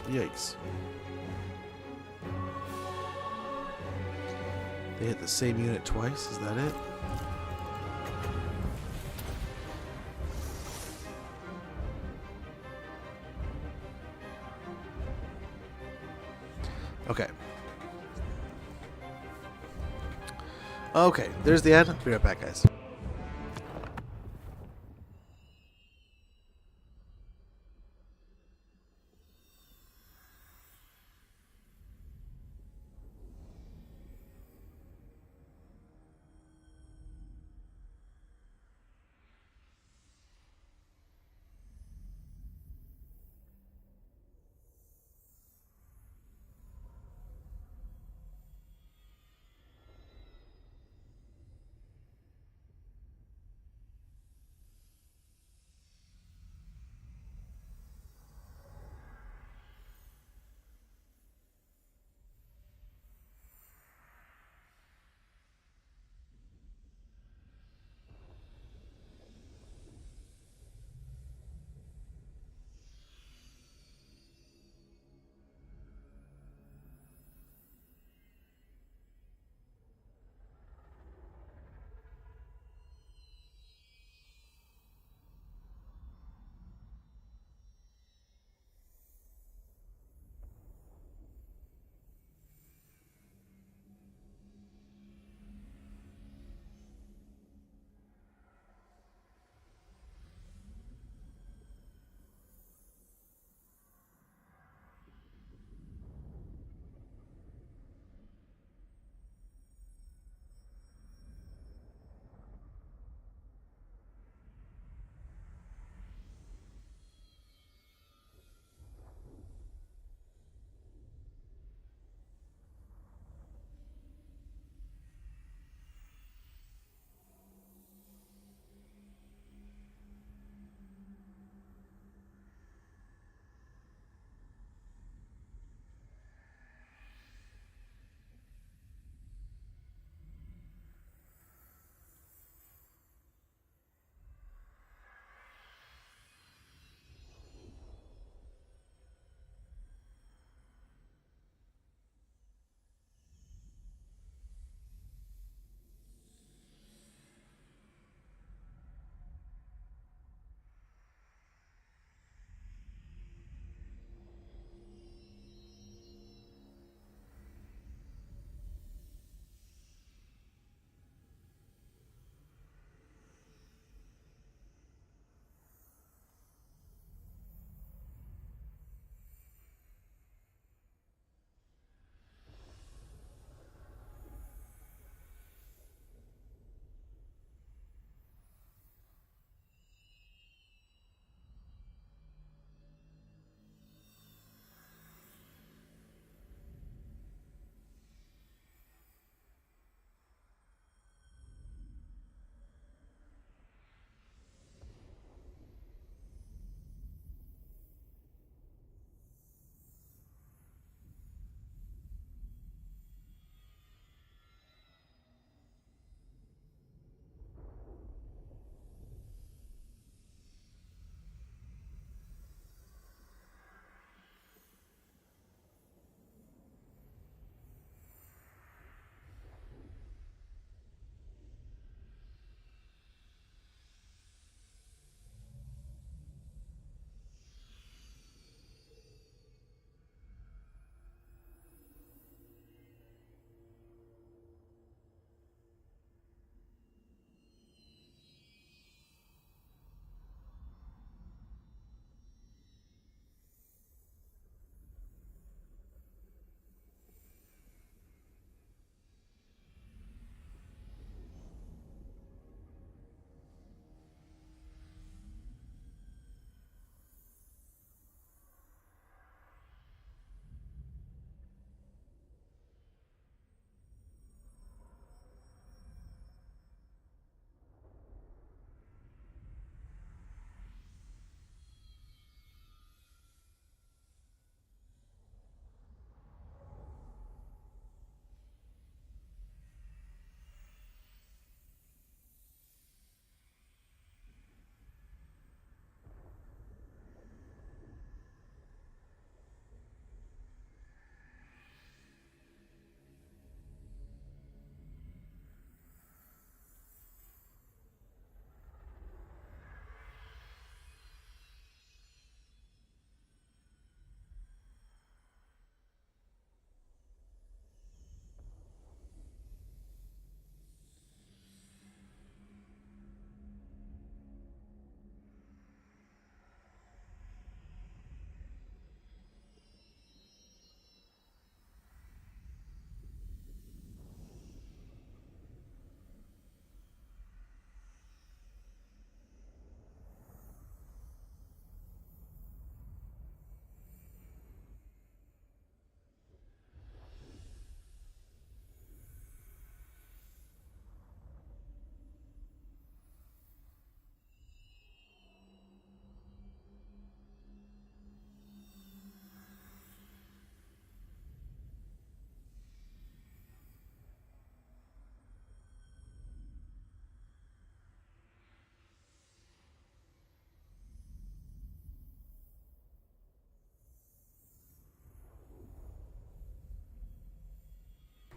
Yikes. They hit the same unit twice, is that it? Okay. Okay, there's the ad. Be right back, guys.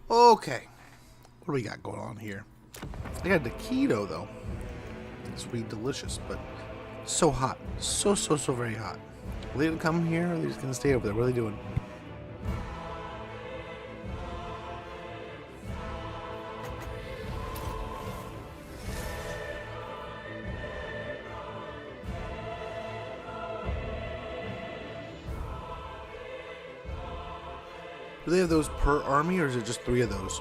Okay. What do we got going on here? I got taquito, though. Sweet, delicious, but so hot. So very hot. Are they gonna come here, or are they just gonna stay over there? What are they doing? Do they have those per army, or is it just 3 of those?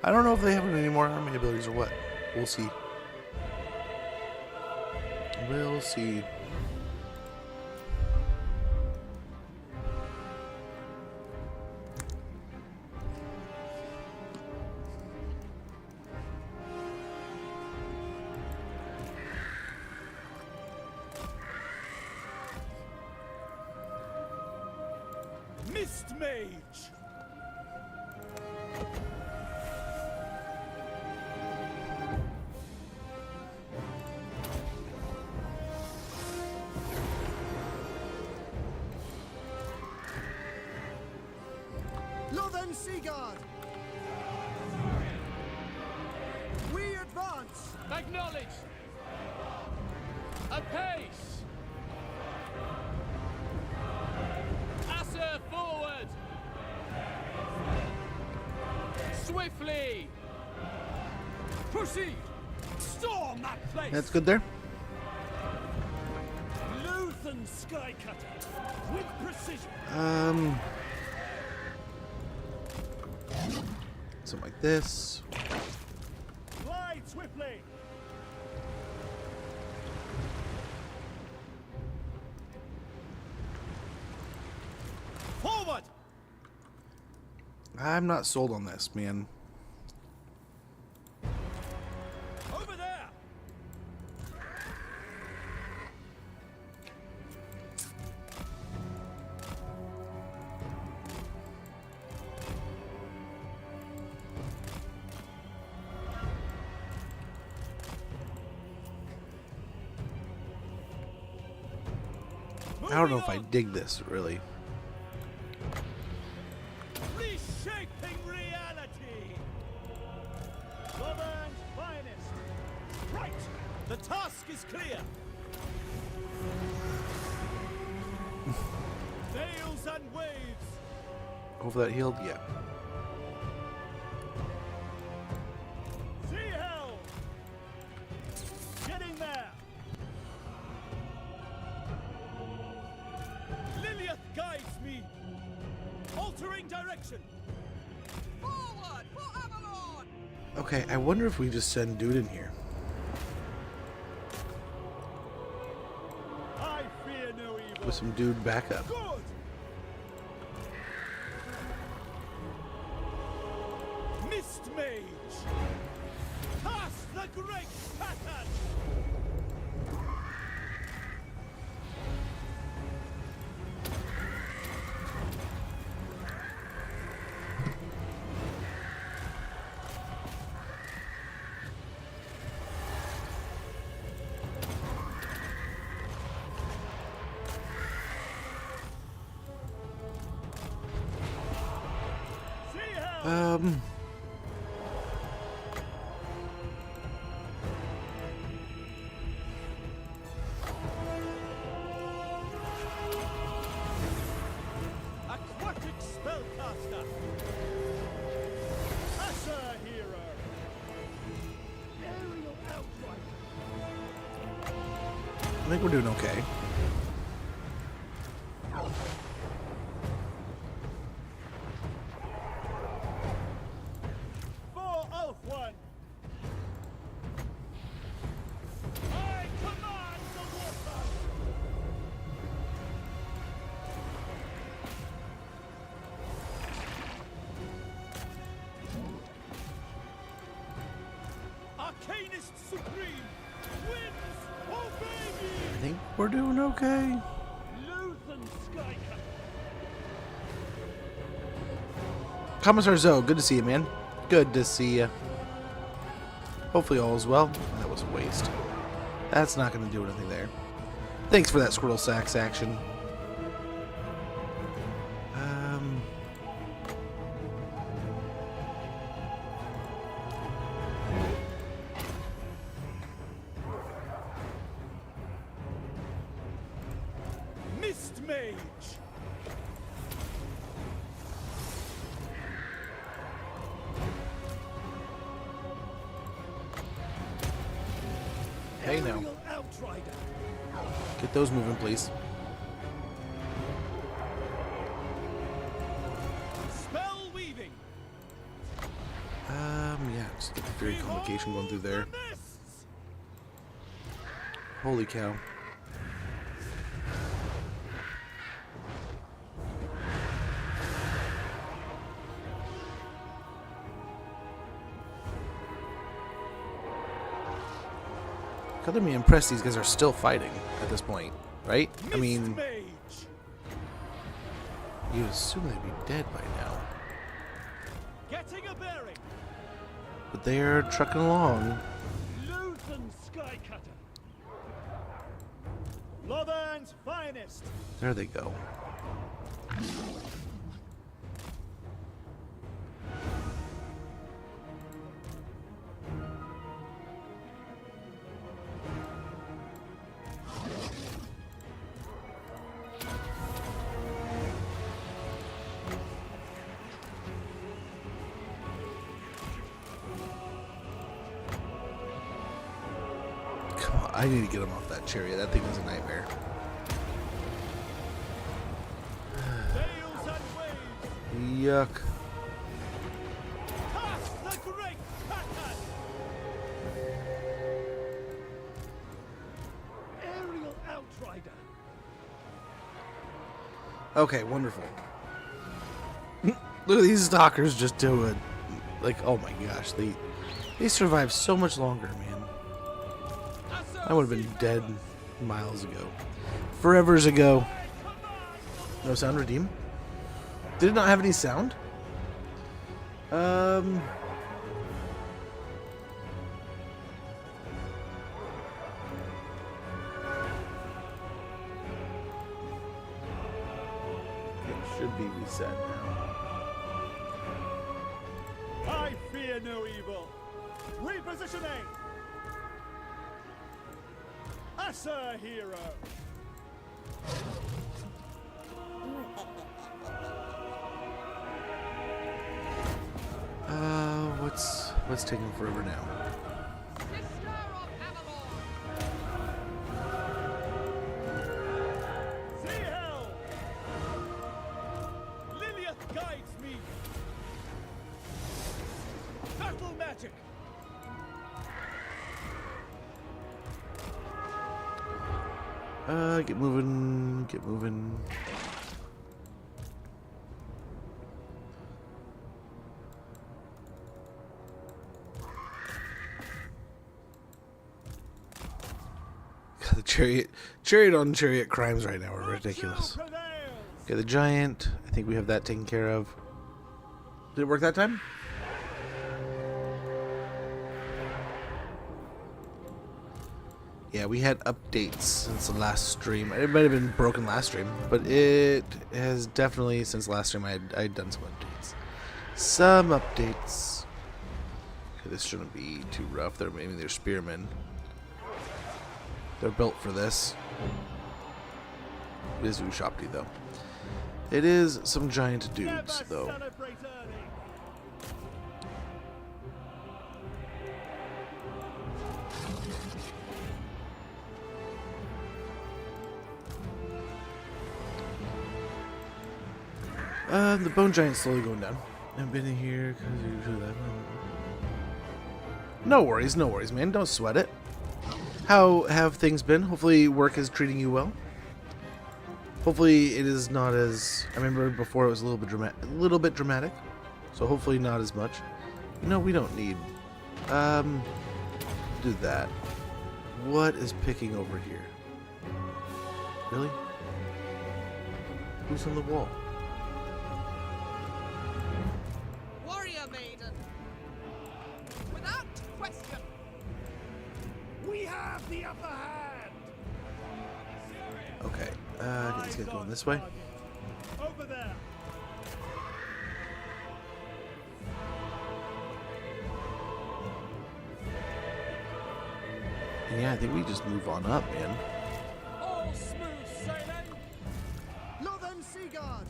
I don't know if they have any more army abilities or what. We'll see. We'll see. Mist Mage! Lothen Seaguard! We advance! Acknowledge! Apace! Asser forward! Swiftly! Proceed! Storm that place! That's good there. Luthen Skycutter! With precision! Something like this. Glide swiftly! Forward! I'm not sold on this, man. Over there! I don't know if I dig this, really. Reshaping reality! Southern's finest! Right! The task is clear! Sails and waves! Hopefully that healed? Yeah. Sea hell! Getting there! Lilith guides me! Altering direction! Forward for Avalon! Okay, I wonder if we just send dude in here. I fear no evil! With some dude backup. Good! Mist Mage! Cast the great pattern! See how aquatic spellcaster! Asher hero! Aerial outright! I think we're doing okay. For Ulf One! I command the water! Arcanist Supreme! Winds obey me! I think we're doing okay. Luthen Skycutter! Commissar Zoe, good to see you, man. Good to see you. Hopefully all is well. That was a waste. That's not going to do anything there. Thanks for that Squirtle Sax action. mage! Hey now. Aerial Outrider! Get those moving, please. Spell weaving! Yeah, just get the Fury Convocation going through there. The mists! Holy cow. Color me impressed these guys are still fighting at this point, right? I mean, Mage! you'd assume they'd be dead by now. Getting a bearing! But they're trucking along. Luthen Skycutter! Lothan's finest! There they go. Come on, I need to get him off that chariot. That thing was a nightmare. Sails and waves! Yuck. Cast the great pattern! Aerial Outrider! Okay, wonderful. Look at these stalkers just do it. Like, oh my gosh, they survived so much longer, man. I would have been dead miles ago. Forevers ago. No sound redeem? Did it not have any sound? It should be reset now. I fear no evil! Repositioning! As a hero! What's taking forever now? Sister of Avalon! See hell! Lilith guides me! Battle magic! Get moving, get moving. God, the chariot on chariot crimes right now are ridiculous. Prevails! Okay, the giant, I think we have that taken care of. Did it work that time? Yeah, we had updates since the last stream. It might have been broken last stream, but it has definitely, since last stream, I'd done some updates. Some updates. Okay, this shouldn't be too rough. Maybe they're spearmen. They're built for this. It is Ushopti, though. It is some giant dudes, though. Celebrate early! The bone giant's slowly going down. I've been in here because no worries, man. Don't sweat it. How have things been? Hopefully work is treating you well. Hopefully it is not as... I remember before it was a little bit dramatic. So hopefully not as much. You know, we don't need... do that. What is picking over here? Really? Who's on the wall? Warrior maiden! Without question! We have the upper hand! Okay, let's get going this way. Over there! And yeah, I think we just move on up, man. All smooth sailing! Northern Sea Guard.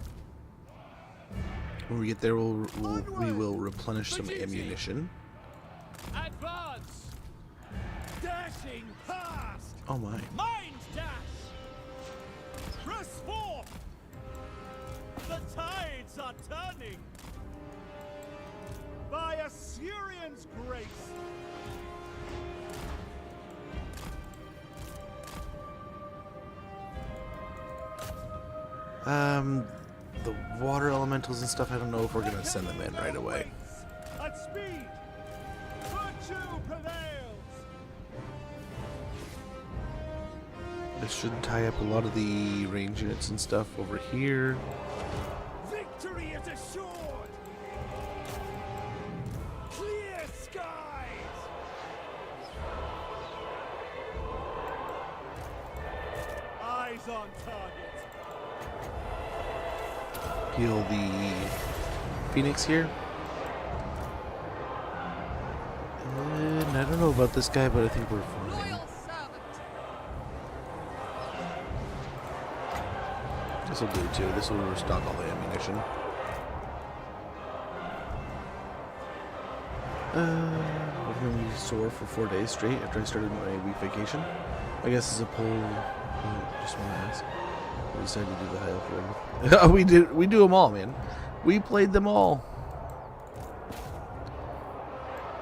When we get there, we will replenish some ammunition. Advance! Dashing past! Oh my. Mind dash! Press forth! The tides are turning! By Assyrian's grace! The water elementals and stuff, I don't know if we're gonna send them in right away. At speed! Virtue prevails! This should tie up a lot of the range units and stuff over here. Victory is assured! Clear skies! Eyes on target! Heal the Phoenix here. And I don't know about this guy, but I think we're fine. Loyal servant. This will do too. This will restock all the ammunition. We're going to be sore for 4 days straight after I started my week vacation. I guess as a poll, I just want to ask. We decided to do the high elf one. We do them all, man. We played them all.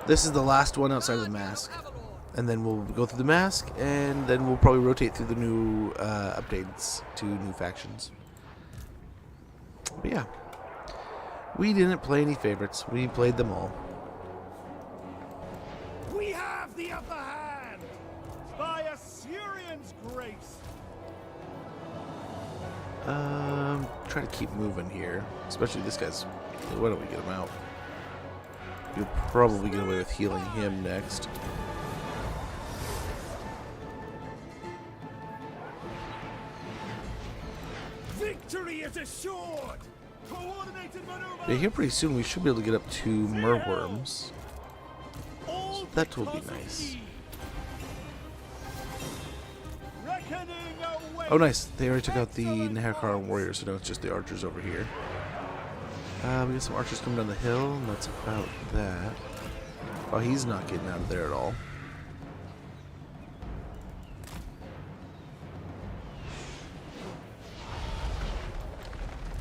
This is the last one outside of the mask. And then we'll go through the mask, and then we'll probably rotate through the new updates to new factions. But yeah. We didn't play any favorites. We played them all. We have the upper hand! By Assyrian's grace! Try to keep moving here. Especially this guy's... Why don't we get him out? You'll probably get away with healing him next. Victory is assured! Coordinated maneuver! Yeah, here pretty soon we should be able to get up to merworms. All That will be because of nice. thee. Reckoning awaits. Oh, nice. They already took out the Nehekar warriors, so now it's just the archers over here. We got some archers coming down the hill, and that's about that. Oh, he's not getting out of there at all.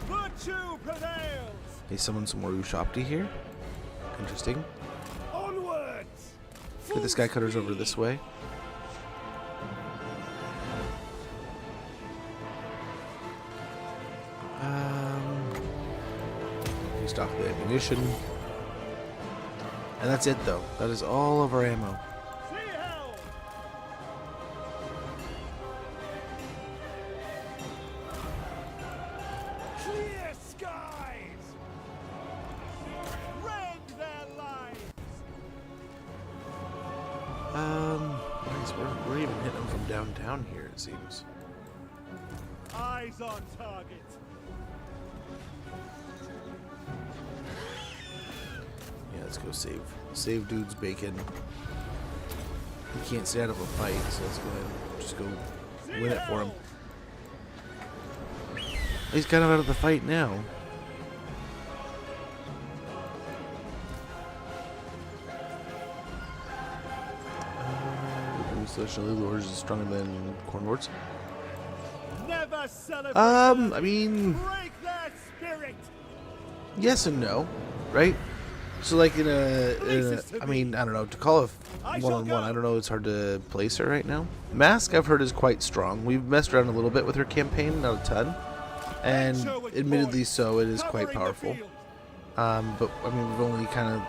Virtue prevails! They summoned some more Ushapti here. Interesting. Onwards! Get the Sky Cutters over this way. Restock the ammunition. And that's it, though. That is all of our ammo. Sea hell! Clear skies! Rend their lives! Nice. We're even hitting them from downtown here, it seems. Eyes on target! Yeah, let's go save dude's bacon. He can't stay out of a fight, so let's go ahead and just go win it for him. He's kind of out of the fight now. Celestial Lords is stronger than Cornlords. Never celebrate I mean, break their spirit! yes and no, right? So like in a I mean, I don't know, to call it one-on-one, I don't know, it's hard to place her right now. Mask, I've heard, is quite strong. We've messed around a little bit with her campaign, not a ton. And admittedly so, it is quite powerful. But I mean, we've only kind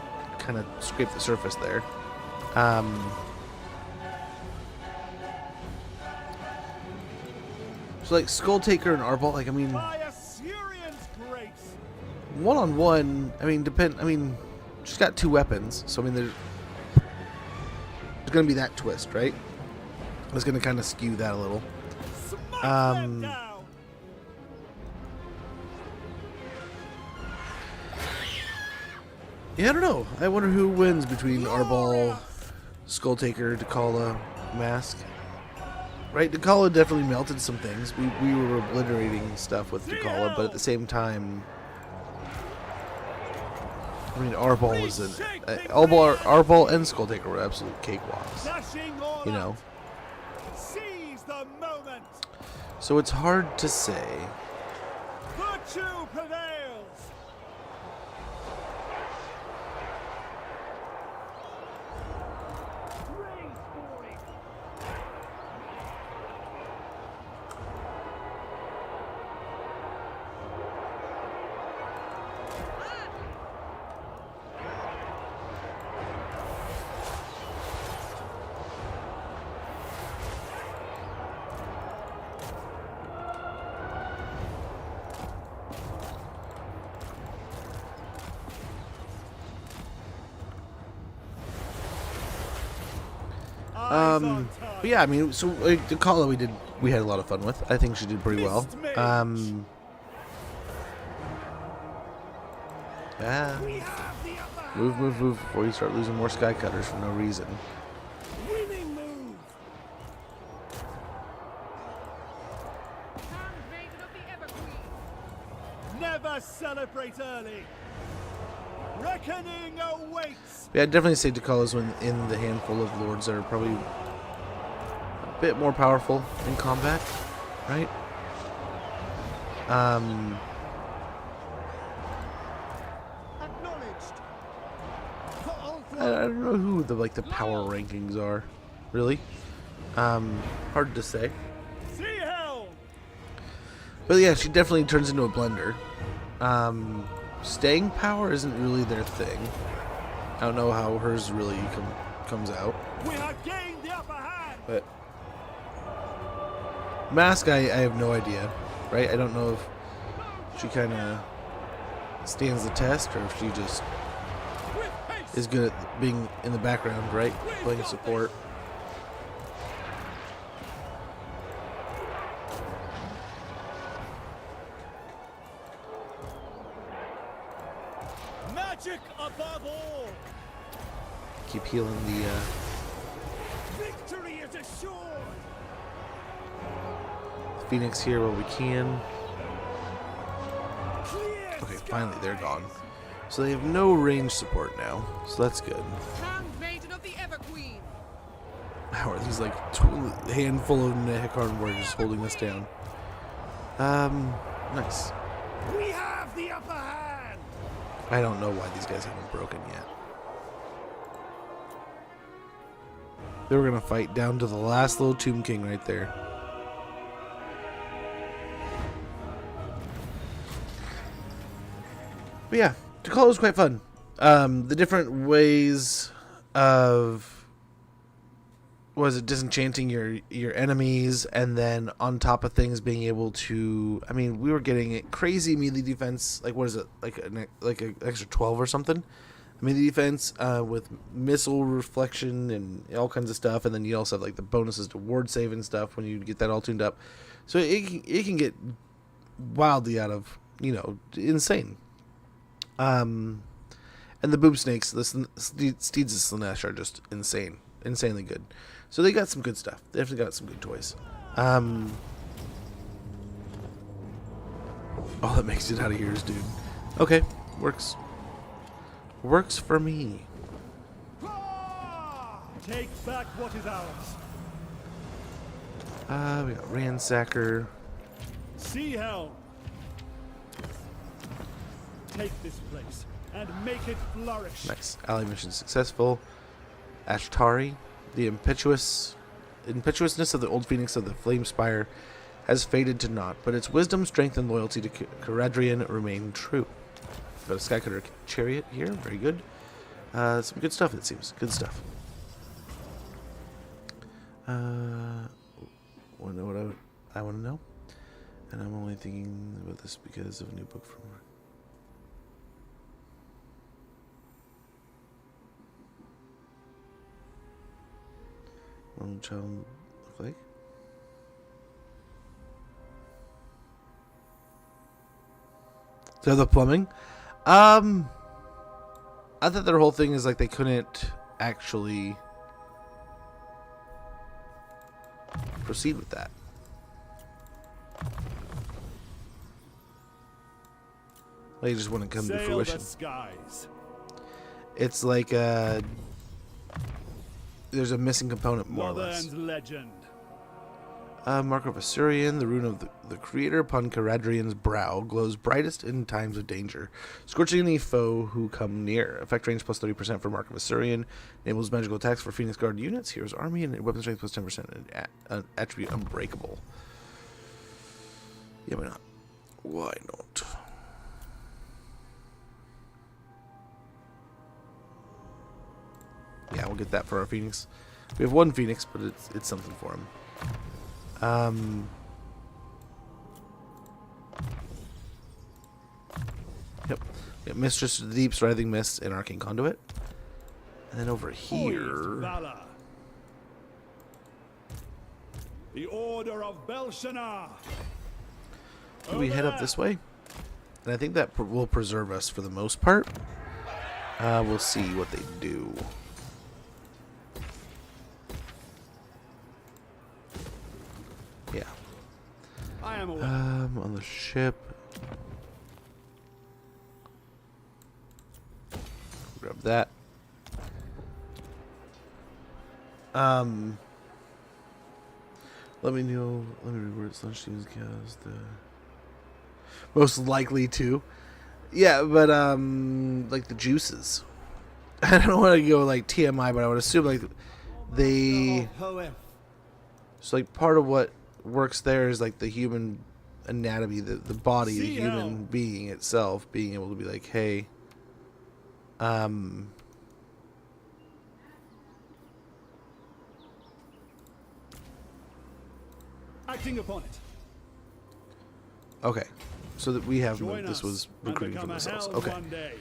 of scraped the surface there. So like Skull Taker and Arbol, like I mean, By Assyrian's grace! one-on-one, I mean, she's got two weapons, so I mean, there's gonna be that twist, right? It's gonna kind of skew that a little. Smite them down! Yeah, I don't know. I wonder who wins between Arbol, Skull Taker, Dakala, Mask. right? Dakala definitely melted some things. We were obliterating stuff with Dakala, but at the same time, I mean, Arbol was an Arbol and Skulltaker were absolute cakewalks. You know. Seize the moment. So it's hard to say. Virtue prevails. But yeah, I mean, so the Kala we had a lot of fun with. I think she did pretty well. Move before you start losing more Skycutters for no reason. Winning move. Handmaiden of the Everqueen. Never celebrate early. Reckoning awaits. Yeah, I'd definitely say Dakala's in the handful of lords that are probably a bit more powerful in combat, right? Acknowledged. I don't know who the power rankings are, really. Hard to say. Sea Helm. But yeah, she definitely turns into a blender. Staying power isn't really their thing. I don't know how hers really comes out. We have gained the upper hand. But Mask, I have no idea, right? I don't know if she kind of stands the test or if she just is good at being in the background, right? Playing support. Magic above all. Keep healing the Victory is assured. Phoenix here while we can. Clear Okay, skies. finally they're gone. So they have no range support now, so that's good. Handmaiden of the Everqueen. How are these like handful of Nehekarn warriors holding us down? Nice. We have the upper hand. I don't know why these guys haven't broken yet. They were gonna fight down to the last little Tomb King right there. But yeah, Dakala was quite fun. The different ways of disenchanting your enemies, and then on top of things being able to, I mean, we were getting crazy melee defense, like what is it, like an extra 12 or something, melee defense with missile reflection and all kinds of stuff, and then you also have like the bonuses to ward save and stuff when you get that all tuned up. So it can get wildly out of, insane. And the boob snakes, the steeds of Slanesh are just insanely good. So they got some good stuff. They definitely got some good toys. All that makes it out of here is dude. Okay, works for me. Take back what is ours. We got Ransacker. Sea Helm. Take this place and make it flourish. Nice. Ally mission successful. Ashtari, the impetuousness of the old phoenix of the Flame Spire has faded to naught, but its wisdom, strength, and loyalty to Caradrian remain true. Got a Skycutter chariot here, very good. Some good stuff, it seems. Good stuff. Want to know what I want to know? And I'm only thinking about this because of a new book from her. What will child look like? Is that the plumbing? I thought their whole thing is like they couldn't actually proceed with that. They just want to come to Sail fruition. the skies. It's like there's a missing component, more or less. Northern's legend. Mark of Assyrian, the rune of the creator upon Caradrian's brow, glows brightest in times of danger, scorching any foe who come near. Effect range plus 30% for Mark of Assyrian, enables magical attacks for Phoenix Guard units, Hero's Army, and weapon strength plus 10%, and attribute Unbreakable. Yeah, why not? Why not? Yeah, we'll get that for our Phoenix. We have one Phoenix, but it's something for him. Yep. Mistress of the Deep's Writhing Mist and Arcane Conduit. And then over here... Valor. The Order of Belshazzar. We head up this way. And I think that will preserve us for the most part. We'll see what they do. Yeah. I am aware. On the ship. Grab that. Let me know. Let me read where it's lunch teams cast. Most likely to. Yeah, but like the juices. I don't want to go like TMI, but I would assume like they. So like part of what works there is like the human anatomy, the body, the human being itself being able to be like, hey, Acting upon it. okay, so that we have Join this us was and recruiting become from a themselves. hell Okay, one day.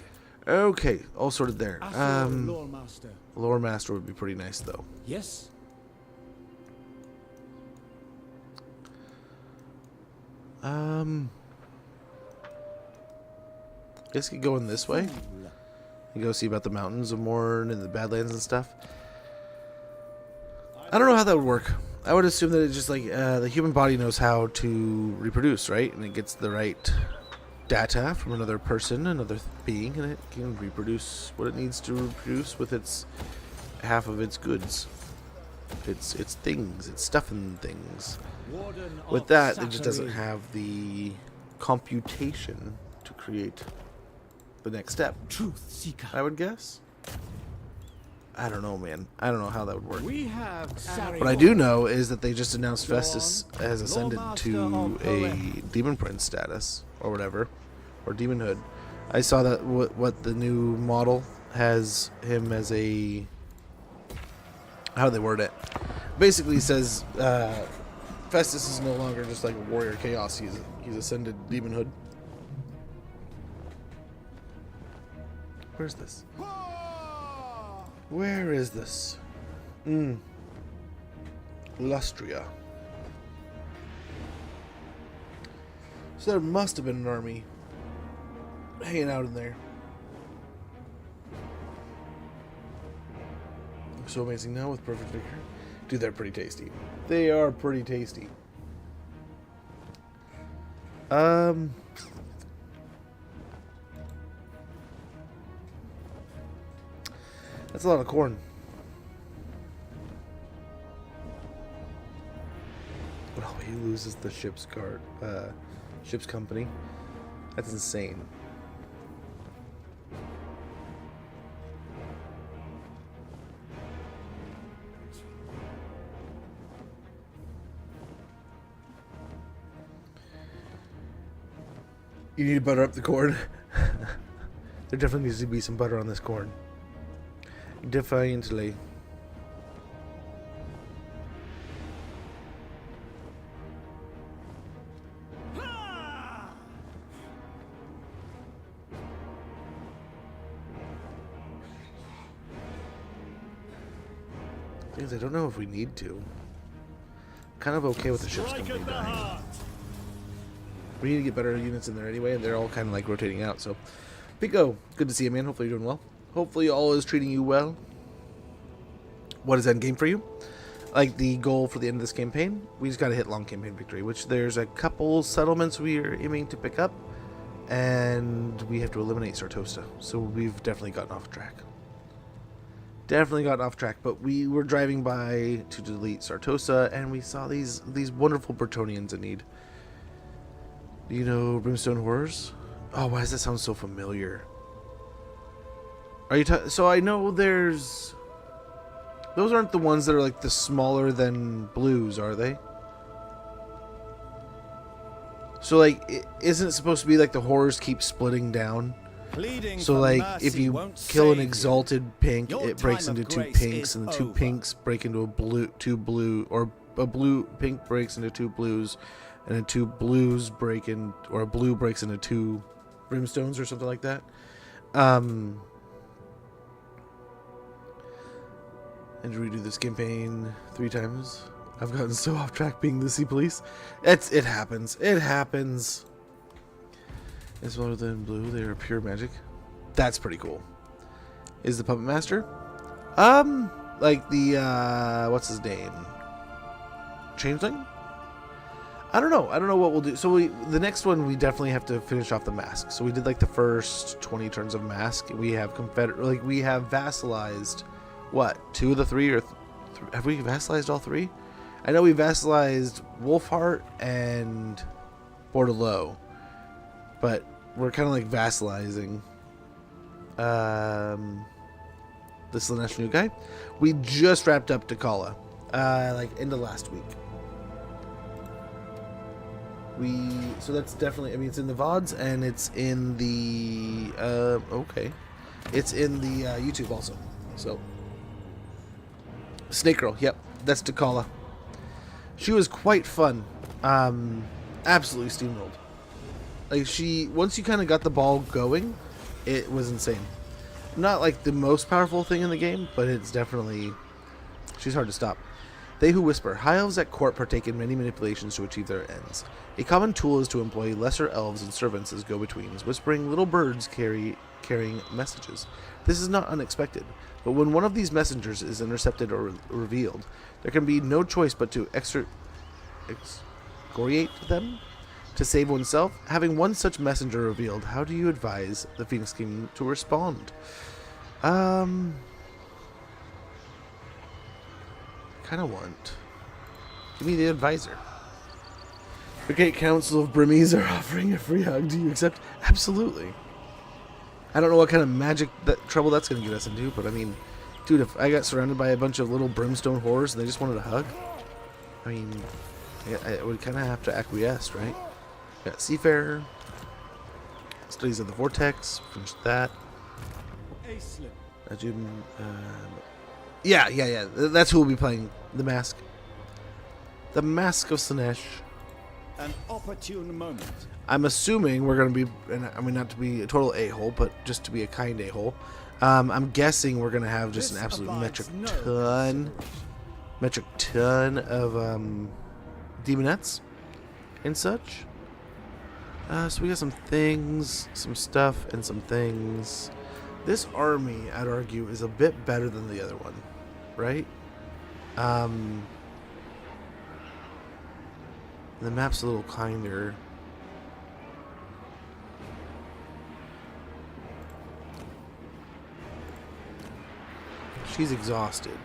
okay, all sorted there. Lore Master. Lore Master would be pretty nice though. Yes? Guess we could go in this way. You go see about the mountains of Morn and the Badlands and stuff. I don't know how that would work. I would assume that it's just like the human body knows how to reproduce, right? And it gets the right data from another person, another being, and it can reproduce what it needs to reproduce with its half of its goods. It's things, it's stuff and things. With that, it just doesn't have the computation to create the next step. Truth Seeker. I would guess. I don't know, man. I don't know how that would work. We have What I do know is that they just announced Festus has ascended to a Demon Prince status, or whatever, or Demonhood. I saw that what the new model has him as a... How do they word it? Basically says Festus is no longer just like a warrior chaos. He's ascended Demonhood. Where's this? Where is this? Lustria. So there must have been an army hanging out in there. So amazing now with perfect vigor. Dude, they're pretty tasty. They are pretty tasty. That's a lot of corn. Oh, he loses the ship's ship's company. That's insane. You need to butter up the corn. There definitely needs to be some butter on this corn. Defiantly. Things I don't know if we need to. Kind of okay with the ship's company dying. We need to get better units in there anyway, and they're all kind of like rotating out. So, Pico, good to see you, man. Hopefully you're doing well. Hopefully all is treating you well. What is endgame for you? like the goal for the end of this campaign. We just got to hit long campaign victory, which there's a couple settlements we are aiming to pick up, and we have to eliminate Sartosa. So we've definitely gotten off track. But we were driving by to delete Sartosa, and we saw these wonderful Bretonians in need. Do you know Brimstone Horrors? Oh, why does that sound so familiar? Are you so I know there's... Those aren't the ones that are like the smaller than blues, are they? So like, isn't it supposed to be like the horrors keep sblitting down? So like, if you kill an exalted pink, it breaks into two pinks, and the two pinks break into two blue, or a blue pink breaks into two blues, and then two blues break in, or a blue breaks into two brimstones or something like that. And to redo this campaign 3 times. I've gotten so off track being the sea police. It happens. It's smaller than blue. They are pure magic. That's pretty cool. Is the puppet master? Like the what's his name? Changeling? I don't know what we'll do. So the next one we definitely have to finish off the mask. So we did like the first 20 turns of mask. We have we have vassalized what? 2 of the 3, or have we vassalized all 3? I know we vassalized Wolfheart and Bordelot, but we're kind of like vassalizing the Slaanesh new guy. We just wrapped up Takala, like end of last week. So that's definitely, I mean, it's in the VODs, and it's in the it's in the YouTube also. So Snake Girl, yep, that's Takala. She was quite fun. Absolutely steamrolled. Like, once you kind of got the ball going, it was insane. Not like the most powerful thing in the game, but it's definitely, she's hard to stop. They who whisper. High elves at court partake in many manipulations to achieve their ends. A common tool is to employ lesser elves and servants as go-betweens, whispering little birds carrying messages. This is not unexpected, but when one of these messengers is intercepted or revealed, there can be no choice but to excoriate them to save oneself. Having one such messenger revealed, how do you advise the Phoenix King to respond? Kind of want. Give me the advisor. The Great Council of Brimmies are offering a free hug. Do you accept? Absolutely. I don't know what kind of magic trouble that's going to get us into, but I mean, dude, if I got surrounded by a bunch of little brimstone horrors and they just wanted a hug, I mean, I would kind of have to acquiesce, right? Got Seafarer, Studies of the Vortex, finished that. Yeah. That's who will be playing the Mask. The Mask of Slaanesh. An opportune moment. I'm assuming we're going to be, and I mean, not to be a total a-hole, but just to be a kind a-hole. I'm guessing we're going to have just an absolute metric ton of demonettes and such. So we got some things, some stuff, and some things. This army, I'd argue, is a bit better than the other one, right? The map's a little kinder. She's exhausted.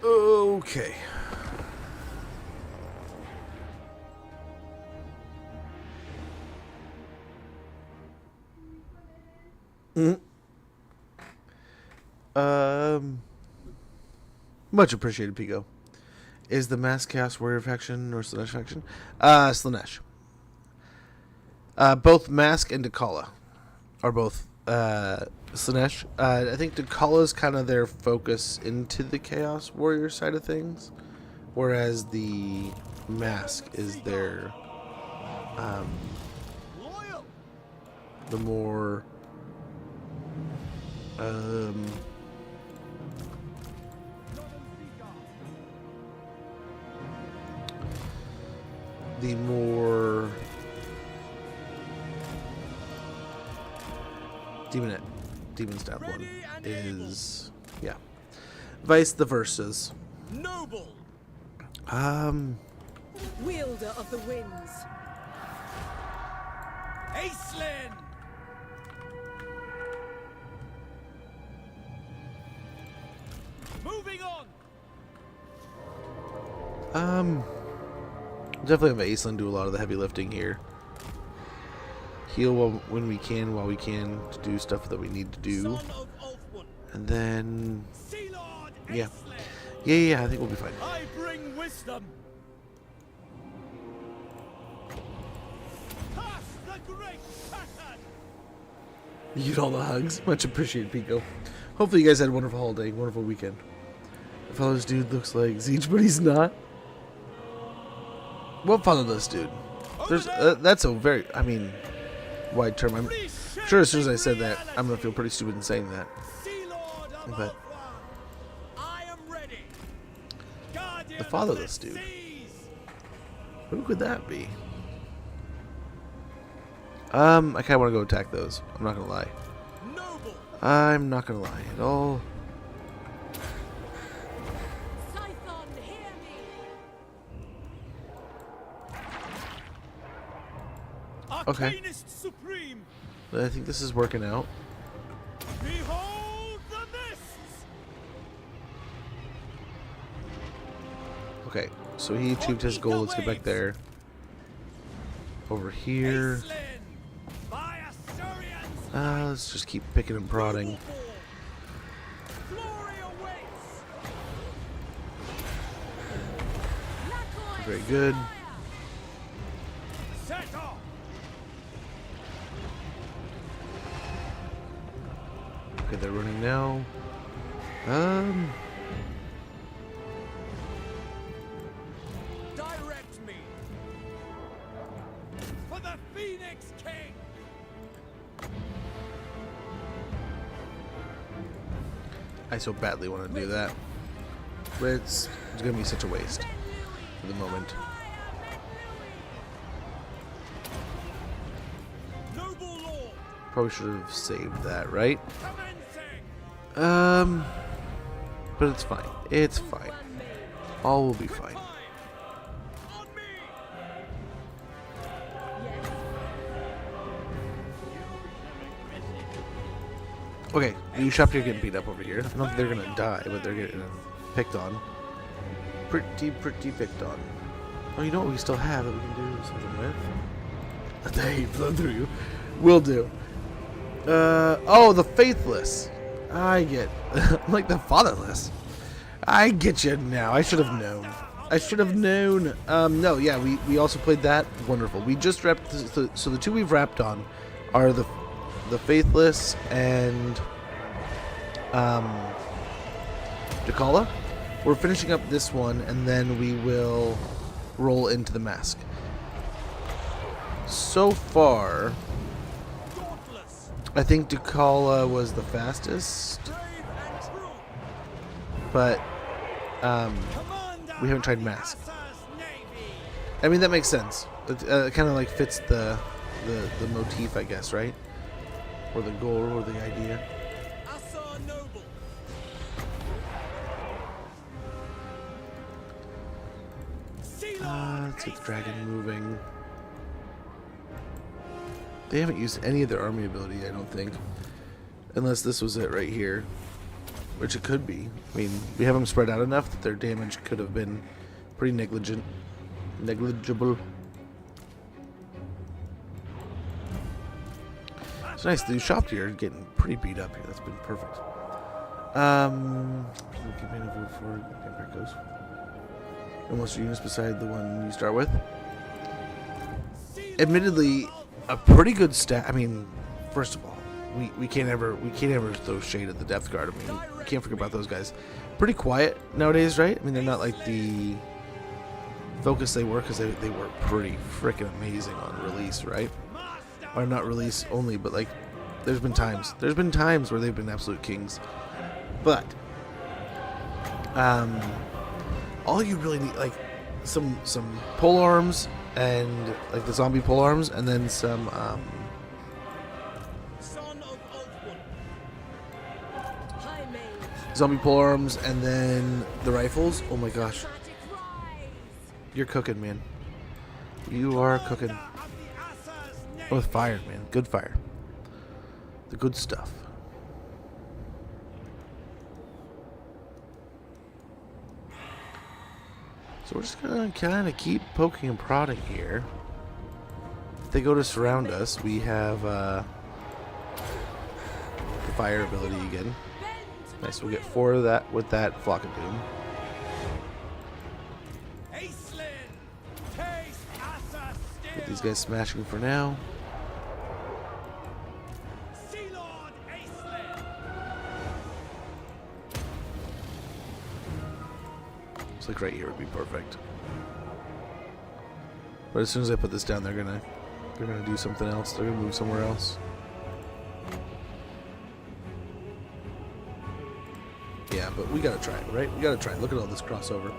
Okay. Much appreciated, Pico. Is the Mass Chaos Warrior faction or Slaanesh faction? Slaanesh. Both Mask and Dakala are both Slaanesh. I think Dakala's kind of their focus into the Chaos Warrior side of things, whereas the Mask is their the more demon stab one is, yeah. Vice the verses. Noble. Wielder of the winds. Aislinn. Moving on. Definitely have Aislinn do a lot of the heavy lifting here. Heal when we can, while we can, to do stuff that we need to do. And then, Ses Lord yeah. Aislinn. Yeah, I think we'll be fine. I bring wisdom. Pass the great pattern. You get all the hugs. Much appreciated, Pico. Hopefully you guys had a wonderful holiday, wonderful weekend. The fatherless dude looks like Zeech, but he's not. What fatherless dude? There's that's a very, I mean, wide term. I'm sure as soon as I said that, I'm gonna feel pretty stupid in saying that. But I am ready. the fatherless dude. Who could that be? I kind of want to go attack those. I'm not gonna lie. I'm not gonna lie at all. Scython, hear me. Okay. Supreme. I think this is working out. Behold the mists. Okay, so he achieved his goal. Let's get back there. Over here. Let's just keep picking and prodding. Very good. Okay, they're running now. Direct me for the Phoenix King. I so badly want to do that. But it's going to be such a waste for the moment. Noble Lord. Probably should have saved that, right? But it's fine. It's fine. All will be fine. On me. Okay, you shopped here getting beat up over here. Not that they're gonna die, but they're getting picked on. Pretty picked on. Oh, you know what we still have that we can do something with? They flow through you. Will do. Oh, the faithless. I get. I'm like the fatherless. I get you now. I should have known. I should have known. No, yeah, we also played that. Wonderful. We just wrapped. So the two we've wrapped on are the faithless and Jakala. We're finishing up this one, and then we will roll into the mask. So far, I think Jakala was the fastest, but we haven't tried mask. I mean, that makes sense. It kind of like fits the motif, I guess, right? Or the goal, or the idea. Let's get the dragon moving. They haven't used any of their army ability, I don't think. Unless this was it right here. Which it could be. I mean, we have them spread out enough that their damage could have been pretty negligible. It's nice. The shop here is getting pretty beat up here. That's been perfect. And what's your units beside the one you start with? Admittedly, a pretty good stat. I mean, first of all, we can't ever throw shade at the Depth Guard. I mean, we can't forget about those guys. Pretty quiet nowadays, right? I mean, they're not like the focus they were, because they were pretty freaking amazing on release, right? Or not release only, but like there's been times where they've been absolute kings. But all you really need, like some pole arms, and like the zombie pole arms, and then some zombie polearms, and then the rifles. Oh my gosh. Magic rise. You're cooking, man. You are cooking. Oh, with fire, man. Good fire. The good stuff. So we're just gonna kind of keep poking and prodding here. If they go to surround us, we have the fire ability again. Nice, we'll get 4 of that with that Flock of Doom. Aislinn, taste Asa Get still. these guys smashing for now. Ses Lord Aislinn. Looks like right here would be perfect. But as soon as I put this down, they're gonna do something else. They're gonna move somewhere else. Yeah, but we gotta try it, right? We gotta try it. Look at all this crossover.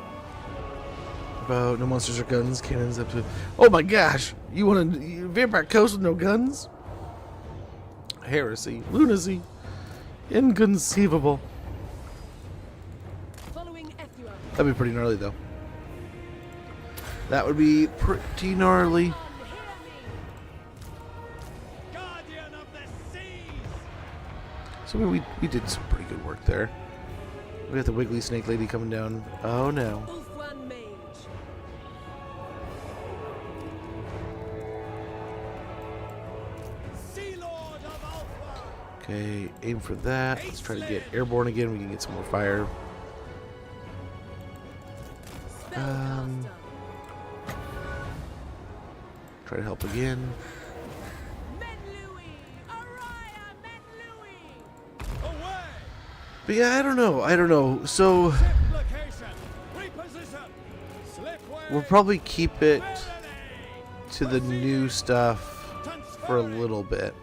About no monsters or guns, cannons up to. Oh my gosh! You want a Vampire Coast with no guns? Heresy, lunacy, inconceivable. Following Ethua. That'd be pretty gnarly, though. That would be pretty gnarly. Hear me. Guardian of the seas. So we did some pretty good work there. We got the Wiggly Snake Lady coming down. Oh no. Ulfwan Mage. Sea Lord of Alpha. Okay, aim for that. Let's try to get airborne again. We can get some more fire. Spellcaster. Try to help again. Menlui. Araya Menlui. Away. But yeah, I don't know. So Ship location. Reposition. Slipway. we'll probably keep it to the new stuff for a little bit.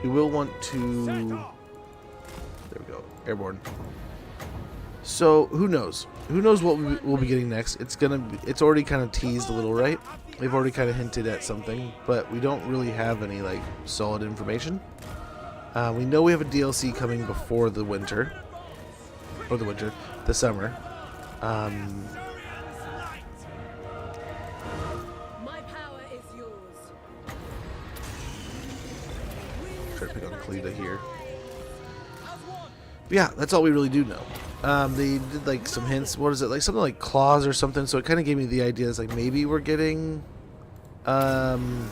We will want to. There we go. Airborne. So who knows? Who knows what we'll be getting next? It's already kind of teased a little, right? They've already kind of hinted at something, but we don't really have any like solid information. We know we have a DLC coming before the winter, the summer. My power is yours. Try to pick on Kalita here. But yeah, that's all we really do know. They did like some hints. What is it? Like something like claws or something. So it kind of gave me the idea. It's like maybe we're getting Egram.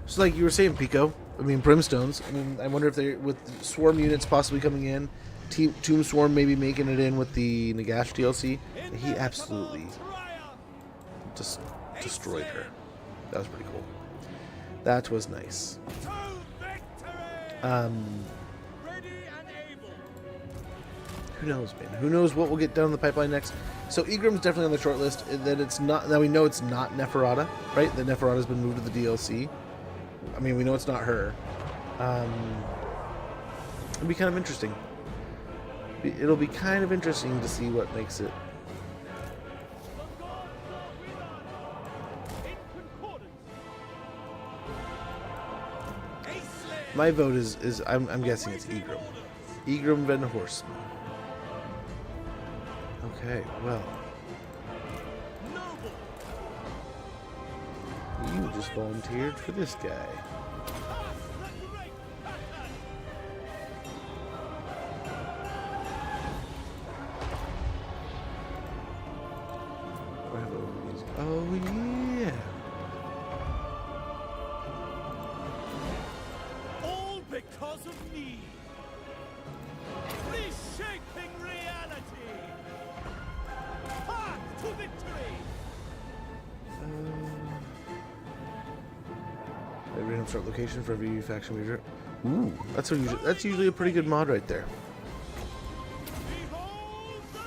So like you were saying, Pico. I mean Brimstones. I mean, I wonder if they with swarm units possibly coming in. Tomb Swarm maybe making it in with the Nagash DLC. He absolutely just destroyed her. That was pretty cool. That was nice. Who knows, man? Who knows what we'll get down the pipeline next? So Egram's definitely on the short list. That it's not. Now we know it's not Neferata, right? That Neferata's been moved to the DLC. I mean, we know it's not her. It'll be kind of interesting. It'll be kind of interesting to see what makes it. My vote is I'm guessing it's Egram. Egram Van Horseman. Okay, well. You just volunteered for this guy. Oh yeah. All because of me. Reshaping reality. Path to victory. Random start location for every faction leader. Ooh, that's usually a pretty good mod right there. Behold the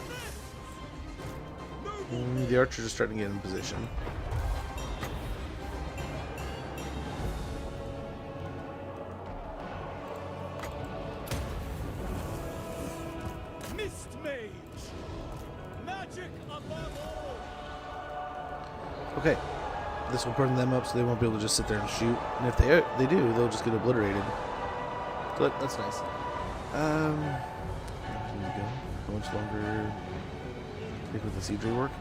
mist. The archers are starting to get in position. Mist mage. Magic above all. Okay, this will burn them up, so they won't be able to just sit there and shoot. And if they do, they'll just get obliterated. So that's nice. Here we go. How much longer take with the siege rework?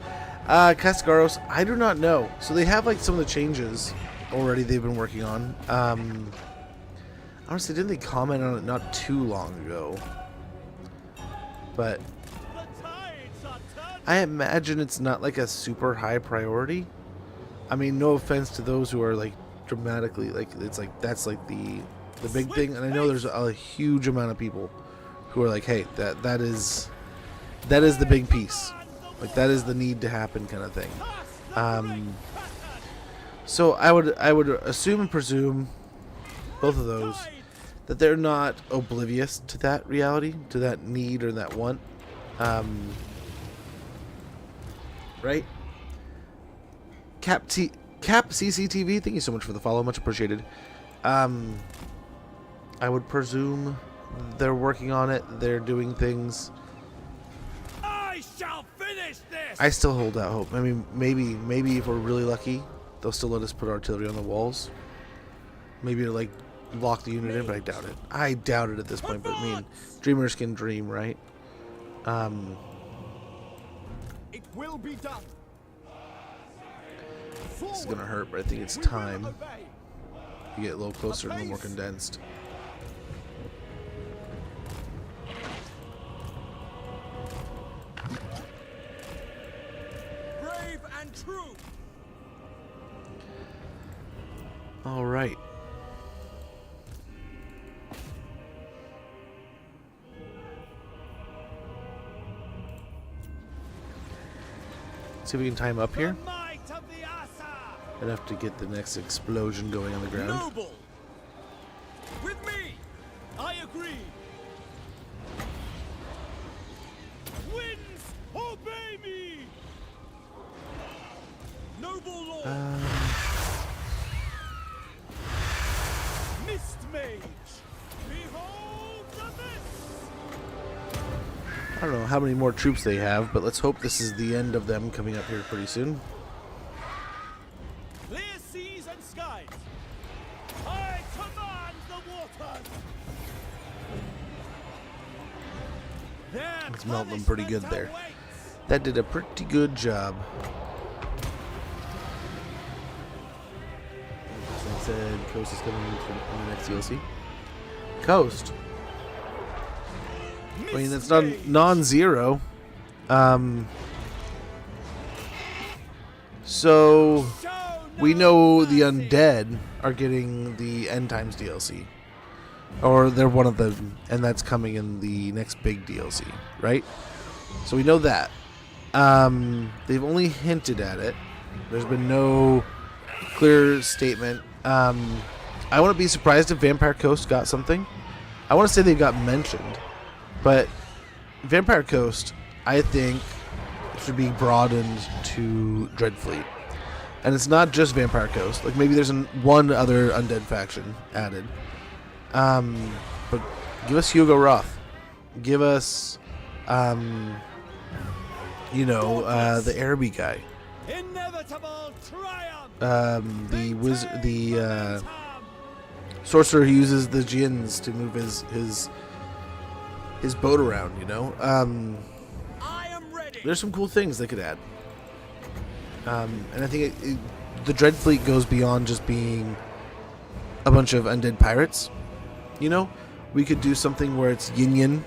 Cascaros, I do not know. So they have like some of the changes already they've been working on. Honestly, didn't they comment on it not too long ago? But I imagine it's not like a super high priority. I mean, no offense to those who are like dramatically, like it's like that's like the big thing, and I know there's a huge amount of people who are like, hey, that is the big piece, like that is the need to happen kind of thing. So I would assume and presume both of those that they're not oblivious to that reality, to that need or that want, right? Cap CCTV, thank you so much for the follow, much appreciated. I would presume they're working on it, they're doing things. I shall finish this. I still hold out hope. I mean, maybe if we're really lucky, they'll still let us put artillery on the walls. Maybe to like lock the unit in, but I doubt it. I doubt it at this point, but I mean, dreamers can dream, right? It will be done. This is gonna hurt, but I think it's time to get a little closer and a little more condensed. Brave and true. All right. See if we can time up here. Enough to get the next explosion going on the ground. Noble. With me, I agree. Winds, obey me. Noble Lord. Mist Mage, behold the mist. I don't know how many more troops they have, but let's hope this is the end of them coming up here pretty soon. Clear seas and skies. I command the waters. Let's melt them pretty good there. That did a pretty good job. As I said, Coast is coming in the next DLC. Coast. I mean, that's not non-zero. So we know the undead are getting the End Times DLC, or they're one of them, and that's coming in the next big DLC, right? So we know that. They've only hinted at it. There's been no clear statement. I wouldn't be surprised if Vampire Coast got something. I want to say they got mentioned, but Vampire Coast, I think, should be broadened to Dreadfleet. And it's not just Vampire Coast. Like, maybe there's one other undead faction added. But give us Hugo Roth. Give us, the Araby guy. Inevitable triumph. The sorcerer who uses the djinns to move his boat around, you know? I am ready. There's some cool things they could add. And I think the Dreadfleet goes beyond just being a bunch of undead pirates. You know? We could do something where it's Yin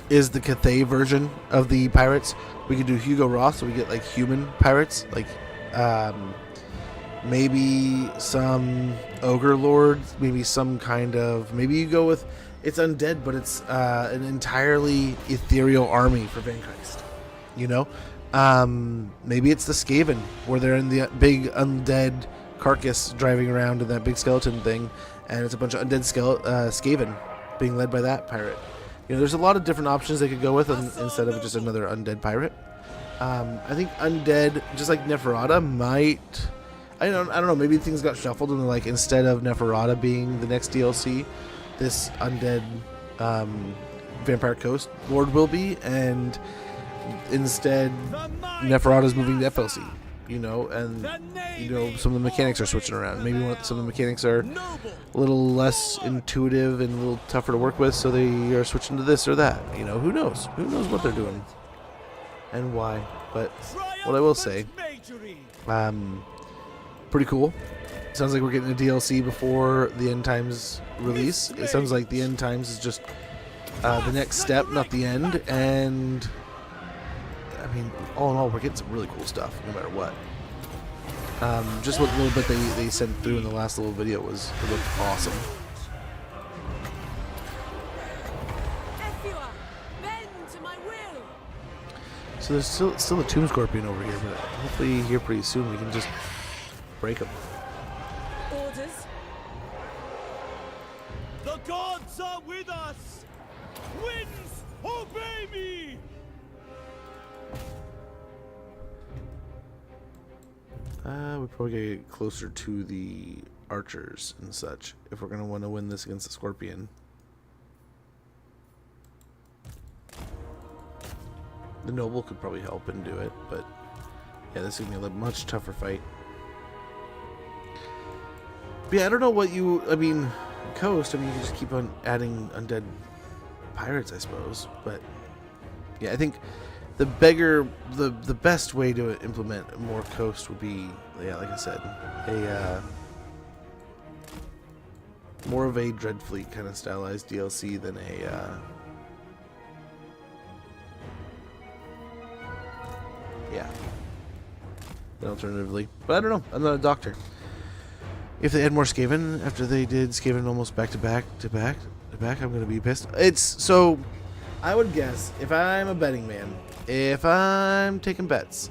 is the Cathay version of the pirates. We could do Hugo Roth, so we get like human pirates. Like, maybe some Ogre Lords. Maybe some kind of... Maybe you go with... It's undead, but it's an entirely ethereal army for Vanquist. You know? Maybe it's the Skaven, where they're in the big undead carcass driving around in that big skeleton thing, and it's a bunch of undead Skaven being led by that pirate. You know, there's a lot of different options they could go with instead of just another undead pirate. I think undead, just like Neferata, might... I don't know, maybe things got shuffled and like instead of Neferata being the next DLC, this undead Vampire Coast Lord will be, and instead Neferata's moving to FLC. you know, and you know some of the mechanics are switching around. Maybe some of the mechanics are a little less intuitive and a little tougher to work with, so they are switching to this or that. You know, who knows? Who knows what they're doing and why? But what I will say, pretty cool. Sounds like we're getting a DLC before the End Times release. It sounds like the End Times is just the next step, not the end. And I mean, all in all, we're getting some really cool stuff, no matter what. Just what little bit they sent through in the last little video it looked awesome. So there's still a Tomb Scorpion over here, but hopefully here pretty soon we can just break them. Orders. The gods are with us! Winds, obey me! We probably gotta get closer to the archers and such if we're gonna want to win this against the Scorpion. The Noble could probably help and do it, but yeah, this is gonna be a much tougher fight. But yeah, I don't know what I mean, Coast, I mean, you can just keep on adding undead pirates, I suppose, but yeah, I think the best way to implement more Coast would be, yeah, like I said, more of a Dreadfleet kind of stylized DLC than alternatively. But I don't know. I'm not a doctor. If they add more Skaven after they did Skaven almost back to back, I'm gonna be pissed. So I would guess, if I'm a betting man, if I'm taking bets,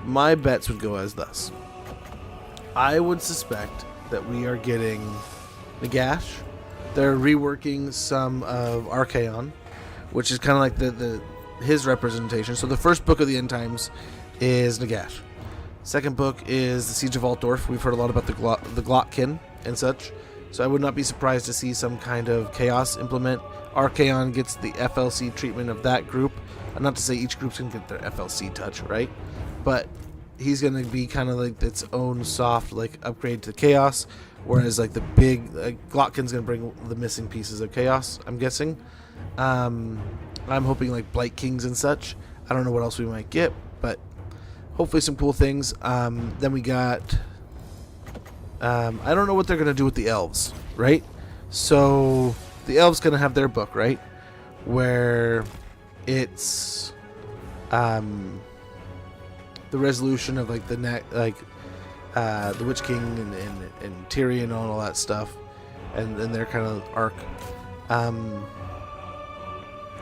my bets would go as thus. I would suspect that we are getting Nagash. They're reworking some of Archaon, which is kind of like his representation. So the first book of the End Times is Nagash. Second book is the Siege of Altdorf. We've heard a lot about the Glotkin and such, so I would not be surprised to see some kind of chaos implement. Archaon gets the FLC treatment of that group. Not to say each group's going to get their FLC touch, right? But he's going to be kind of like its own soft like upgrade to chaos, whereas like the big Glotkin's going to bring the missing pieces of chaos, I'm guessing. I'm hoping like Blight Kings and such. I don't know what else we might get, but hopefully some cool things. Then we got I don't know what they're going to do with the elves, right? So the elves going to have their book, right? Where it's the resolution of like the Witch King and Tyrion and all that stuff, and their kind of arc.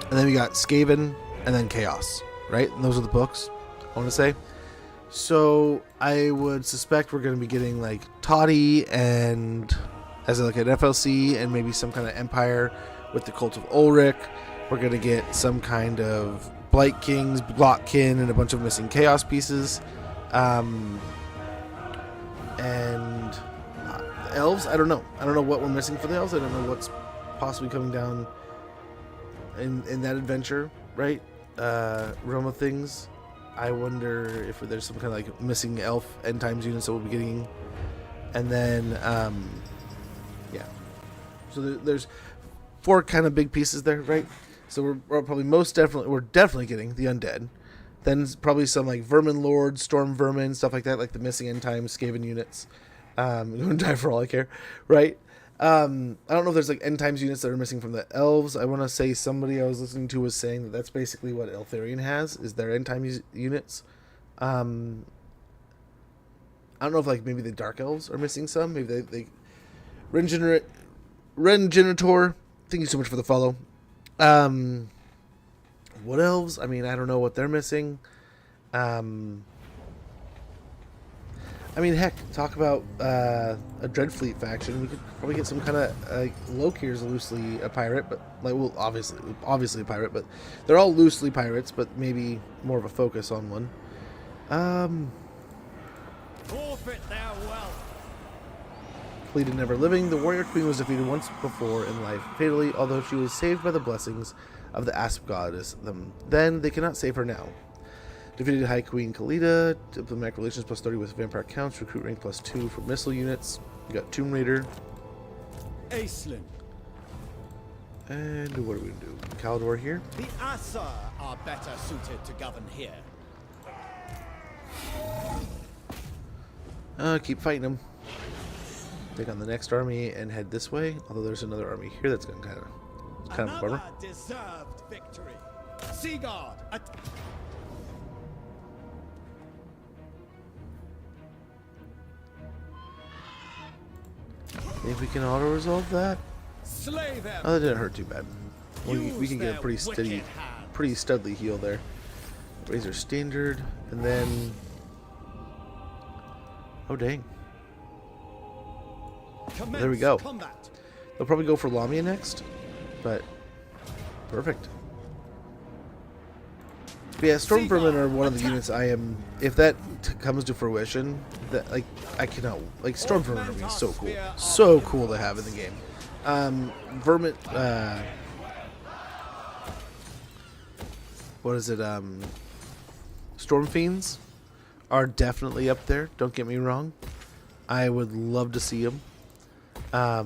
And then we got Skaven and then Chaos, right? And those are the books, I want to say. So I would suspect we're going to be getting like Toddy and as like an FLC and maybe some kind of Empire with the Cult of Ulrich. We're going to get some kind of Blight Kings, Glotkin, and a bunch of missing Chaos pieces. And the elves, I don't know. I don't know what we're missing for the elves. I don't know what's possibly coming down in that adventure, right? Realm of Things. I wonder if there's some kind of like missing elf End Times units that we'll be getting. And then, yeah. So there's 4 kind of big pieces there, right? So we're probably definitely getting the undead. Then probably some like Vermin Lord, Storm Vermin, stuff like that, like the missing End Times Skaven units. Going to die for all I care, right? I don't know if there's like End Times units that are missing from the elves. I want to say somebody I was listening to was saying that that's basically what Eltharion has, is their End Times units. I don't know if like maybe the Dark Elves are missing some. Maybe they Rengenitor. Thank you so much for the follow. What elves? I mean, I don't know what they're missing. I mean, heck, talk about a Dreadfleet faction. We could probably get some kind of Lokir's loosely a pirate, but like, well, obviously a pirate, but they're all loosely pirates, but maybe more of a focus on one. Forfeit their wealth. Fleeted Never Living. The warrior queen was defeated once before in life, fatally, although she was saved by the blessings of the Asp goddess. Then they cannot save her now. Defeated High Queen Khalida. Diplomatic relations plus 30 with vampire counts. Recruit rank plus 2 for missile units. We got Tomb Raider. Aislinn. And what are we going to do? Caldor here. The Asa are better suited to govern here. Keep fighting them. Take on the next army and head this way. Although there's another army here that's going to kind of a bummer. Another deserved victory. Seaguard. Think we can auto resolve that? Slay them. Oh, that didn't hurt too bad. We can get a pretty steady, pretty studly heal there. Razor standard, and then oh dang. There we go. Combat. They'll probably go for Lamia next, but perfect. But yeah, Storm Vermin are one of the units I am. If that comes to fruition, that like I cannot like Storm Vermin would be so cool to have in the game. Vermin. What is it? Storm Fiends are definitely up there. Don't get me wrong. I would love to see them. But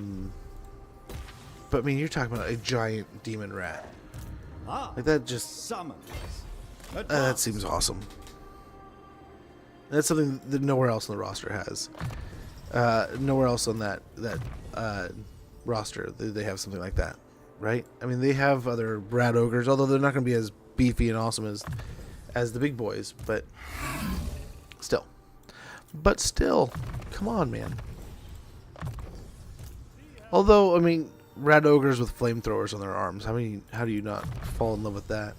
I mean, you're talking about a giant demon rat. Like that just Summons. that seems awesome. That's something that nowhere else on the roster has. Nowhere else on that roster they have something like that, right? I mean, they have other rat ogres, although they're not going to be as beefy and awesome as the big boys, but still. Come on, man. Although, I mean, rat ogres with flamethrowers on their arms. How do you not fall in love with that?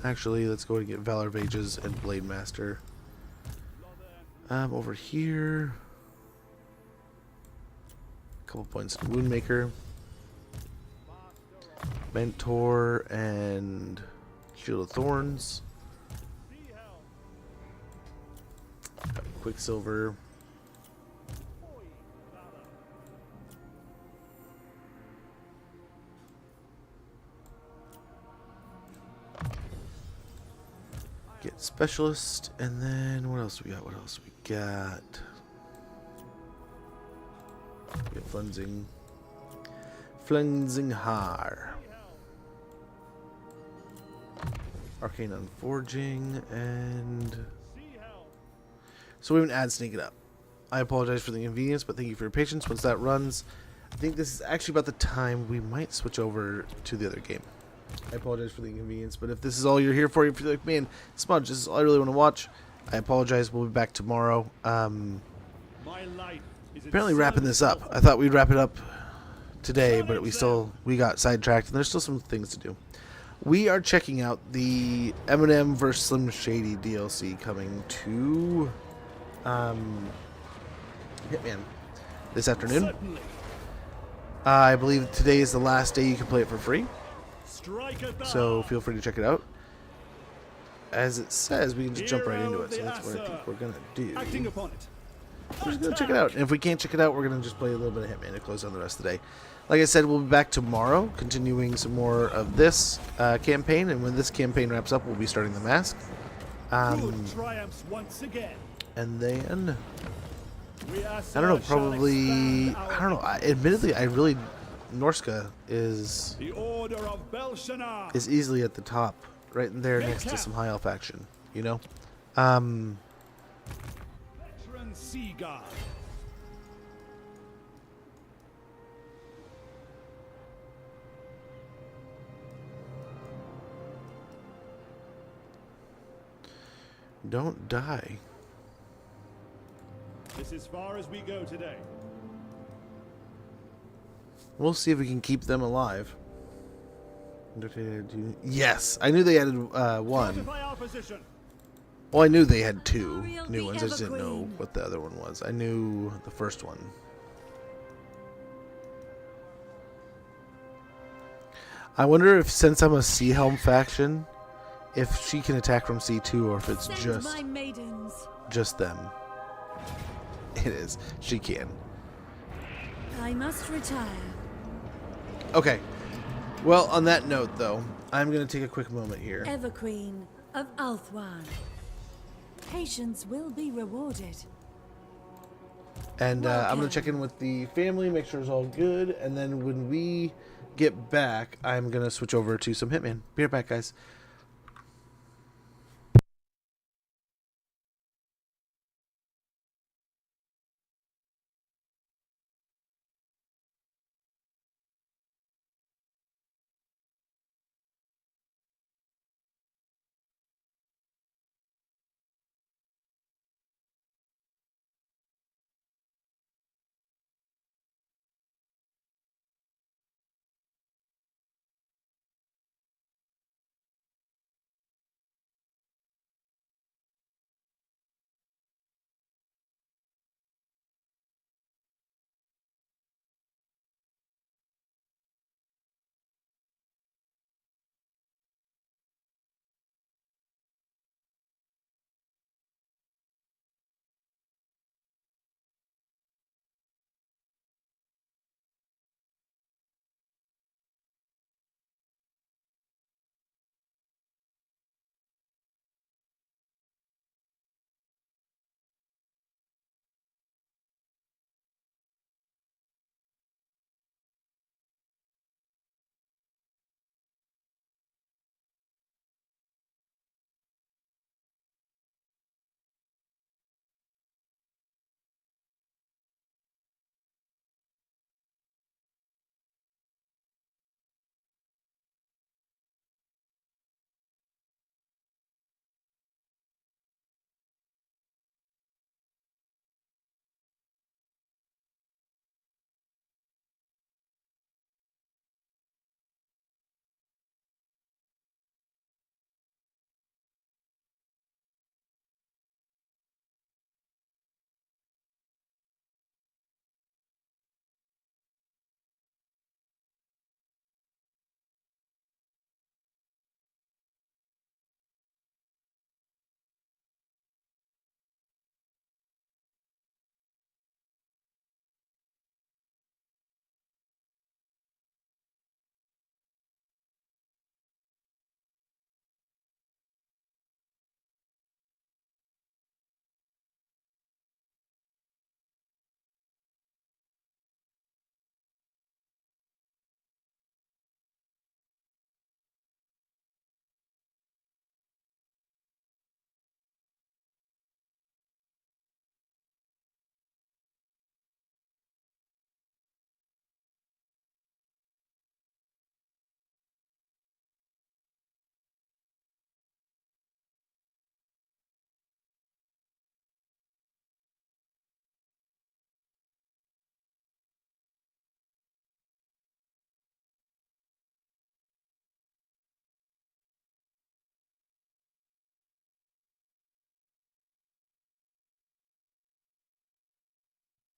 Actually, let's go and get Valor Mages and Blade Master. Over here. A couple points to Woundmaker. Mentor and Shield of Thorns. Quicksilver. Get Specialist, and then what else we got? We got Flensing Har. Arcane Unforging, and so we have an ad sneaking up. I apologize for the inconvenience, but thank you for your patience. Once that runs, I think this is actually about the time we might switch over to the other game. I apologize for the inconvenience, but if this is all you're here for, if you're like, man, Smudge, this is all I really want to watch, I apologize. We'll be back tomorrow. Apparently wrapping this up. I thought we'd wrap it up today, but we got sidetracked, and there's still some things to do. We are checking out the Eminem vs. Slim Shady DLC coming to Hitman this afternoon. I believe today is the last day you can play it for free, so feel free to check it out. As it says, we can just jump right into it, so that's what I think we're gonna do. We're just gonna check it out, and if we can't check it out, we're gonna just play a little bit of Hitman to close down the rest of the day. Like I said, we'll be back tomorrow, continuing some more of this campaign, and when this campaign wraps up, we'll be starting the Mask. Triumphs once again. And then I don't know, probably I don't know. Admittedly, I really Norska is The Order of Belshazzar. easily at the top, right in there next to some high elf action. You know, Veteran Sea Guard. don't die. This is far as we go today. We'll see if we can keep them alive. Yes, I knew they added one. Fortify our position. Well, I knew they had two new ones. I just didn't know what the other one was. I knew the first one. I wonder if, since I'm a Sea Helm faction, if she can attack from C2 or if it's Send my maidens. just them. It is. She can. I must retire. Okay. Well, on that note, though, I'm going to take a quick moment here. Everqueen of Althwan. Patience will be rewarded. And I'm going Welcome. to check in with the family, make sure it's all good. And then when we get back, I'm going to switch over to some Hitman. Be right back, guys.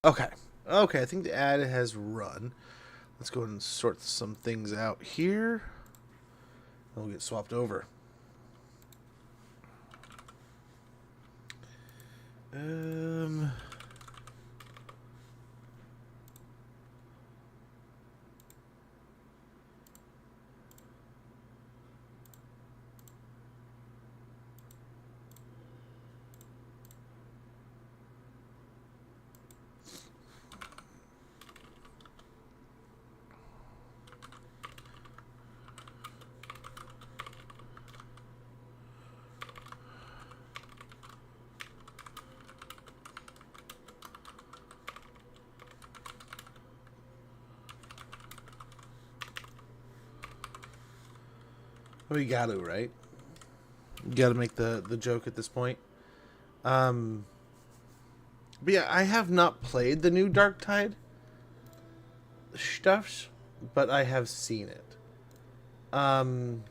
Okay. Okay, I think the ad has run. Let's go ahead and sort some things out here. And we'll get swapped over. We got to, right? You got to make the joke at this point. But yeah, I have not played the new Dark Tide stuffs, but I have seen it. So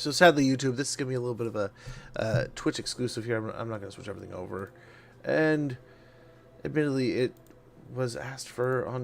sadly, YouTube, this is going to be a little bit of a Twitch exclusive here. I'm not going to switch everything over. And admittedly, it was asked for on